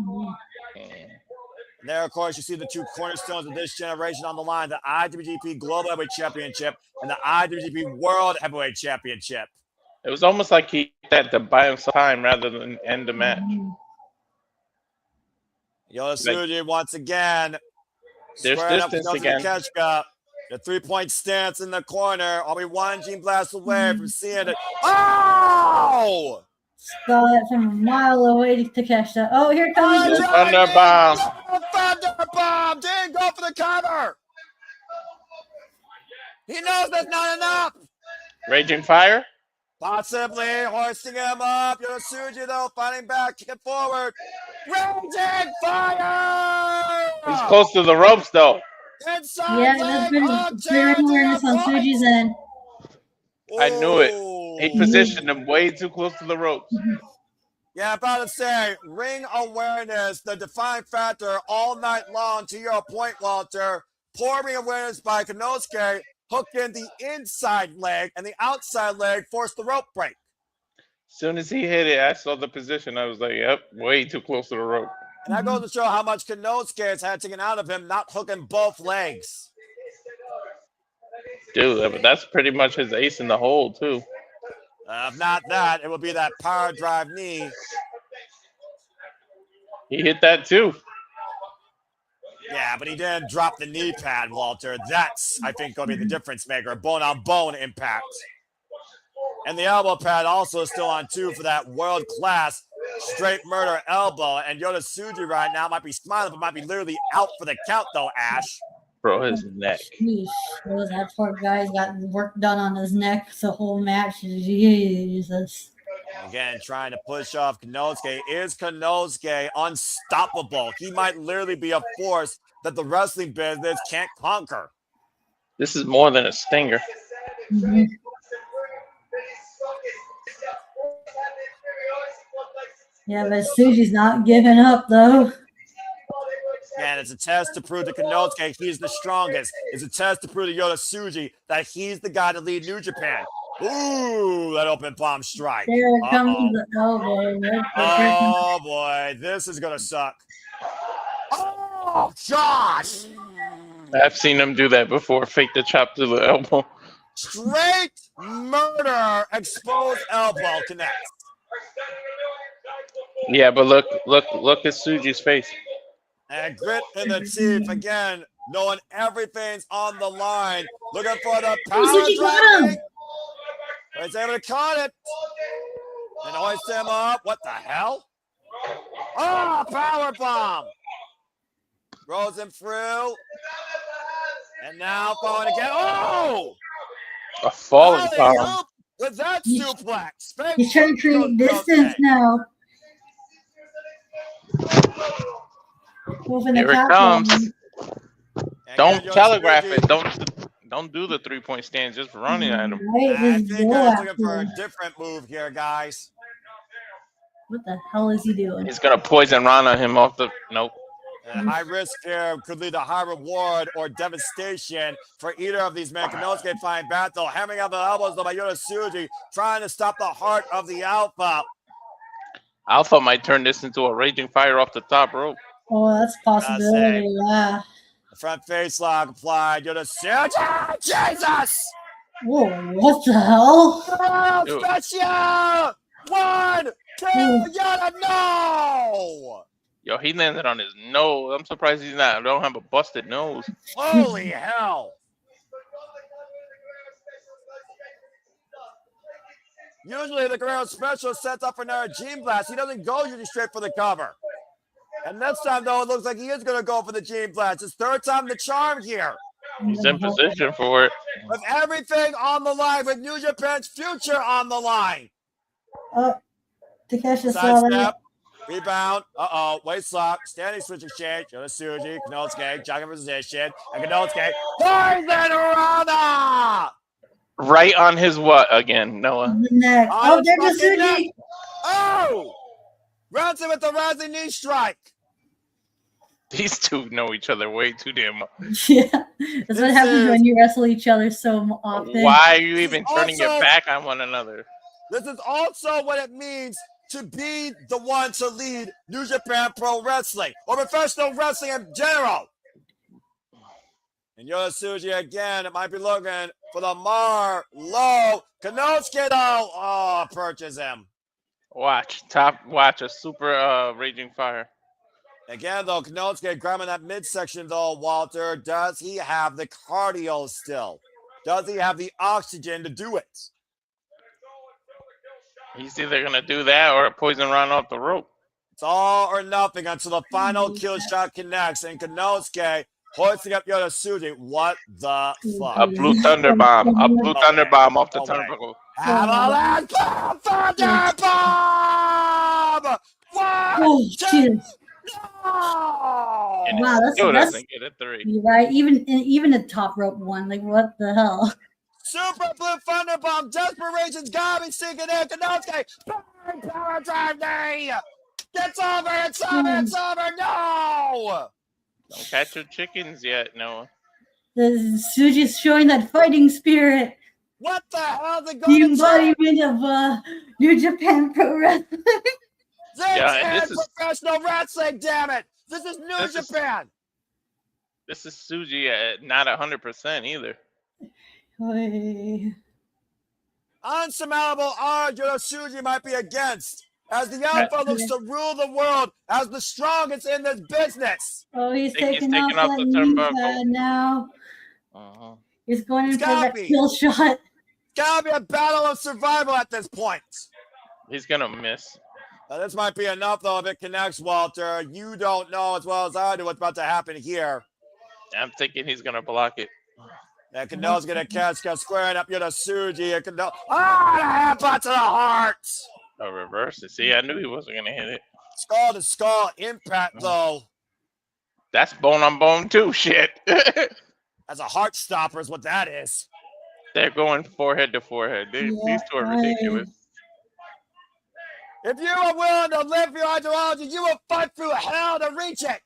And there, of course, you see the two cornerstones of this generation on the line: the IWGP Global Heavyweight Championship and the IWGP World Heavyweight Championship. It was almost like he had to buy himself time rather than end the match. Yota Tsuji once again. There's distance again. Takeshita. The three-point stance in the corner. Are we one gene blast away from seeing it? Oh! Saw it from a mile away to Takeshita. Oh, here comes the Thunder bomb. Thunder bomb! Didn't go for the cover. He knows that's not enough. Raging fire? Possibly hoisting him up. Yota Tsuji, though, fighting back, kicking forward. Raging fire! He's close to the ropes, though. Yeah, that's been clear awareness on Tsuji's end. I knew it. He positioned him way too close to the ropes. Yeah, I'm about to say, ring awareness, the defining factor all night long, to your point, Walter. pouring awareness by Konosuke, hooked in the inside leg, and the outside leg forced the rope break. As soon as he hit it, I saw the position. I was like, yep, way too close to the rope. And that goes to show how much Konosuke has had taken out of him, not hooking both legs. Dude, but that's pretty much his ace in the hole, too. If not that, it would be that power drive knee. He hit that, too. Yeah, but he didn't drop the knee pad, Walter. That's, I think, going to be the difference maker. Bone-on-bone impact. And the elbow pad also still on 2 for that world-class straight murder elbow. And Yota Tsuji right now might be smiling, but might be literally out for the count, though, Ash. Bro, his neck. Sheesh. That poor guy's got work done on his neck the whole match. Jesus. Again, trying to push off Konosuke. Is Konosuke unstoppable? He might literally be a force that the wrestling business can't conquer. This is more than a stinger. Mm-hmm. Yeah, but Tsuji's not giving up, though. And it's a test to prove to Konosuke he's the strongest. It's a test to prove to Yota Tsuji that he's the guy to lead New Japan. Ooh, that open bomb strike. There comes the elbow. Oh, boy. This is going to suck. Oh, Josh! I've seen him do that before. Fake the chop to the elbow. Straight murder. Exposed elbow connects. Yeah, but look at Tsuji's face. And grit in the teeth again, knowing everything's on the line. Looking for the power drive. He's able to cut it. And hoist him up. What the hell? Oh, power bomb. Rolls him through. And now falling again. Oh! A falling power. With that suplex. He's trying to create distance now. Here it comes. Don't telegraph it. Don't do the 3-point stand. Just running at him. Right, I think I was looking for a different move here, guys. What the hell is he doing? He's gonna poison Rana him off the. Nope. High risk here could lead to high reward or devastation for either of these men. Konosuke flying back though, hammering out the elbows though by Yota Tsuji, trying to stop the heart of the Alpha. Alpha might turn this into a raging fire off the top rope. Oh, that's a possibility. Yeah. The front face lock applied. Yota Tsuji, Jesus! Whoa, what the hell? Oh, special! 1, 2, Yota, no! Yo, he landed on his nose. I'm surprised he's not. Don't have a busted nose. Holy hell! Usually the Guerrero Special sets up for another Gene Blast. He doesn't go usually straight for the cover. And this time, though, it looks like he is going to go for the Gene Blast. His 3rd time the charm here. He's in position for it. With everything on the line, with New Japan's future on the line. Takeshita saw Side that. step, rebound, waist lock, standing switch exchange, Yota Tsuji, Konosuke, jogging position, and Konosuke, poison Rana! Right on his what again, Noah? The neck. Oh, there's the Tsuji. Oh! Rounds him with the rising knee strike. These two know each other way too damn much. Yeah, that's what happens when you wrestle each other so often. Why are you even turning your back on one another? This is also what it means to be the one to lead New Japan Pro Wrestling or professional wrestling in general. And Yota Tsuji again, it might be looking for the Low. Konosuke though, purchase him. Watch a super raging fire. Again though, Konosuke grabbing that midsection though, Walter. Does he have the cardio still? Does he have the oxygen to do it? He's either gonna do that or poison Ron off the rope. It's all or nothing until the final kill shot connects and Konosuke hoisting up Yota Tsuji. What the fuck? A blue thunder bomb. A blue thunder bomb off the turnbuckle. Have a last thunder bomb! Oh, shit. No! And Wow, it still that's doesn't get a 3. You're right. Even a top rope one. Like, what the hell? Super blue thunder bomb. Desperation's gotta be sinking in. Konosuke. Power drive knee. It's over. It's over. It's over. No! Don't catch your chickens yet, Noah. Tsuji's showing that fighting spirit. What the hell is it The going to take? embodiment of New Japan Pro Wrestling. This Yeah, and is professional wrestling, damn it! This is New this is- Japan! This is Tsuji at not 100% either. Oy. Unsurmountable odds Tsuji might be against, as the Alpha looks to rule the world as the strongest in this business. Oh, he's Think he's taking taking off off that the knee turnbuckle. pad now. Uh-huh. He's going in It's for that gotta be. kill shot. Gotta be a battle of survival at this point. He's gonna miss. This might be enough, though, if it connects, Walter. You don't know as well as I do what's about to happen here. I'm thinking he's gonna block it. And Kano's gonna catch, squaring up Tsuji. And Kano, the headbutt to the heart. A reverse. See, I knew he wasn't gonna hit it. Skull to skull impact, though. That's bone on bone too. Shit. That's a heart stopper, is what that is. They're going forehead to forehead. These two are ridiculous. If you are willing to live your ideology, you will fight through hell to reach it.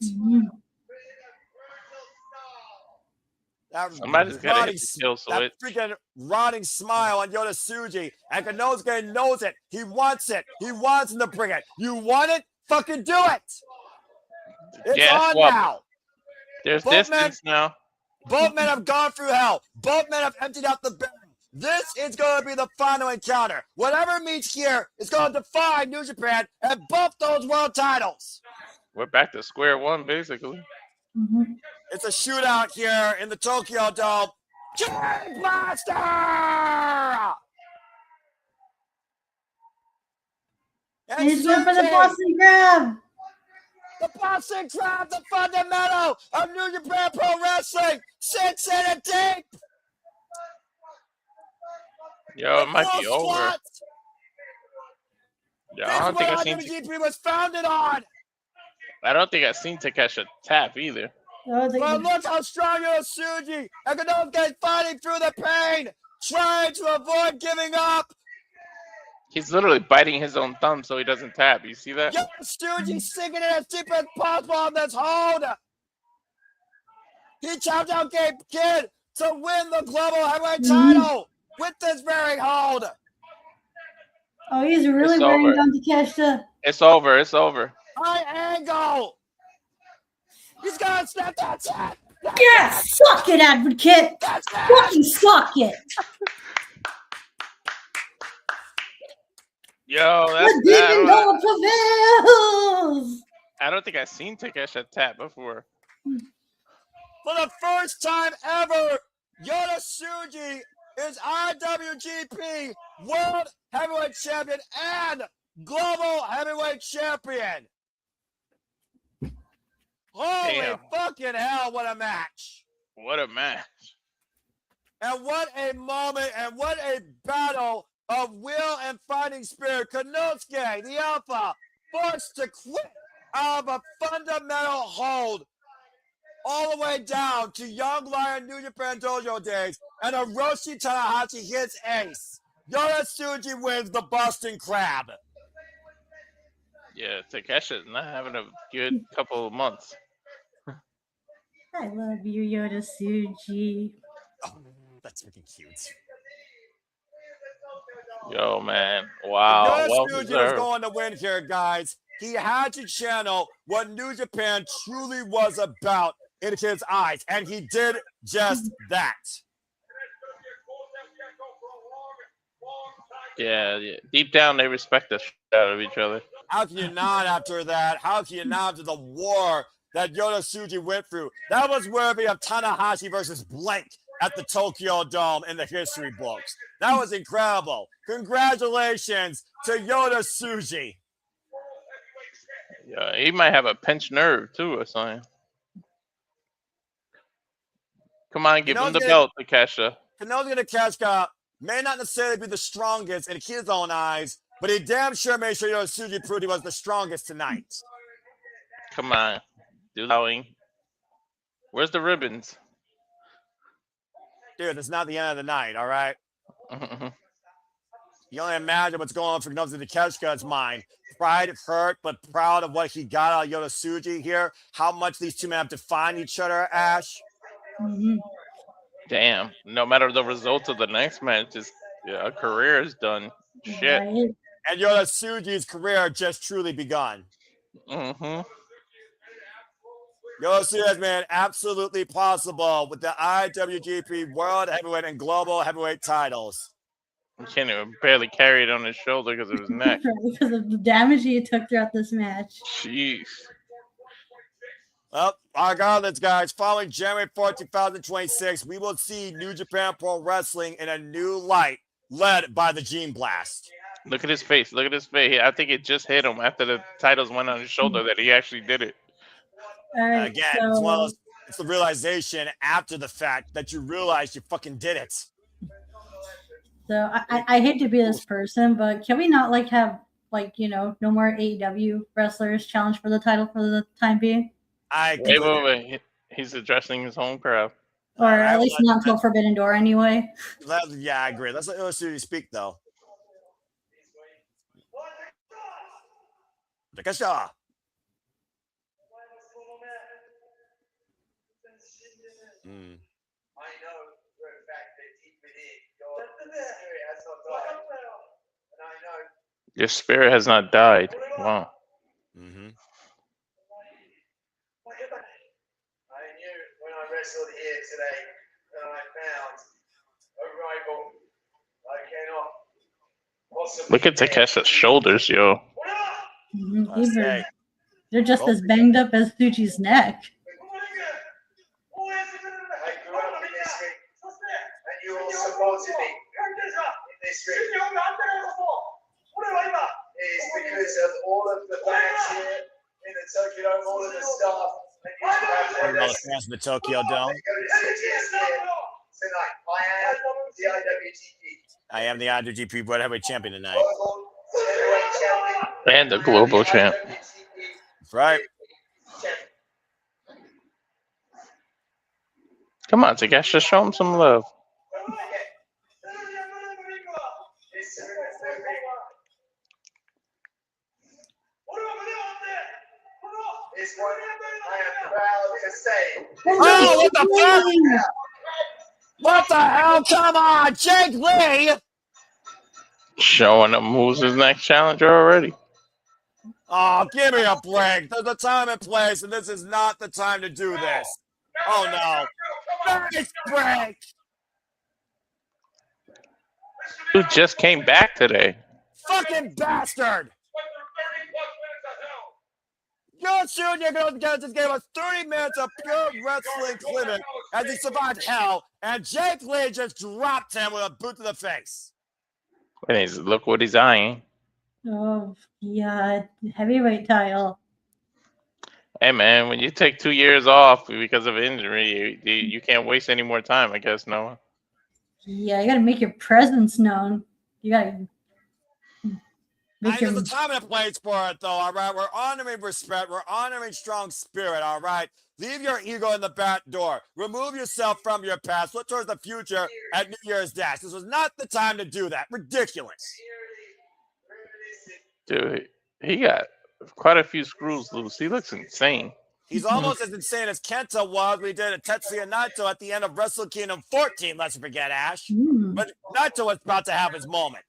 Somebody's gotta hit the kill switch. That freaking rotting smile on Tsuji. And Konosuke knows it. He wants it. He wants him to bring it. You want it? Fucking do it. It's on now. There's Both distance now. Both men have gone through hell. Both men have emptied out the barrel. This is going to be the final encounter. Whatever meets here is going to define New Japan and both those world titles. We're back to square one, basically. It's a shootout here in the Tokyo Dome. King Blaster! And He's going for the Tsuji, Boston Crab. the Boston Crab, the fundamental of New Japan Pro Wrestling, 6 and a deep. Yo, it might be over. Yo, I don't think I've seen. IWGP was founded on. I don't think I've seen Takeshita tap either. But look how strong Tsuji and Konosuke fighting through the pain, trying to avoid giving up. He's literally biting his own thumb so he doesn't tap. You see that? Tsuji sinking it as deep as possible on this hold. He chopped out Gabe Kidd to win the global heavyweight title with this very hold. Oh, he's really wearing down Takeshita. It's over. It's over. High angle. He's gonna snap that shot. Yeah, suck it, Advocate. Fucking suck it. Yo, that's The demon dog prevails. I don't think I've seen Takeshita tap before. For the first time ever, Tsuji is IWGP World Heavyweight Champion and Global Heavyweight Champion. Holy fucking hell, what a match. What a match. And what a moment and what a battle of will and fighting spirit. Konosuke, the Alpha, forced to quit out of a fundamental hold all the way down to Young Lion New Japan Dojo days, and Hiroshi Tanahashi hits ace. Tsuji wins the Boston Crab. Yeah, Takeshita's not having a good couple of months. I love you, Tsuji. Oh, that's freaking cute. Yo, man. Wow. Well Tsuji was deserved. going to win here, guys. He had to channel what New Japan truly was about in his eyes, and he did just that. Yeah. Deep down, they respect the shit out of each other. How can you not after that? How can you not after the war that Tsuji went through? That was worthy of Tanahashi versus Blank at the Tokyo Dome in the history books. That was incredible. Congratulations to Tsuji. Yeah, he might have a pinched nerve too or something. Come on, give him the belt, Takeshita. Takeshita may not necessarily be the strongest in his own eyes, but he damn sure made sure Tsuji proved he was the strongest tonight. Come on. Do that. Where's the ribbons? Dude, it's not the end of the night, all right? You only imagine what's going on for Takeshita's mind. Pride, hurt, but proud of what he got out of Tsuji here. How much these two men have defined each other, Ash. Damn. No matter the result of the next match, just a career is done. Shit. Right? And Yota Tsuji's career just truly begun. Mm-hmm. Yota Tsuji has made absolutely possible with the IWGP World Heavyweight and Global Heavyweight titles. He can't even barely carry it on his shoulder because of his neck. Because of the damage he took throughout this match. Jeez. Well, regardless, guys, following January 4th, 2026, we will see New Japan Pro Wrestling in a new light, led by the Gene Blast. Look at his face. Look at his face. I think it just hit him after the titles went on his shoulder that he actually did it. All right, Again, it's the realization after the fact that you realize you fucking did it. So I hate to be this person, but can we not have no more AEW wrestlers challenge for the title for the time being? Wait. He's addressing his home crowd. Or at least not until Forbidden Door anyway. Yeah, I agree. Let's see you speak, though. Takeshita. Your spirit has not died. Wow. Mm-hmm. Wrestled here today, and I found a rival I cannot possibly. Look at Takeshi's shoulders, yo. Mm-hmm. They're just as banged up as Tsuji's neck. I grew up in this ring, and you all supported me in this ring. It's because of all of the fans here in the Tokyo Dome, all of the staff. All the fans of the Tokyo Dome. I am the IWGP World Heavyweight Champion tonight. And the global champ. That's right. Come on, Takeshi, just show him some love. Is what I am proud to say. Oh, what the fuck? What the hell? Come on, Jake Lee! Showing him who's his next challenger already. Oh, give me a break. There's a time and place, and this is not the time to do this. Oh, no. Nice break! Who just came back today? Fucking bastard! You're Junior just gave us 30 minutes of pure wrestling clinic as he survived hell, and Jake Lee just dropped him with a boot to the face. And look what he's eyeing. Oh, yeah, heavyweight title. Hey, man, when you take 2 years off because of injury, you can't waste any more time, I guess, Noah. Yeah, you got to make your presence known. You got to... There's a time and a place for it, though, all right? We're honoring respect. We're honoring strong spirit, all right? Leave your ego in the back door. Remove yourself from your past. Look towards the future at New Year's Dash. This was not the time to do that. Ridiculous. Dude, he got quite a few screws loose. He looks insane. He's almost as insane as Kenta was. We did a Tetsuya Naito at the end of Wrestle Kingdom 14, let's forget, Ash. But Naito was about to have his moment.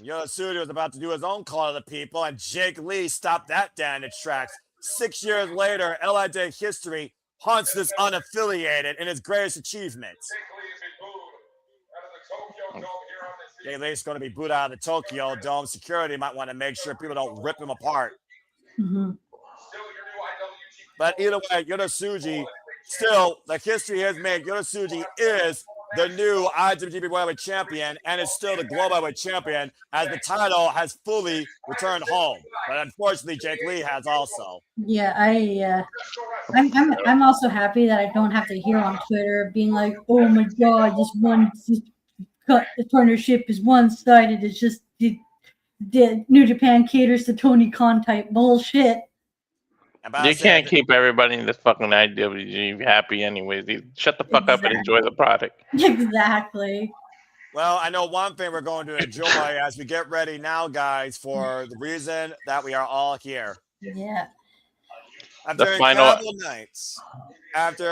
Yota Tsuji was about to do his own call to the people, and Jake Lee stopped that down in its tracks. 6 years later, LIJ history haunts this unaffiliated in his greatest achievement. Jake Lee's going to be booed out of the Tokyo Dome. Security might want to make sure people don't rip him apart. But either way, Yota Tsuji, still, the history has made Yota Tsuji is the new IWGP World Heavyweight Champion and is still the Global Heavyweight Champion as the title has fully returned home. But unfortunately, Jake Lee has also. Yeah, I'm also happy that I don't have to hear on Twitter being like, "Oh my God, this partnership is one-sided. It's just the New Japan caters to Tony Khan type bullshit." You can't keep everybody in this fucking IWG happy anyways. Shut the fuck up and enjoy the product. Exactly. Well, I know one thing we're going to enjoy as we get ready now, guys, for the reason that we are all here. Yeah. After The final.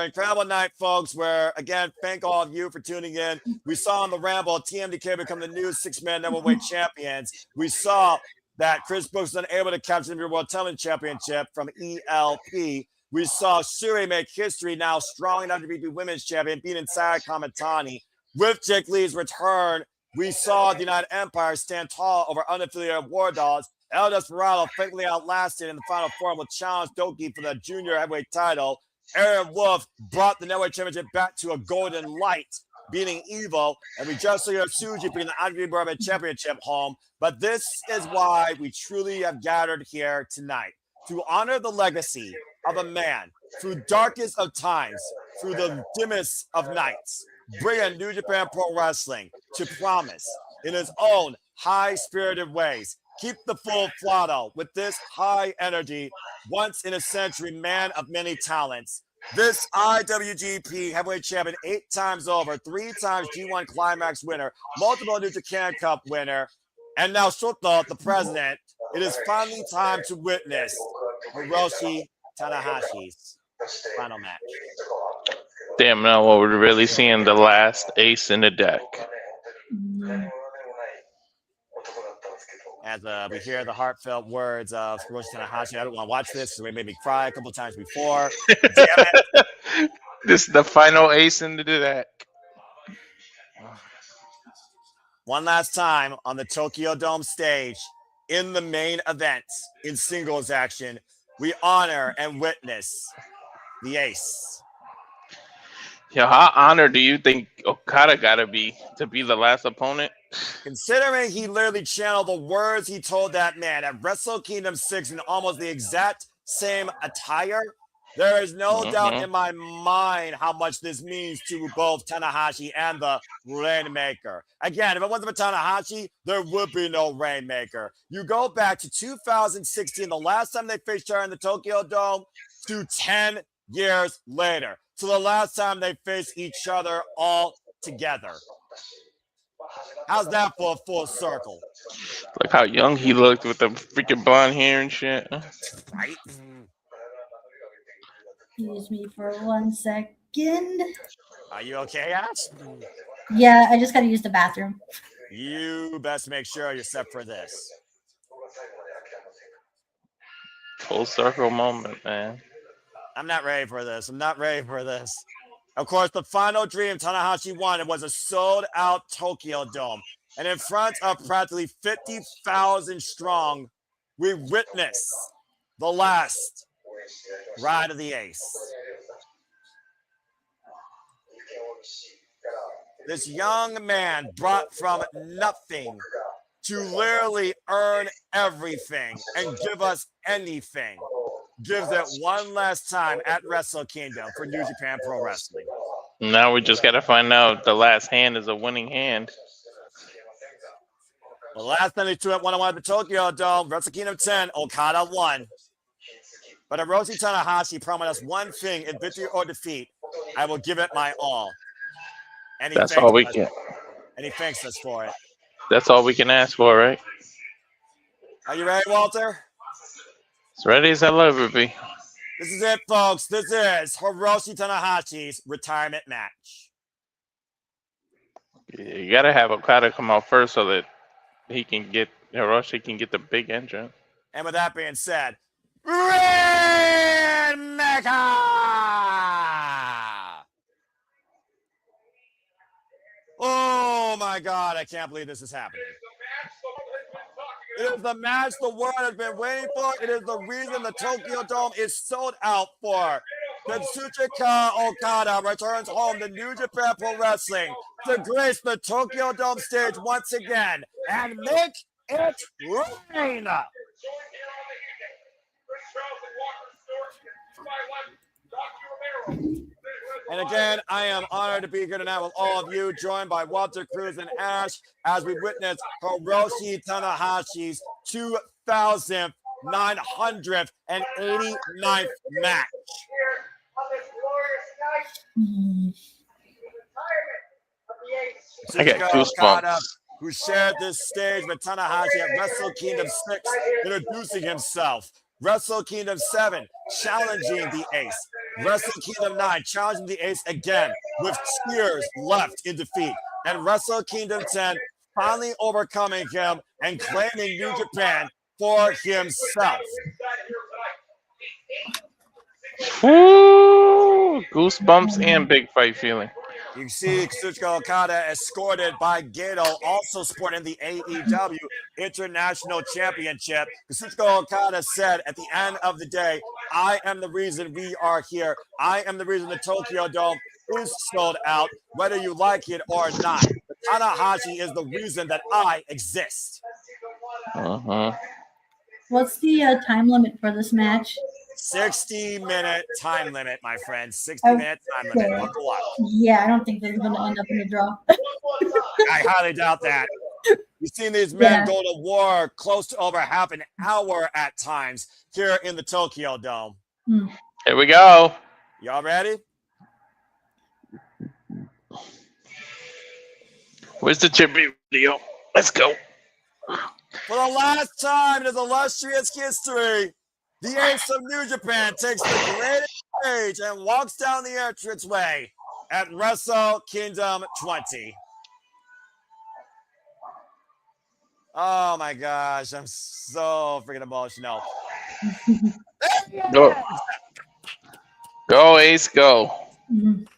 incredible night, folks, where, again, thank all of you for tuning in. We saw on the Ramble TMDK become the new six-man number-weight champions. We saw that Chris Brooks was unable to capture the World Television Championship from ELP. We saw Shuri make history, now strong and WWP Women's Champion, beating Saya Kamatani. With Jake Lee's return, we saw the United Empire stand tall over unaffiliated War Dogs. El Desperado faintly outlasted in the final four will challenge Doki for the junior heavyweight title. Aaron Wolf brought the Network Championship back to a golden light, beating Evil. And we just saw Tsuji bringing the IWGP World Championship home. But this is why we truly have gathered here tonight, to honor the legacy of a man through darkest of times, through the dimmest of nights, bringing New Japan Pro Wrestling to promise in his own high-spirited ways. Keep the full throttle with this high energy, once in a century man of many talents. This IWGP heavyweight champion 8 times over, 3 times G1 Climax winner, multiple New Japan Cup winner, and now Shota, the president. It is finally time to witness Hiroshi Tanahashi's final match. Damn, now what we're really seeing the last ace in the deck. As we hear the heartfelt words of Hiroshi Tanahashi, I don't want to watch this because it made me cry a couple times before. Damn it. This is the final ace in the deck. One last time on the Tokyo Dome stage, in the main event, in singles action, we honor and witness the ace. Yeah, how honored do you think Okada gotta be to be the last opponent? Considering he literally channeled the words he told that man at Wrestle Kingdom 6 in almost the exact same attire, there is no doubt in my mind how much this means to both Tanahashi and the Rainmaker. Again, if it wasn't for Tanahashi, there would be no Rainmaker. You go back to 2016, the last time they faced her in the Tokyo Dome, to 10 years later, to the last time they faced each other all together. How's that for a full circle? Look how young he looked with the freaking blonde hair and shit. Right? Excuse me for 1 second. Are you okay, Ash? Yeah, I just gotta use the bathroom. You best make sure you're set for this. Full circle moment, man. I'm not ready for this. Of course, the final dream Tanahashi wanted was a sold-out Tokyo Dome. And in front of practically 50,000 strong, we witness the last ride of the ace. This young man brought from nothing to literally earn everything and give us anything. Gives it one last time at Wrestle Kingdom for New Japan Pro Wrestling. Now we just got to find out the last hand is a winning hand. The last time they threw it one-on-one at the Tokyo Dome, Wrestle Kingdom 10, Okada won. But Hiroshi Tanahashi promised us one thing in victory or defeat. I will give it my all. And That's all we can. And he thanks us for it. That's all we can ask for, right? Are you ready, Walter? As ready as I'll ever be. This is it, folks. This is Hiroshi Tanahashi's retirement match. You gotta have Okada come out first so that Hiroshi can get the big entrance. And with that being said, Rainmaker! Oh my God, I can't believe this is happening. It is the match the world has been waiting for. It is the reason the Tokyo Dome is sold out for. Kazuchika Okada returns home to New Japan Pro Wrestling to grace the Tokyo Dome stage once again and make it rain. And again, I am honored to be here tonight with all of you, joined by Walter Cruz and Ash, as we witness Hiroshi Tanahashi's 2,989th match. I got goosebumps. Who shared this stage with Tanahashi at Wrestle Kingdom 6, introducing himself. Wrestle Kingdom 7, challenging the Ace. Wrestle Kingdom 9 challenging the Ace again with tears left in defeat. And Wrestle Kingdom 10 finally overcoming him and claiming New Japan for himself. Woo! Goosebumps and big fight feeling. You see Kazuchika Okada escorted by Gato, also sporting the AEW International Championship. Kazuchika Okada said at the end of the day, I am the reason we are here. I am the reason the Tokyo Dome is sold out, whether you like it or not. Tanahashi is the reason that I exist. What's the time limit for this match? 60-minute time limit, my friend. 60-minute time limit. Buckle up. Yeah, I don't think this is going to end up in a draw. I highly doubt that. You've seen these men go to war close to over half an hour at times here in the Tokyo Dome. Here we go. Y'all ready? Where's the tribute video? Let's go. For the last time in his illustrious history, the Ace of New Japan takes the greatest stage and walks down the entranceway at Wrestle Kingdom 20. Oh my gosh, I'm so freaking emotional. Go. Go, Ace, go. The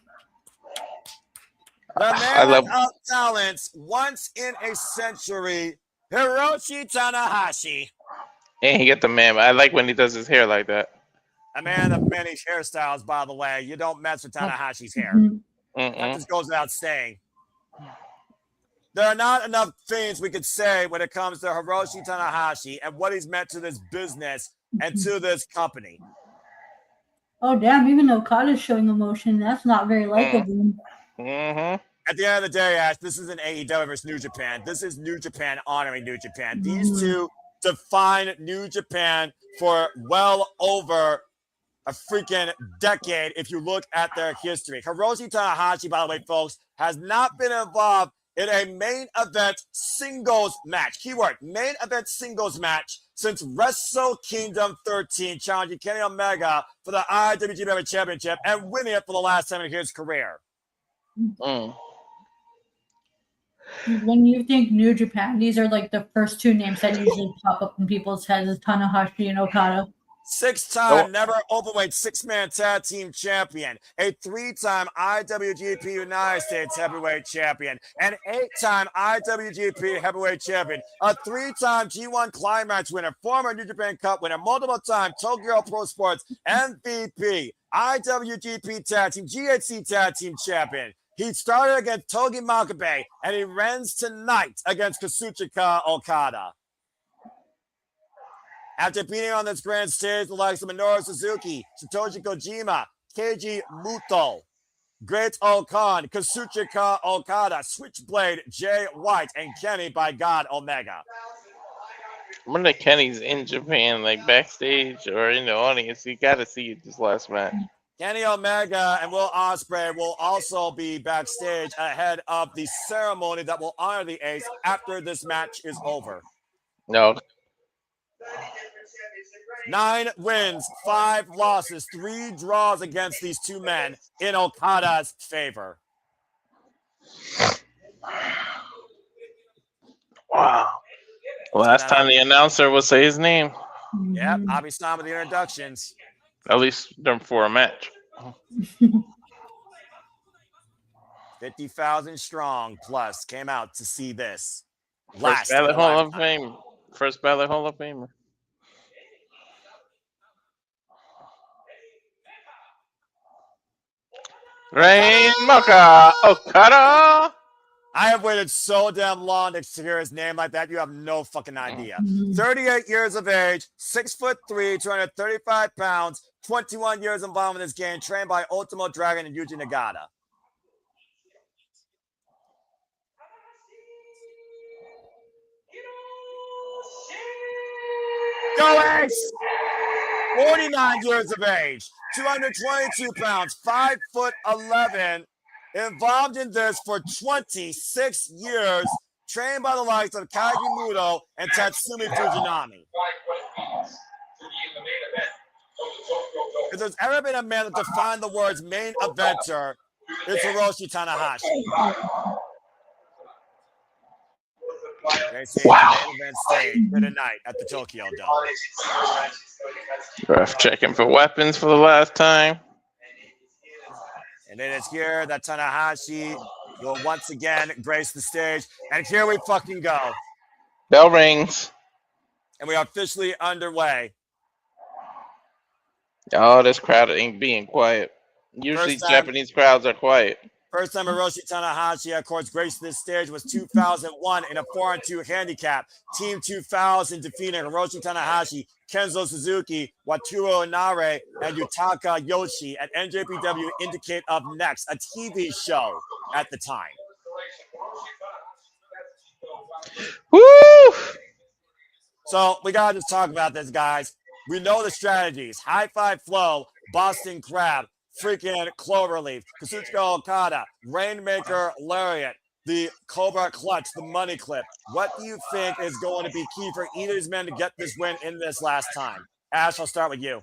man of talents, once in a century, Hiroshi Tanahashi. And he get the man. I like when he does his hair like that. A man of many hairstyles, by the way. You don't mess with Tanahashi's hair. That just goes without saying. There are not enough things we could say when it comes to Hiroshi Tanahashi and what he's meant to this business and to this company. Oh, damn. Even Okada's showing emotion. That's not very likable. At the end of the day, Ash, this isn't AEW versus New Japan. This is New Japan honoring New Japan. These two define New Japan for well over a freaking decade if you look at their history. Hiroshi Tanahashi, by the way, folks, has not been involved in a main event singles match. Keyword, main event singles match since Wrestle Kingdom 13, challenging Kenny Omega for the IWGP Championship and winning it for the last time in his career. When you think New Japan, these are like the first two names that usually pop up in people's heads is Tanahashi and Okada. 6-time never openweight 6-man tag team champion, a 3-time IWGP United States heavyweight champion, an 8-time IWGP heavyweight champion, a 3-time G1 Climax winner, former New Japan Cup winner, multiple-time Tokyo Pro Sports MVP, IWGP tag team, GHC tag team champion. He started against Togi Makabe, and he runs tonight against Kazuchika Okada. After beating on this grand stage the likes of Minoru Suzuki, Satoshi Kojima, Keiji Muto, Great Okan, Kazuchika Okada, Switchblade, Jay White, and Kenny by God Omega. I wonder if Kenny's in Japan, like backstage or in the audience. You got to see it this last match. Kenny Omega and Will Ospreay will also be backstage ahead of the ceremony that will honor the Ace after this match is over. No. 9 wins, 5 losses, 3 draws against these two men in Okada's favor. Wow. Last time the announcer would say his name. Yep, I'll be signed with the introductions. At least for a match. 50,000 strong plus came out to see this. First ballot Hall of Fame. First ballot Hall of Famer. Rain Mocha Okada. I have waited so damn long to hear his name like that. You have no fucking idea. 38 years of age, 6'3", 235 pounds, 21 years involved in this game, trained by Ultimo Dragon and Yuji Nagata. Go Ace! 49 years of age, 222 pounds, 5'11", involved in this for 26 years, trained by the likes of Kaji Muto and Tatsumi Fujinami. If there's ever been a man that defined the words main eventer, it's Hiroshi Tanahashi. Wow. Main event stage for tonight at the Tokyo Dome. Ref checking for weapons for the last time. And then it's here that Tanahashi will once again grace the stage. And here we fucking go. Bell rings. And we are officially underway. Oh, this crowd ain't being quiet. Usually Japanese crowds are quiet. First time Hiroshi Tanahashi, of course, graced this stage was 2001 in a 4-2 handicap. Team 2000 defeating Hiroshi Tanahashi, Kenzo Suzuki, Wataru Inare, and Yutaka Yoshi at NJPW Indicate Up Next, a TV show at the time. Woo! So we got to just talk about this, guys. We know the strategies. High Five Flow, Boston Crab, freaking Cloverleaf, Kazuchika Okada, Rainmaker Lariat, the Cobra Clutch, the Money Clip. What do you think is going to be key for either of these men to get this win in this last time? Ash, I'll start with you.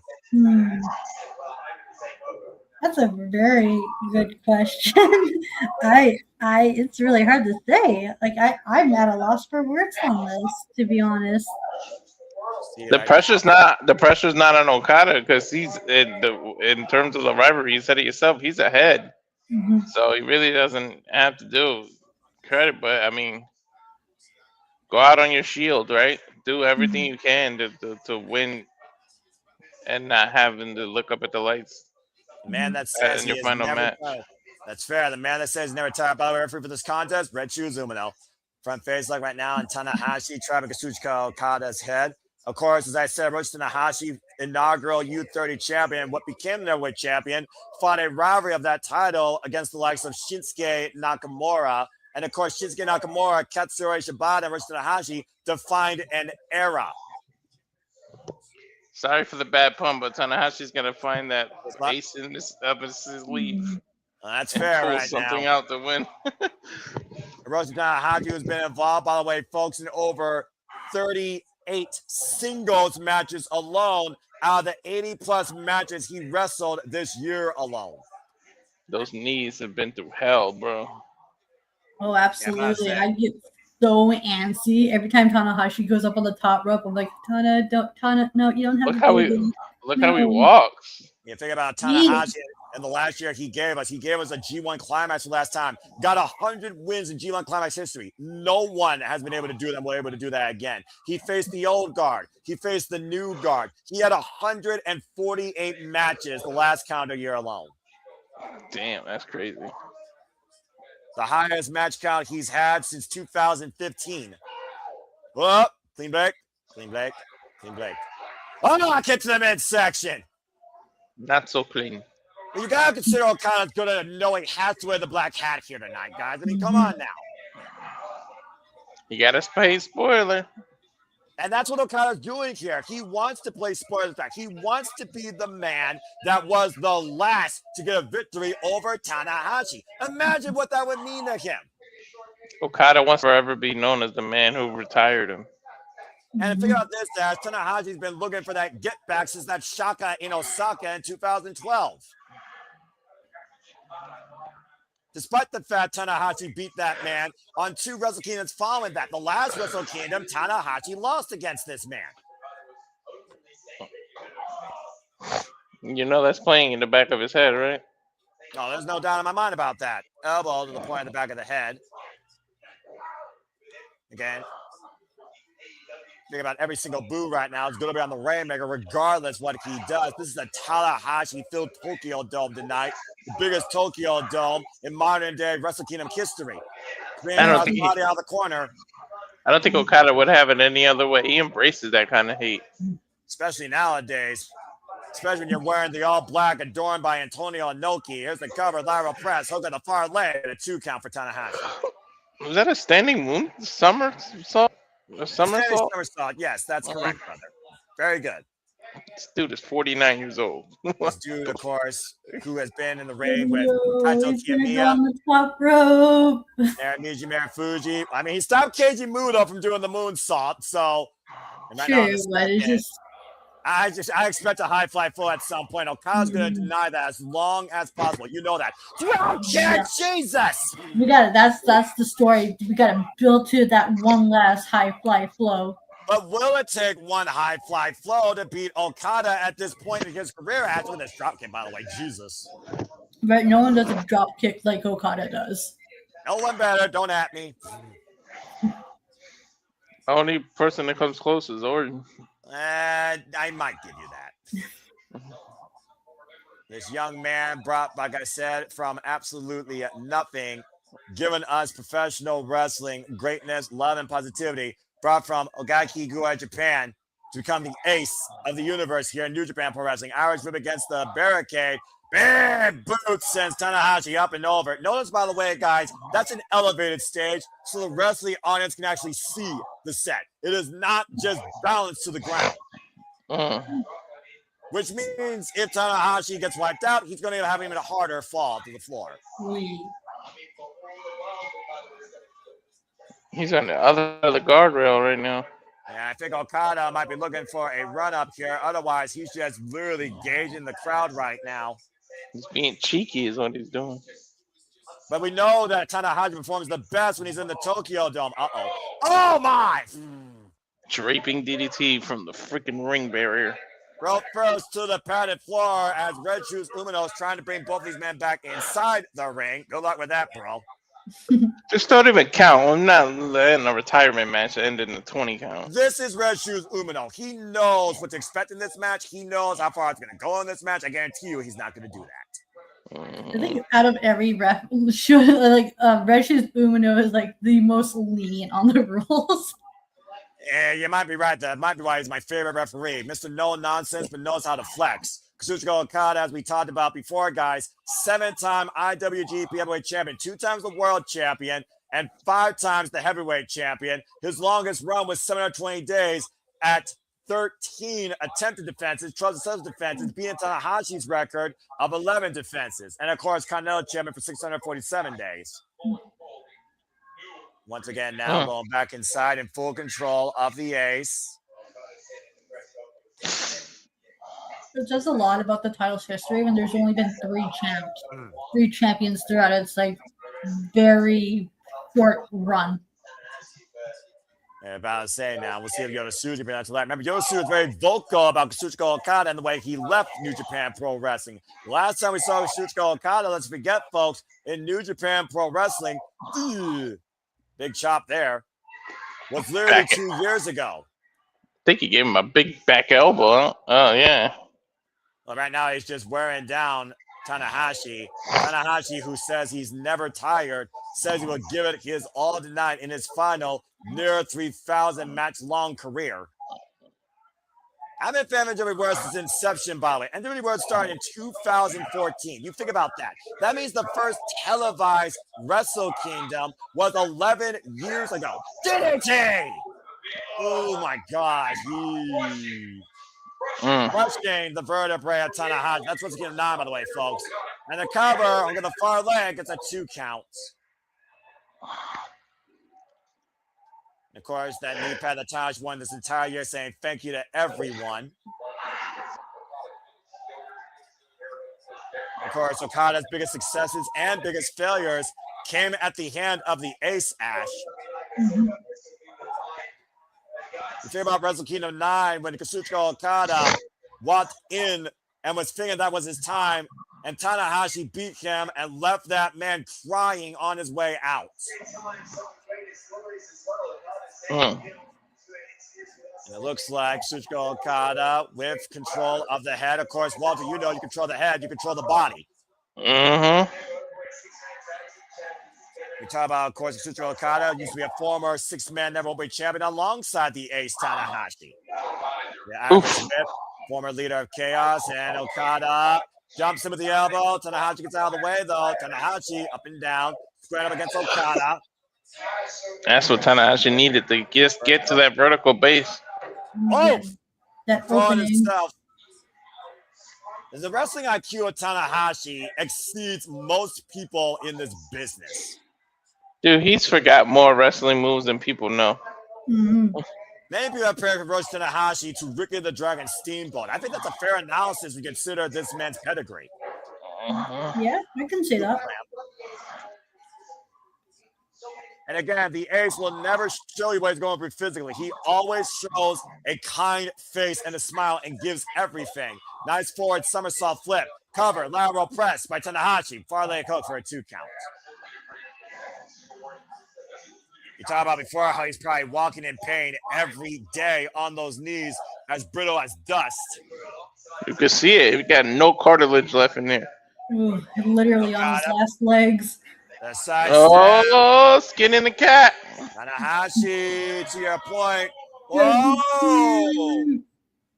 That's a very good question. It's really hard to say. Like I'm at a loss for words on this, to be honest. The pressure's not on Okada because he's in terms of the rivalry. You said it yourself. He's ahead, so he really doesn't have to do credit. But I mean, go out on your shield, right? Do everything you can to win, and not having to look up at the lights. The man that says in he your is final never match. tired. That's fair. The man that says he's never tired by the referee for this contest, Red Shoes Umino. Front face like right now, and Tanahashi trapping Kazuchika Okada's head. Of course, as I said, Hiroshi Tanahashi, inaugural U30 champion, what became the Neverweight champion, fought a rivalry of that title against the likes of Shinsuke Nakamura. And of course, Shinsuke Nakamura, Katsuyori Shibata, and Hiroshi Tanahashi defined an era. Sorry for the bad pun, but Tanahashi's gonna find that ace in his sleeve. That's fair pull right something now. out to win. Hiroshi Tanahashi has been involved, by the way, folks, in over 38 singles matches alone out of the 80-plus matches he wrestled this year alone. Those knees have been through hell, bro. Oh, absolutely. I get so antsy every time Tanahashi goes up on the top rope. I'm like, Tana, no, you don't have Look to how he walks. You think about Tanahashi and the last year he gave us a G1 Climax last time. Got 100 wins in G1 Climax history. No one has been able to do that. We're able to do that again. He faced the old guard. He faced the new guard. He had 148 matches the last calendar year alone. Damn, that's crazy. The highest match count he's had since 2015. Oh, clean break. Oh, I get to the midsection. Not so clean. You gotta consider Okada's good at knowing he has to wear the black hat here tonight, guys. I mean, come on now. You gotta play spoiler. And that's what Okada's doing here. He wants to play spoiler back. He wants to be the man that was the last to get a victory over Tanahashi. Imagine what that would mean to him. Okada wants to forever be known as the man who retired him. And figure out this, Dash. Tanahashi's been looking for that get back since that Shaka in Osaka in 2012. Despite the fact Tanahashi beat that man on 2 Wrestle Kingdoms following that. The last Wrestle Kingdom, Tanahashi lost against this man. You know that's playing in the back of his head, right? Oh, there's no doubt in my mind about that. Elbow to the point of the back of the head. Again. Think about every single boo right now. It's going to be on the Rainmaker regardless what he does. This is a Tanahashi-filled Tokyo Dome tonight. The biggest Tokyo Dome in modern-day Wrestle Kingdom history. I don't think body out of the corner. I don't think Okada would have it any other way. He embraces that kind of hate. Especially nowadays. Especially when you're wearing the all-black adorned by Antonio Inoki. Here's the cover, lateral press. Hook at the far leg. A 2 count for Tanahashi. Was that a standing moon somersault? A somersault? Somersault. Yes, that's correct, brother. Very good. This dude is 49 years old. This dude, of course, who has been in the ring with Kaito Kiyomiya on the top rope. and Miji Marufuji. I mean, he stopped Keiji Muto from doing the moonsault, so True, but it's just I expect a high fly full at some point. Okada's going to deny that as long as possible. You know that. Jesus! We got it. That's the story. We got to build to that one last high fly flow. But will it take one high fly flow to beat Okada at this point in his career? After this drop kick, by the way, Jesus. Right? No one does a drop kick like Okada does. No one better. Don't at me. Only person that comes close is Orton. I might give you that. This young man brought, like I said, from absolutely nothing, giving us professional wrestling greatness, love, and positivity, brought from Ogaki-Gua, Japan, to become the ace of the universe here in New Japan Pro Wrestling. Irish whip against the barricade. Big boots sends Tanahashi up and over. Notice, by the way, guys, that's an elevated stage, so the wrestling audience can actually see the set. It is not just balanced to the ground. Which means if Tanahashi gets wiped out, he's going to have even a harder fall to the floor. He's on the other of the guardrail right now. Yeah, I think Okada might be looking for a run-up here. Otherwise, he's just literally gauging the crowd right now. He's being cheeky is what he's doing. But we know that Tanahashi performs the best when he's in the Tokyo Dome. Uh-oh. Oh, my! Draping DDT from the freaking ring barrier. Rope first to the padded floor as Red Shoes Umino is trying to bring both these men back inside the ring. Good luck with that, bro. Just don't even count. I'm not letting a retirement match end in the 20 count. This is Red Shoes Umino. He knows what to expect in this match. He knows how far it's going to go in this match. I guarantee you he's not going to do that. I think out of every ref, Red Shoes Umino is like the most lenient on the rules. Yeah, you might be right. That might be why he's my favorite referee. Mr. No Nonsense, but knows how to flex. Kazuchika Okada, as we talked about before, guys, 7-time IWGP heavyweight champion, 2 times the world champion, and 5 times the heavyweight champion. His longest run was 720 days at 13 attempted defenses, 12 successful defenses, beating Tanahashi's record of 11 defenses. And, of course, Continental champion for 647 days. Once again, now going back inside in full control of the ace. It says a lot about the title's history when there's only been 3 champions throughout its like very short run. Yeah, about to say now, we'll see if Yota Tsuji brings that to light. Remember, Yota Tsuji was very vocal about Kazuchika Okada and the way he left New Japan Pro Wrestling. Last time we saw Kazuchika Okada, let's forget, folks, in New Japan Pro Wrestling, big chop there, was literally 2 years ago. I think he gave him a big back elbow. Huh? Oh, yeah. Well, right now he's just wearing down Tanahashi. Tanahashi, who says he's never tired, says he will give it his all tonight in his final near 3,000 match-long career. I've been a fan of NWA World since inception, by the way. NWA World started in 2014. You think about that. That means the first televised Wrestle Kingdom was 11 years ago. DDT! Oh, my gosh. Crushing the vertebrae of Tanahashi. That's what's getting 9, by the way, folks. And the cover over the far leg gets a 2 count. And of course, that knee pad that Taj won this entire year, saying thank you to everyone. Of course, Okada's biggest successes and biggest failures came at the hand of the Ace Ash. You think about Wrestle Kingdom 9 when Kazuchika Okada walked in and was thinking that was his time, and Tanahashi beat him and left that man crying on his way out. And it looks like Kazuchika Okada with control of the head. Of course, Walter, you know you control the head, you control the body. We talk about, of course, Kazuchika Okada used to be a former 6-man never openweight champion alongside the Ace Tanahashi. Smith, former leader of Chaos, and Okada jumps him with the elbow. Tanahashi gets out of the way, though. Tanahashi up and down, squared up against Okada. That's what Tanahashi needed to just get to that vertical base. That opening. The wrestling IQ of Tanahashi exceeds most people in this business. Dude, he's forgot more wrestling moves than people know. Many people have compared Hiroshi Tanahashi to Ricky the Dragon Steamboat. I think that's a fair analysis when you consider this man's pedigree. Yeah, I can say that. And again, the Ace will never show you what he's going through physically. He always shows a kind face and a smile and gives everything. Nice forward somersault flip. Cover, lateral press by Tanahashi. Far leg hook for a 2 count. You talked about before how he's probably walking in pain every day on those knees as brittle as dust. You can see it. He got no cartilage left in there. Ooh, literally on his last legs. The side Oh, skin in the cat. Tanahashi, to your point. Whoa!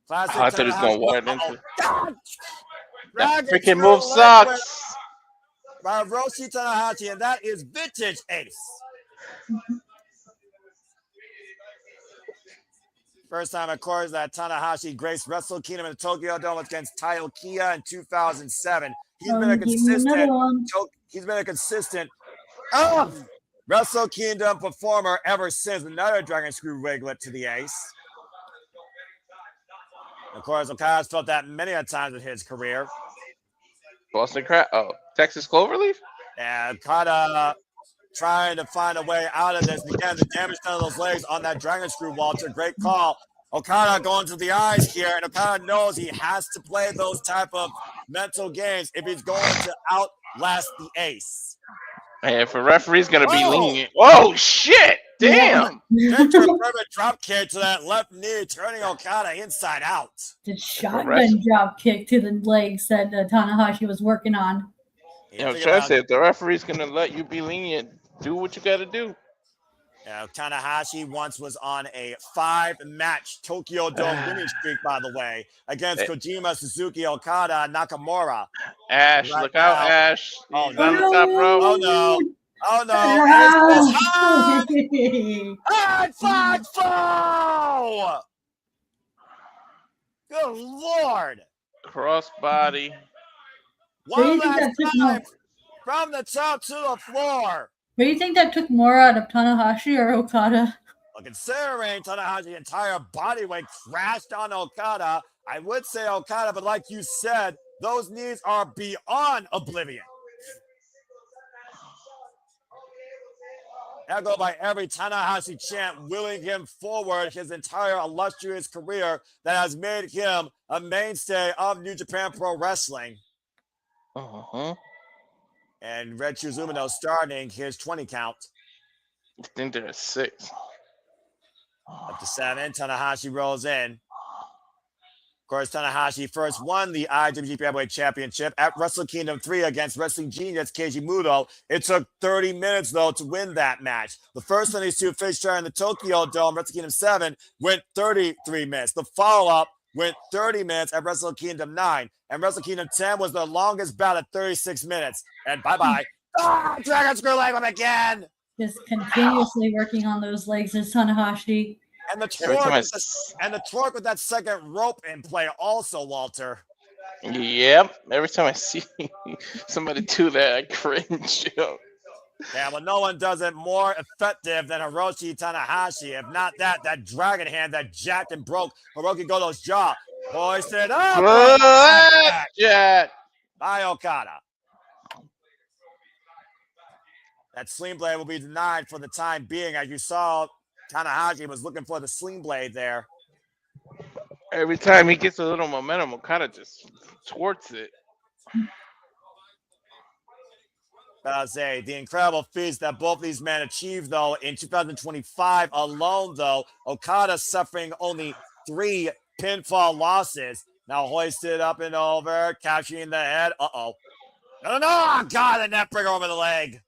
Classic I thought he was going Tanahashi. wide into God! that. Dragon Freaking screw move leg sucks. whip by Hiroshi Tanahashi, and that is vintage Ace. First time, of course, that Tanahashi graced Wrestle Kingdom in the Tokyo Dome against Taiji in 2007. He's been a consistent Wrestle Kingdom performer ever since. Another Dragon Screw Wiglet to the Ace. Of course, Okada's felt that many a times in his career. Boston Crab. Oh, Texas Cloverleaf? And Okada trying to find a way out of this. Again, the damage done to those legs on that Dragon Screw, Walter. Great call. Okada going to the eyes here, and Okada knows he has to play those type of mental games if he's going to outlast the Ace. And if a referee's going to be lenient. Oh, shit. Damn. Into a perfect drop kick to that left knee, turning Okada inside out. The shotgun drop kick to the legs that Tanahashi was working on. You know, try to say, if the referee's going to let you be lenient, do what you got to do. Tanahashi once was on a 5-match Tokyo Dome winning streak, by the way, against Kojima, Suzuki, Okada, Nakamura. Ash, right look now. out, Ash. He's Oh, on the top row. Oh, no. Oh, no. Hard fought foe! Good Lord. Crossbody. One last time from the top to the floor. What do you think that took more out of Tanahashi or Okada? Well, considering Tanahashi's entire body weight crashed on Okada, I would say Okada, but like you said, those knees are beyond oblivion. Echoed by every Tanahashi chant willing him forward his entire illustrious career that has made him a mainstay of New Japan Pro Wrestling. And Red Shoes Umino starting his 20 count. I think they're at 6. Up to 7, Tanahashi rolls in. Of course, Tanahashi first won the IWGP Heavyweight Championship at Wrestle Kingdom 3 against Wrestling Genius Keiji Muto. It took 30 minutes, though, to win that match. The first of these two faced in the Tokyo Dome, Wrestle Kingdom 7, went 33 minutes. The follow-up went 30 minutes at Wrestle Kingdom 9. And Wrestle Kingdom 10 was the longest bout at 36 minutes. And bye-bye. Dragon Screw leg whip again. Just continuously working on those legs as Tanahashi. And the torque with that second rope in play also, Walter. Yep. Every time I see somebody do that, I cringe. Yeah, well, no one does it more effective than Hiroshi Tanahashi. If not that dragon hand that jacked and broke Hiroki Goto's jaw. Hoisted up. By Okada. That sling blade will be denied for the time being. As you saw, Tanahashi was looking for the sling blade there. Every time he gets a little momentum, Okada just thwarts it. I'll say the incredible feats that both these men achieved, though, in 2025 alone, though, Okada suffering only 3 pinfall losses. Now hoisted up and over, capturing the head. Uh-oh. No, God, the neck breaker over the leg.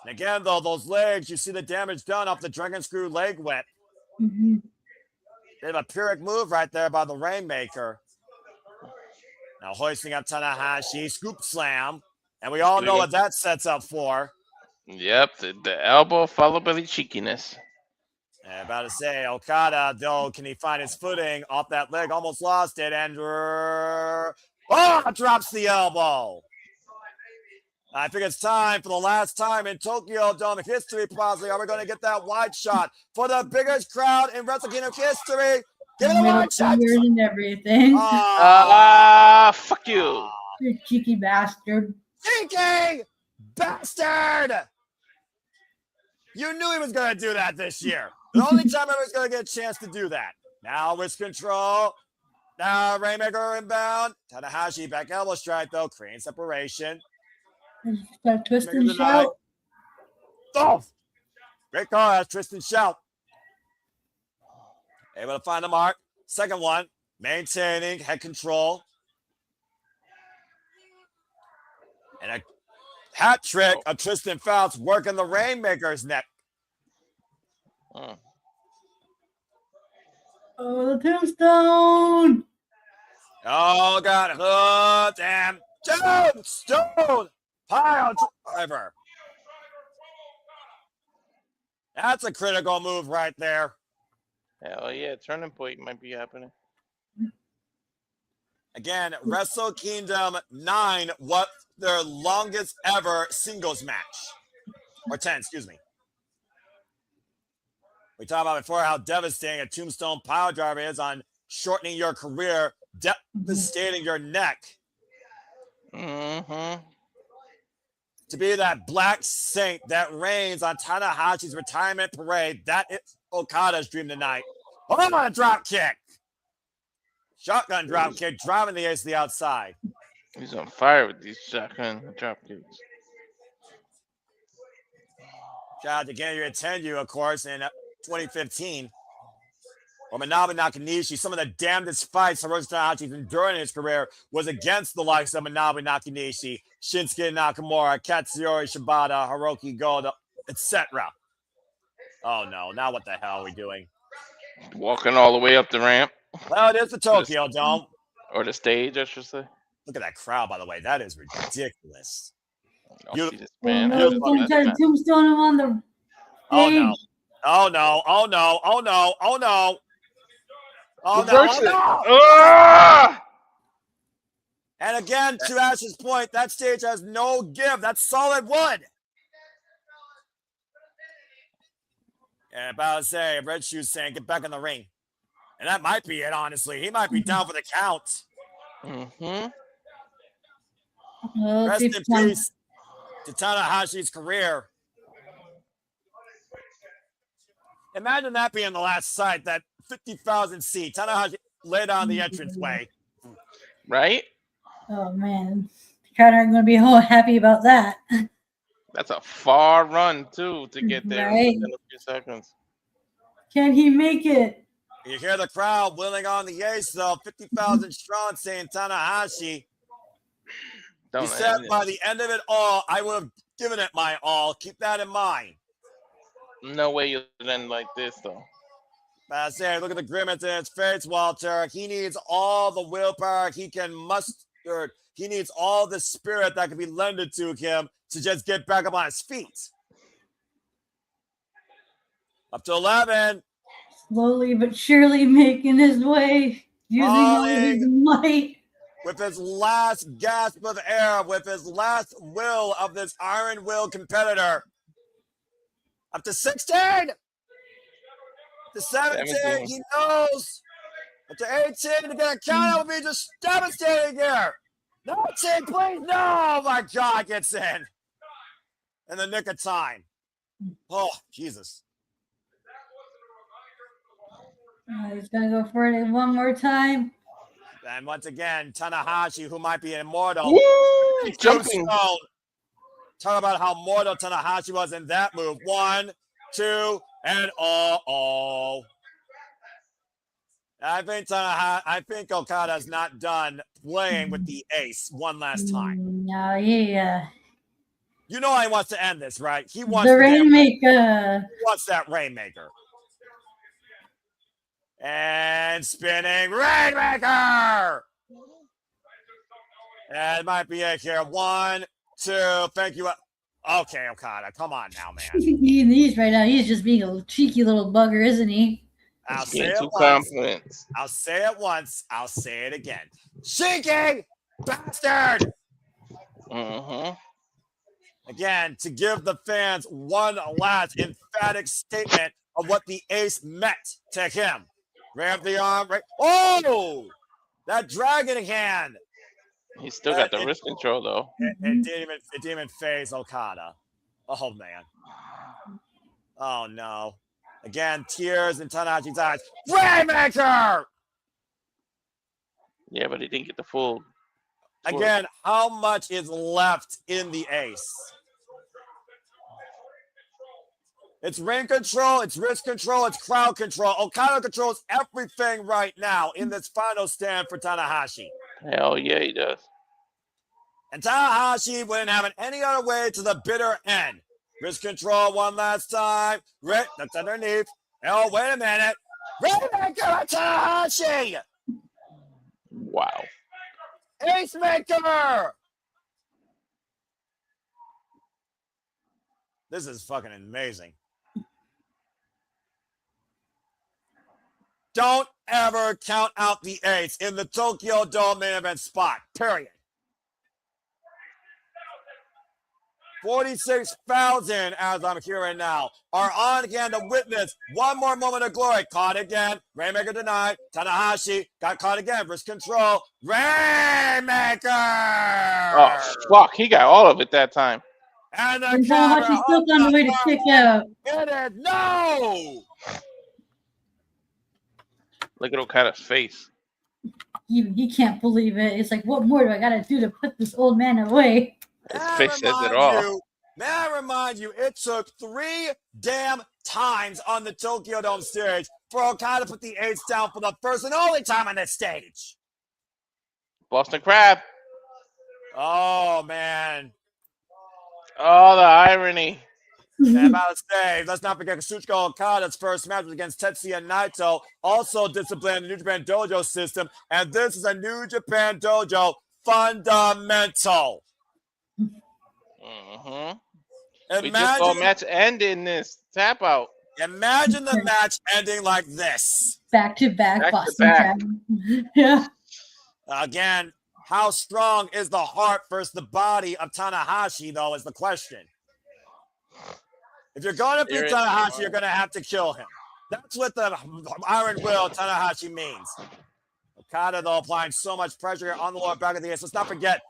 And again, though, those legs, you see the damage done off the Dragon Screw leg whip. They have a Pyrrhic move right there by the Rainmaker. Now hoisting up Tanahashi, scoop slam. And we all know what that sets up for. Yep, the elbow followed by the cheekiness. And about to say, Okada, though, can he find his footing off that leg? Almost lost it. And drops the elbow. I think it's time for the last time in Tokyo Dome history, possibly. Are we going to get that wide shot for the biggest crowd in Wrestle Kingdom history? Give it a wide shot. And everything. Fuck you. You cheeky bastard. Cheeky bastard! You knew he was going to do that this year. The only time I was going to get a chance to do that. Now with control. Now Rainmaker inbound. Tanahashi back elbow strike though. Crane separation. Twist and shout. Oh! Great call. That's twist and shout. Able to find the mark. Second one. Maintaining head control. And a hat trick of Tristan Fouts working the Rainmaker's neck. Oh, the tombstone. Oh, God. Oh, damn. Tombstone pile driver. That's a critical move right there. Hell yeah. Turning point might be happening. Again, Wrestle Kingdom 9, what their longest ever singles match. Or 10, excuse me. We talked about before how devastating a tombstone pile driver is on shortening your career, devastating your neck. Mm-hmm. To be that black saint that reigns on Tanahashi's retirement parade, that is Okada's dream tonight. Hold on, a drop kick. Shotgun drop kick, driving the ace to the outside. He's on fire with these shotgun drop kicks. Shout out to Genry Tenyu, of course, in 2015. Or Manabu Nakanishi, some of the damnedest fights Hiroshi Tanahashi's endured in his career was against the likes of Manabu Nakanishi, Shinsuke Nakamura, Katsuyori Shibata, Hiroki Goto, etc. Oh no, now what the hell are we doing? Walking all the way up the ramp. Well, it is the Tokyo Dome. Or the stage, I should say. Look at that crowd, by the way. That is ridiculous. See this man. Tombstone him on the Oh no. Oh no. Oh no. Oh no. Oh no. Oh no. Oh, no. Ah! And again, to Ash's point, that stage has no give. That's solid wood. And about to say, Red Shoes saying, get back in the ring. And that might be it, honestly. He might be down for the count. Mm-hmm. Rest in peace to Tanahashi's career. Imagine that being the last sight, that 50,000 seat. Tanahashi laid on the entranceway. Right? Oh, man. The crowd aren't going to be happy about that. That's a far run, too, to get there in a few seconds. Can he make it? You hear the crowd willing on the ace, though. 50,000 strong saying Tanahashi. He said by the end of it all, I would have given it my all. Keep that in mind. No way you'll end like this, though. But I say, look at the grimace in his face, Walter. He needs all the willpower he can muster. He needs all the spirit that can be lended to him to just get back up on his feet. Up to 11. Slowly but surely making his way, using all his might. With his last gasp of air, with his last will of this Iron Will competitor. Up to 16. To 17, he knows. Up to 18, to get a count out would be just devastating here. 19, please, no. Oh, my God, gets in the nick of time. Oh, Jesus. He's going to go for it one more time. And once again, Tanahashi, who might be immortal. Woo! Jumping. Talk about how mortal Tanahashi was in that move. 1, 2, and oh. I think Okada's not done playing with the ace one last time. No, yeah. You know he wants to end this, right? He wants the Rainmaker. He wants that Rainmaker. And spinning Rainmaker. And it might be it here. 1, 2. Thank you. Okay, Okada. Come on now, man. He's right now. He's just being a cheeky little bugger, isn't he? I'll say it once. I'll say it once. I'll say it again. Cheeky bastard. Again, to give the fans one last emphatic statement of what the ace meant to him. Grab the arm, right? Oh! That dragon hand. He's still got the wrist control, though. It didn't even phase Okada. Oh, man. Oh, no. Again, tears in Tanahashi's eyes. Rainmaker! Yeah, but he didn't get the full. Again, how much is left in the ace? It's ring control, it's wrist control, it's crowd control. Okada controls everything right now in this final stand for Tanahashi. Hell yeah, he does. And Tanahashi wouldn't have it any other way to the bitter end. Wrist control one last time. That's underneath. Oh, wait a minute. Rainmaker at Tanahashi! Wow. Ace maker! This is fucking amazing. Don't ever count out the ace in the Tokyo Dome main event spot. Period. 46,000, as I'm hearing now, are on hand to witness one more moment of glory. Caught again. Rainmaker denied. Tanahashi got caught again. Wrist control. Rainmaker! Oh, fuck. He got all of it that time. And the Tanahashi's still on the way to kick out. Get it? No! Look at Okada's face. He can't believe it. It's like, what more do I got to do to put this old man away? His face says it all. May I remind you, it took 3 damn times on the Tokyo Dome stage for Okada to put the ace down for the first and only time on this stage. Boston Crab. Oh, man. Oh, the irony. And about to say, let's not forget Kazuchika Okada's first match was against Tetsuya Naito, also disciplined in the New Japan Dojo system, and this is a New Japan Dojo fundamental. We just saw a match end in this tap out. Imagine the match ending like this. Back to back, Boston Crab. Yeah. Again, how strong is the heart versus the body of Tanahashi, though, is the question. If you're going to beat Tanahashi, you're going to have to kill him. That's what the Iron Will Tanahashi means. Okada, though, applying so much pressure on the lower back of the ace. Let's not forget,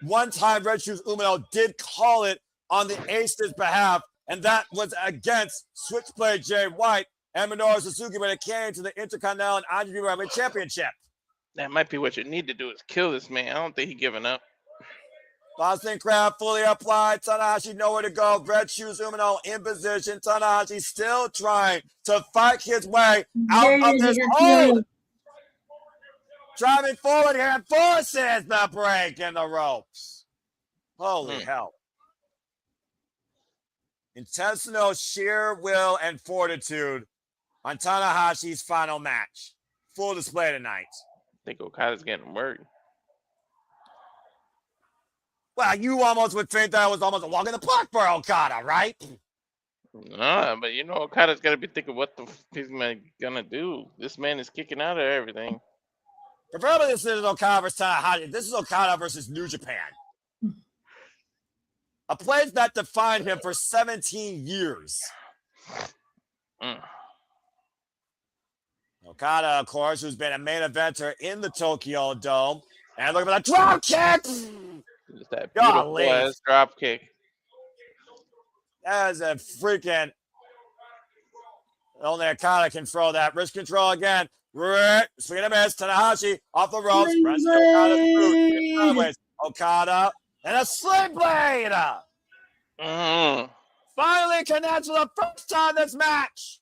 one time Red Shoes Umino did call it on the ace's behalf, and that was against Switchblade Jay White and Minoru Suzuki when it came to the Intercontinental and IWGP Heavyweight Championship. That might be what you need to do is kill this man. I don't think he's giving up. Boston Crab fully applied. Tanahashi nowhere to go. Red Shoes Umino in position. Tanahashi still trying to fight his way out of this hold. Driving forward here and forces the break in the ropes. Holy hell. Intentional sheer will and fortitude on Tanahashi's final match. Full display tonight. I think Okada's getting worried. Well, you almost would think that was almost a walk in the park for Okada, right? No, but you know Okada's got to be thinking what the f he's gonna do. This man is kicking out of everything. Preferably this is Okada versus Tanahashi. This is Okada versus New Japan. A place that defined him for 17 years. Okada, of course, who's been a main eventer in the Tokyo Dome. And look at that drop kick! Just that beautiful ass drop kick. That is a freaking... Only Okada can throw that. Wrist control again. Swing and a miss. Tanahashi off the ropes. Okada's boot. Okada and a sling blade. Finally connects for the first time this match.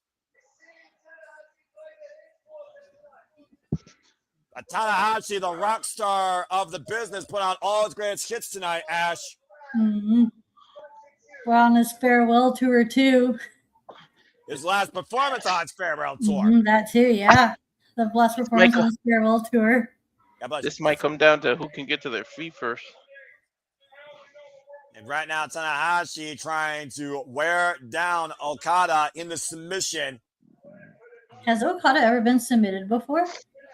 Tanahashi, the rock star of the business, put on all his greatest hits tonight, Ash. We're on his farewell tour, too. His last performance on his farewell tour. That, too, yeah. The last performance on his farewell tour. This might come down to who can get to their feet first. And right now, Tanahashi trying to wear down Okada in the submission. Has Okada ever been submitted before?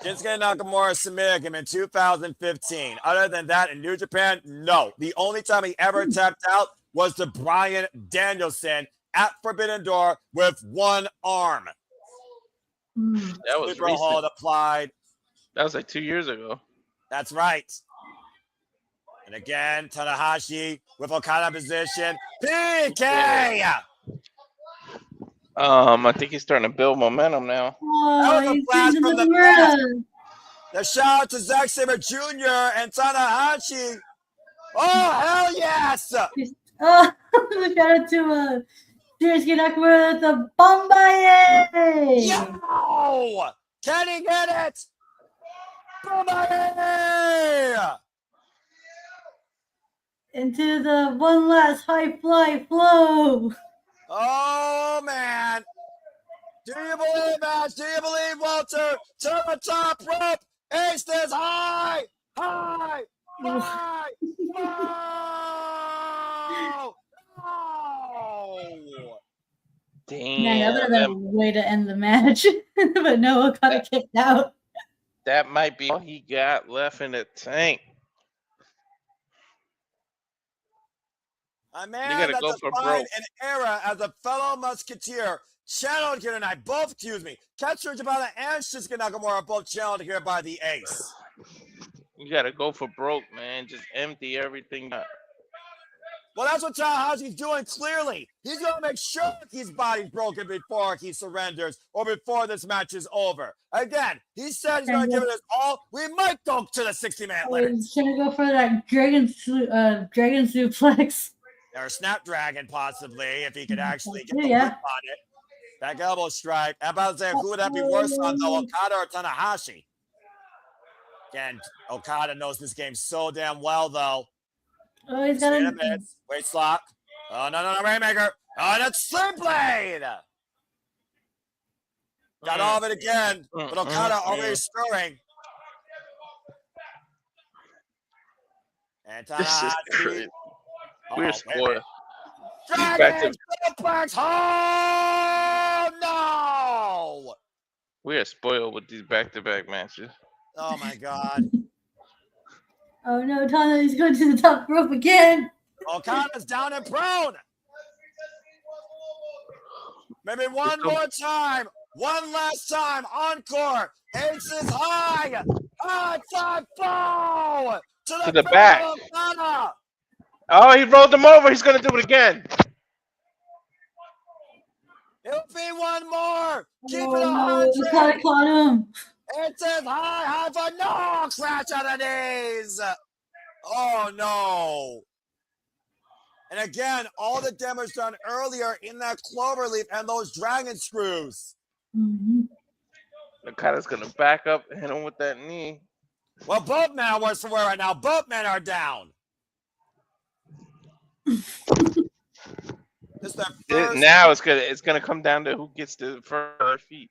Shinsuke Nakamura submitted him in 2015. Other than that, in New Japan, no. The only time he ever tapped out was the Bryan Danielson at Forbidden Door with one arm. That was Sleeper hold applied. That was like 2 years ago. That's right. And again, Tanahashi with Okada position. PK! I think he's starting to build momentum now. That was a flash from the past. The shout out to Zack Sabre Jr. and Tanahashi. Oh, hell yes! Oh, shout out to Shinsuke Nakamura with the Bombaye! Yo! Can he get it? Bombaye! Into the one last high fly flow. Oh, man. Do you believe, Matt? Do you believe, Walter? To the top rope. Ace this high! High! High! Oh! Oh! Damn. Man, that would have been a way to end the match. But no, Okada kicked out. That might be all he got left in the tank. A man that defined an era as a fellow musketeer, channeled here tonight. Both, Katsura Shibata and Shinsuke Nakamura are both channeled here by the Ace. You gotta go for broke, man. Just empty everything out. Well, that's what Tanahashi's doing clearly. He's going to make sure his body's broken before he surrenders or before this match is over. Again, he said he's going to give it his all. We might go to the 60-man limit. He's going to go for that dragon suplex. Or Snapdragon, possibly, if he could actually get the yeah. whip on it. Back elbow strike. I'm about to say, who would that be worse on, though, Okada or Tanahashi? Again, Okada knows this game so damn well, though. Oh, he's got a waist lock. Oh, no, Rainmaker. Oh, and it's Sling Blade. Got all of it again, but Okada already stirring. And This is crazy. We're spoiled. Dragon suplex. Oh, no. We are spoiled with these back-to-back matches. Oh, my God. Oh no, Tana is going to the top rope again. Okada's down and prone. Maybe one more time. One last time. Encore. Aces high. High five blow. To the back. Okada. Oh, he rolled him over. He's going to do it again. It'll be one more. Keep it 100. Okada caught him. It says high five. No, crash on the knees. Oh, no. And again, all the damage done earlier in that cloverleaf and those dragon screws. Okada's going to back up and hit him with that knee. Well, both men are worse for wear right now. Both men are down. Now it's gonna come down to who gets the further feet.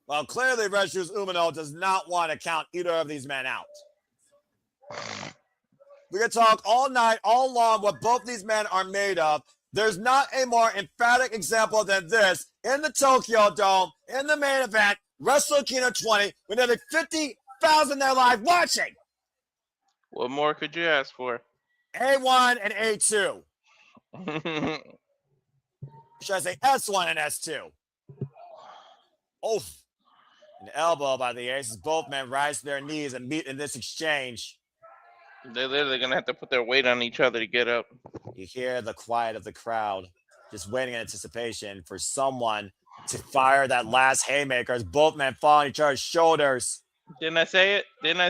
Well, clearly, Reshi's Umino does not want to count either of these men out. We can talk all night, all long, what both these men are made of. There's not a more emphatic example than this in the Tokyo Dome, in the main event, Wrestle Kingdom 20, with nearly 50,000 there live watching. What more could you ask for? A1 and A2. Should I say S1 and S2? Oof. An elbow by the Aces. Both men rise to their knees and meet in this exchange. They're literally going to have to put their weight on each other to get up. You hear the quiet of the crowd, just waiting in anticipation for someone to fire that last haymaker as both men fall on each other's shoulders. Didn't I say it?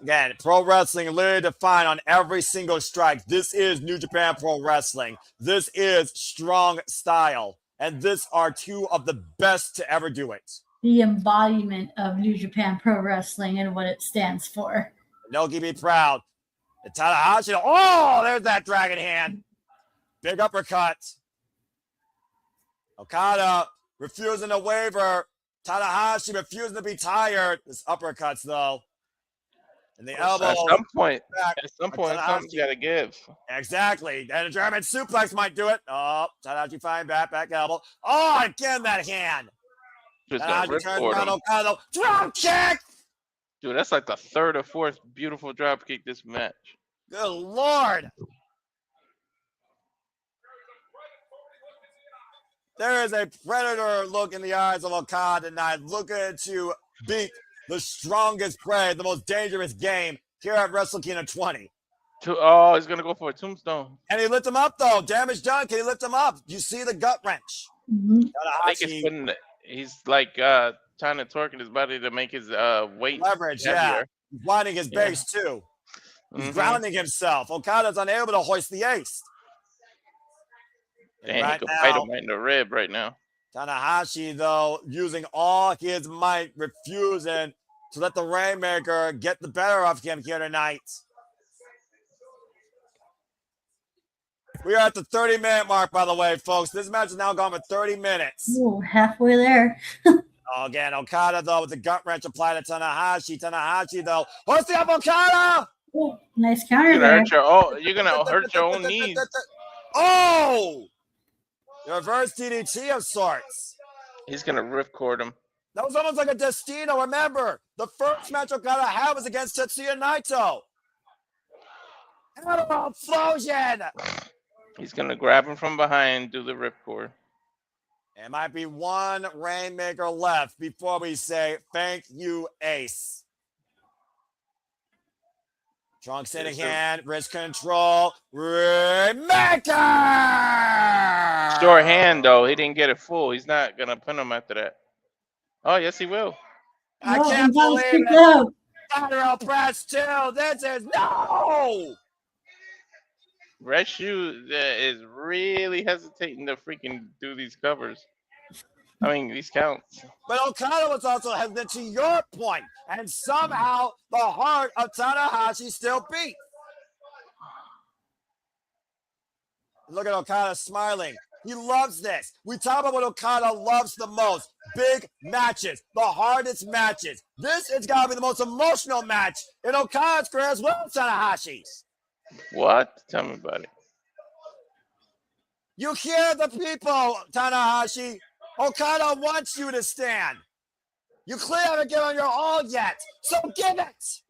Again, pro wrestling literally defined on every single strike. This is New Japan Pro Wrestling. This is strong style. And this are two of the best to ever do it. The embodiment of New Japan Pro Wrestling and what it stands for. Inoki be proud. The Tanahashi. Oh, there's that dragon hand. Big uppercut. Okada refusing to waver. Tanahashi refusing to be tired. This uppercuts, though. And the elbow. At some point, something's got to give. Exactly. And a German suplex might do it. Oh, Tanahashi fine back elbow. Oh, again, that hand. Tanahashi turns around Okada. Drop kick. Dude, that's like the third or fourth beautiful drop kick this match. Good Lord. There is a predator look in the eyes of Okada tonight, looking to beat the strongest prey, the most dangerous game here at Wrestle Kingdom 20. Oh, he's going to go for a tombstone. And he lift him up, though. Damage done. Can he lift him up? You see the gut wrench. I think he's like trying to torque his body to make his weight leverage, heavier. yeah. He's winding his base, too. He's grounding himself. Okada's unable to hoist the ace. And right he could now, bite him in the rib right now. Tanahashi, though, using all his might, refusing to let the Rainmaker get the better of him here tonight. We are at the 30-minute mark, by the way, folks. This match is now gone for 30 minutes. Ooh, halfway there. Again, Okada, though, with the gut wrench applied to Tanahashi. Tanahashi, though, hoisting up Okada! Ooh, nice counter You're there. You're going to hurt your own knees. Oh! The reverse DDT of sorts. He's going to ripcord him. That was almost like a Destino. Remember, the first match Okada had was against Tetsuya Naito. Animal explosion! He's going to grab him from behind, do the ripcord. There might be one Rainmaker left before we say thank you, Ace. Trunks in hand, wrist control, Rainmaker! Short hand, though. He didn't get it full. He's not going to pin him after that. Oh, yes, he will. I can't believe it. Lateral press, too. This is no! Red Shoe is really hesitating to freaking do these covers. I mean, these counts. But Okada was also hesitant to your point, and somehow the heart of Tanahashi still beat. Look at Okada smiling. He loves this. We talk about what Okada loves the most. Big matches, the hardest matches. This is got to be the most emotional match in Okada's career as well as Tanahashi's. What? Tell me about it. You hear the people, Tanahashi. Okada wants you to stand. You clearly haven't given your all yet, so give it.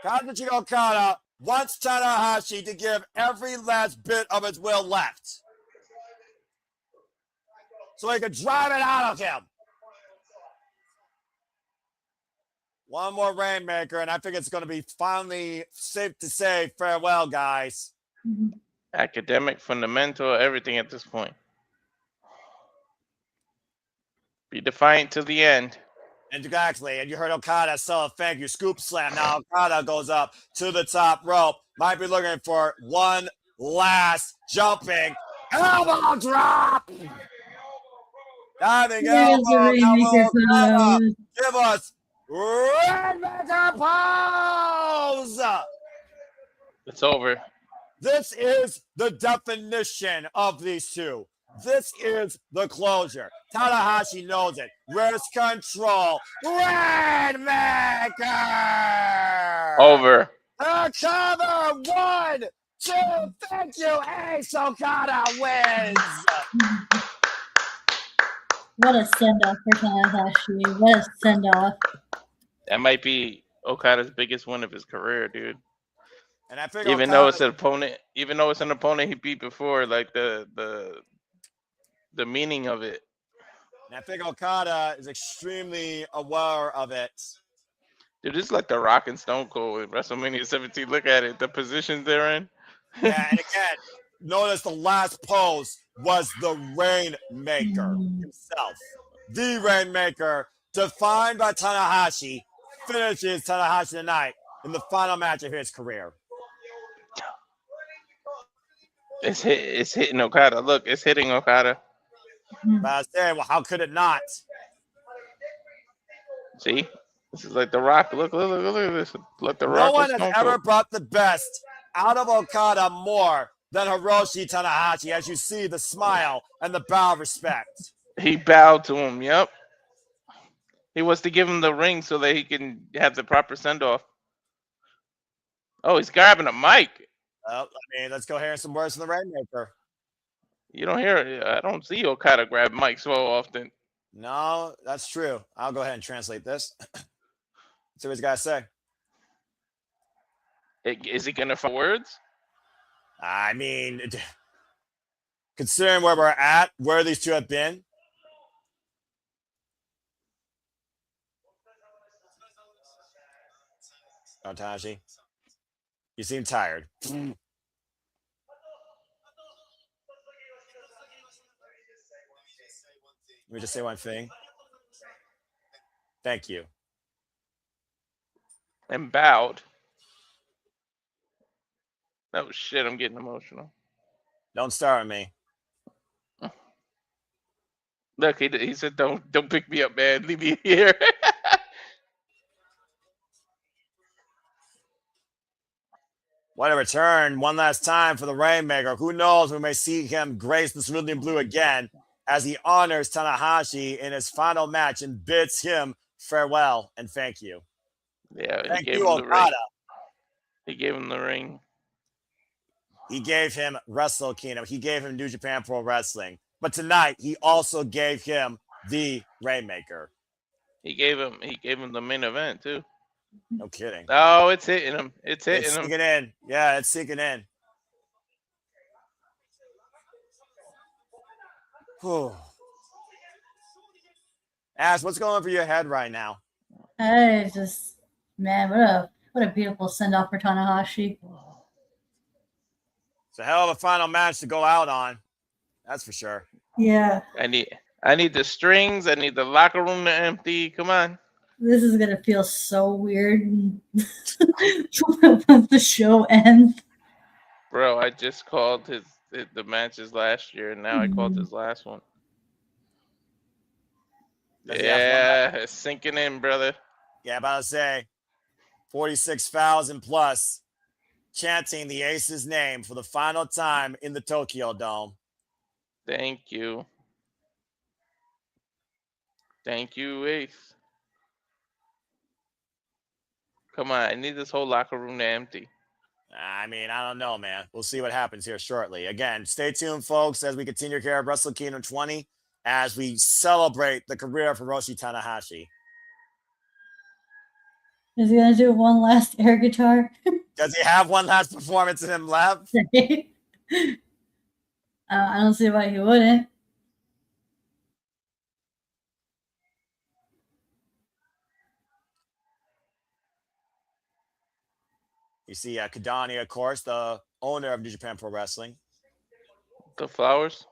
Kazuchika Okada wants Tanahashi to give every last bit of his will left, so he can drive it out of him. One more Rainmaker, and I think it's going to be finally safe to say farewell, guys. Academic, fundamental, everything at this point. Be defiant to the end. And exactly, and you heard Okada sell a thank you scoop slam. Now Okada goes up to the top rope. Might be looking for one last jumping elbow drop. Diving elbow. Give us Rainmaker pose. It's over. This is the definition of these two. This is the closure. Tanahashi knows it. Wrist control. Rainmaker. Over. The cover. 1, 2. Thank you, Ace. Okada wins. What a send-off for Tanahashi. What a send-off. That might be Okada's biggest win of his career, dude. And I think even though it's an opponent he beat before, like the meaning of it. And I think Okada is extremely aware of it. Dude, this is like the Rock and Stone Cold in WrestleMania 17. Look at it, the positions they're in. Yeah, and again, notice the last pose was the Rainmaker himself. The Rainmaker, defined by Tanahashi, finishes Tanahashi tonight in the final match of his career. It's hitting Okada. Look, it's hitting Okada. But I say, well, how could it not? See, this is like the Rock. Look at this. Look, the Rock. No one has ever brought the best out of Okada more than Hiroshi Tanahashi, as you see the smile and the bow of respect. He bowed to him. Yep. He wants to give him the ring so that he can have the proper send off. Oh, he's grabbing a mic. Well, I mean, let's go hear some words from the Rainmaker. You don't hear it. I don't see Okada grab mics so often. No, that's true. I'll go ahead and translate this. See what he's got to say. Is he gonna find words? I mean, considering where we're at, where these two have been. Oh, Taiji, you seem tired. Let me just say one thing. Thank you. And bowed. Oh shit! I'm getting emotional. Don't start with me. Look, he said, "Don't pick me up, man. Leave me here." What a return one last time for the Rainmaker. Who knows, we may see him grace the cerulean blue again as he honors Tanahashi in his final match and bids him farewell and thank you. Yeah, Thank you, Okada. He gave him the ring. He gave him Wrestle Kingdom. He gave him New Japan Pro Wrestling. But tonight, he also gave him the Rainmaker. He gave him the main event too. No kidding. Oh, it's hitting him. It's hitting him. Sinking in. Yeah, it's sinking in. Whew. Ash, what's going on for your head right now? I just, man, what a beautiful send off for Tanahashi. It's a hell of a final match to go out on. That's for sure. Yeah. I need the strings. I need the locker room to empty. Come on. This is gonna feel so weird once the show ends. Bro, I just called the matches last year, and now I called his last one. Yeah, it's sinking in, brother. Yeah, about to say 46,000 plus chanting the Ace's name for the final time in the Tokyo Dome. Thank you. Thank you, Ace. Come on, I need this whole locker room to empty. I mean, I don't know, man. We'll see what happens here shortly. Again, stay tuned, folks, as we continue here at Wrestle Kingdom 20 as we celebrate the career of Hiroshi Tanahashi. Is he gonna do one last air guitar? Does he have one last performance in him left? I don't see why he wouldn't. You see Kadani, of course, the owner of New Japan Pro Wrestling. The flowers.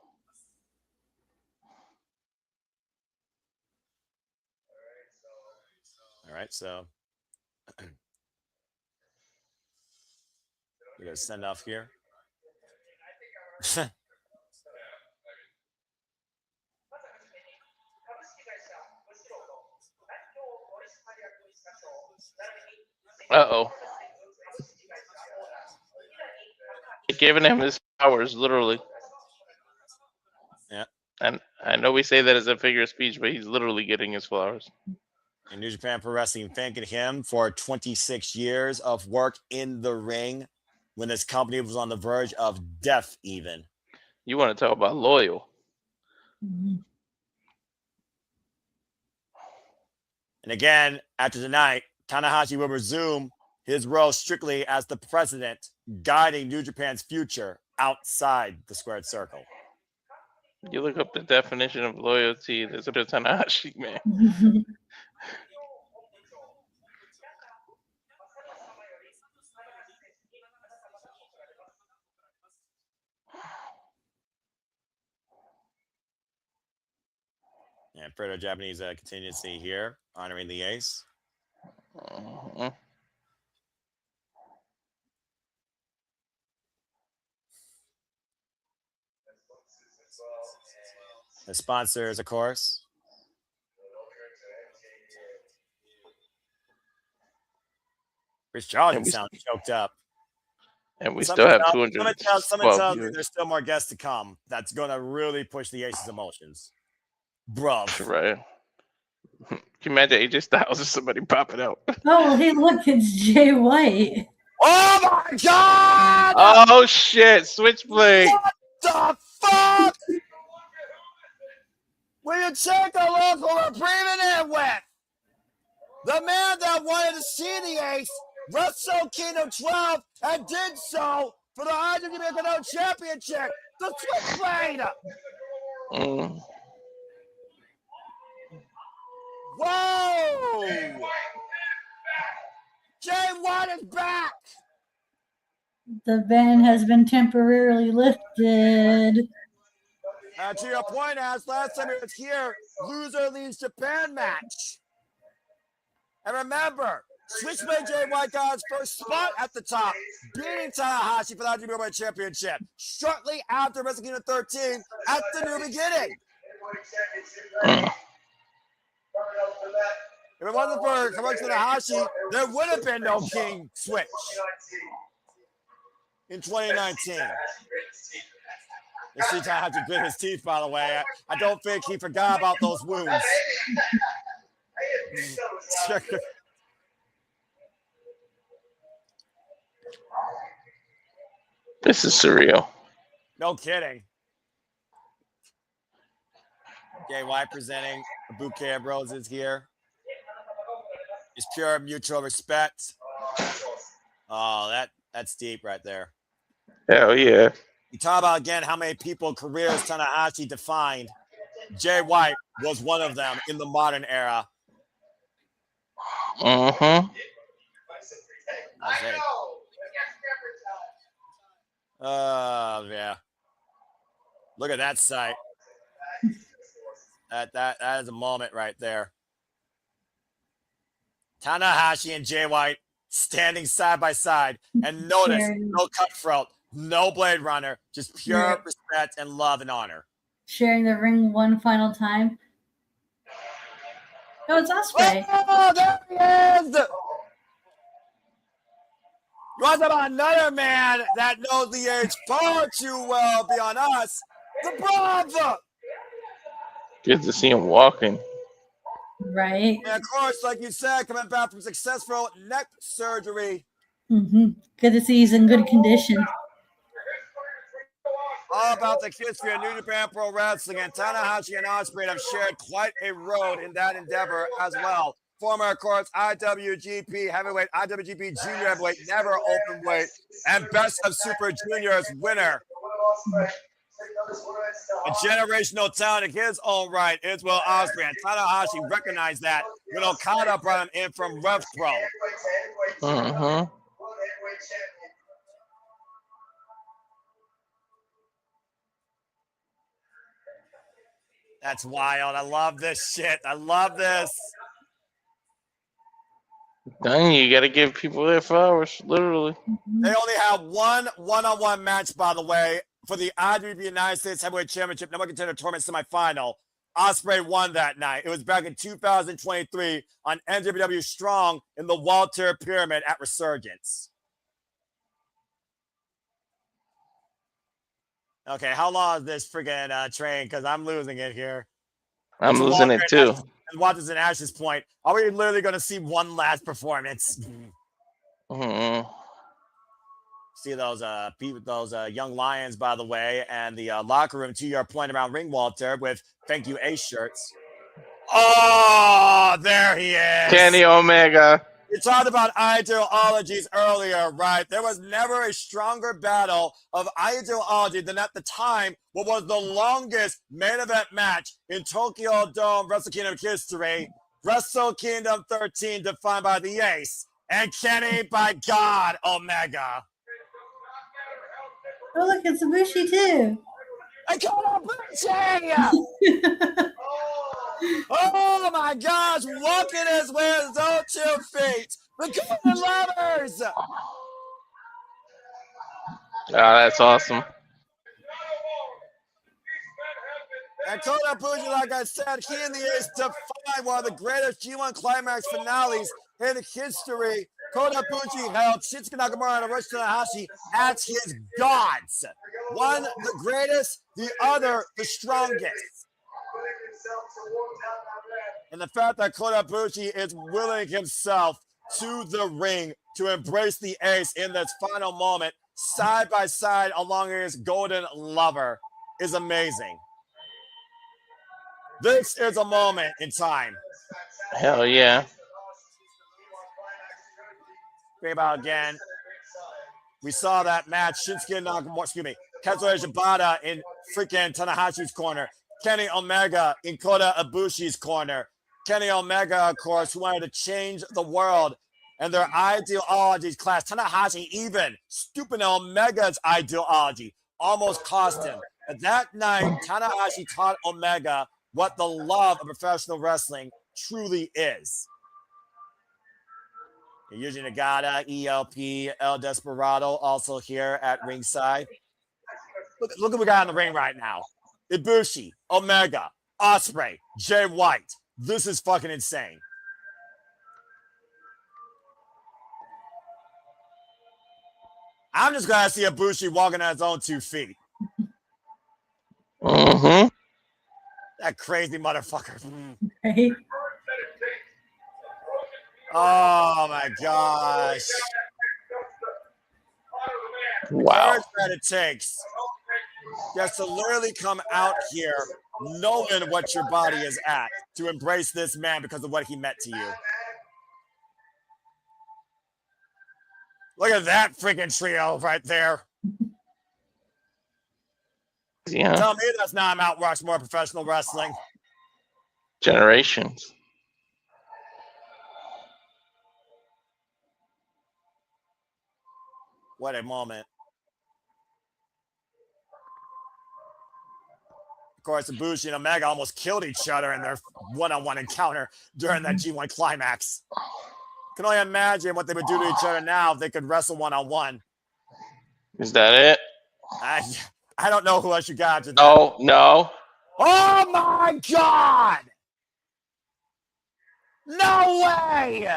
All right, so we got to send off here. Uh-oh. Giving him his flowers, literally. Yeah. And I know we say that as a figure of speech, but he's literally getting his flowers. And New Japan Pro Wrestling thanking him for 26 years of work in the ring when this company was on the verge of death even. You want to talk about loyal. Mm-hmm. And again, after tonight, Tanahashi will resume his role strictly as the president, guiding New Japan's future outside the squared circle. You look up the definition of loyalty. There's a Tanahashi, man. And further Japanese contingency here, honoring the ace. The sponsors, of course. Chris Charlton sounds choked up. And we still have 200. Someone tells me there's still more guests to come. That's going to really push the Ace's emotions. Bruv. Right. Can you imagine AJ Styles or somebody popping out? Oh, hey, look, it's Jay White. Oh my God! Oh shit! Switchblade. What the fuck? Will you take a look who we're breathing in with? the man that wanted to see the Ace Wrestle Kingdom 12 and did so for the IWGP Championship, the Switchblade. Mm. Whoa! Jay White is back. The ban has been temporarily lifted. To your point, as last time he was here, loser leaves Japan match. And remember, Switchblade Jay White got his first spot at the top, beating Tanahashi for the IWGP Championship shortly after Wrestle Kingdom 13 at the New Beginning. If it wasn't for Hiroshi Tanahashi, there would have been no King Switch in 2019. You see Tanahashi grit his teeth, by the way. I don't think he forgot about those wounds. This is surreal. No kidding. Jay White presenting a bouquet of roses here. It's pure mutual respect. Oh, that's deep right there. Hell yeah. You talk about again how many people careers Tanahashi defined. Jay White was one of them in the modern era. Mm-hmm. Yeah. Look at that sight. That is a moment right there. Tanahashi and Jay White standing side by side, and notice no cutthroat, no Blade Runner, just pure respect and love and honor. Sharing the ring one final time. No, it's Ospreay. Oh, there he is! You want to talk about another man that knows the age far too well beyond us? The Bravo! Good to see him walking. Right. And of course, like you said, coming back from successful neck surgery. Mm-hmm. Good to see he's in good condition. All about the history of New Japan Pro Wrestling, and Tanahashi and Ospreay have shared quite a road in that endeavor as well. Former, of course, IWGP Heavyweight, IWGP Junior Heavyweight, never Openweight, and Best of Super Juniors winner. A generational talent in his own right is Will Ospreay, and Tanahashi recognized that when Okada brought him in from Rev Pro. Mm-hmm. That's wild. I love this shit. I love this. Dang, you gotta give people their flowers, literally. They only have one-on-one match, by the way, for the IWGP United States Heavyweight Championship Number Contender Tournament semifinal. Ospreay won that night. It was back in 2023 on NWW Strong in the Walter Pyramid at Resurgence. Okay, how long is this friggin' train? Because I'm losing it here. I'm losing it too. And Walter's and Ash's point, are we literally going to see one last performance? Mm-hmm. See those young lions, by the way, and the locker room, to your point around ring, Walter, with thank you Ace shirts. Oh, there he is. Kenny Omega. You talked about ideologies earlier, right? There was never a stronger battle of ideology than at the time what was the longest main event match in Tokyo Dome Wrestle Kingdom history. Wrestle Kingdom 13 defined by the Ace and Kenny by God Omega. Oh, look, it's Ibushi too. I call Ibushi! Oh my gosh, walking his way with his own 2 feet. The Golden Lovers! Oh, that's awesome. And Kota Ibushi, like I said, he and the Ace defined one of the greatest G1 Climax finales in history. Kota Ibushi held Shinsuke Nakamura and Hiroshi Tanahashi as his gods. One, the greatest, the other, the strongest. And the fact that Kota Ibushi is willing himself to the ring to embrace the Ace in this final moment, side by side along his golden lover, is amazing. This is a moment in time. Hell yeah. Think about it again. We saw that match. Shinsuke Nakamura, Kazuya Shibata in freaking Tanahashi's corner. Kenny Omega in Kota Ibushi's corner. Kenny Omega, of course, who wanted to change the world and their ideologies clash. Tanahashi, even stupid Omega's ideology, almost cost him. But that night, Tanahashi taught Omega what the love of professional wrestling truly is. Yuji Nagata, ELP, El Desperado, also here at ringside. Look what we got in the ring right now. Ibushi, Omega, Ospreay, Jay White. This is fucking insane. I'm just glad to see Ibushi walking on his own 2 feet. Mm-hmm. That crazy motherfucker. Right? Oh my gosh. Wow. Courage that it takes just to literally come out here knowing what your body is at, to embrace this man because of what he meant to you. Look at that freaking trio right there. Yeah. Tell me that's not Mount Rushmore professional wrestling. Generations. What a moment. Of course, Ibushi and Omega almost killed each other in their one-on-one encounter during that G1 climax. Can only imagine what they would do to each other now if they could wrestle one-on-one. Is that it? I don't know who else you got to that. Oh, no. Oh my God! No way!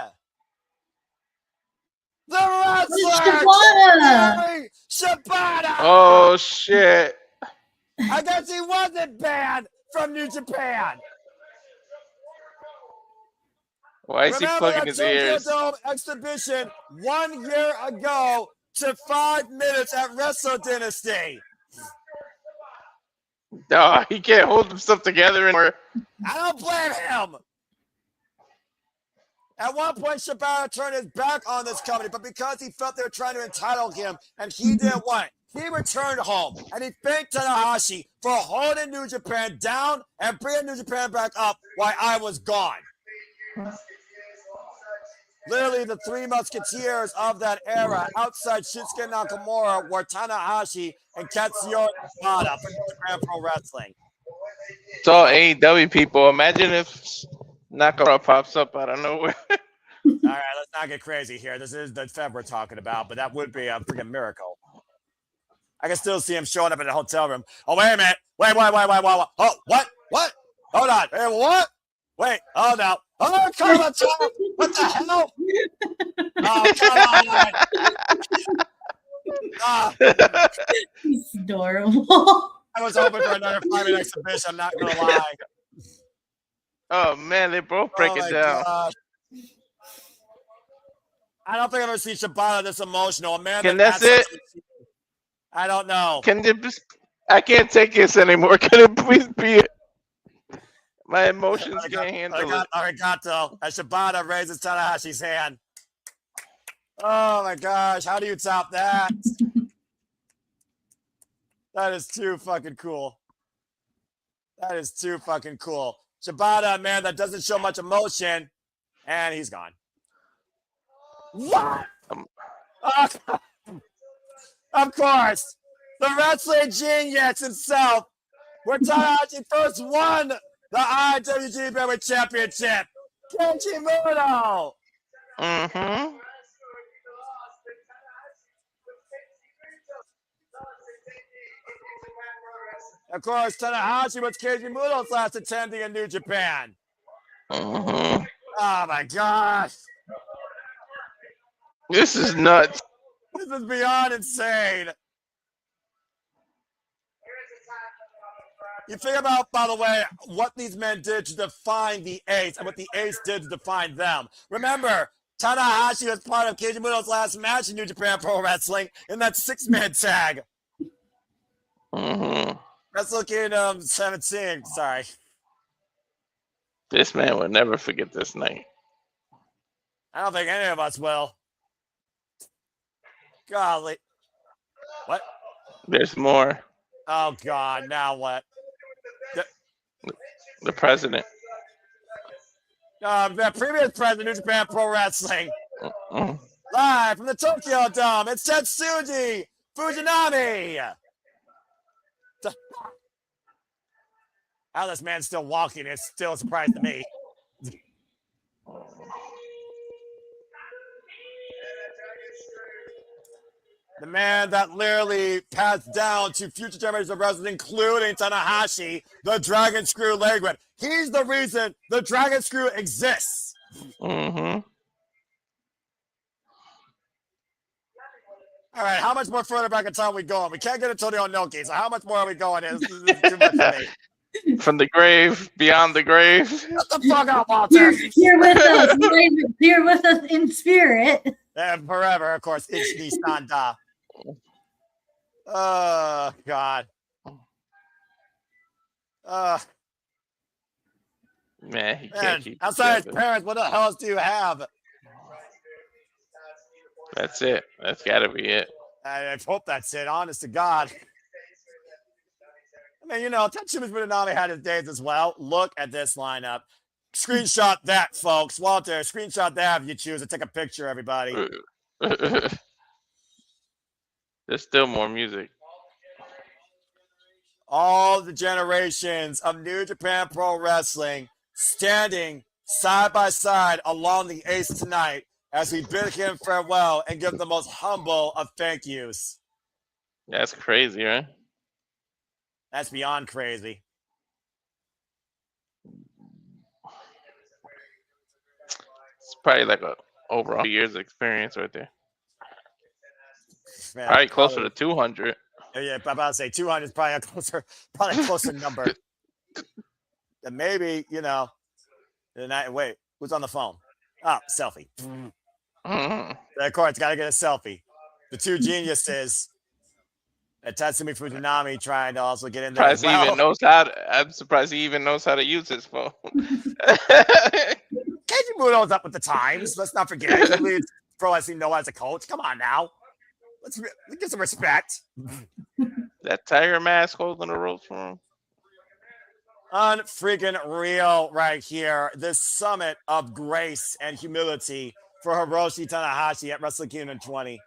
The wrestler! Shibata! Oh, shit. I guess he wasn't banned from New Japan. Why is he plugging his ears? Dome exhibition 1 year ago to 5 minutes at Wrestle Dynasty. No, he can't hold himself together anymore. I don't blame him. At one point, Shibata turned his back on this company, but because he felt they were trying to entitle him, and he didn't want it, he returned home, and he thanked Tanahashi for holding New Japan down and bringing New Japan back up while I was gone. Literally the 3 musketeers of that era outside Shinsuke Nakamura were Tanahashi and Kazuchika for Japan Pro Wrestling. It's all AEW people. Imagine if Nakamura pops up out of nowhere. All right, let's not get crazy here. This is the Feb we're talking about, but that would be a freaking miracle. I can still see him showing up in the hotel room. Oh, wait a minute. Wait. Oh, what? Hold on. Hey, what? Wait, oh no. Oh, come on, what the hell? Oh, come on. It's adorable. I was hoping for another 5-minute exhibition, I'm not going to lie. Oh, man, they both break it down. God. I don't think I've ever seen Shibata this emotional. A man That's it? I don't know. I can't take this anymore. Can it please be it? My emotions can't handle it. Arigato. As Shibata raises Tanahashi's hand. Oh my gosh, how do you top that? That is too fucking cool. That is too fucking cool. Shibata, a man that doesn't show much emotion, and he's gone. What? Of course, the wrestling genius himself, where Tanahashi first won the IWGP Heavyweight Championship, Kenji Muto. Mm-hmm. Of course, Tanahashi was Kenji Muto's last attending in New Japan. Mm-hmm. Oh my gosh. This is nuts. This is beyond insane. You think about, by the way, what these men did to define the Ace and what the Ace did to define them. Remember, Tanahashi was part of Kenji Muto's last match in New Japan Pro Wrestling in that 6-man tag. Mm-hmm. Wrestle Kingdom 17. Sorry. This man will never forget this night. I don't think any of us will. Golly. What? There's more. Oh, God. Now what? The president. The previous president of New Japan Pro Wrestling. Mm. Live from the Tokyo Dome, it's Tsuji Fujinami. How this man's still walking is still a surprise to me. The man that literally passed down to future generations of wrestlers, including Tanahashi, the Dragon Screw leg whip. He's the reason the Dragon Screw exists. Mm-hmm. All right, how much more further back in time are we going? We can't get into the Onoki, so how much more are we going? This is too much for me. From the grave, beyond the grave. Shut the fuck up, Walter. Here with us. Here with us in spirit. And forever, of course, Ichini Sanda. Oh, God. Man, he can't Man, keep outside his together. parents, what the hell else do you have? That's it. That's got to be it. I hope that's it, honest to God. I mean, you know, Tatsumi Fujinami had his days as well. Look at this lineup. Screenshot that, folks. Walter, screenshot that if you choose to take a picture, everybody. There's still more music. All the generations of New Japan Pro Wrestling standing side by side along the ace tonight as we bid him farewell and give the most humble of thank yous. That's crazy, right? That's beyond crazy. It's probably like a over 100 years of experience right there. Man, Probably closer to 200. Yeah, I'm about to say 200 is probably a closer number. And maybe, you know, wait, who's on the phone? Oh, selfie. Mm-hmm. Of course, got to get a selfie. The two geniuses. And Tatsumi Fujinami trying to also get in there. I'm surprised he even knows how to use his phone. Keiji Muto's up with the times. Let's not forget. He leads Pro Wrestling Noah as a coach. Come on now. Let's get some respect. That tiger mask holding the ropes for him. Unfreaking real right here. This summit of grace and humility for Hiroshi Tanahashi at Wrestle Kingdom 20.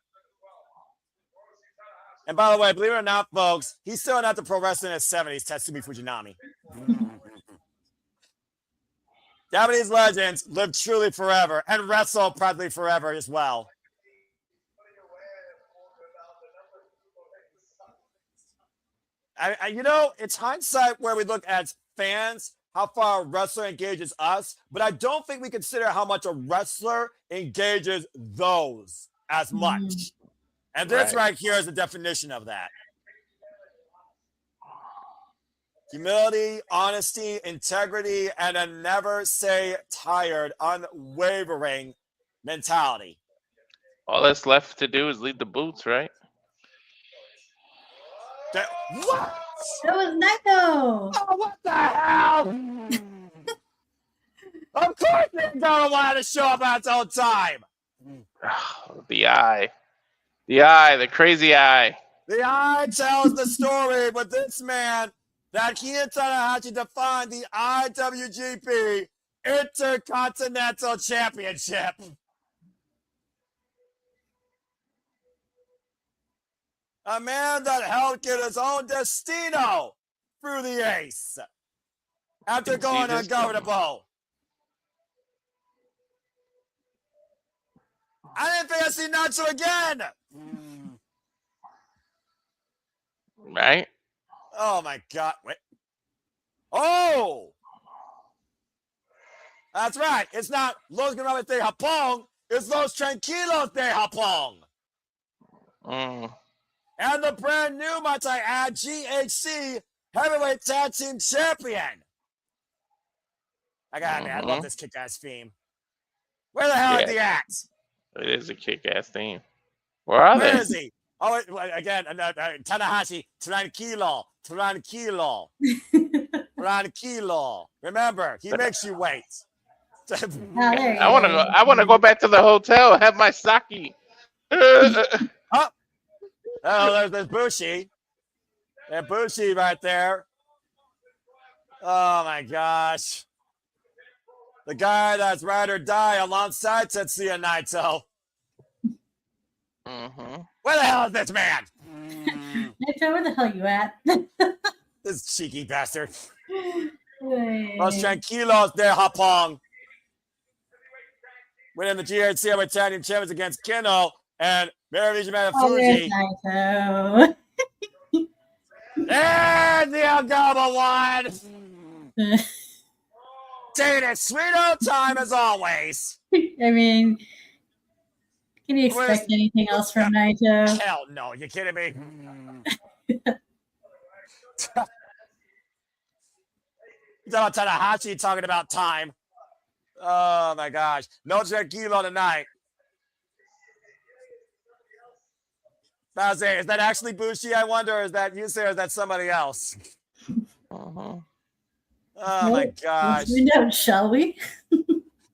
And by the way, believe it or not, folks, he's still not the pro wrestler in his 70s, Tatsumi Fujinami. Japanese legends live truly forever and wrestle probably forever as well. You know, it's hindsight where we look at fans, how far a wrestler engages us, but I don't think we consider how much a wrestler engages those as much. And this right here is the definition of that. Humility, honesty, integrity, and a never say tired, unwavering mentality. All that's left to do is lead the boots, right? What? That was Neko. Oh, what the hell? Of course they don't want to show up at its own time. The eye. The eye, the crazy eye. The eye tells the story, but this man, that he and Tanahashi defined the IWGP Intercontinental Championship. A man that helped get his own destino through the ace after going ungovernable. I didn't think I'd see Nacho again. Right? Oh my God. Wait. Oh! That's right. It's not Los Grandes de Japón. It's Los Tranquilos de Japón. And the brand new, might I add, GHC Heavyweight Tag Team Champion. I gotta admit, I love this kick-ass theme. Where the hell is he at? It is a kick-ass theme. Where are they? Where is he? Oh, again, Tanahashi, tranquilo. Remember, he makes you wait. I want to go back to the hotel, have my sake. Oh, there's Bushi. And Bushi right there. Oh my gosh. The guy that's ride or die alongside Tetsuya Naito. Mm-hmm. Where the hell is this man? Naito, where the hell you at? This cheeky bastard. Hey. Los Tranquilos de Japón. Winning the GHC Italian Champions against Kino and Maravilla Fuji. Naito. And the Algaba one. Taking it sweet old time as always. I mean, can you expect anything else from Naito? Hell no, you kidding me? You talking about Tanahashi talking about time. Oh my gosh. No tranquilo tonight. Is that actually Bushi, I wonder, or is that Yusei, or is that somebody else? Uh-huh. Oh my gosh. Let's find out, shall we?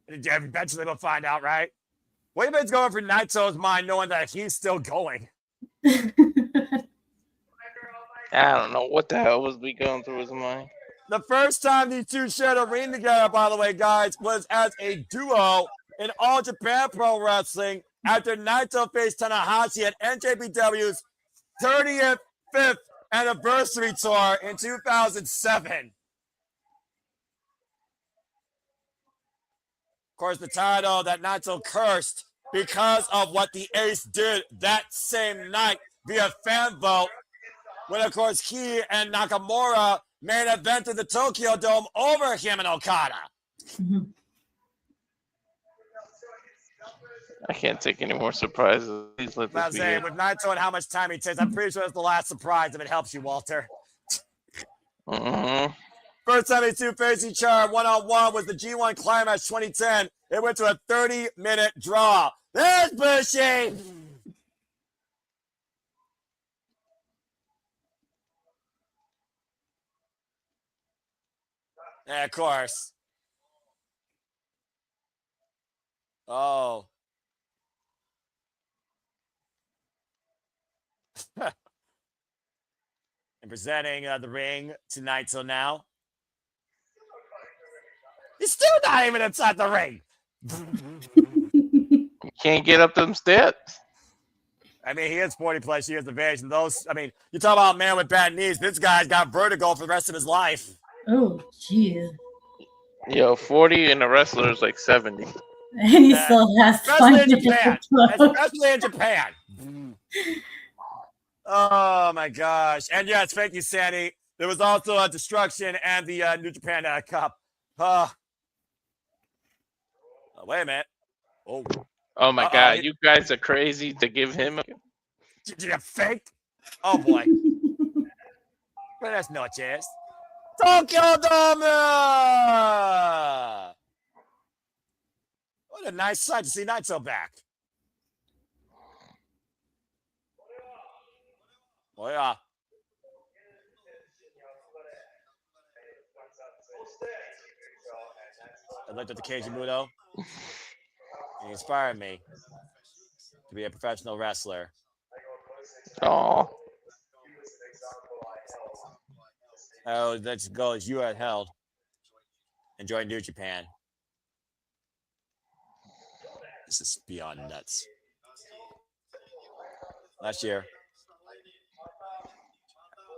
Eventually we'll find out, right? Wayman's going for Naito's mind knowing that he's still going. I don't know what the hell was we going through his mind. The first time these two shared a ring together, by the way, guys, was as a duo in All Japan Pro Wrestling after Naito faced Tanahashi at NJPW's 35th anniversary tour in 2007. Of course, the title that Naito cursed because of what the Ace did that same night via fan vote, when, of course, he and Nakamura main evented the Tokyo Dome over him and Okada. I can't take any more surprises. Please let I'm this be saying, it. with Naito and how much time he takes, I'm pretty sure that's the last surprise if it helps you, Walter. Mm-hmm. First time these two faced each other one-on-one was the G1 Climax 2010. It went to a 30-minute draw. There's Bushi! And of course. Oh. And presenting the ring tonight till now. He's still not even inside the ring. Can't get up them steps. I mean, he is 40 plus years of age, and those, I mean, you talk about a man with bad knees. This guy's got vertigo for the rest of his life. Oh, jeez. Yo, 40 and a wrestler is like 70. And he still has to Especially find in Japan. Especially in Japan. Oh my gosh. And yes, thank you, Sandy. There was also a Destruction and the New Japan Cup. Oh, wait a minute. Oh my God, you guys are crazy to give him. Did you fake? Oh boy. Buenas noches. Tokyo Dome! What a nice sight to see Naito back. Oh yeah. I looked at the Keiji Muto. He inspired me to be a professional wrestler. Oh. Oh, let's go as you had held. Enjoy New Japan. This is beyond nuts. Last year,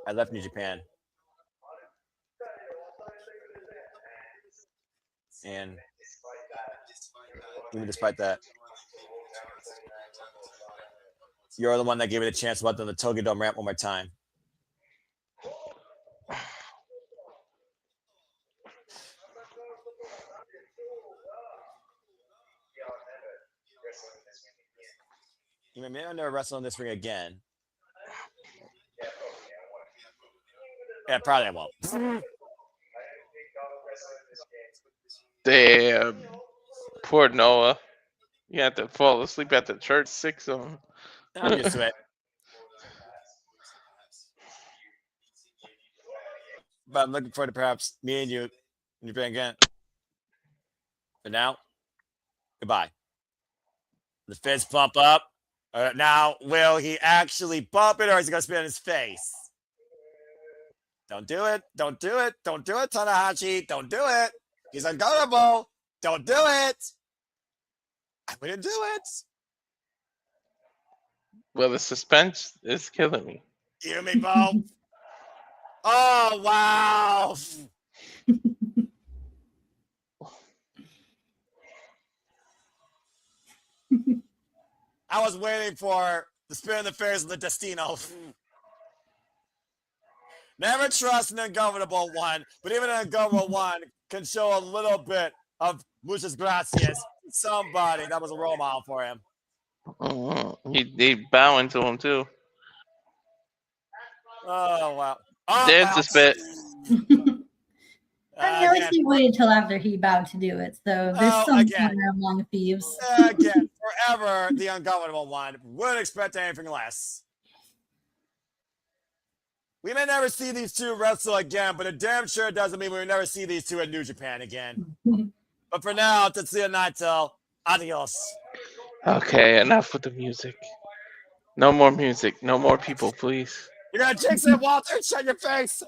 I left New Japan. And even despite that, you're the one that gave me the chance to let them the Tokyo Dome ramp one more time. You may never wrestle in this ring again. Yeah, probably I won't. Damn. Poor Noah. You have to fall asleep at the church 6 of them. I'm used to it. But I'm looking forward to perhaps me and you in Japan again. For now, goodbye. The fist bump up. Now, will he actually bump it, or is he going to spit in his face? Don't do it. Don't do it. Don't do it, Tanahashi. Don't do it. He's unguardable. Don't do it. I wouldn't do it. Well, the suspense is killing me. You me both. Oh, wow. I was waiting for the spin in the face of the Destino. Never trust an ungovernable one, but even an ungovernable one can show a little bit of muchas gracias. Somebody that was a role model for him. They bowing to him too. Oh, wow. Oh, There's wow. the spit. At least he waited until after he bowed to do it. So there's some again. honor among thieves. Again, forever the ungovernable one. Wouldn't expect anything less. We may never see these two wrestle again, but it damn sure doesn't mean we will never see these two in New Japan again. But for now, Tetsuya Naito, adios. Okay, enough with the music. No more music. No more people, please. You're gonna jinx it, Walter. Shut your face.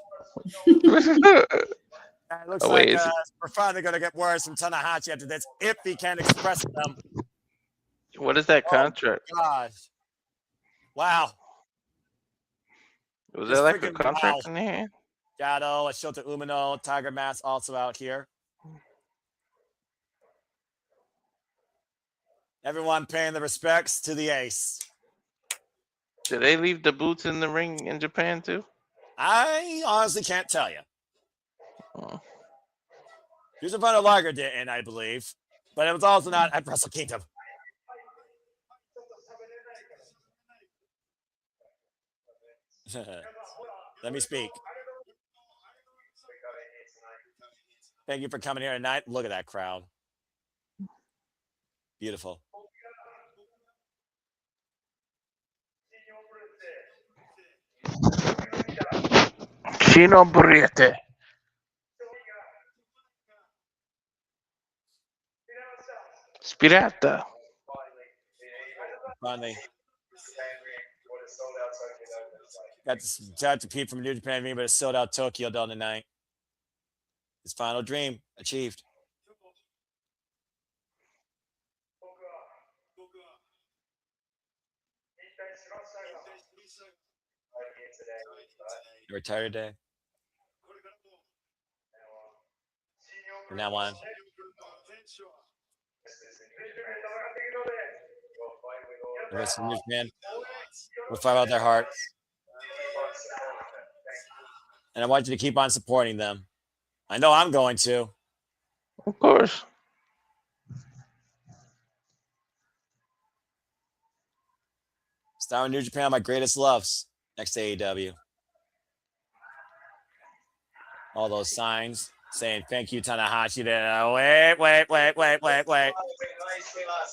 It looks Oh, wait, like is it- we're finally gonna get words from Tanahashi after this, if he can express them. What is that contract? Gosh. Wow. Was It's there like a freaking contract wow. in there? Gato, Shota Umino, Tiger Mask also out here. Everyone paying the respects to the ace. Did they leave the boots in the ring in Japan too? I honestly can't tell you. Oh. Yusufano Liger didn't, I believe. But it was also not at Wrestle Kingdom. Let me speak. Thank you for coming here tonight. Look at that crowd. Beautiful. Chino Burriete. Spirata. Finally. Got to Pete from New Japan, but it's sold out Tokyo Dome tonight. His final dream achieved. You retired today? From now on. The rest of New Japan will fight out their hearts. And I want you to keep on supporting them. I know I'm going to. Of course. Star in New Japan, my greatest loves. Next to AEW. All those signs saying thank you, Tanahashi.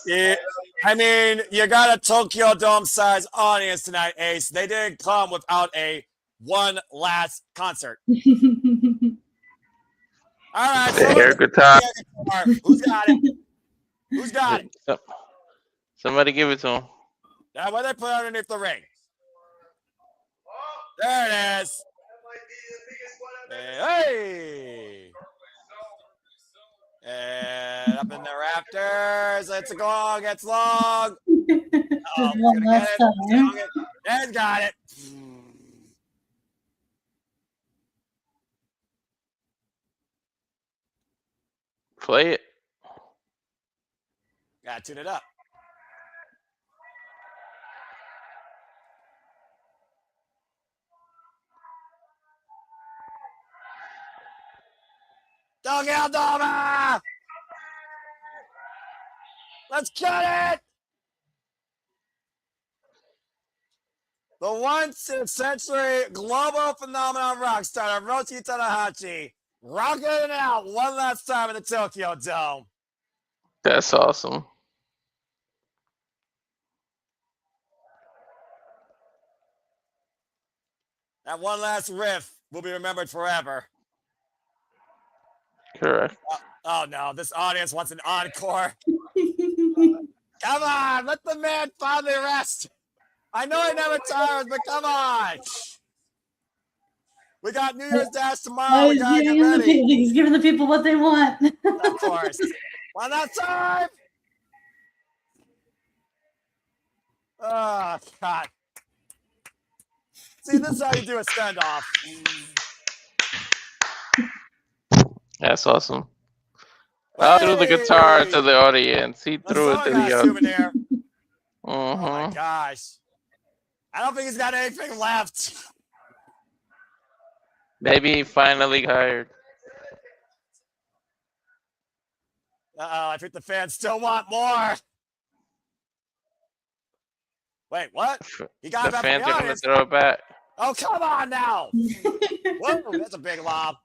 Wait. I mean, you got a Tokyo Dome size audience tonight, Ace. They didn't come without a one last concert. All right. Air guitar. Who's got it? Who's got it? Somebody give it to him. Now, what they put underneath the ring? There it is. Hey. And up in the rafters. It's long. It's long. Oh, One last time. Ed's got it. Play it. Gotta tune it up. Tokyo Dome! Let's cut it! The once in a century global phenomenon rock star Hiroshi Tanahashi rocking it out one last time in the Tokyo Dome. That's awesome. That one last riff will be remembered forever. Correct. Oh no, this audience wants an encore. Come on, let the man finally rest. I know he never tires, but come on. We got New Year's Dash tomorrow. We gotta get ready. He's giving the people what they want. Of course. One last time. Oh, God. See, this is how you do a standoff. That's awesome. I threw the guitar to the audience. He threw it to the audience. Souvenir. Oh my gosh. I don't think he's got anything left. Maybe he finally hired. I think the fans still want more. Wait, what? He got the back fans from the are going to audience. throw it back. Oh, come on now. Whoa, that's a big lob.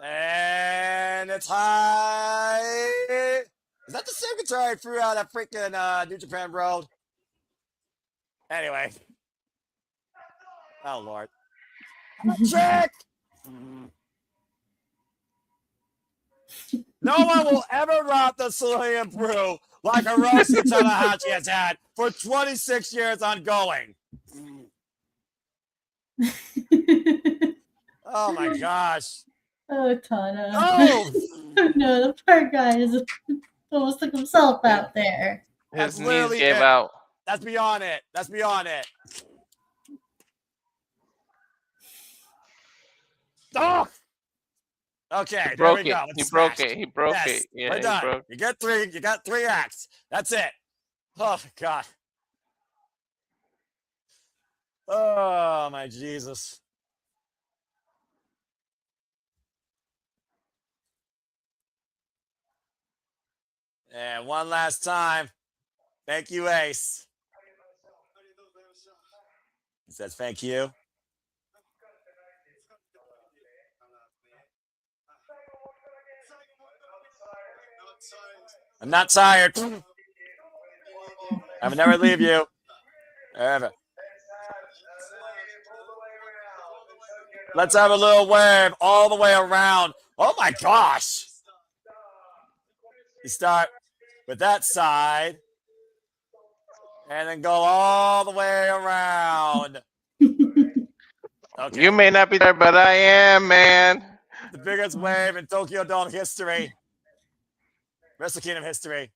And it's high. Is that the same guitar I threw out at freaking New Japan Road? Anyway. Oh, Lord. Trick! No one will ever rob the Cerulean Brew like Hiroshi Tanahashi has had for 26 years ongoing. Oh, my gosh. Oh, Tana. Oh! No, the poor guy is almost took himself out there. His knees gave out. That's beyond it. That's beyond it. Oh! Okay, there we go. He broke it. He broke yes, it. Yeah, we're done. Broke. You get three. You got 3 acts. That's it. Oh, God. Oh, my Jesus. And one last time. Thank you, Ace. He says thank you. I'm not tired. I will never leave you. Ever. Let's have a little wave all the way around. Oh my gosh. You start with that side and then go all the way around. Okay. You may not be there, but I am, man. The biggest wave in Tokyo Dome history. Wrestle Kingdom history.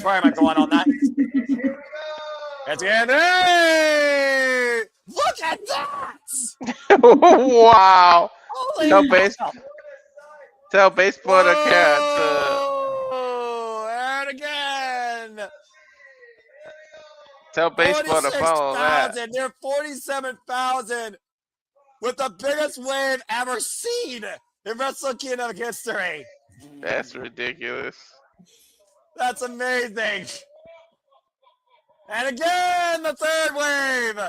Probably not going all night. At the end. Hey! Look at that! Wow. Holy Tell baseball to cat. And again. Tell baseball to follow that. They're 47,000 with the biggest wave ever seen in Wrestle Kingdom history. That's ridiculous. That's amazing. And again, the third wave.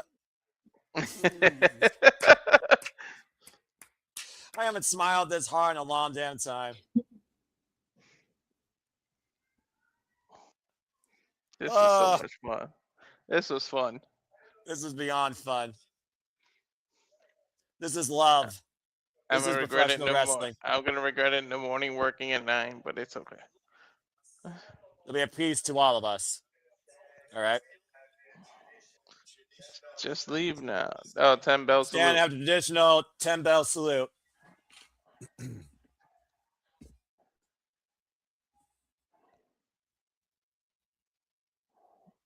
I haven't smiled this hard in a long damn time. This was so much fun. This was fun. This is beyond fun. This is love. I'm This is gonna regret it professional wrestling. I'm gonna regret it in the morning working at 9, but it's okay. It'll be a peace to all of us. All right. Just leave now. Oh, 10 bell salute. Stand after traditional 10 bell salute.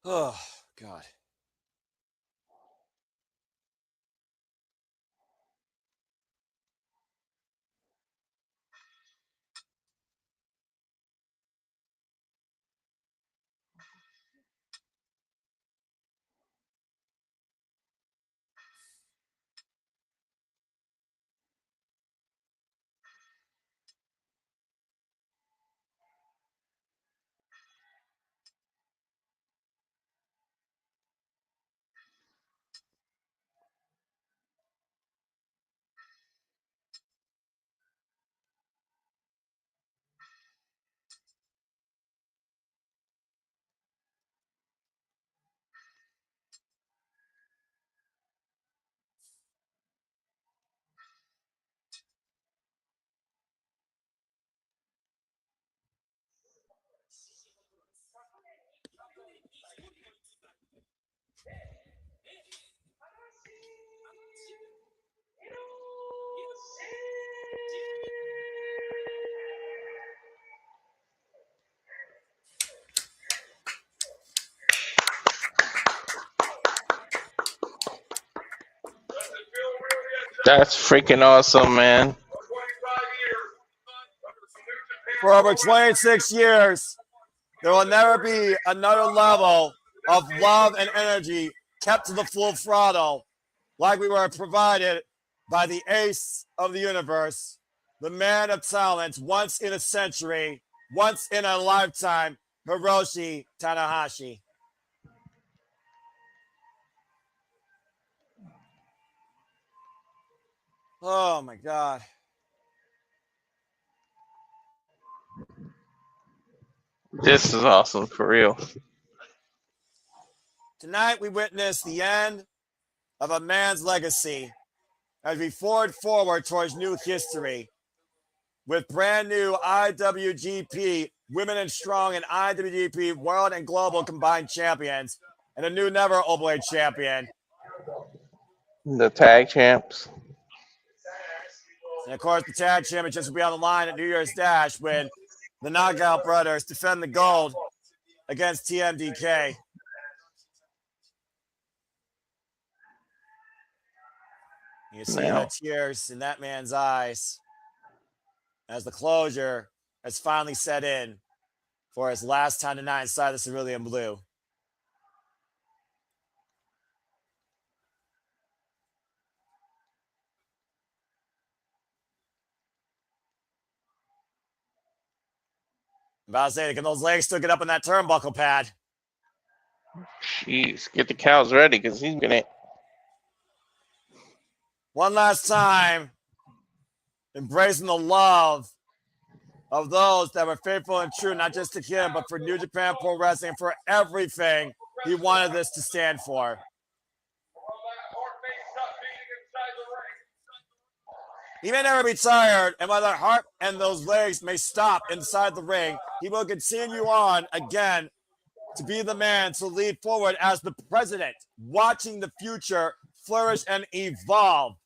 Oh, God. That's freaking awesome, man. For over 26 years, there will never be another level of love and energy kept to the full throttle like we were provided by the ace of the universe, the man of talent, once in a century, once in a lifetime, Hiroshi Tanahashi. Oh my God. This is awesome for real. Tonight we witness the end of a man's legacy as we forward towards new history with brand new IWGP Women and Strong and IWGP World and Global Combined Champions and a new never Openweight champion. The tag champs. And of course, the tag championships will be on the line at New Year's Dash when the Knockout Brothers defend the gold against TMDK. You see the tears in that man's eyes as the closure has finally set in for his last time tonight inside the Cerulean Blue. I'm about to say, can those legs still get up on that turnbuckle pad? Jeez, get the cows ready because he's gonna. One last time, embracing the love of those that were faithful and true, not just to him, but for New Japan Pro Wrestling, for everything he wanted this to stand for. He may never be tired, and while that heart and those legs may stop inside the ring, he will continue on again to be the man to lead forward as the president, watching the future flourish and evolve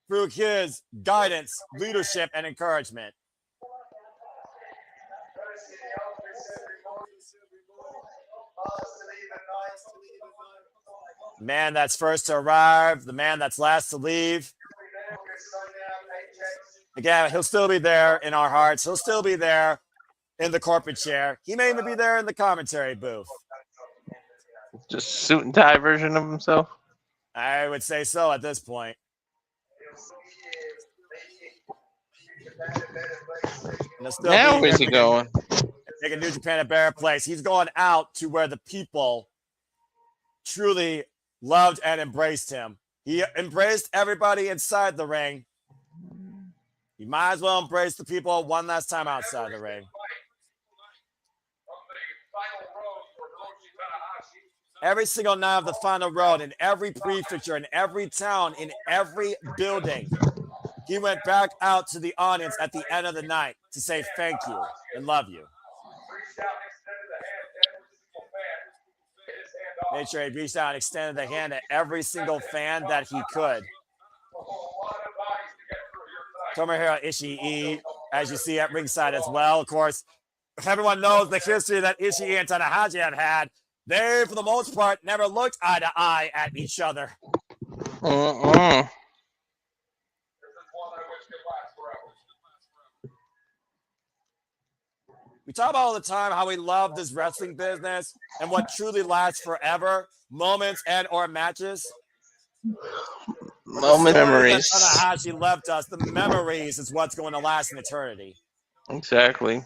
through his guidance, leadership, and encouragement. The man that's first to arrive, the man that's last to leave. Again, he'll still be there in our hearts. He'll still be there in the corporate chair. He may even be there in the commentary booth. Just suit and tie version of himself? I would say so at this point. Now where's he going? Taking New Japan a better place. He's going out to where the people truly loved and embraced him. He embraced everybody inside the ring. You might as well embrace the people one last time outside the ring. Every single night of the final road, in every prefecture, in every town, in every building, he went back out to the audience at the end of the night to say thank you and love you. Made sure he reached out and extended the hand to every single fan that he could. Tomohiro Ishii, as you see at ringside as well. Of course, everyone knows the history that Ishii and Tanahashi have had. They, for the most part, never looked eye to eye at each other. We talk about all the time how we love this wrestling business and what truly lasts forever, moments and or matches. Moment memories. Tanahashi left us. The memories is what's going to last in eternity. Exactly.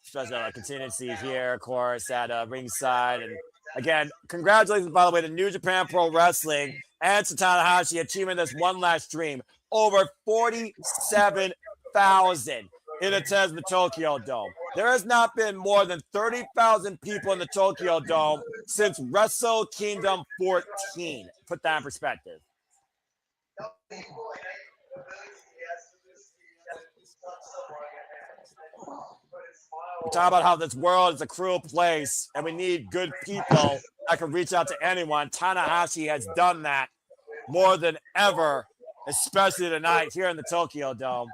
Especially continue to see here, of course, at ringside. And again, congratulations, by the way, to New Japan Pro Wrestling and to Tanahashi achieving this one last dream. Over 47,000 in attendance in the Tokyo Dome. There has not been more than 30,000 people in the Tokyo Dome since Wrestle Kingdom 14. Put that in perspective. We talk about how this world is a cruel place and we need good people that can reach out to anyone. Tanahashi has done that more than ever, especially tonight here in the Tokyo Dome.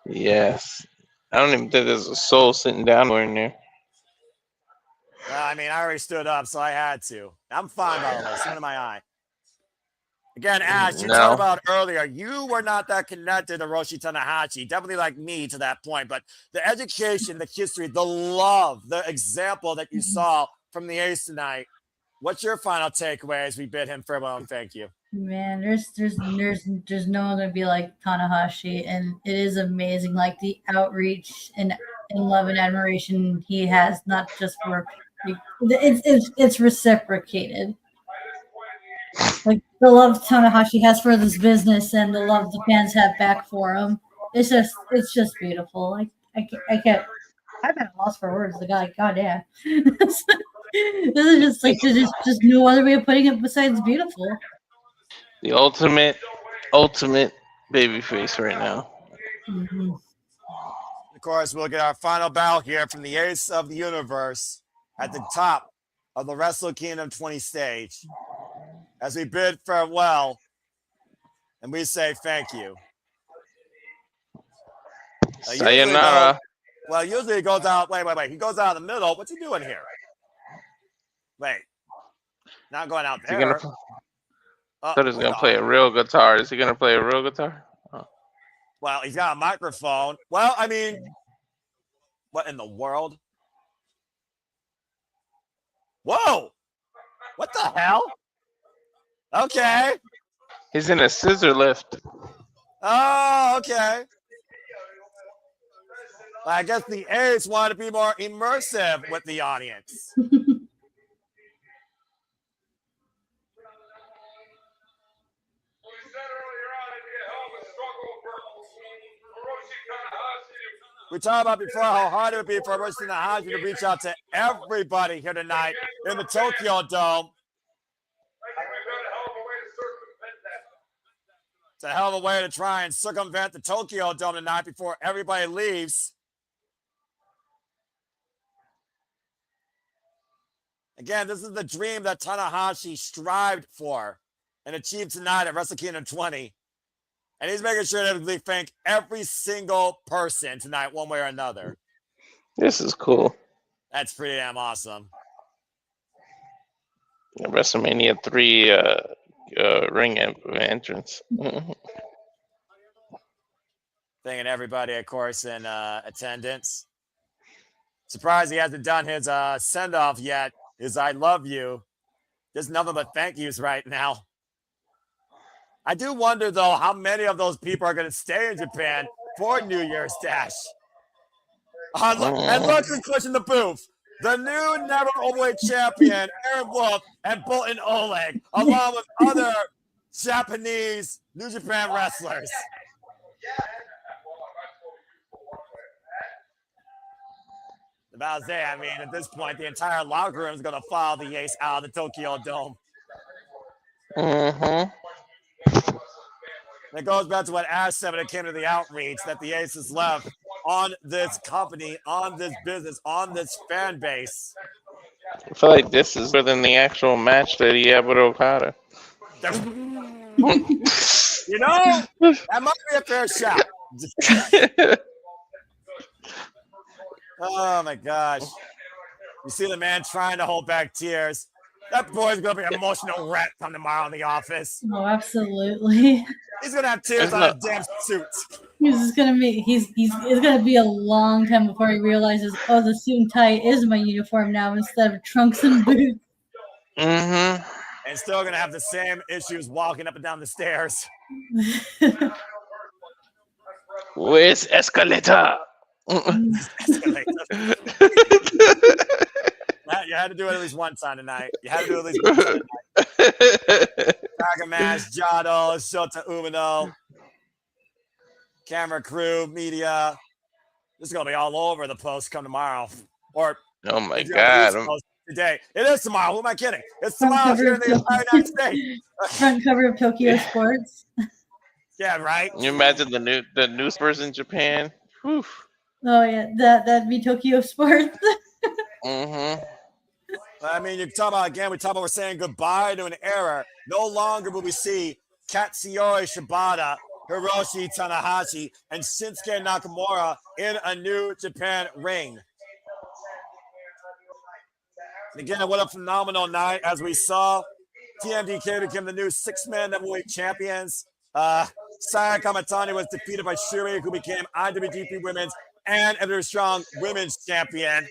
Yes. I don't even think there's a soul sitting down in there. I mean, I already stood up, so I had to. I'm fine, by the way. Something in my eye. Again, Ash, you talked about earlier, you were not that connected to Hiroshi Tanahashi, definitely like me to that point, but the education, the history, the love, the example that you saw from the Ace tonight, what's your final takeaway as we bid him farewell and thank you? Man, there's no one gonna be like Tanahashi, and it is amazing, like the outreach and love and admiration he has, not just for it's reciprocated. Like the love Tanahashi has for this business and the love the fans have back for him. It's just beautiful. Like I can't. I'm at a loss for words. The guy, goddamn. This is just like there's just no other way of putting it besides beautiful. The ultimate babyface right now. Mm-hmm. Of course, we'll get our final bow here from the Ace of the Universe at the top of the Wrestle Kingdom 20 stage. As we bid farewell, and we say thank you. Sayonara. Usually he goes out. Wait. He goes out in the middle. What's he doing here? Wait. Not going out there. I thought he was going to play a real guitar. Is he going to play a real guitar? Oh. Well, he's got a microphone. Well, I mean, what in the world? Whoa! What the hell? Okay. He's in a scissor lift. Oh, okay. I guess the A's wanted to be more immersive with the audience. We talked about before how hard it would be for Hiroshi Tanahashi to reach out to everybody here tonight in the Tokyo Dome. It's a hell of a way to try and circumvent the Tokyo Dome tonight before everybody leaves. Again, this is the dream that Tanahashi strived for and achieved tonight at Wrestle Kingdom 20. And he's making sure that we thank every single person tonight, one way or another. This is cool. That's pretty damn awesome. WrestleMania 3 ring entrance. Thanking everybody, of course, in attendance. Surprised he hasn't done his send-off yet. His I love you. There's nothing but thank yous right now. I do wonder, though, how many of those people are going to stay in Japan for New Year's Dash. And look who's pushing the booth. The new Never Openweight champion, Aaron Wolf, and Bolton Oleg, along with other Japanese New Japan wrestlers. About to say, I mean, at this point, the entire locker room is going to follow the Ace out of the Tokyo Dome. Mm-hmm. It goes back to what Ash said when it came to the outreach, that the Ace has left on this company, on this business, on this fan base. I feel like this is better than the actual match that he had with Okada. You know, that might be a fair shot. Oh my gosh. You see the man trying to hold back tears. That boy's gonna be an emotional wreck come tomorrow in the office. Oh, absolutely. He's gonna have tears on his damn suit. It's gonna be a long time before he realizes, oh, the suit and tie is my uniform now instead of trunks and boots. Mm-hmm. And still gonna have the same issues walking up and down the stairs. Where's Escalator? Escalator. You had to do it at least one time tonight. You had to do it at least one time tonight. Dragon Mash, Jado, Shota Umino, camera crew, media. This is going to be all over the post come tomorrow. Or oh my God. Today. It is tomorrow. Who am I kidding? It's tomorrow here in the entire United States. Front cover of Tokyo Sports. Yeah, right? Can you imagine the newspapers in Japan? Whew. Oh yeah, that'd be Tokyo Sports. Mm-hmm. I mean, you talk about again. We're saying goodbye to an era. No longer will we see Katsuyori Shibata, Hiroshi Tanahashi, and Shinsuke Nakamura in a New Japan ring. And again, what a phenomenal night as we saw TMDK became the new six-man heavyweight champions. Saya Kamatani was defeated by Shuri, who became IWGP Women's and Ever Strong Women's Champion.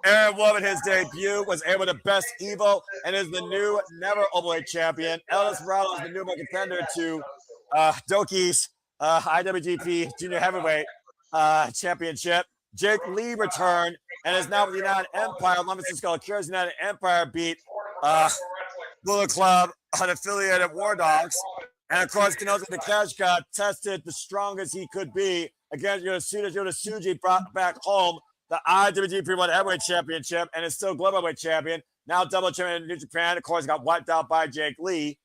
Aaron Wood, his debut, was able to best Evo and is the new never Openweight champion. Desperado is the new contender to Doki's IWGP Junior Heavyweight Championship. Jake Lee returned and is now with the United Empire. London Cisco Akira's United Empire beat Bullet Club, unaffiliated War Dogs. And of course, Konosuke Takeshita tested the strongest he could be against Yota Tsuji, brought back home the IWGP World Heavyweight Championship and is still Global Heavyweight Champion. Now double champion in New Japan. Of course, got wiped out by Jake Lee.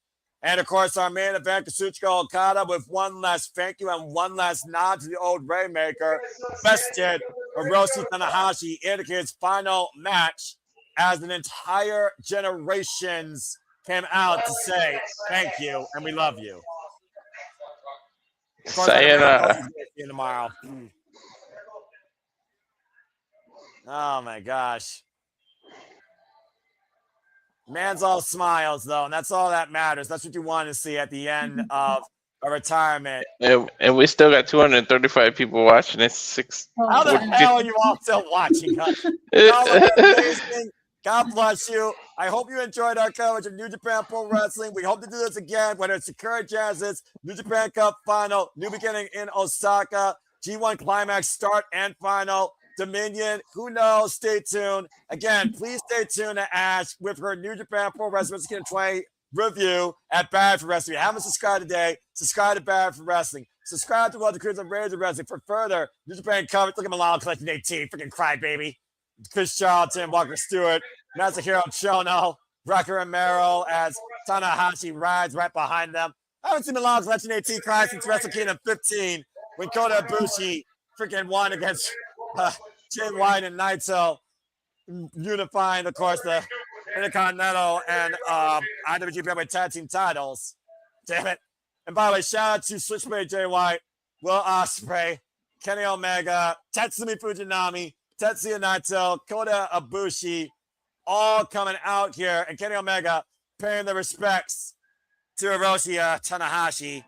And of course, our main event, Kazuchika Okada, with one last thank you and one last nod to the old Rainmaker, bested Hiroshi Tanahashi in his final match as an entire generations came out to say thank you and we love you. Of course, Sayonara. Tomorrow. Oh my gosh. Man's all smiles though, and that's all that matters. That's what you want to see at the end of a retirement. And we still got 235 people watching. It's How the hell are you all still watching us? Amazing. God bless you. I hope you enjoyed our coverage of New Japan Pro Wrestling. We hope to do this again, whether it's Sakura Genesis, New Japan Cup Final, New Beginning in Osaka, G1 Climax Start and Final, Dominion, who knows? Stay tuned. Again, please stay tuned to Ash with her New Japan Pro Wrestling 20 review at Bad for Wrestling. If you haven't subscribed today, subscribe to Bad for Wrestling. Subscribe to Walter Cruz and Razor Wrestling for further New Japan coverage. Look at Milano Collection 18, freaking crybaby. Chris Charlton, Walker Stewart, Masahiro Chono, Rocker Romero as Tanahashi rides right behind them. I haven't seen Milano Collection 18 cry since Wrestle Kingdom 15 when Kota Ibushi freaking won against Jay White and Naito, unifying, of course, the Intercontinental and IWGP Heavyweight Tag Team titles. Damn it. And by the way, shout out to Switchblade Jay White, Will Ospreay, Kenny Omega, Tatsumi Fujinami, Tetsuya Naito, Kota Ibushi, all coming out here, and Kenny Omega paying the respects to Hiroshi Tanahashi.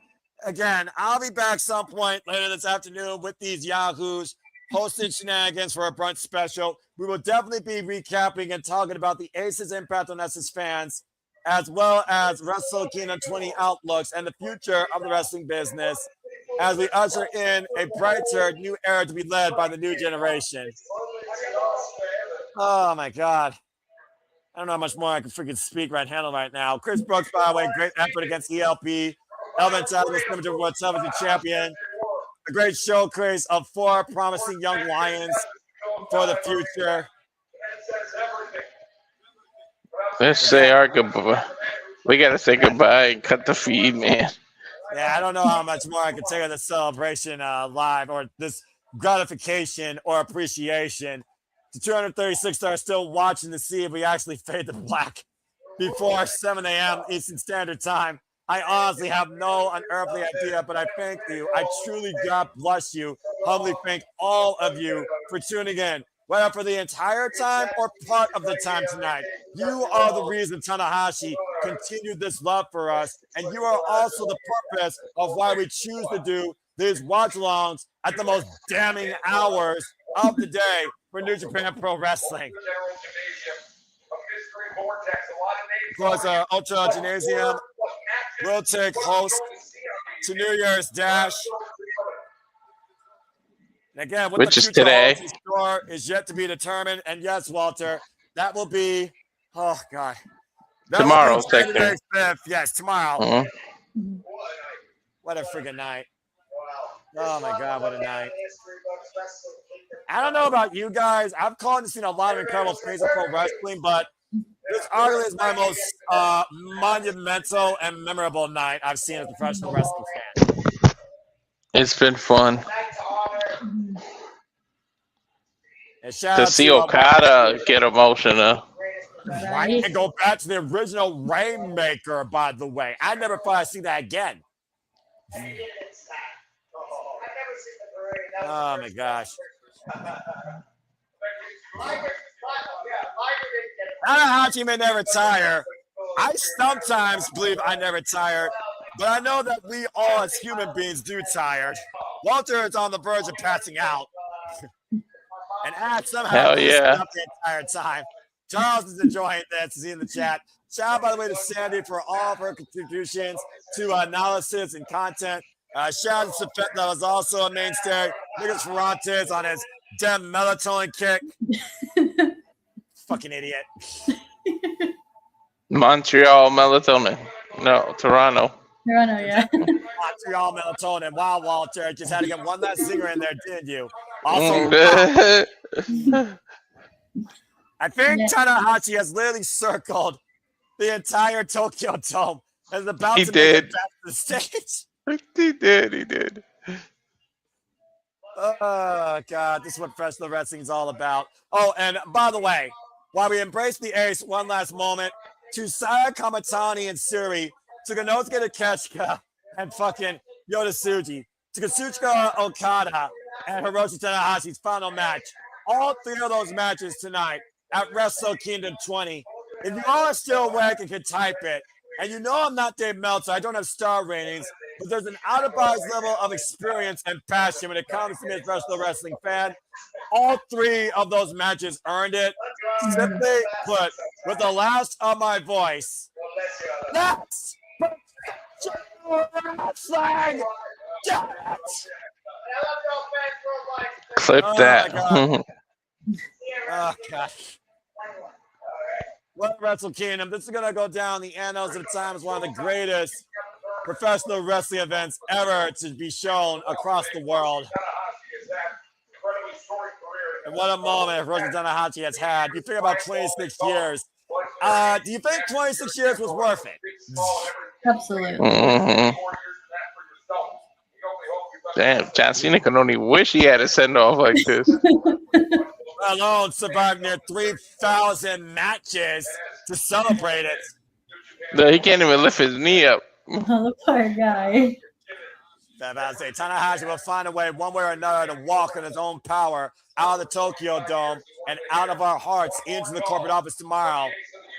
Again, I'll be back some point later this afternoon with these yahoos hosting shenanigans for a brunch special. We will definitely be recapping and talking about the Aces' impact on us as fans, as well as Wrestle Kingdom 20 outlooks and the future of the wrestling business as we usher in a brighter new era to be led by the new generation. Oh my God. I don't know how much more I can freaking speak handle right now. Chris Brooks, by the way, great effort against ELP. Elvin Taylor, Scimitar World Television Champion. A great showcase of 4 promising young lions for the future. Let's say our goodbye. We got to say goodbye and cut the feed, man. Yeah, I don't know how much more I can take of the celebration live or this gratification or appreciation. The 236 that are still watching to see if we actually fade to black before 7 a.m. Eastern Standard Time. I honestly have no unearthly idea, but I thank you. I truly, God bless you. Humbly thank all of you for tuning in, whether for the entire time or part of the time tonight. You are the reason Tanahashi continued this love for us, and you are also the purpose of why we choose to do these watch-alongs at the most damning hours of the day for New Japan Pro Wrestling. Of course, Ultra Gymnasium will take host to New Year's Dash. And again, what which the is future today. holds in store is yet to be determined. And yes, Walter, that will be, oh God. That Tomorrow, will be January 5th. Yes, tomorrow. Mm-hmm. What a friggin' night. Oh my God, what a night. I don't know about you guys. I've called and seen a lot of incredible things in pro wrestling, but this arguably is my most monumental and memorable night I've seen as a professional wrestling fan. It's been fun. And shout To out see to Okada get emotional. right, and go back to the original Rainmaker, by the way. I never thought I'd see that again. Oh my gosh. Tanahashi may never tire. I sometimes believe I never tired, but I know that we all as human beings do tired. Walter is on the verge of passing out. And Ash somehow Hell really yeah. up the entire time. Charles is enjoying this. He's in the chat. Shout out, by the way, to Sandy for all of her contributions to analysis and content. Shout out to Safet, that was also a mainstay. Nicholas Ferrantes on his damn melatonin kick. Fucking idiot. Montreal melatonin. No, Toronto. Toronto, yeah. Montreal melatonin. Wow, Walter. Just had to get one last zinger in there, didn't you? Also, I think Tanahashi has literally circled the entire Tokyo Dome and is about He to did. make it back to the stage. He did. Oh, God. This is what professional wrestling is all about. Oh, and by the way, while we embrace the ace, one last moment to Saya Kamatani and Suri, to Konosuke Takeshita and fucking Yota Tsuji, to Kazuchika Okada and Hiroshi Tanahashi's final match. All three of those matches tonight at Wrestle Kingdom 20. If you all are still awake and can type it, and you know I'm not Dave Meltzer, I don't have star ratings, but there's an out-of-box level of experience and passion when it comes to me as a professional wrestling fan. All three of those matches earned it. Simply put, with the last of my voice, that's wrestling. Clip that. Oh, gosh. Well, Wrestle Kingdom, this is going to go down the annals of time as one of the greatest professional wrestling events ever to be shown across the world. And what a moment Hiroshi Tanahashi has had. You think about 26 years. Do you think 26 years was worth it? Absolutely. Mm-hmm. Damn, John Cena can only wish he had a send off like this. Alone survived near 3,000 matches to celebrate it. No, he can't even lift his knee up. Oh, the poor guy. I'm about to say, Tanahashi will find a way, one way or another, to walk in his own power out of the Tokyo Dome and out of our hearts into the corporate office tomorrow.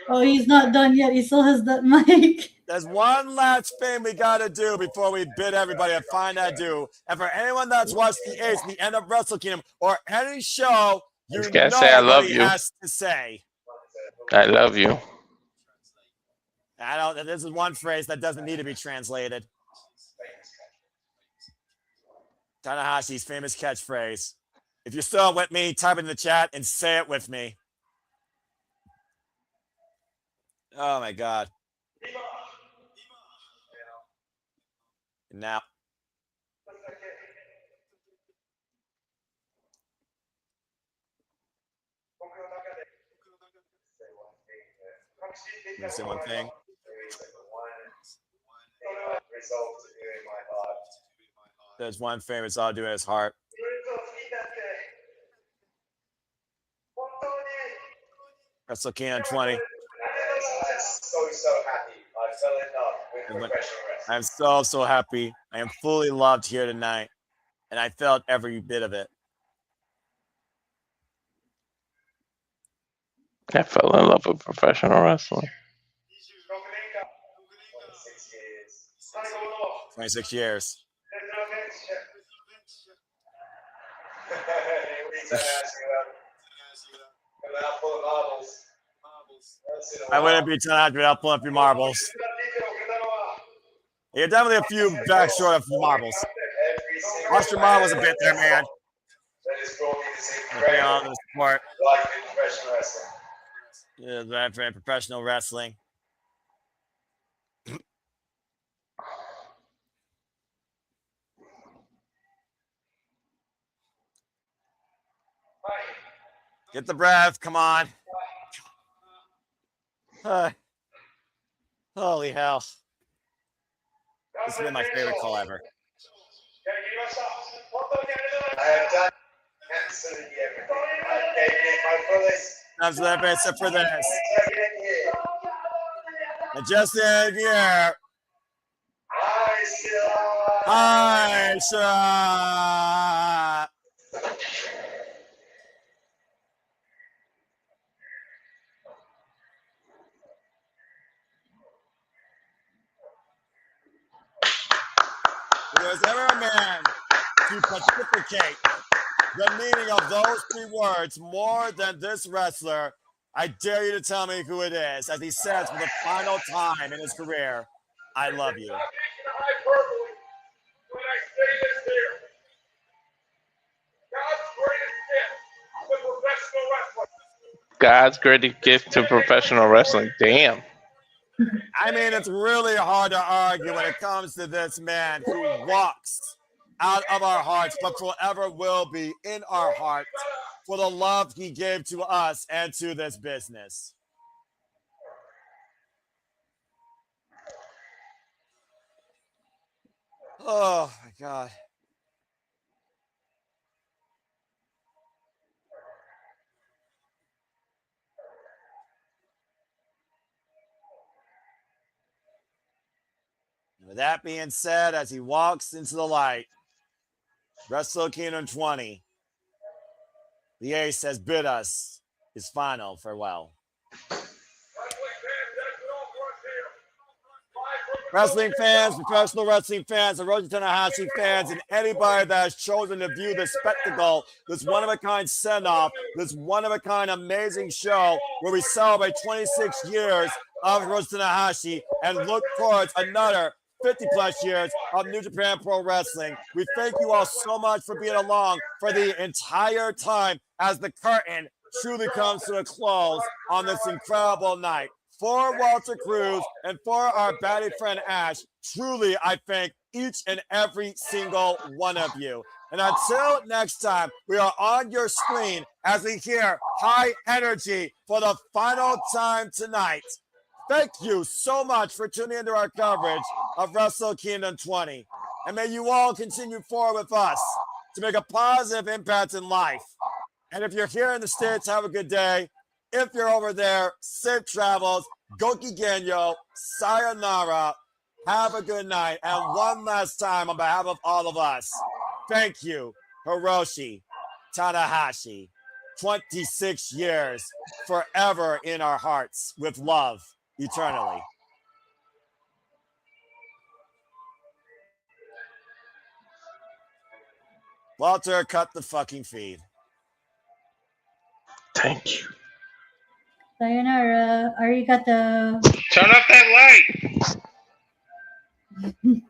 Oh, he's not done yet. He still has that mic. There's one last thing we got to do before we bid everybody a fine adieu. And for anyone that's watched the Ace, the end of Wrestle Kingdom, or any show, you know say I love what he you. has to say. I love you. I don't. This is one phrase that doesn't need to be translated. Tanahashi's famous catchphrase. If you're still with me, type it in the chat and say it with me. Oh my God. Now. Let me say one thing. There's one famous I'll do in his heart. Wrestle Kingdom 20. I'm so happy. I am fully loved here tonight, and I felt every bit of it. I fell in love with professional wrestling. 26 years. I wouldn't be Tanahashi without pulling up your marbles. You're definitely a few back short of marbles. Lost your marbles a bit there, man. Bring on the support. Yeah, that for professional wrestling. Get the breath. Come on. Holy hell. This has been my favorite call ever. Absolutely everything. My brothers. That's the best for this. Take it in here. And just in here, I Aisha. If there's ever a man to pontificate the meaning of those 3 words more than this wrestler, I dare you to tell me who it is. As he says for the final time in his career, I love you. God's greatest gift to professional wrestling. Damn. I mean, it's really hard to argue when it comes to this man who walks out of our hearts, but forever will be in our hearts for the love he gave to us and to this business. Oh, my God. With that being said, as he walks into the light, Wrestle Kingdom 20, the ace has bid us his final farewell. Wrestling fans, professional wrestling fans, Hiroshi Tanahashi fans, and anybody that has chosen to view this spectacle, this one-of-a-kind send-off, this one-of-a-kind amazing show where we celebrate 26 years of Hiroshi Tanahashi and look towards another 50-plus years of New Japan Pro Wrestling. We thank you all so much for being along for the entire time as the curtain truly comes to a close on this incredible night. For Walter Cruz and for our baddie friend Ash, truly I thank each and every single one of you. And until next time, we are on your screen as we hear high energy for the final time tonight. Thank you so much for tuning into our coverage of Wrestle Kingdom 20. And may you all continue forward with us to make a positive impact in life. And if you're here in the States, have a good day. If you're over there, safe travels. Goki Genyo. Sayonara. Have a good night. And one last time, on behalf of all of us, thank you, Hiroshi Tanahashi. 26 years, forever in our hearts, with love, eternally. Walter, cut the fucking feed. Thank you. Sayonara. Arigato. Turn off that light.